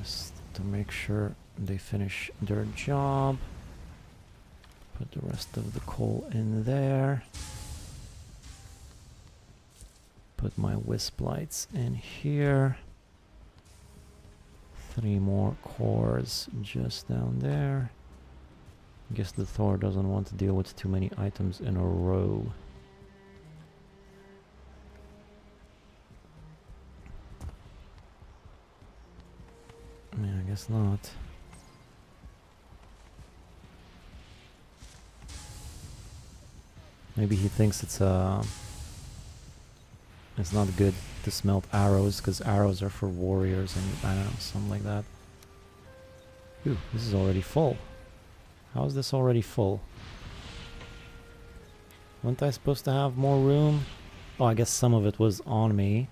Just to make sure they finish their job. Put the rest of the coal in there. Put my wisp lights in here. 3 more cores just down there. Guess the Thor doesn't want to deal with too many items in a row. Yeah, I guess not. Maybe he thinks it's not good to smelt arrows, because arrows are for warriors and I don't know, something like that. Ooh, this is already full. How is this already full? Wasn't I supposed to have more room? Oh, I guess some of it was on me.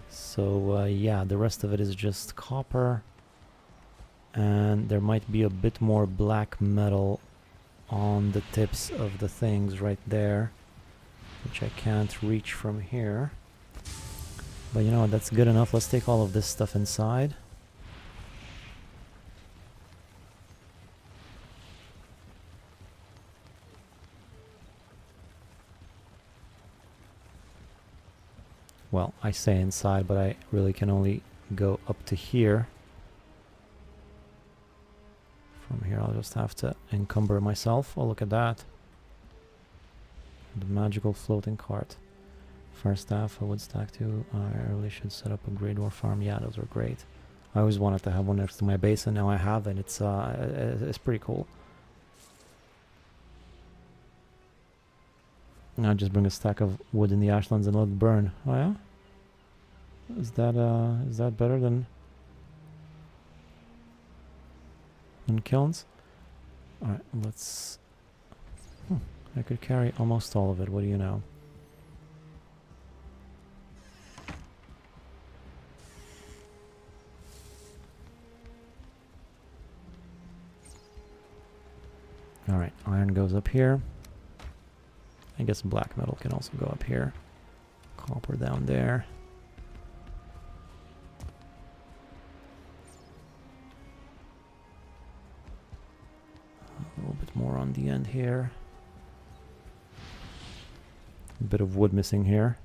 So, yeah, the rest of it is just copper. And there might be a bit more black metal on the tips of the things right there, which I can't reach from here. But you know what, that's good enough. Let's take all of this stuff inside. Well, I say inside, but I really can only go up to here. From here I'll just have to encumber myself. Oh, look at that. The magical floating cart. Fire staff, a wood stack too. I really should set up a grey dwarf farm. Yeah, those are great. I always wanted to have one next to my base, and now I have it. It's pretty cool. Now just bring a stack of wood in the ashlands and let it burn. Oh yeah? Is that better than kilns? Alright, let's... I could carry almost all of it, what do you know? Alright, iron goes up here. I guess black metal can also go up here. Copper down there. A little bit more on the end here. A bit of wood missing here.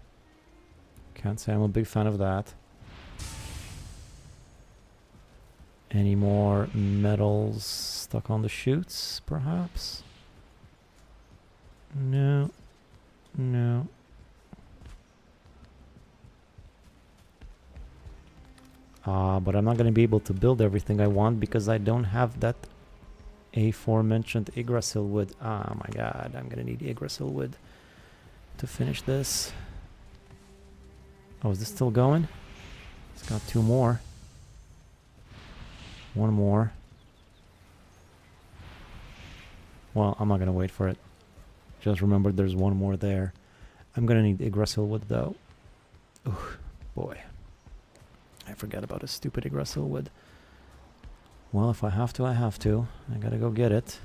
Can't say I'm a big fan of that. Any more metals stuck on the chutes, perhaps? No. No. But I'm not going to be able to build everything I want because I don't have that aforementioned Yggdrasil wood. Oh my god, I'm going to need Yggdrasil wood to finish this. Oh, is this still going? It's got 2 more. 1 more. Well, I'm not going to wait for it. Just remember there's 1 more there. I'm going to need Yggdrasil wood though. Oh boy. I forgot about a stupid Yggdrasil wood. Well, if I have to, I have to. I gotta go get it.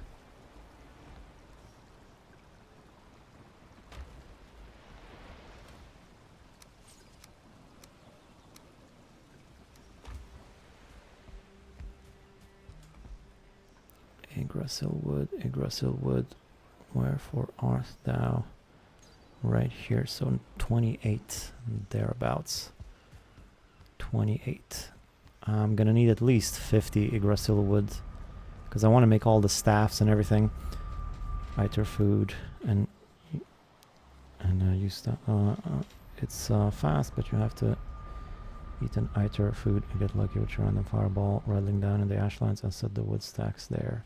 Yggdrasil wood, Yggdrasil wood. Wherefore art thou? Right here, so 28, thereabouts. 28. I'm gonna need at least 50 Yggdrasil wood because I want to make all the staffs and everything. Iter food and use that. It's fast, but you have to eat an Iter food and get lucky with your random fireball, rattling down in the ashlands and set the wood stacks there.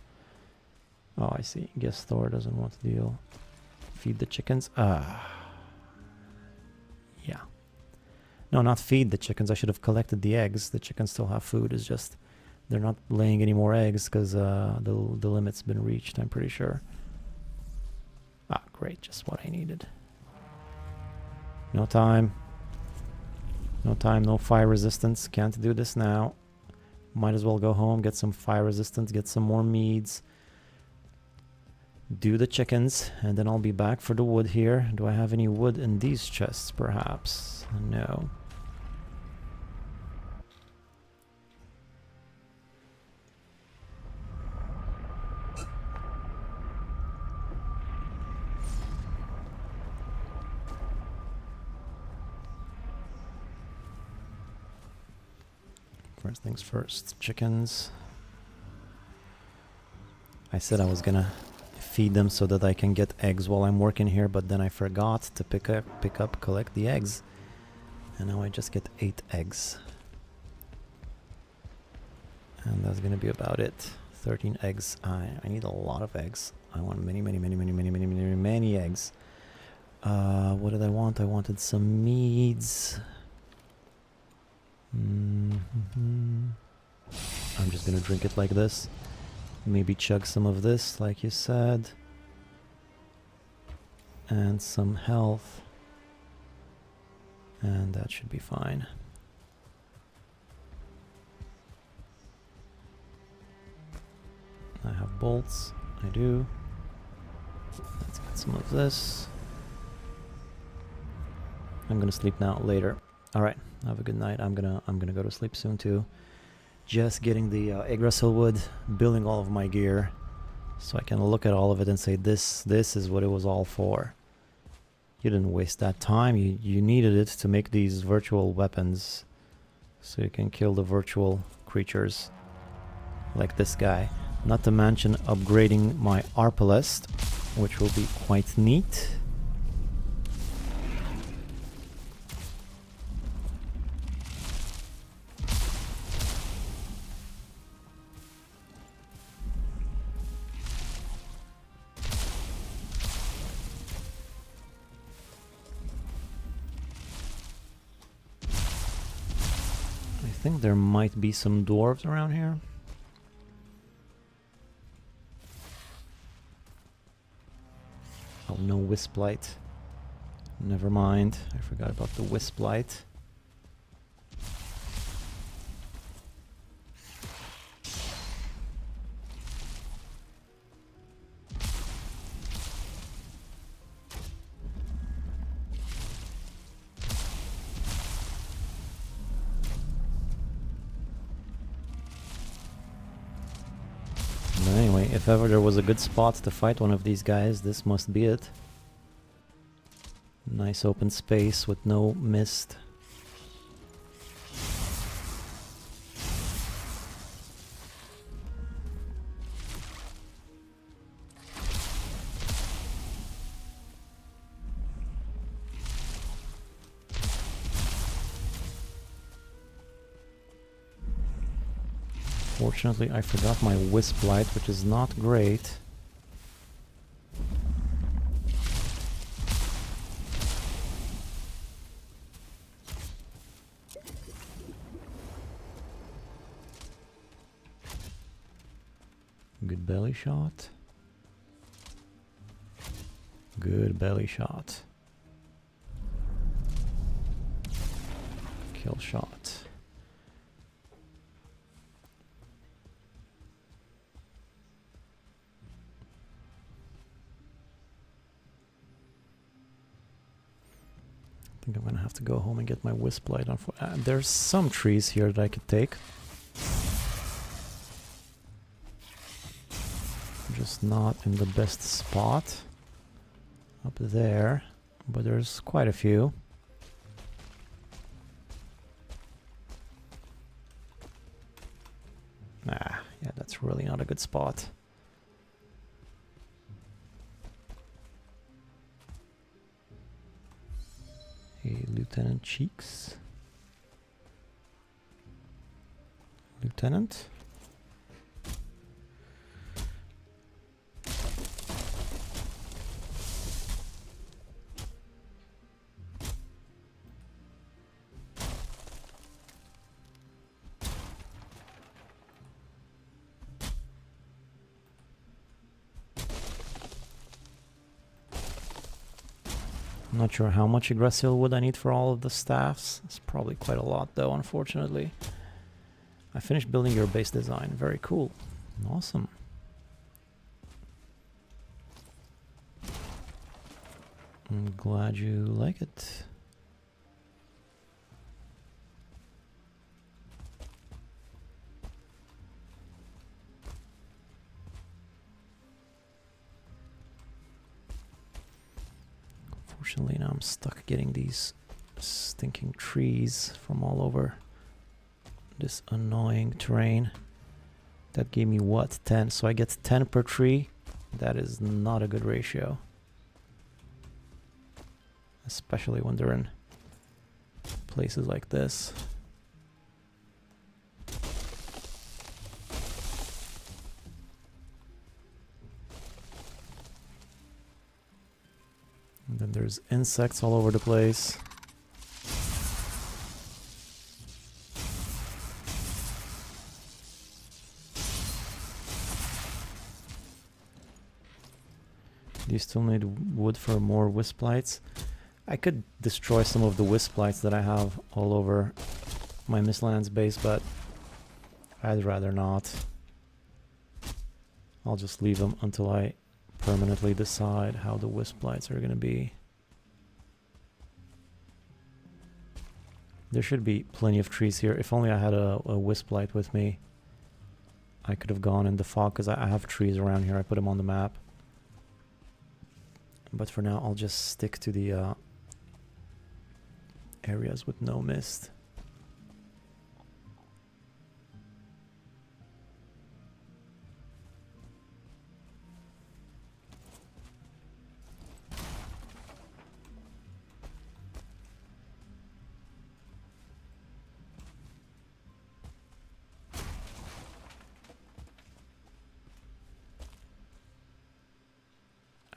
Oh, I see. Guess Thor doesn't want to deal. Feed the chickens. Yeah. No, not feed the chickens. I should have collected the eggs. The chickens still have food. It's just they're not laying any more eggs because the limit's been reached, I'm pretty sure. Ah, great. Just what I needed. No time. No time. No fire resistance. Can't do this now. Might as well go home, get some fire resistance, get some more meads. Do the chickens, and then I'll be back for the wood here. Do I have any wood in these chests, perhaps? No. First things first, chickens. I said I was gonna feed them so that I can get eggs while I'm working here, but then I forgot to pick up, collect the eggs. And now I just get 8 eggs. And that's gonna be about it. 13 eggs. I need a lot of eggs. I want many eggs. What did I want? I wanted some meads. I'm just gonna drink it like this. Maybe chug some of this, like you said. and some health. And that should be fine. I have bolts. I do. Let's get some of this. I'm gonna sleep now. Later. All right. Have a good night. I'm gonna go to sleep soon too. Just getting the Yggdrasil wood, building all of my gear, so I can look at all of it and say this is what it was all for. You didn't waste that time. You needed it to make these virtual weapons, so you can kill the virtual creatures like this guy. Not to mention upgrading my Arbalest, which will be quite neat. I think there might be some dwarves around here. Oh, no wisp light. Never mind. I forgot about the wisp light. But anyway, if ever there was a good spot to fight one of these guys, this must be it. Nice open space with no mist. Fortunately, I forgot my wisp light, which is not great. Good belly shot. Good belly shot. Kill shot. I think I'm gonna have to go home and get my wisp light on. There's some trees here that I could take. Just not in the best spot. Up there. But there's quite a few. Ah, yeah, that's really not a good spot. Hey, Lieutenant Cheeks. Lieutenant? I'm not sure how much Yggdrasil wood I need for all of the staffs. It's probably quite a lot though, unfortunately. I finished building your base design. Very cool. Awesome. I'm glad you like it. Unfortunately, now I'm stuck getting these stinking trees from all over this annoying terrain. That gave me what? 10. So I get 10 per tree. That is not a good ratio. Especially when they're in places like this. And then there's insects all over the place. Do you still need wood for more wisp lights? I could destroy some of the wisp lights that I have all over my Mistlands base, but I'd rather not. I'll just leave them until I permanently decide how the wisp lights are gonna be. There should be plenty of trees here. If only I had a wisp light with me, I could have gone in the fog, because I have trees around here. I put them on the map. But for now, I'll just stick to the areas with no mist.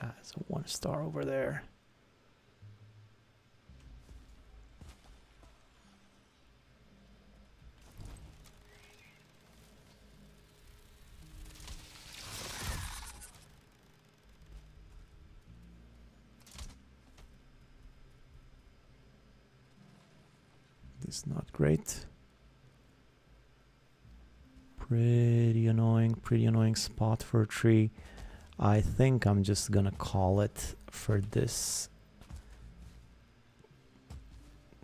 There's a 1 star over there. This is not great. Pretty annoying spot for a tree. I think I'm just gonna call it for this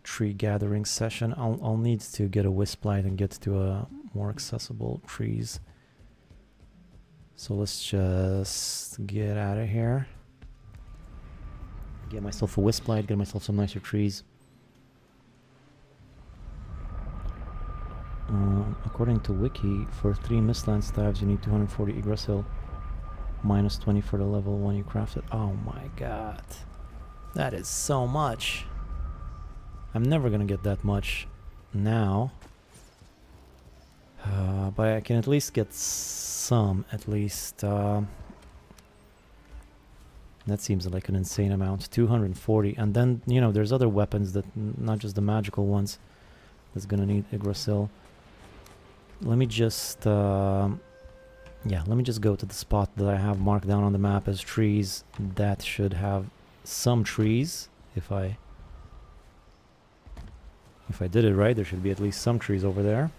tree gathering session. I'll need to get a wisp light and get to a more accessible trees. So let's just get out of here. Get myself a wisp light, get myself some nicer trees. According to Wiki, for 3 Mistland staves you need 240 Yggdrasil. Minus 20 for the level 1 you crafted. Oh my god. That is so much. I'm never gonna get that much now. But I can at least get some, at least. That seems like an insane amount. 240. And then, you know, there's other weapons that, not just the magical ones, that's gonna need Yggdrasil. Let me just... yeah, let me just go to the spot that I have marked down on the map as trees. That should have some trees. If I did it right, there should be at least some trees over there.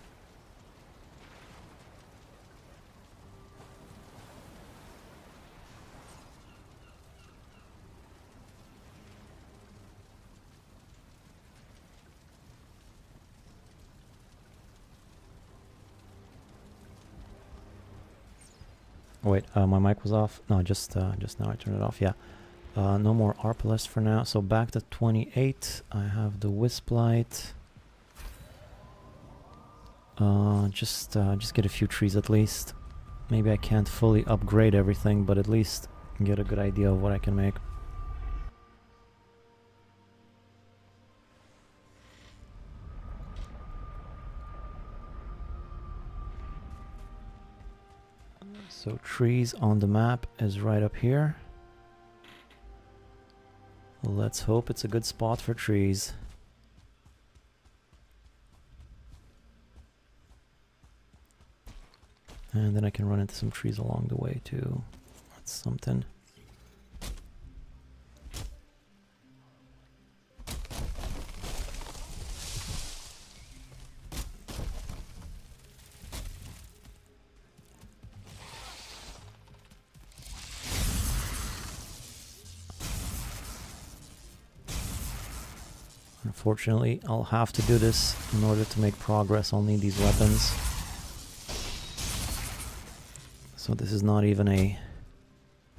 Wait, my mic was off. No, just now I turned it off. Yeah, no more Arbalest for now. So back to 28. I have the wisp light. Just get a few trees at least. Maybe I can't fully upgrade everything, but at least get a good idea of what I can make. So trees on the map is right up here. Let's hope it's a good spot for trees. And then I can run into some trees along the way too. That's something. Unfortunately, I'll have to do this in order to make progress. I'll need these weapons. So this is not even a...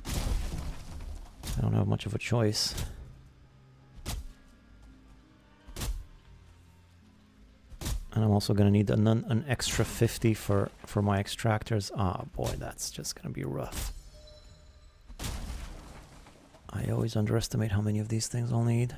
I don't have much of a choice. And I'm also going to need an extra 50 for my extractors. Ah, boy, that's just going to be rough. I always underestimate how many of these things I'll need.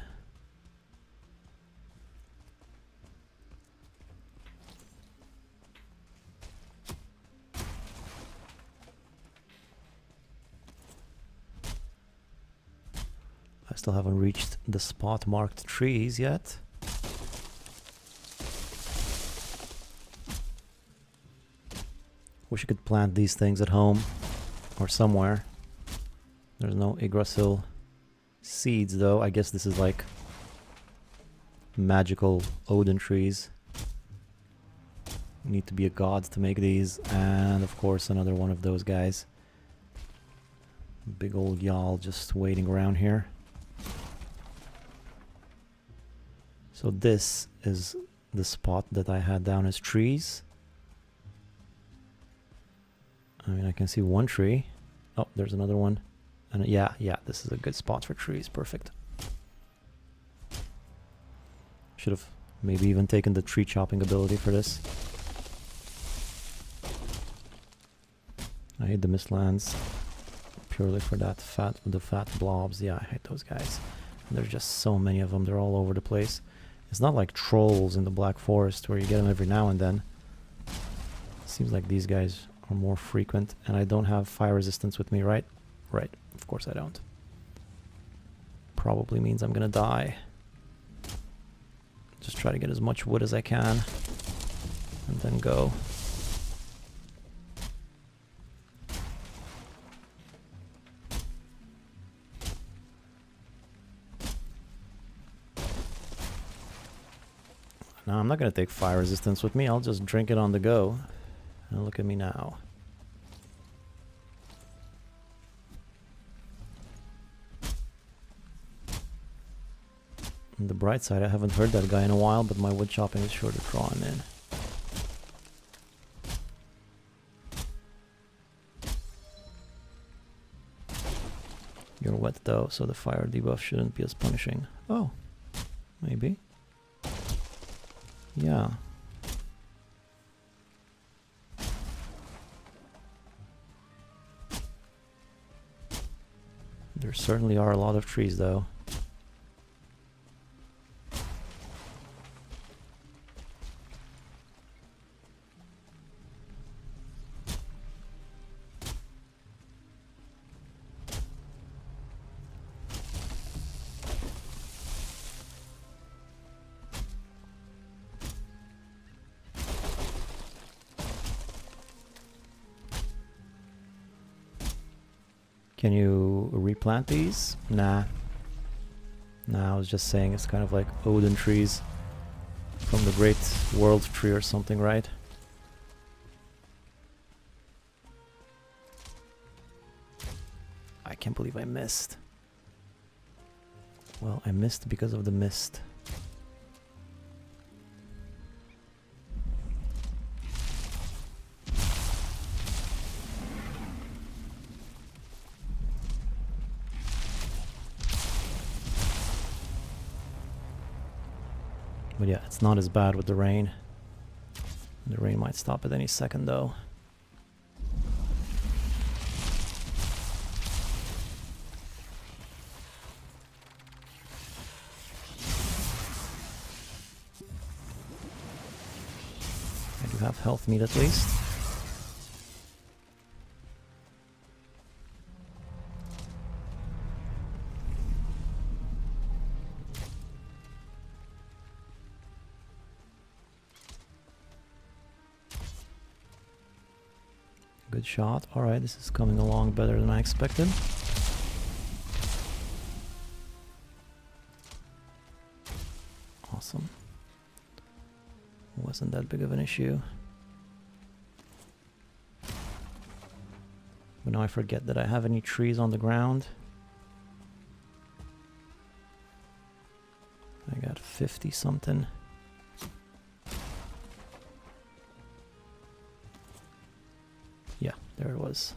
I still haven't reached the spot marked trees yet. Wish you could plant these things at home or somewhere. There's no Yggdrasil seeds though. I guess this is like magical Odin trees. You need to be a god to make these. And of course another one of those guys. Big old Jarl just waiting around here. So this is the spot that I had down as trees. I mean, I can see one tree. Oh, there's another one. And yeah, this is a good spot for trees. Perfect. Should have maybe even taken the tree chopping ability for this. I hate the Mistlands purely for that the fat blobs. Yeah, I hate those guys. And there's just so many of them. They're all over the place. It's not like trolls in the Black Forest where you get them every now and then. Seems like these guys are more frequent. And I don't have fire resistance with me, right? Right, of course I don't. Probably means I'm gonna die. Just try to get as much wood as I can. And then go. Now I'm not gonna take fire resistance with me, I'll just drink it on the go. And look at me now. On the bright side, I haven't heard that guy in a while, but my wood chopping is sure to draw him in. You're wet though, so the fire debuff shouldn't be as punishing. Oh, maybe. Yeah. There certainly are a lot of trees though. Can you replant these? Nah. Nah, I was just saying it's kind of like Odin trees from the Great World Tree or something, right? I can't believe I missed. Well, I missed because of the mist. But yeah, it's not as bad with the rain. The rain might stop at any second though. I do have health meat at least. Good shot. Alright, this is coming along better than I expected. Awesome. Wasn't that big of an issue. But now I forget that I have any trees on the ground. I got 50 something. Yeah, there it was.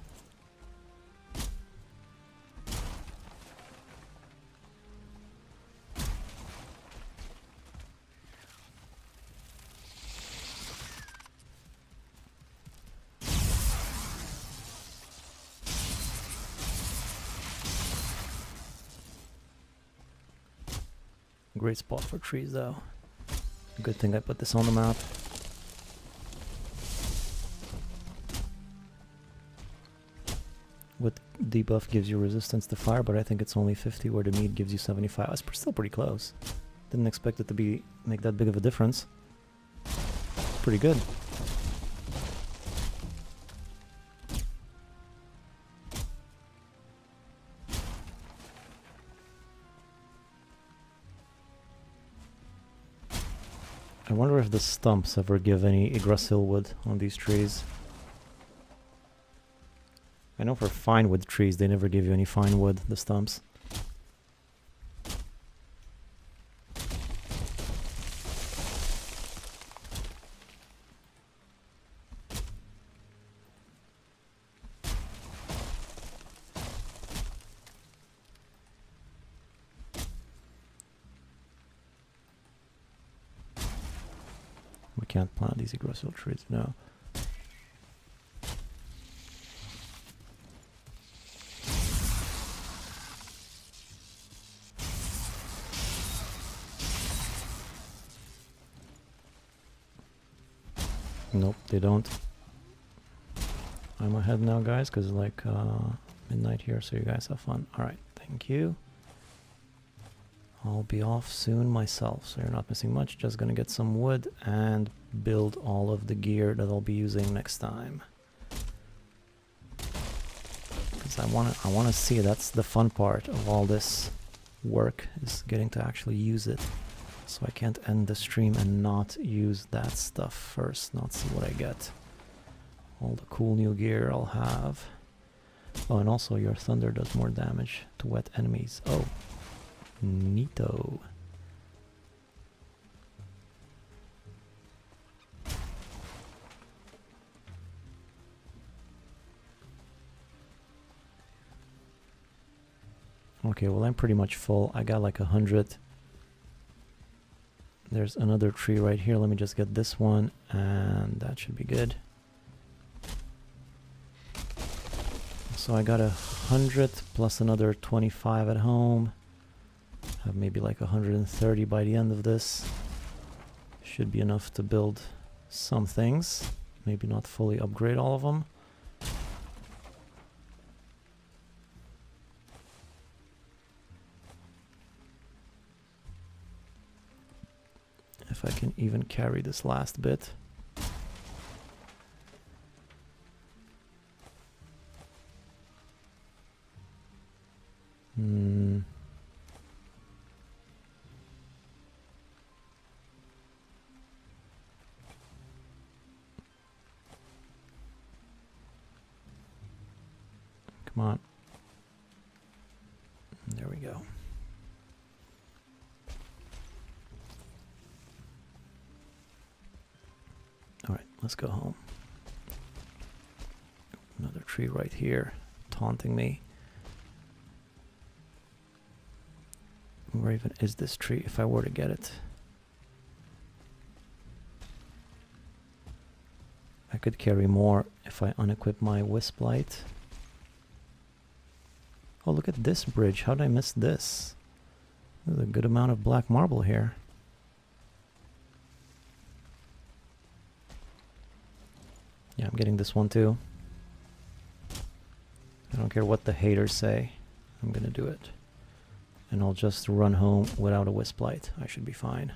Great spot for trees though. Good thing I put this on the map. What debuff gives you resistance to fire, but I think it's only 50, where the meat gives you 75. That's still pretty close. Didn't expect it to make that big of a difference. Pretty good. I wonder if the stumps ever give any Yggdrasil wood on these trees. I know for fine wood trees they never give you any fine wood, the stumps. We can't plant these Yggdrasil trees, no. Nope, they don't. I'm ahead now, guys, because it's like midnight here, so you guys have fun. Alright, thank you. I'll be off soon myself, so you're not missing much. Just gonna get some wood and build all of the gear that I'll be using next time. Because I wanna see, that's the fun part of all this work, is getting to actually use it. So I can't end the stream and not use that stuff first, not see what I get. All the cool new gear I'll have. Oh, and also your thunder does more damage to wet enemies. Oh, neato. Okay, well I'm pretty much full. I got like 100. There's another tree right here. Let me just get this one, and that should be good. So I got 100 plus another 25 at home. Have maybe like 130 by the end of this. Should be enough to build some things. Maybe not fully upgrade all of them. If I can even carry this last bit. Come on. There we go. Alright, let's go home. Another tree right here, taunting me. Where even is this tree if I were to get it? I could carry more if I unequip my wisp light. Oh, look at this bridge. How did I miss this? There's a good amount of black marble here. Yeah, I'm getting this one too. I don't care what the haters say. I'm gonna do it. And I'll just run home without a wisp light. I should be fine.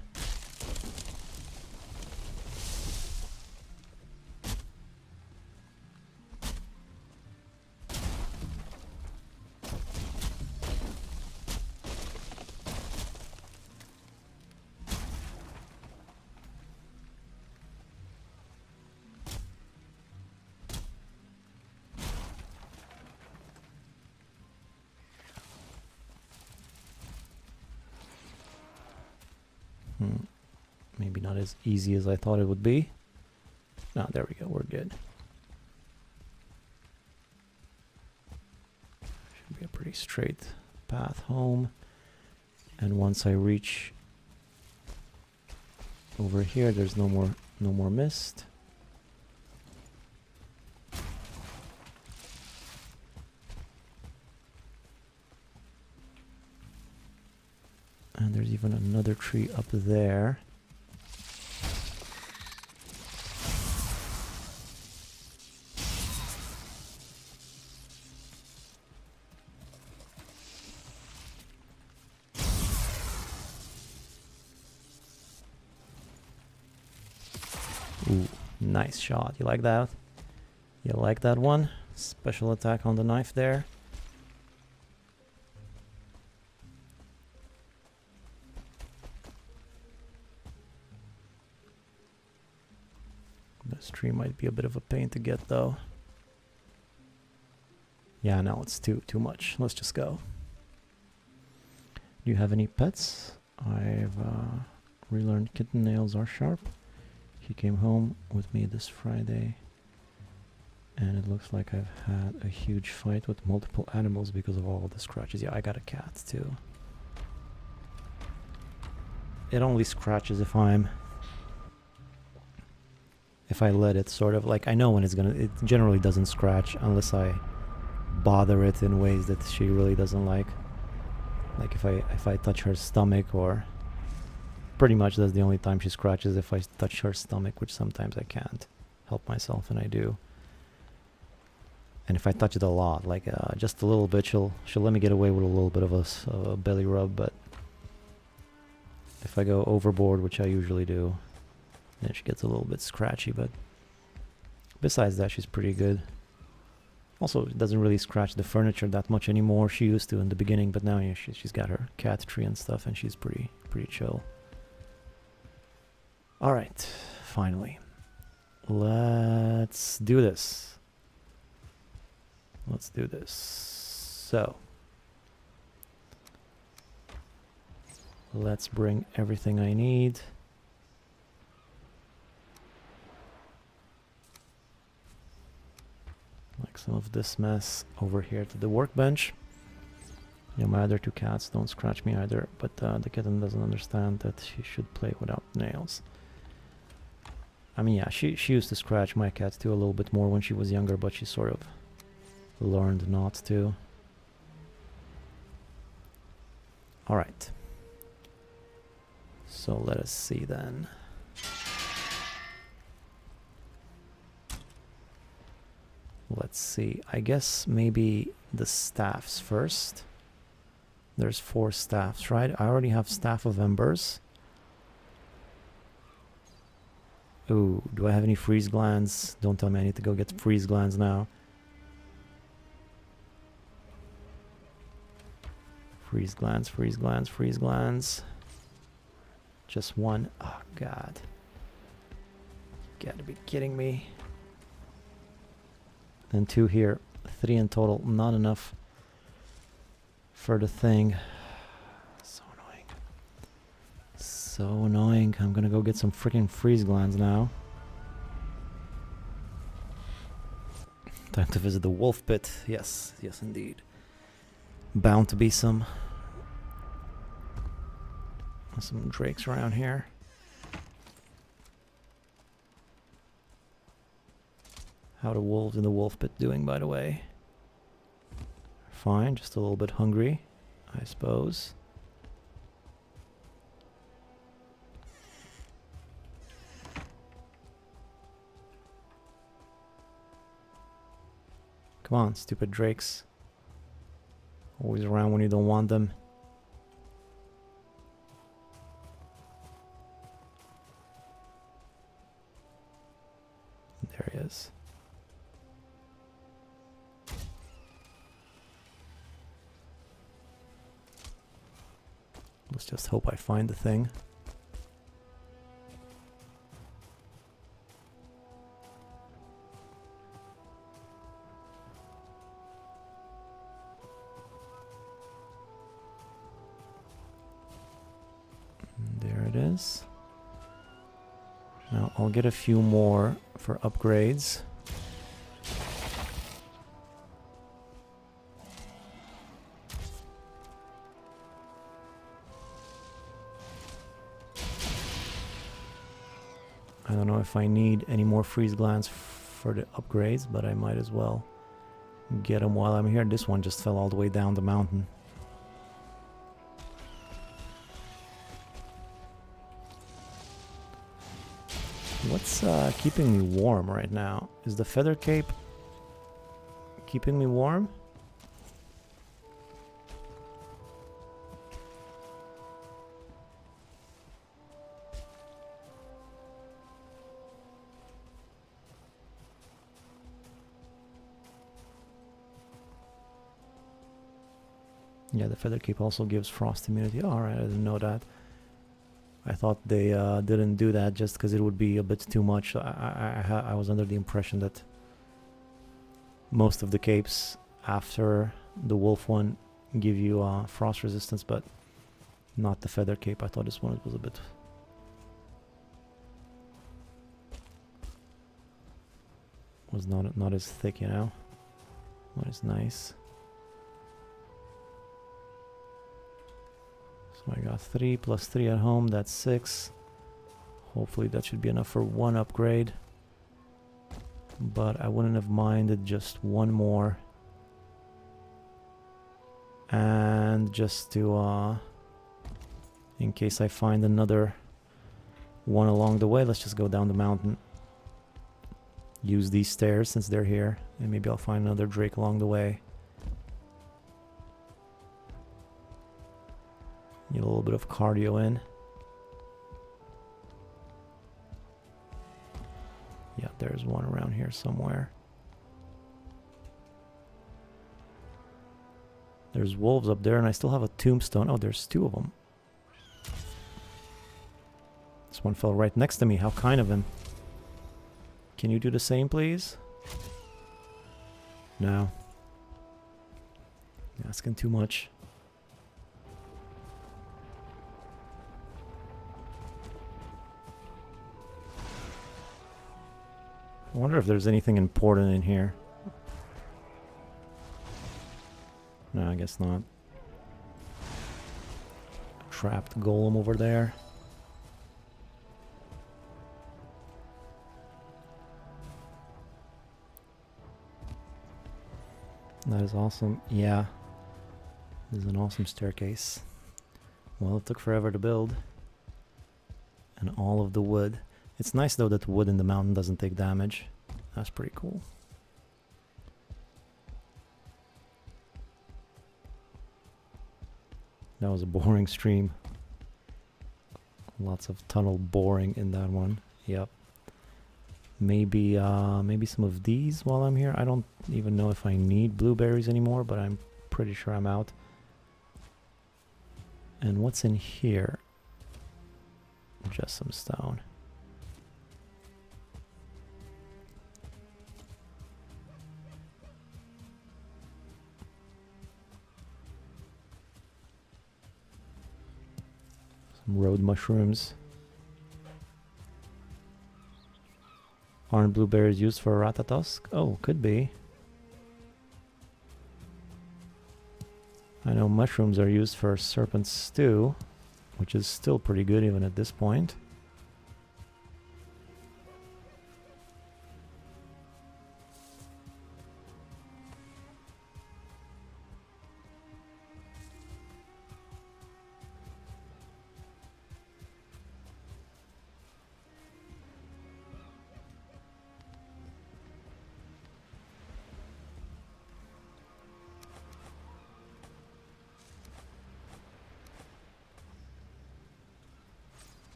Maybe not as easy as I thought it would be. No, there we go, we're good. Should be a pretty straight path home. And once I reach over here, there's no more mist. And there's even another tree up there. Ooh, nice shot. You like that? You like that one? Special attack on the knife there. This tree might be a bit of a pain to get though. Yeah, no, it's too much. Let's just go. Do you have any pets? I've relearned kitten nails are sharp. He came home with me this Friday, and it looks like I've had a huge fight with multiple animals because of all the scratches. Yeah, I got a cat too. It only scratches if I let it, sort of. Like, I know when it's gonna... It generally doesn't scratch unless I bother it in ways that she really doesn't like. Like if I touch her stomach, or... Pretty much that's the only time she scratches, if I touch her stomach, which sometimes I can't help myself and I do. And if I touch it a lot, like just a little bit, she'll let me get away with a little bit of a belly rub, but if I go overboard, which I usually do, then she gets a little bit scratchy, but besides that, she's pretty good. Also, it doesn't really scratch the furniture that much anymore. She used to in the beginning, but now yeah, she's got her cat tree and stuff, and she's pretty chill. All right, finally. Let's do this. Let's do this. So, let's bring everything I need. Like some of this mess over here to the workbench. Yeah, my other two cats don't scratch me either, but the kitten doesn't understand that she should play without nails. I mean, yeah, she used to scratch my cats too a little bit more when she was younger, but she sort of learned not to. Alright. So let us see then. Let's see. I guess maybe the staffs first. There's 4 staffs, right? I already have Staff of Embers. Ooh, do I have any freeze glands? Don't tell me I need to go get freeze glands now. Freeze glands, freeze glands, freeze glands. Just 1. Oh, God. You gotta be kidding me. And 2 here. 3 in total. Not enough for the thing. So annoying. So annoying. I'm gonna go get some freaking freeze glands now. Time to visit the wolf pit. Yes, yes indeed. Bound to be some drakes around here. How the wolves in the wolf pit doing, by the way? Fine, just a little bit hungry, I suppose. Come on, stupid drakes. Always around when you don't want them. There he is. Let's just hope I find the thing. There it is. Now I'll get a few more for upgrades. I don't know if I need any more freeze glands for the upgrades, but I might as well get them while I'm here. This one just fell all the way down the mountain. What's keeping me warm right now? Is the feather cape keeping me warm? Yeah, the feather cape also gives frost immunity. Alright, I didn't know that. I thought they didn't do that just because it would be a bit too much. I was under the impression that most of the capes after the wolf one give you frost resistance, but not the feather cape. I thought this one was a bit... was not as thick, you know? What is nice. So I got 3 plus 3 at home, that's 6. Hopefully that should be enough for 1 upgrade. But I wouldn't have minded just 1 more. And just to, in case I find another one along the way, let's just go down the mountain. Use these stairs since they're here, and maybe I'll find another drake along the way. Need a little bit of cardio in. Yeah, there's one around here somewhere. There's wolves up there, and I still have a tombstone. Oh, there's 2 of them. This one fell right next to me. How kind of him. Can you do the same, please? No. You're asking too much. I wonder if there's anything important in here. No, I guess not. Trapped golem over there. That is awesome. Yeah. This is an awesome staircase. Well, it took forever to build. And all of the wood. It's nice though that the wood in the mountain doesn't take damage. That's pretty cool. That was a boring stream. Lots of tunnel boring in that one. Yep. Maybe maybe some of these while I'm here. I don't even know if I need blueberries anymore, but I'm pretty sure I'm out. And what's in here? Just some stone. Some road mushrooms. Aren't blueberries used for ratatosk? Oh, could be. I know mushrooms are used for serpent stew, which is still pretty good even at this point.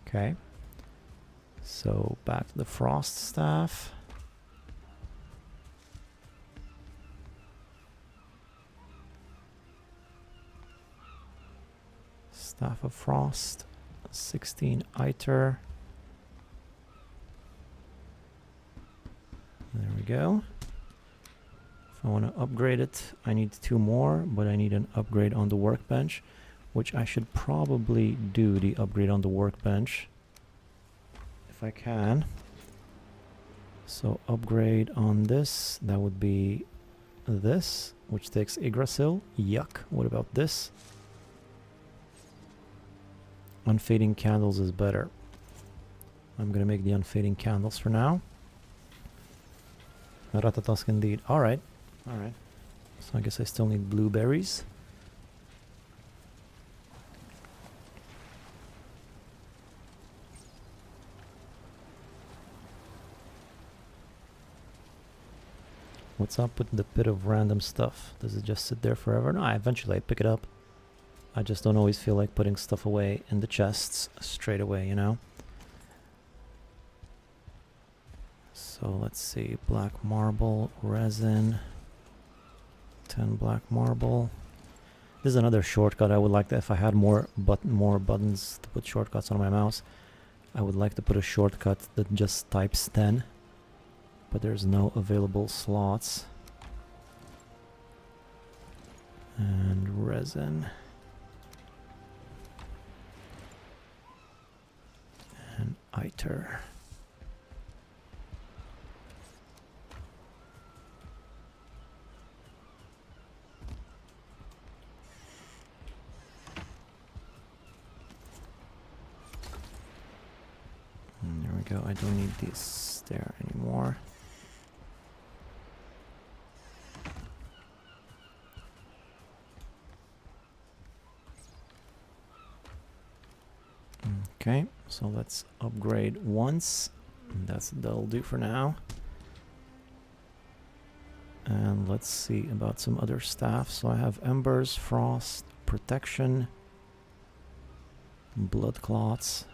Okay, so back to the frost staff. Staff of Frost, 16 Iter. There we go. If I want to upgrade it, I need 2 more, but I need an upgrade on the workbench, which I should probably do the upgrade on the workbench if I can. So upgrade on this, that would be this, which takes Yggdrasil. Yuck. What about this? Unfading candles is better. I'm gonna make the unfading candles for now. Ratatosk indeed. Alright. Alright. So I guess I still need blueberries. What's up with the pit of random stuff? Does it just sit there forever? No, eventually I pick it up. I just don't always feel like putting stuff away in the chests straight away, you know? So let's see, black marble, resin, 10 black marble. This is another shortcut. I would like to, if I had more buttons to put shortcuts on my mouse, I would like to put a shortcut that just types 10, but there's no available slots. And resin. And ITER. And there we go. I don't need this there anymore. Okay, so let's upgrade once. That'll do for now. And let's see about some other stuff. So I have embers, frost, protection, blood clots,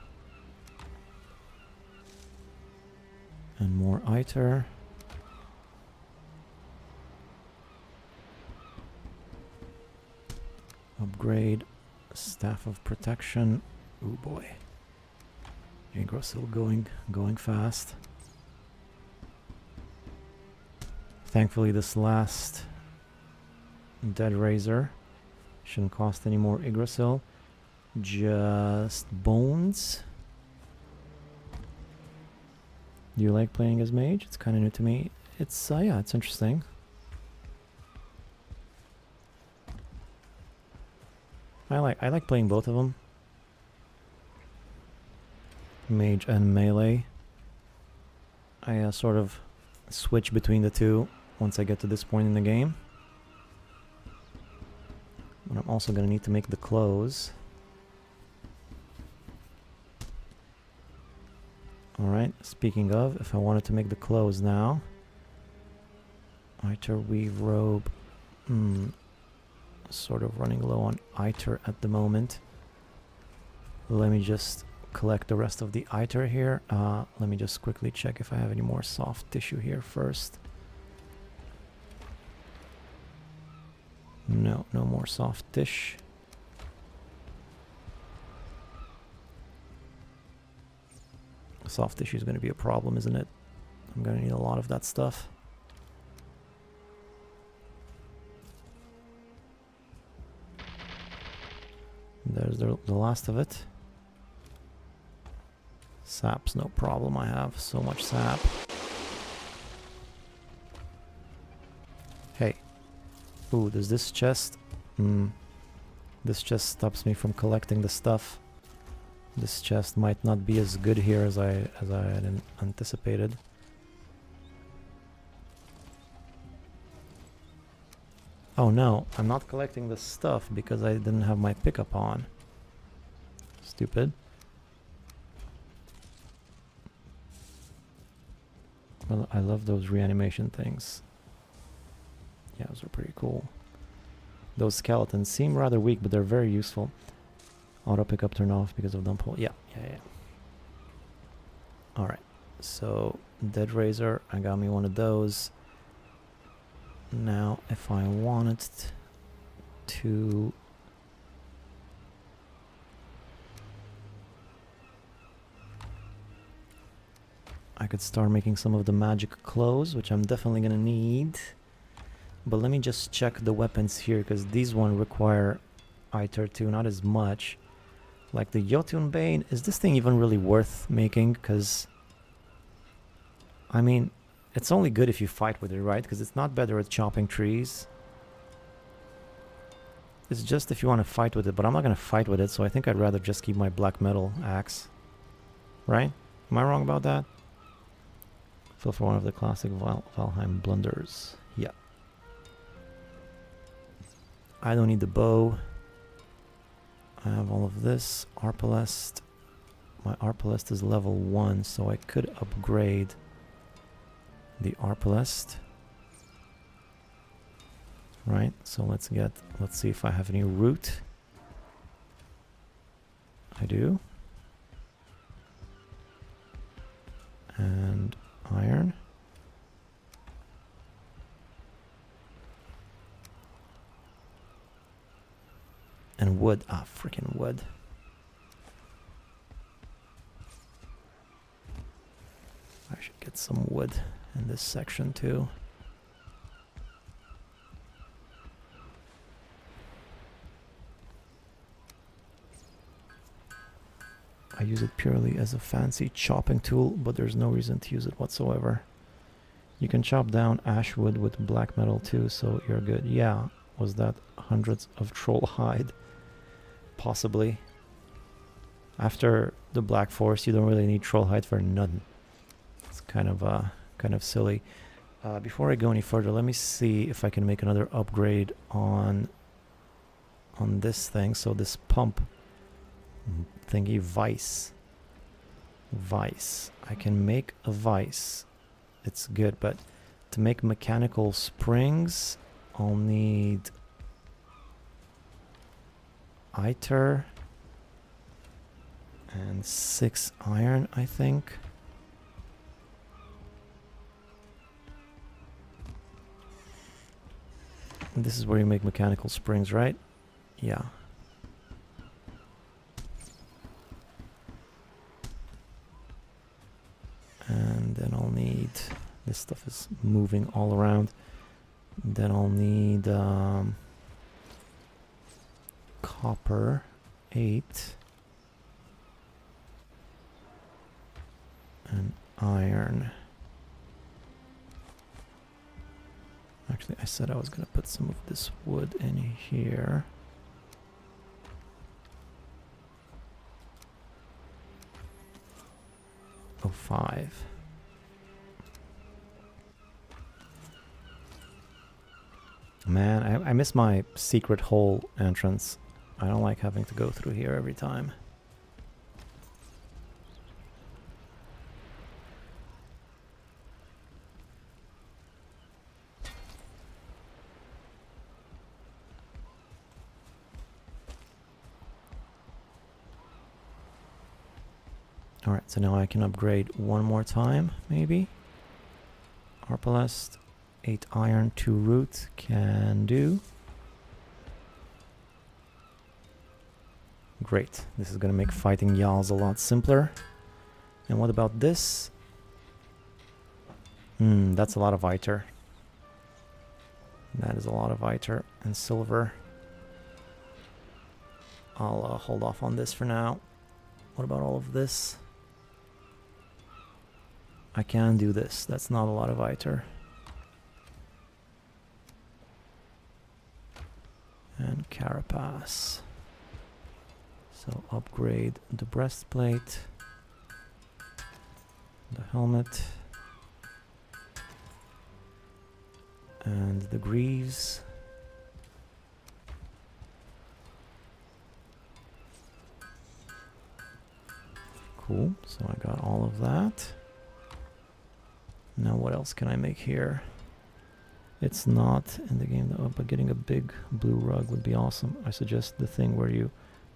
and more ITER. Upgrade, staff of protection. Oh boy. Yggdrasil going fast. Thankfully this last Dead Razor shouldn't cost any more Yggdrasil. Just bones. Do you like playing as mage? It's kind of new to me. It's yeah, it's interesting. I like playing both of them. Mage and melee. I sort of switch between the two once I get to this point in the game. But I'm also going to need to make the clothes. Alright, speaking of, if I wanted to make the clothes now. ITER weave robe. Sort of running low on ITER at the moment. Let me just collect the rest of the ITER here. Let me just quickly check if I have any more soft tissue here first. No, no more soft tissue. Soft tissue is going to be a problem, isn't it? I'm going to need a lot of that stuff. There's the last of it. Sap's no problem, I have so much sap. Hey. Ooh, there's this chest. This chest stops me from collecting the stuff. This chest might not be as good here as I had anticipated. Oh no, I'm not collecting the stuff because I didn't have my pickup on. Stupid. Well, I love those reanimation things. Yeah, those are pretty cool. Those skeletons seem rather weak, but they're very useful. Auto pickup turned off because of dump hole. Yeah. Alright, so Dead Razor, I got me one of those. Now, if I wanted to... I could start making some of the magic clothes, which I'm definitely gonna need. But let me just check the weapons here, because these ones require ITER too, not as much. Like the Jotun Bane, is this thing even really worth making? Because, I mean, it's only good if you fight with it, right? Because it's not better at chopping trees. It's just if you want to fight with it, but I'm not going to fight with it, so I think I'd rather just keep my black metal axe. Right? Am I wrong about that? Feel for one of the classic Valheim blunders. Yeah. I don't need the bow. I have all of this. Arbalest. My Arbalest is level 1, so I could upgrade the Arbalest. Right, so let's see if I have any root. I do. And iron. wood. Ah, freaking wood. I should get some wood in this section too. I use it purely as a fancy chopping tool, but there's no reason to use it whatsoever. You can chop down ash wood with black metal too, so you're good. Yeah, was that hundreds of troll hide? Possibly. After the Black Forest, you don't really need troll hide for nothing. It's kind of silly. Before I go any further, let me see if I can make another upgrade on this thing. So this pump thingy, vice. I can make a vice. It's good, but to make mechanical springs, I'll need iter and 6 iron, I think. And this is where you make mechanical springs, right? Yeah. And then I'll need, this stuff is moving all around. Then I'll need copper 8 and iron. Actually, I said I was going to put some of this wood in here. Oh, 5. Man, I miss my secret hole entrance. I don't like having to go through here every time. Alright, so now I can upgrade one more time, maybe. Arbalest, 8 iron, 2 root, can do. Great, this is gonna make fighting Yals a lot simpler. And what about this? That's a lot of iter. That is a lot of iter and silver. I'll hold off on this for now. What about all of this? I can do this. That's not a lot of iter. And carapace. So upgrade the breastplate, the helmet, and the greaves. Cool, so I got all of that. Now what else can I make here? It's not in the game though, but getting a big blue rug would be awesome. I suggest the thing where you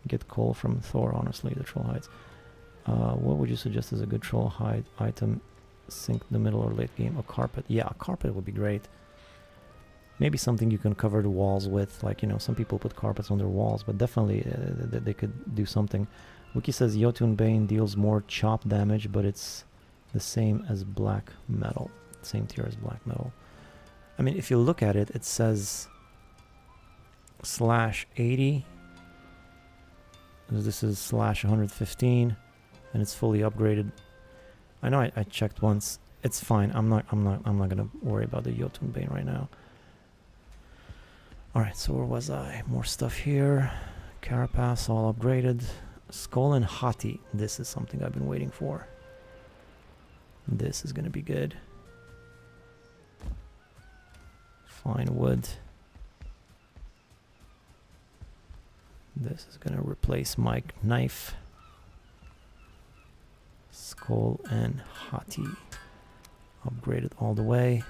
get coal from Thor, honestly, the troll hides. What would you suggest as a good troll hide item? Sink the middle or late game? A carpet? Yeah, a carpet would be great. Maybe something you can cover the walls with, like, you know, some people put carpets on their walls, but definitely they could do something. Wiki says Jotun Bane deals more chop damage, but it's the same as black metal. Same tier as black metal. I mean, if you look at it, it says /80. This is /115, and it's fully upgraded. I know I checked once. It's fine. I'm not gonna worry about the Jotun Bane right now. All right, so where was I? More stuff here. Carapace all upgraded. Skull and Hati. This is something I've been waiting for. This is gonna be good. Fine wood. This is gonna replace my knife. Skull and Hati. Upgraded all the way.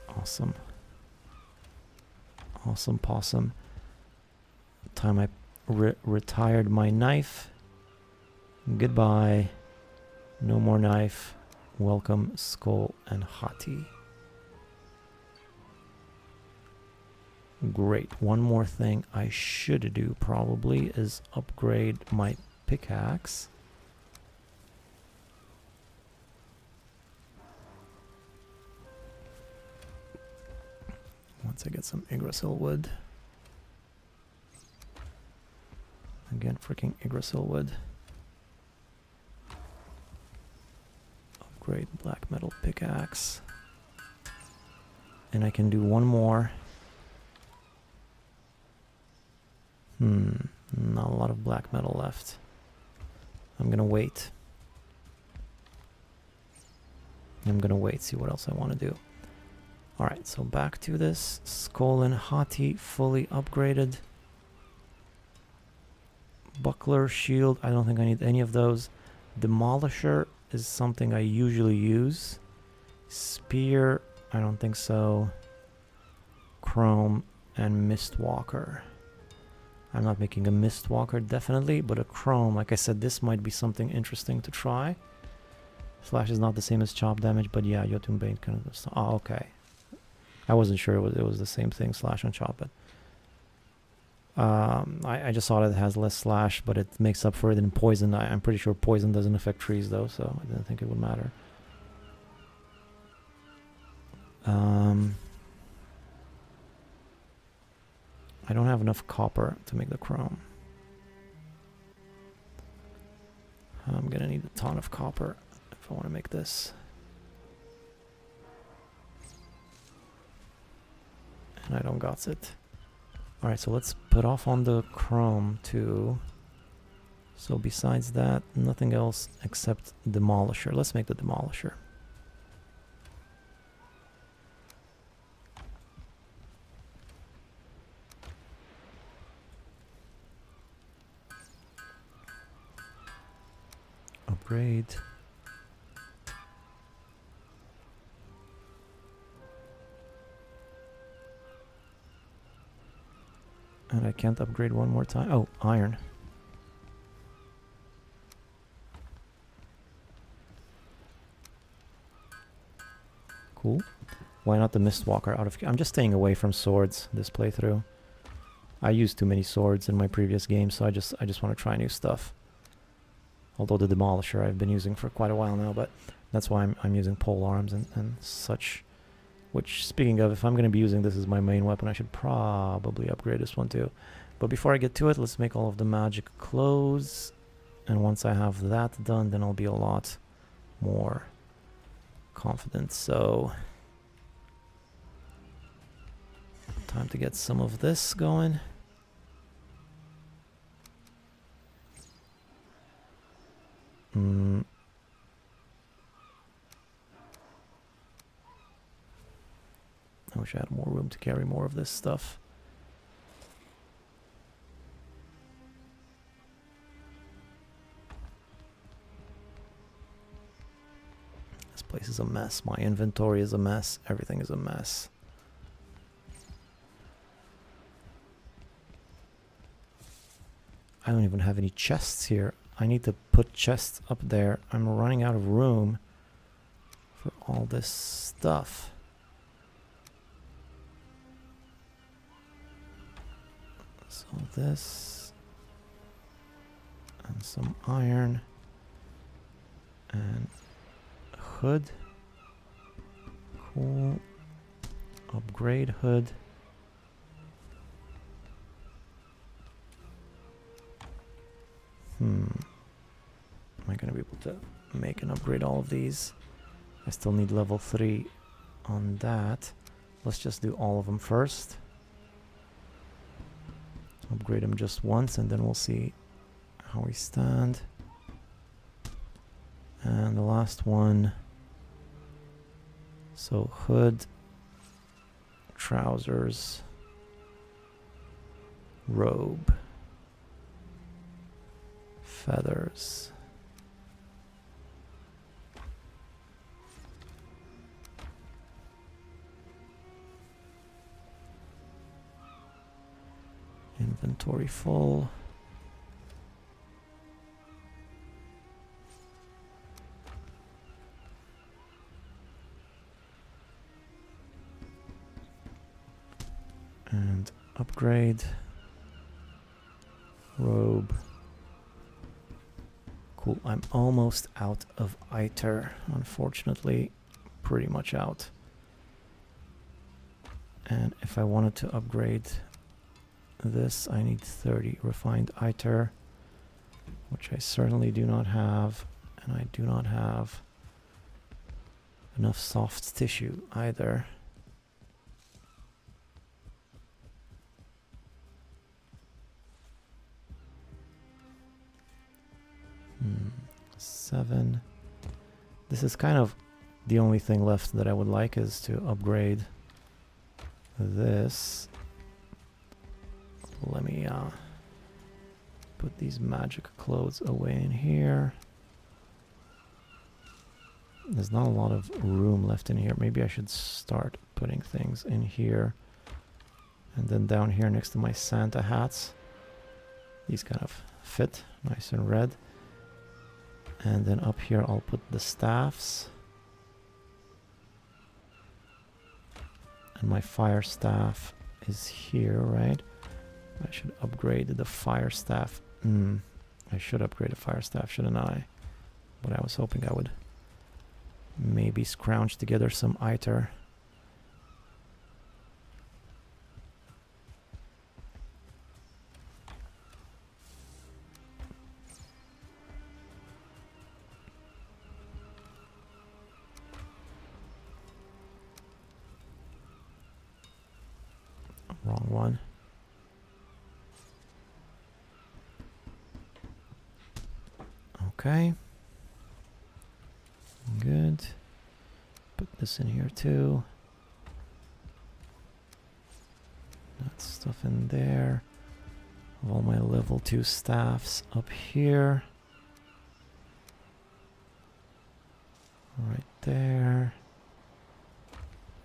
Awesome. Awesome possum. Time I retired my knife. Goodbye. No more knife. Welcome, Skull and Hati. Great. One more thing I should do probably is upgrade my pickaxe. Once I get some Yggdrasil wood. Again, freaking Yggdrasil wood. Upgrade black metal pickaxe. And I can do one more. Not a lot of black metal left. I'm gonna wait. See what else I want to do. Alright, so back to this. Skull and Hati fully upgraded. Buckler, shield, I don't think I need any of those. Demolisher is something I usually use. Spear, I don't think so. Chrome and Mistwalker. I'm not making a Mistwalker definitely, but a Chrome, like I said, this might be something interesting to try. Slash is not the same as chop damage, but yeah, Jotun Bane kind of. Oh, okay. I wasn't sure it was the same thing, slash and chop, but I just saw that it has less slash, but it makes up for it in poison. I'm pretty sure poison doesn't affect trees though, so I didn't think it would matter. I don't have enough copper to make the chrome. I'm gonna need a ton of copper if I want to make this. And I don't got it. Alright, so let's put off on the chrome too. So besides that, nothing else except Demolisher. Let's make the Demolisher. Upgrade. And I can't upgrade one more time. Oh, iron. Cool. Why not the Mistwalker out of... I'm just staying away from swords this playthrough. I used too many swords in my previous game, so I just want to try new stuff. Although the Demolisher I've been using for quite a while now, but that's why I'm using pole arms and such. Which, speaking of, if I'm going to be using this as my main weapon, I should probably upgrade this one too. But before I get to it, let's make all of the magic clothes. And once I have that done, then I'll be a lot more confident. So, time to get some of this going. I wish I had more room to carry more of this stuff. This place is a mess. My inventory is a mess. Everything is a mess. I don't even have any chests here. I need to put chests up there. I'm running out of room for all this stuff. So this and some iron and hood. Cool. Upgrade hood. Am I gonna be able to make and upgrade all of these? I still need level 3 on that. Let's just do all of them first. Upgrade them just once and then we'll see how we stand. And the last one. So hood, trousers, robe, feathers. Inventory full. And upgrade. Robe. Cool, I'm almost out of ITER, unfortunately, pretty much out. And if I wanted to upgrade this, I need 30 refined ITER, which I certainly do not have, and I do not have enough soft tissue either. Hmm, 7. This is kind of the only thing left that I would like, is to upgrade this. Let me put these magic clothes away in here. There's not a lot of room left in here. Maybe I should start putting things in here. And then down here next to my Santa hats. These kind of fit, nice and red. And then up here I'll put the staffs. And my fire staff is here, right? I should upgrade the fire staff. I should upgrade the fire staff, shouldn't I? But I was hoping I would maybe scrounge together some ITER. Wrong one. Okay. Good. Put this in here too. That stuff in there. All my level 2 staffs up here. Right there.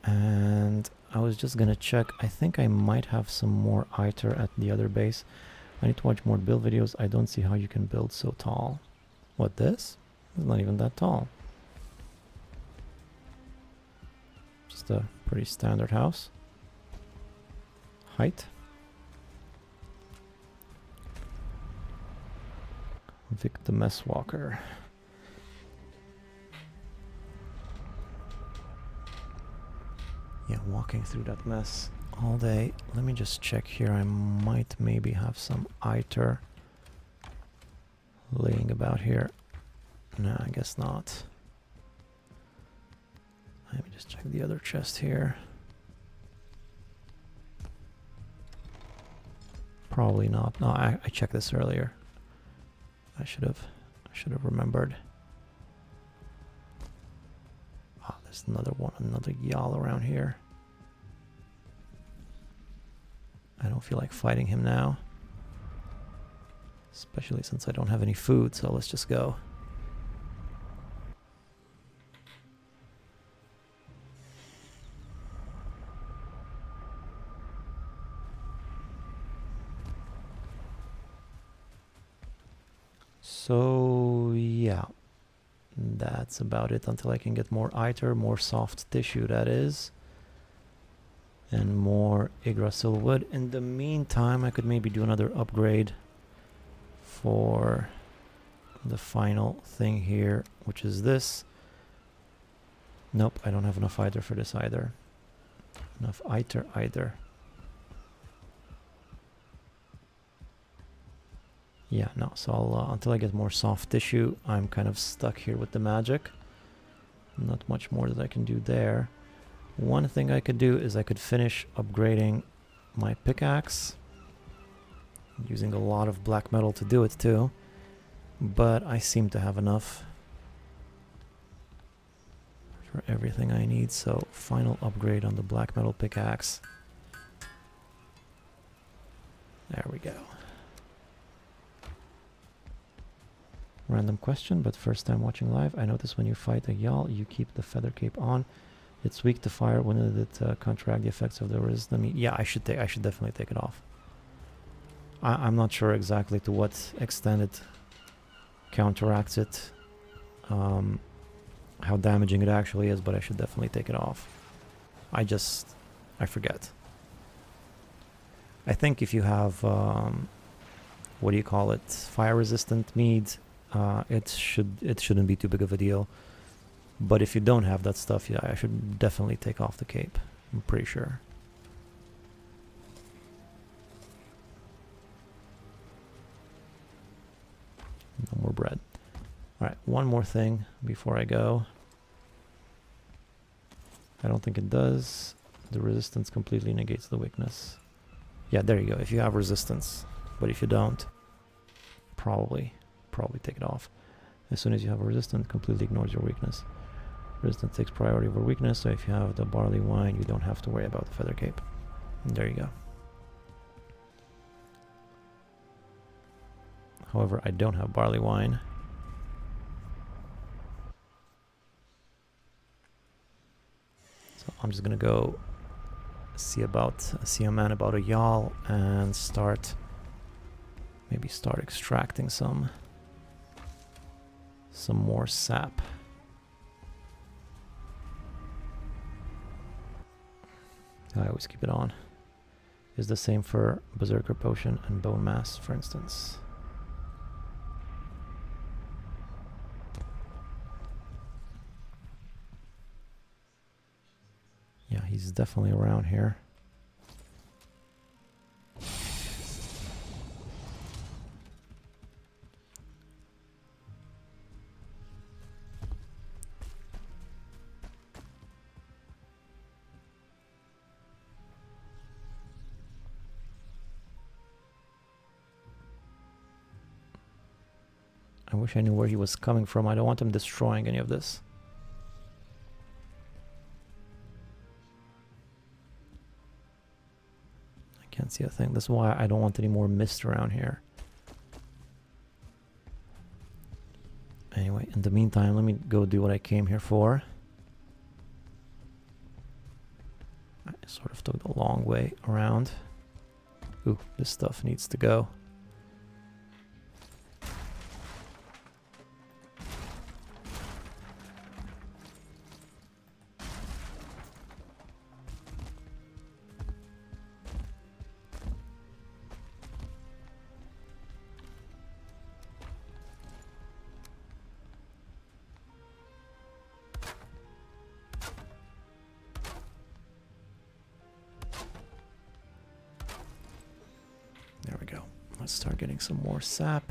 And I was just gonna check. I think I might have some more ITER at the other base. I need to watch more build videos. I don't see how you can build so tall. What, this? It's not even that tall. Just a pretty standard house. Height. Vic the Mess Walker. Yeah, walking through that mess all day. Let me just check here. I might maybe have some ITER laying about here. No, I guess not. Let me just check the other chest here. Probably not. No, I checked this earlier. I should have remembered. Ah, there's another one, another Yal around here. I don't feel like fighting him now. Especially since I don't have any food, so let's just go. So yeah, that's about it until I can get more ITER, more soft tissue that is, and more Yggdrasil wood. In the meantime, I could maybe do another upgrade for the final thing here, which is this. Nope, I don't have enough ITER for this either. Enough ITER either. Yeah, no, so I'll, until I get more soft tissue, I'm kind of stuck here with the magic. Not much more that I can do there. One thing I could do is I could finish upgrading my pickaxe. Using a lot of black metal to do it too. But I seem to have enough for everything I need, so final upgrade on the black metal pickaxe. There we go. Random question, but first time watching live. I notice when you fight a Yal, you keep the feather cape on. It's weak to fire. When did it counteract the effects of the resistance? I mean, yeah, I should definitely take it off. I'm not sure exactly to what extent it counteracts it, how damaging it actually is, but I should definitely take it off. I forget. I think if you have, what do you call it, fire-resistant mead, it shouldn't be too big of a deal. But if you don't have that stuff, yeah, I should definitely take off the cape. I'm pretty sure. No more bread. Alright, one more thing before I go. I don't think it does. The resistance completely negates the weakness. Yeah, there you go. If you have resistance. But if you don't, probably take it off. As soon as you have a resistance, completely ignores your weakness. Resistance takes priority over weakness, so if you have the barley wine, you don't have to worry about the feather cape. And there you go. However, I don't have barley wine. So I'm just gonna go see a man about a yawl and maybe start extracting some more sap. I always keep it on. Is the same for Berserker Potion and Bone Mass, for instance. Yeah, he's definitely around here. I wish I knew where he was coming from. I don't want him destroying any of this. I can't see a thing. That's why I don't want any more mist around here. Anyway, in the meantime, let me go do what I came here for. I sort of took the long way around. Ooh, this stuff needs to go. There we go. Let's start getting some more sap.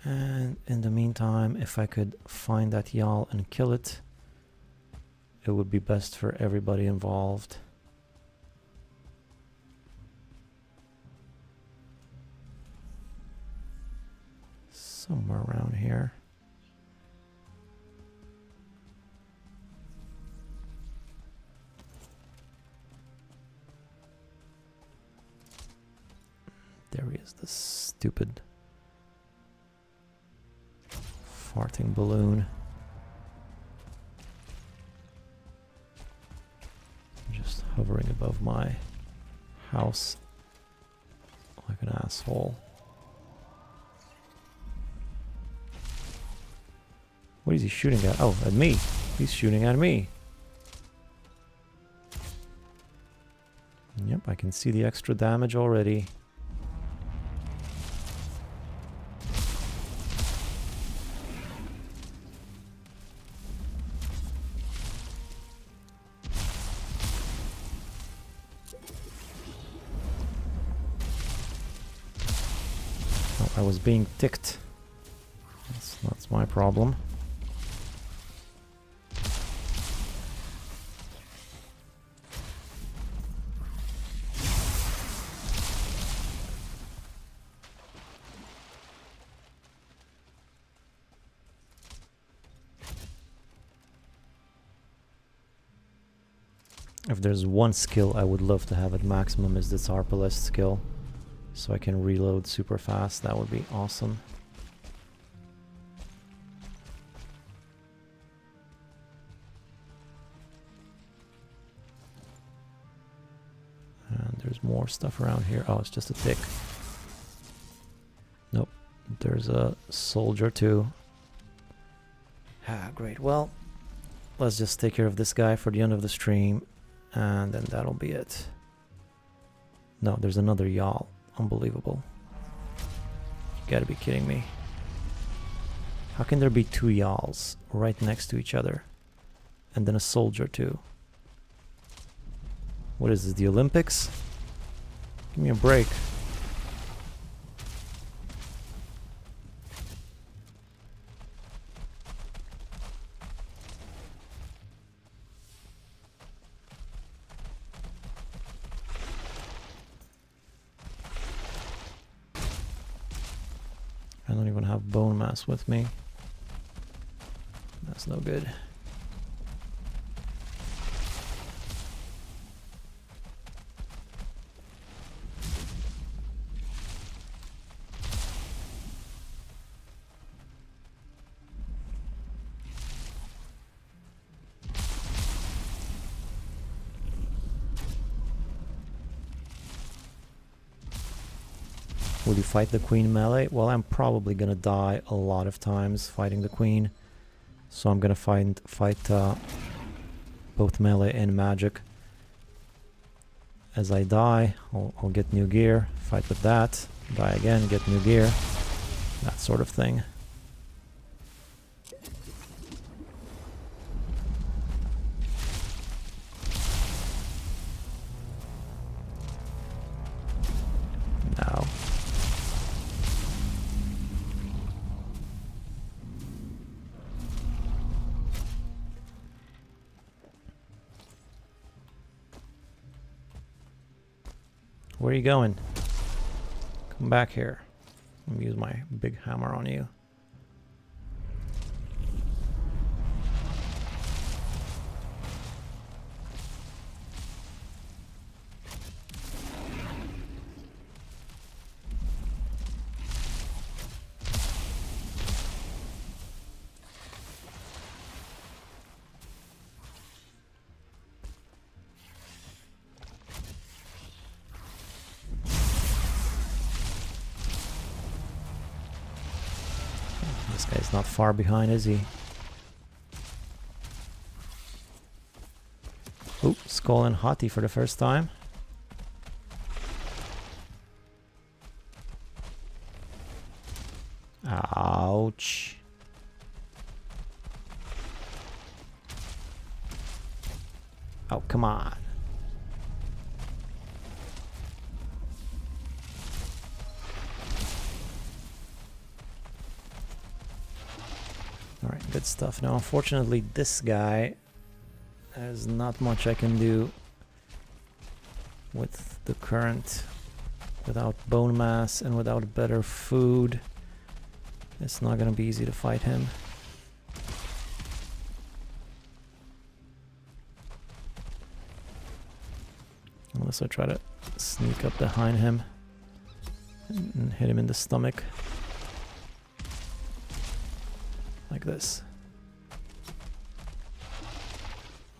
And in the meantime, if I could find that yawl and kill it, it would be best for everybody involved. Somewhere around here. There he is, the stupid farting balloon. Just hovering above my house like an asshole. What is he shooting at? Oh, at me. He's shooting at me. Yep, I can see the extra damage already. I was being ticked. That's my problem. If there's one skill I would love to have at maximum is this Arbalest skill. So I can reload super fast. That would be awesome. And there's more stuff around here. Oh, it's just a tick. Nope. There's a soldier too. Ah, great. Well, let's just take care of this guy for the end of the stream. And then that'll be it. No, there's another Yal. Unbelievable. You gotta be kidding me. How can there be two Yals right next to each other? And then a soldier too. What is this, the Olympics? Give me a break. I don't even have bone mass with me. That's no good. Will you fight the queen melee? Well, I'm probably gonna die a lot of times fighting the queen. So I'm gonna fight both melee and magic. As I die, I'll get new gear, fight with that, die again, get new gear, that sort of thing. Now. Where are you going? Come back here. Let me use my big hammer on you. This guy's not far behind, is he? Oh, Skull and Hati for the first time. Ouch. Oh, come on. Alright, good stuff. Now, unfortunately, this guy, there's not much I can do with the current. Without bone mass and without better food, it's not gonna be easy to fight him. Unless I try to sneak up behind him and hit him in the stomach. Like this.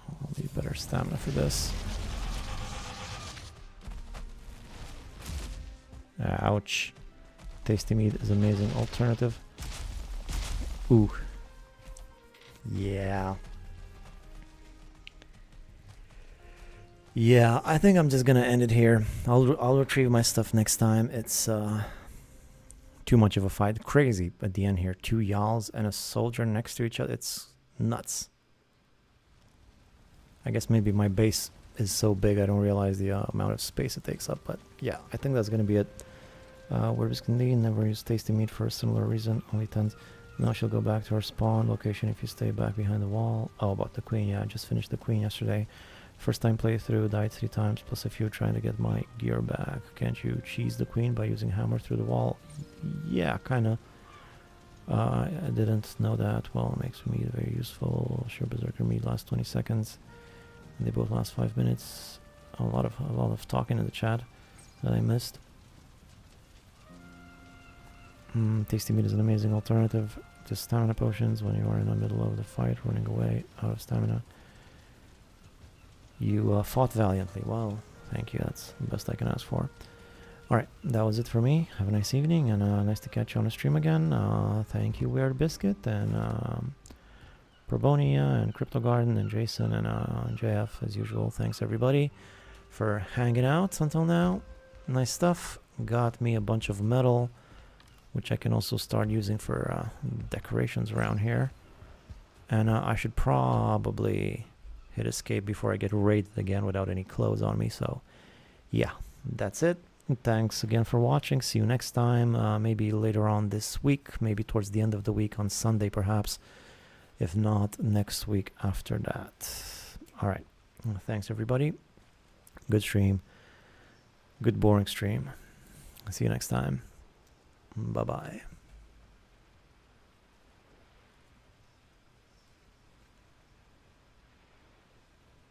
I'll need better stamina for this. Ouch. Tasty meat is an amazing alternative. Ooh. Yeah. Yeah, I think I'm just gonna end it here. I'll retrieve my stuff next time. It's too much of a fight. Crazy at the end here. Two Yals and a soldier next to each other. It's nuts. I guess maybe my base is so big I don't realize the amount of space it takes up. But yeah, I think that's gonna be it. Where is Candy? Never use tasty meat for a similar reason. Only 10. Now she'll go back to her spawn location if you stay back behind the wall. Oh, about the queen. Yeah, I just finished the queen yesterday. First time playthrough, died 3 times, plus a few trying to get my gear back. Can't you cheese the queen by using hammer through the wall? Yeah, kinda. I didn't know that. Well, it makes meat very useful. Sure, berserker meat lasts 20 seconds. And they both last 5 minutes. A lot of talking in the chat that I missed. Tasty meat is an amazing alternative to stamina potions when you are in the middle of the fight, running away out of stamina. You fought valiantly. Well, thank you. That's the best I can ask for. Alright, that was it for me. Have a nice evening, and nice to catch you on the stream again. Thank you, Weird Biscuit, and Probonia, and Crypto Garden, and Jason, and JF, as usual. Thanks, everybody, for hanging out until now. Nice stuff. Got me a bunch of metal, which I can also start using for decorations around here. And I should probably hit escape before I get raided again without any clothes on me. So yeah, that's it. Thanks again for watching. See you next time. Maybe later on this week, maybe towards the end of the week on Sunday perhaps. If not, next week after that. All right. Thanks everybody. Good stream. Good boring stream. See you next time. Bye-bye.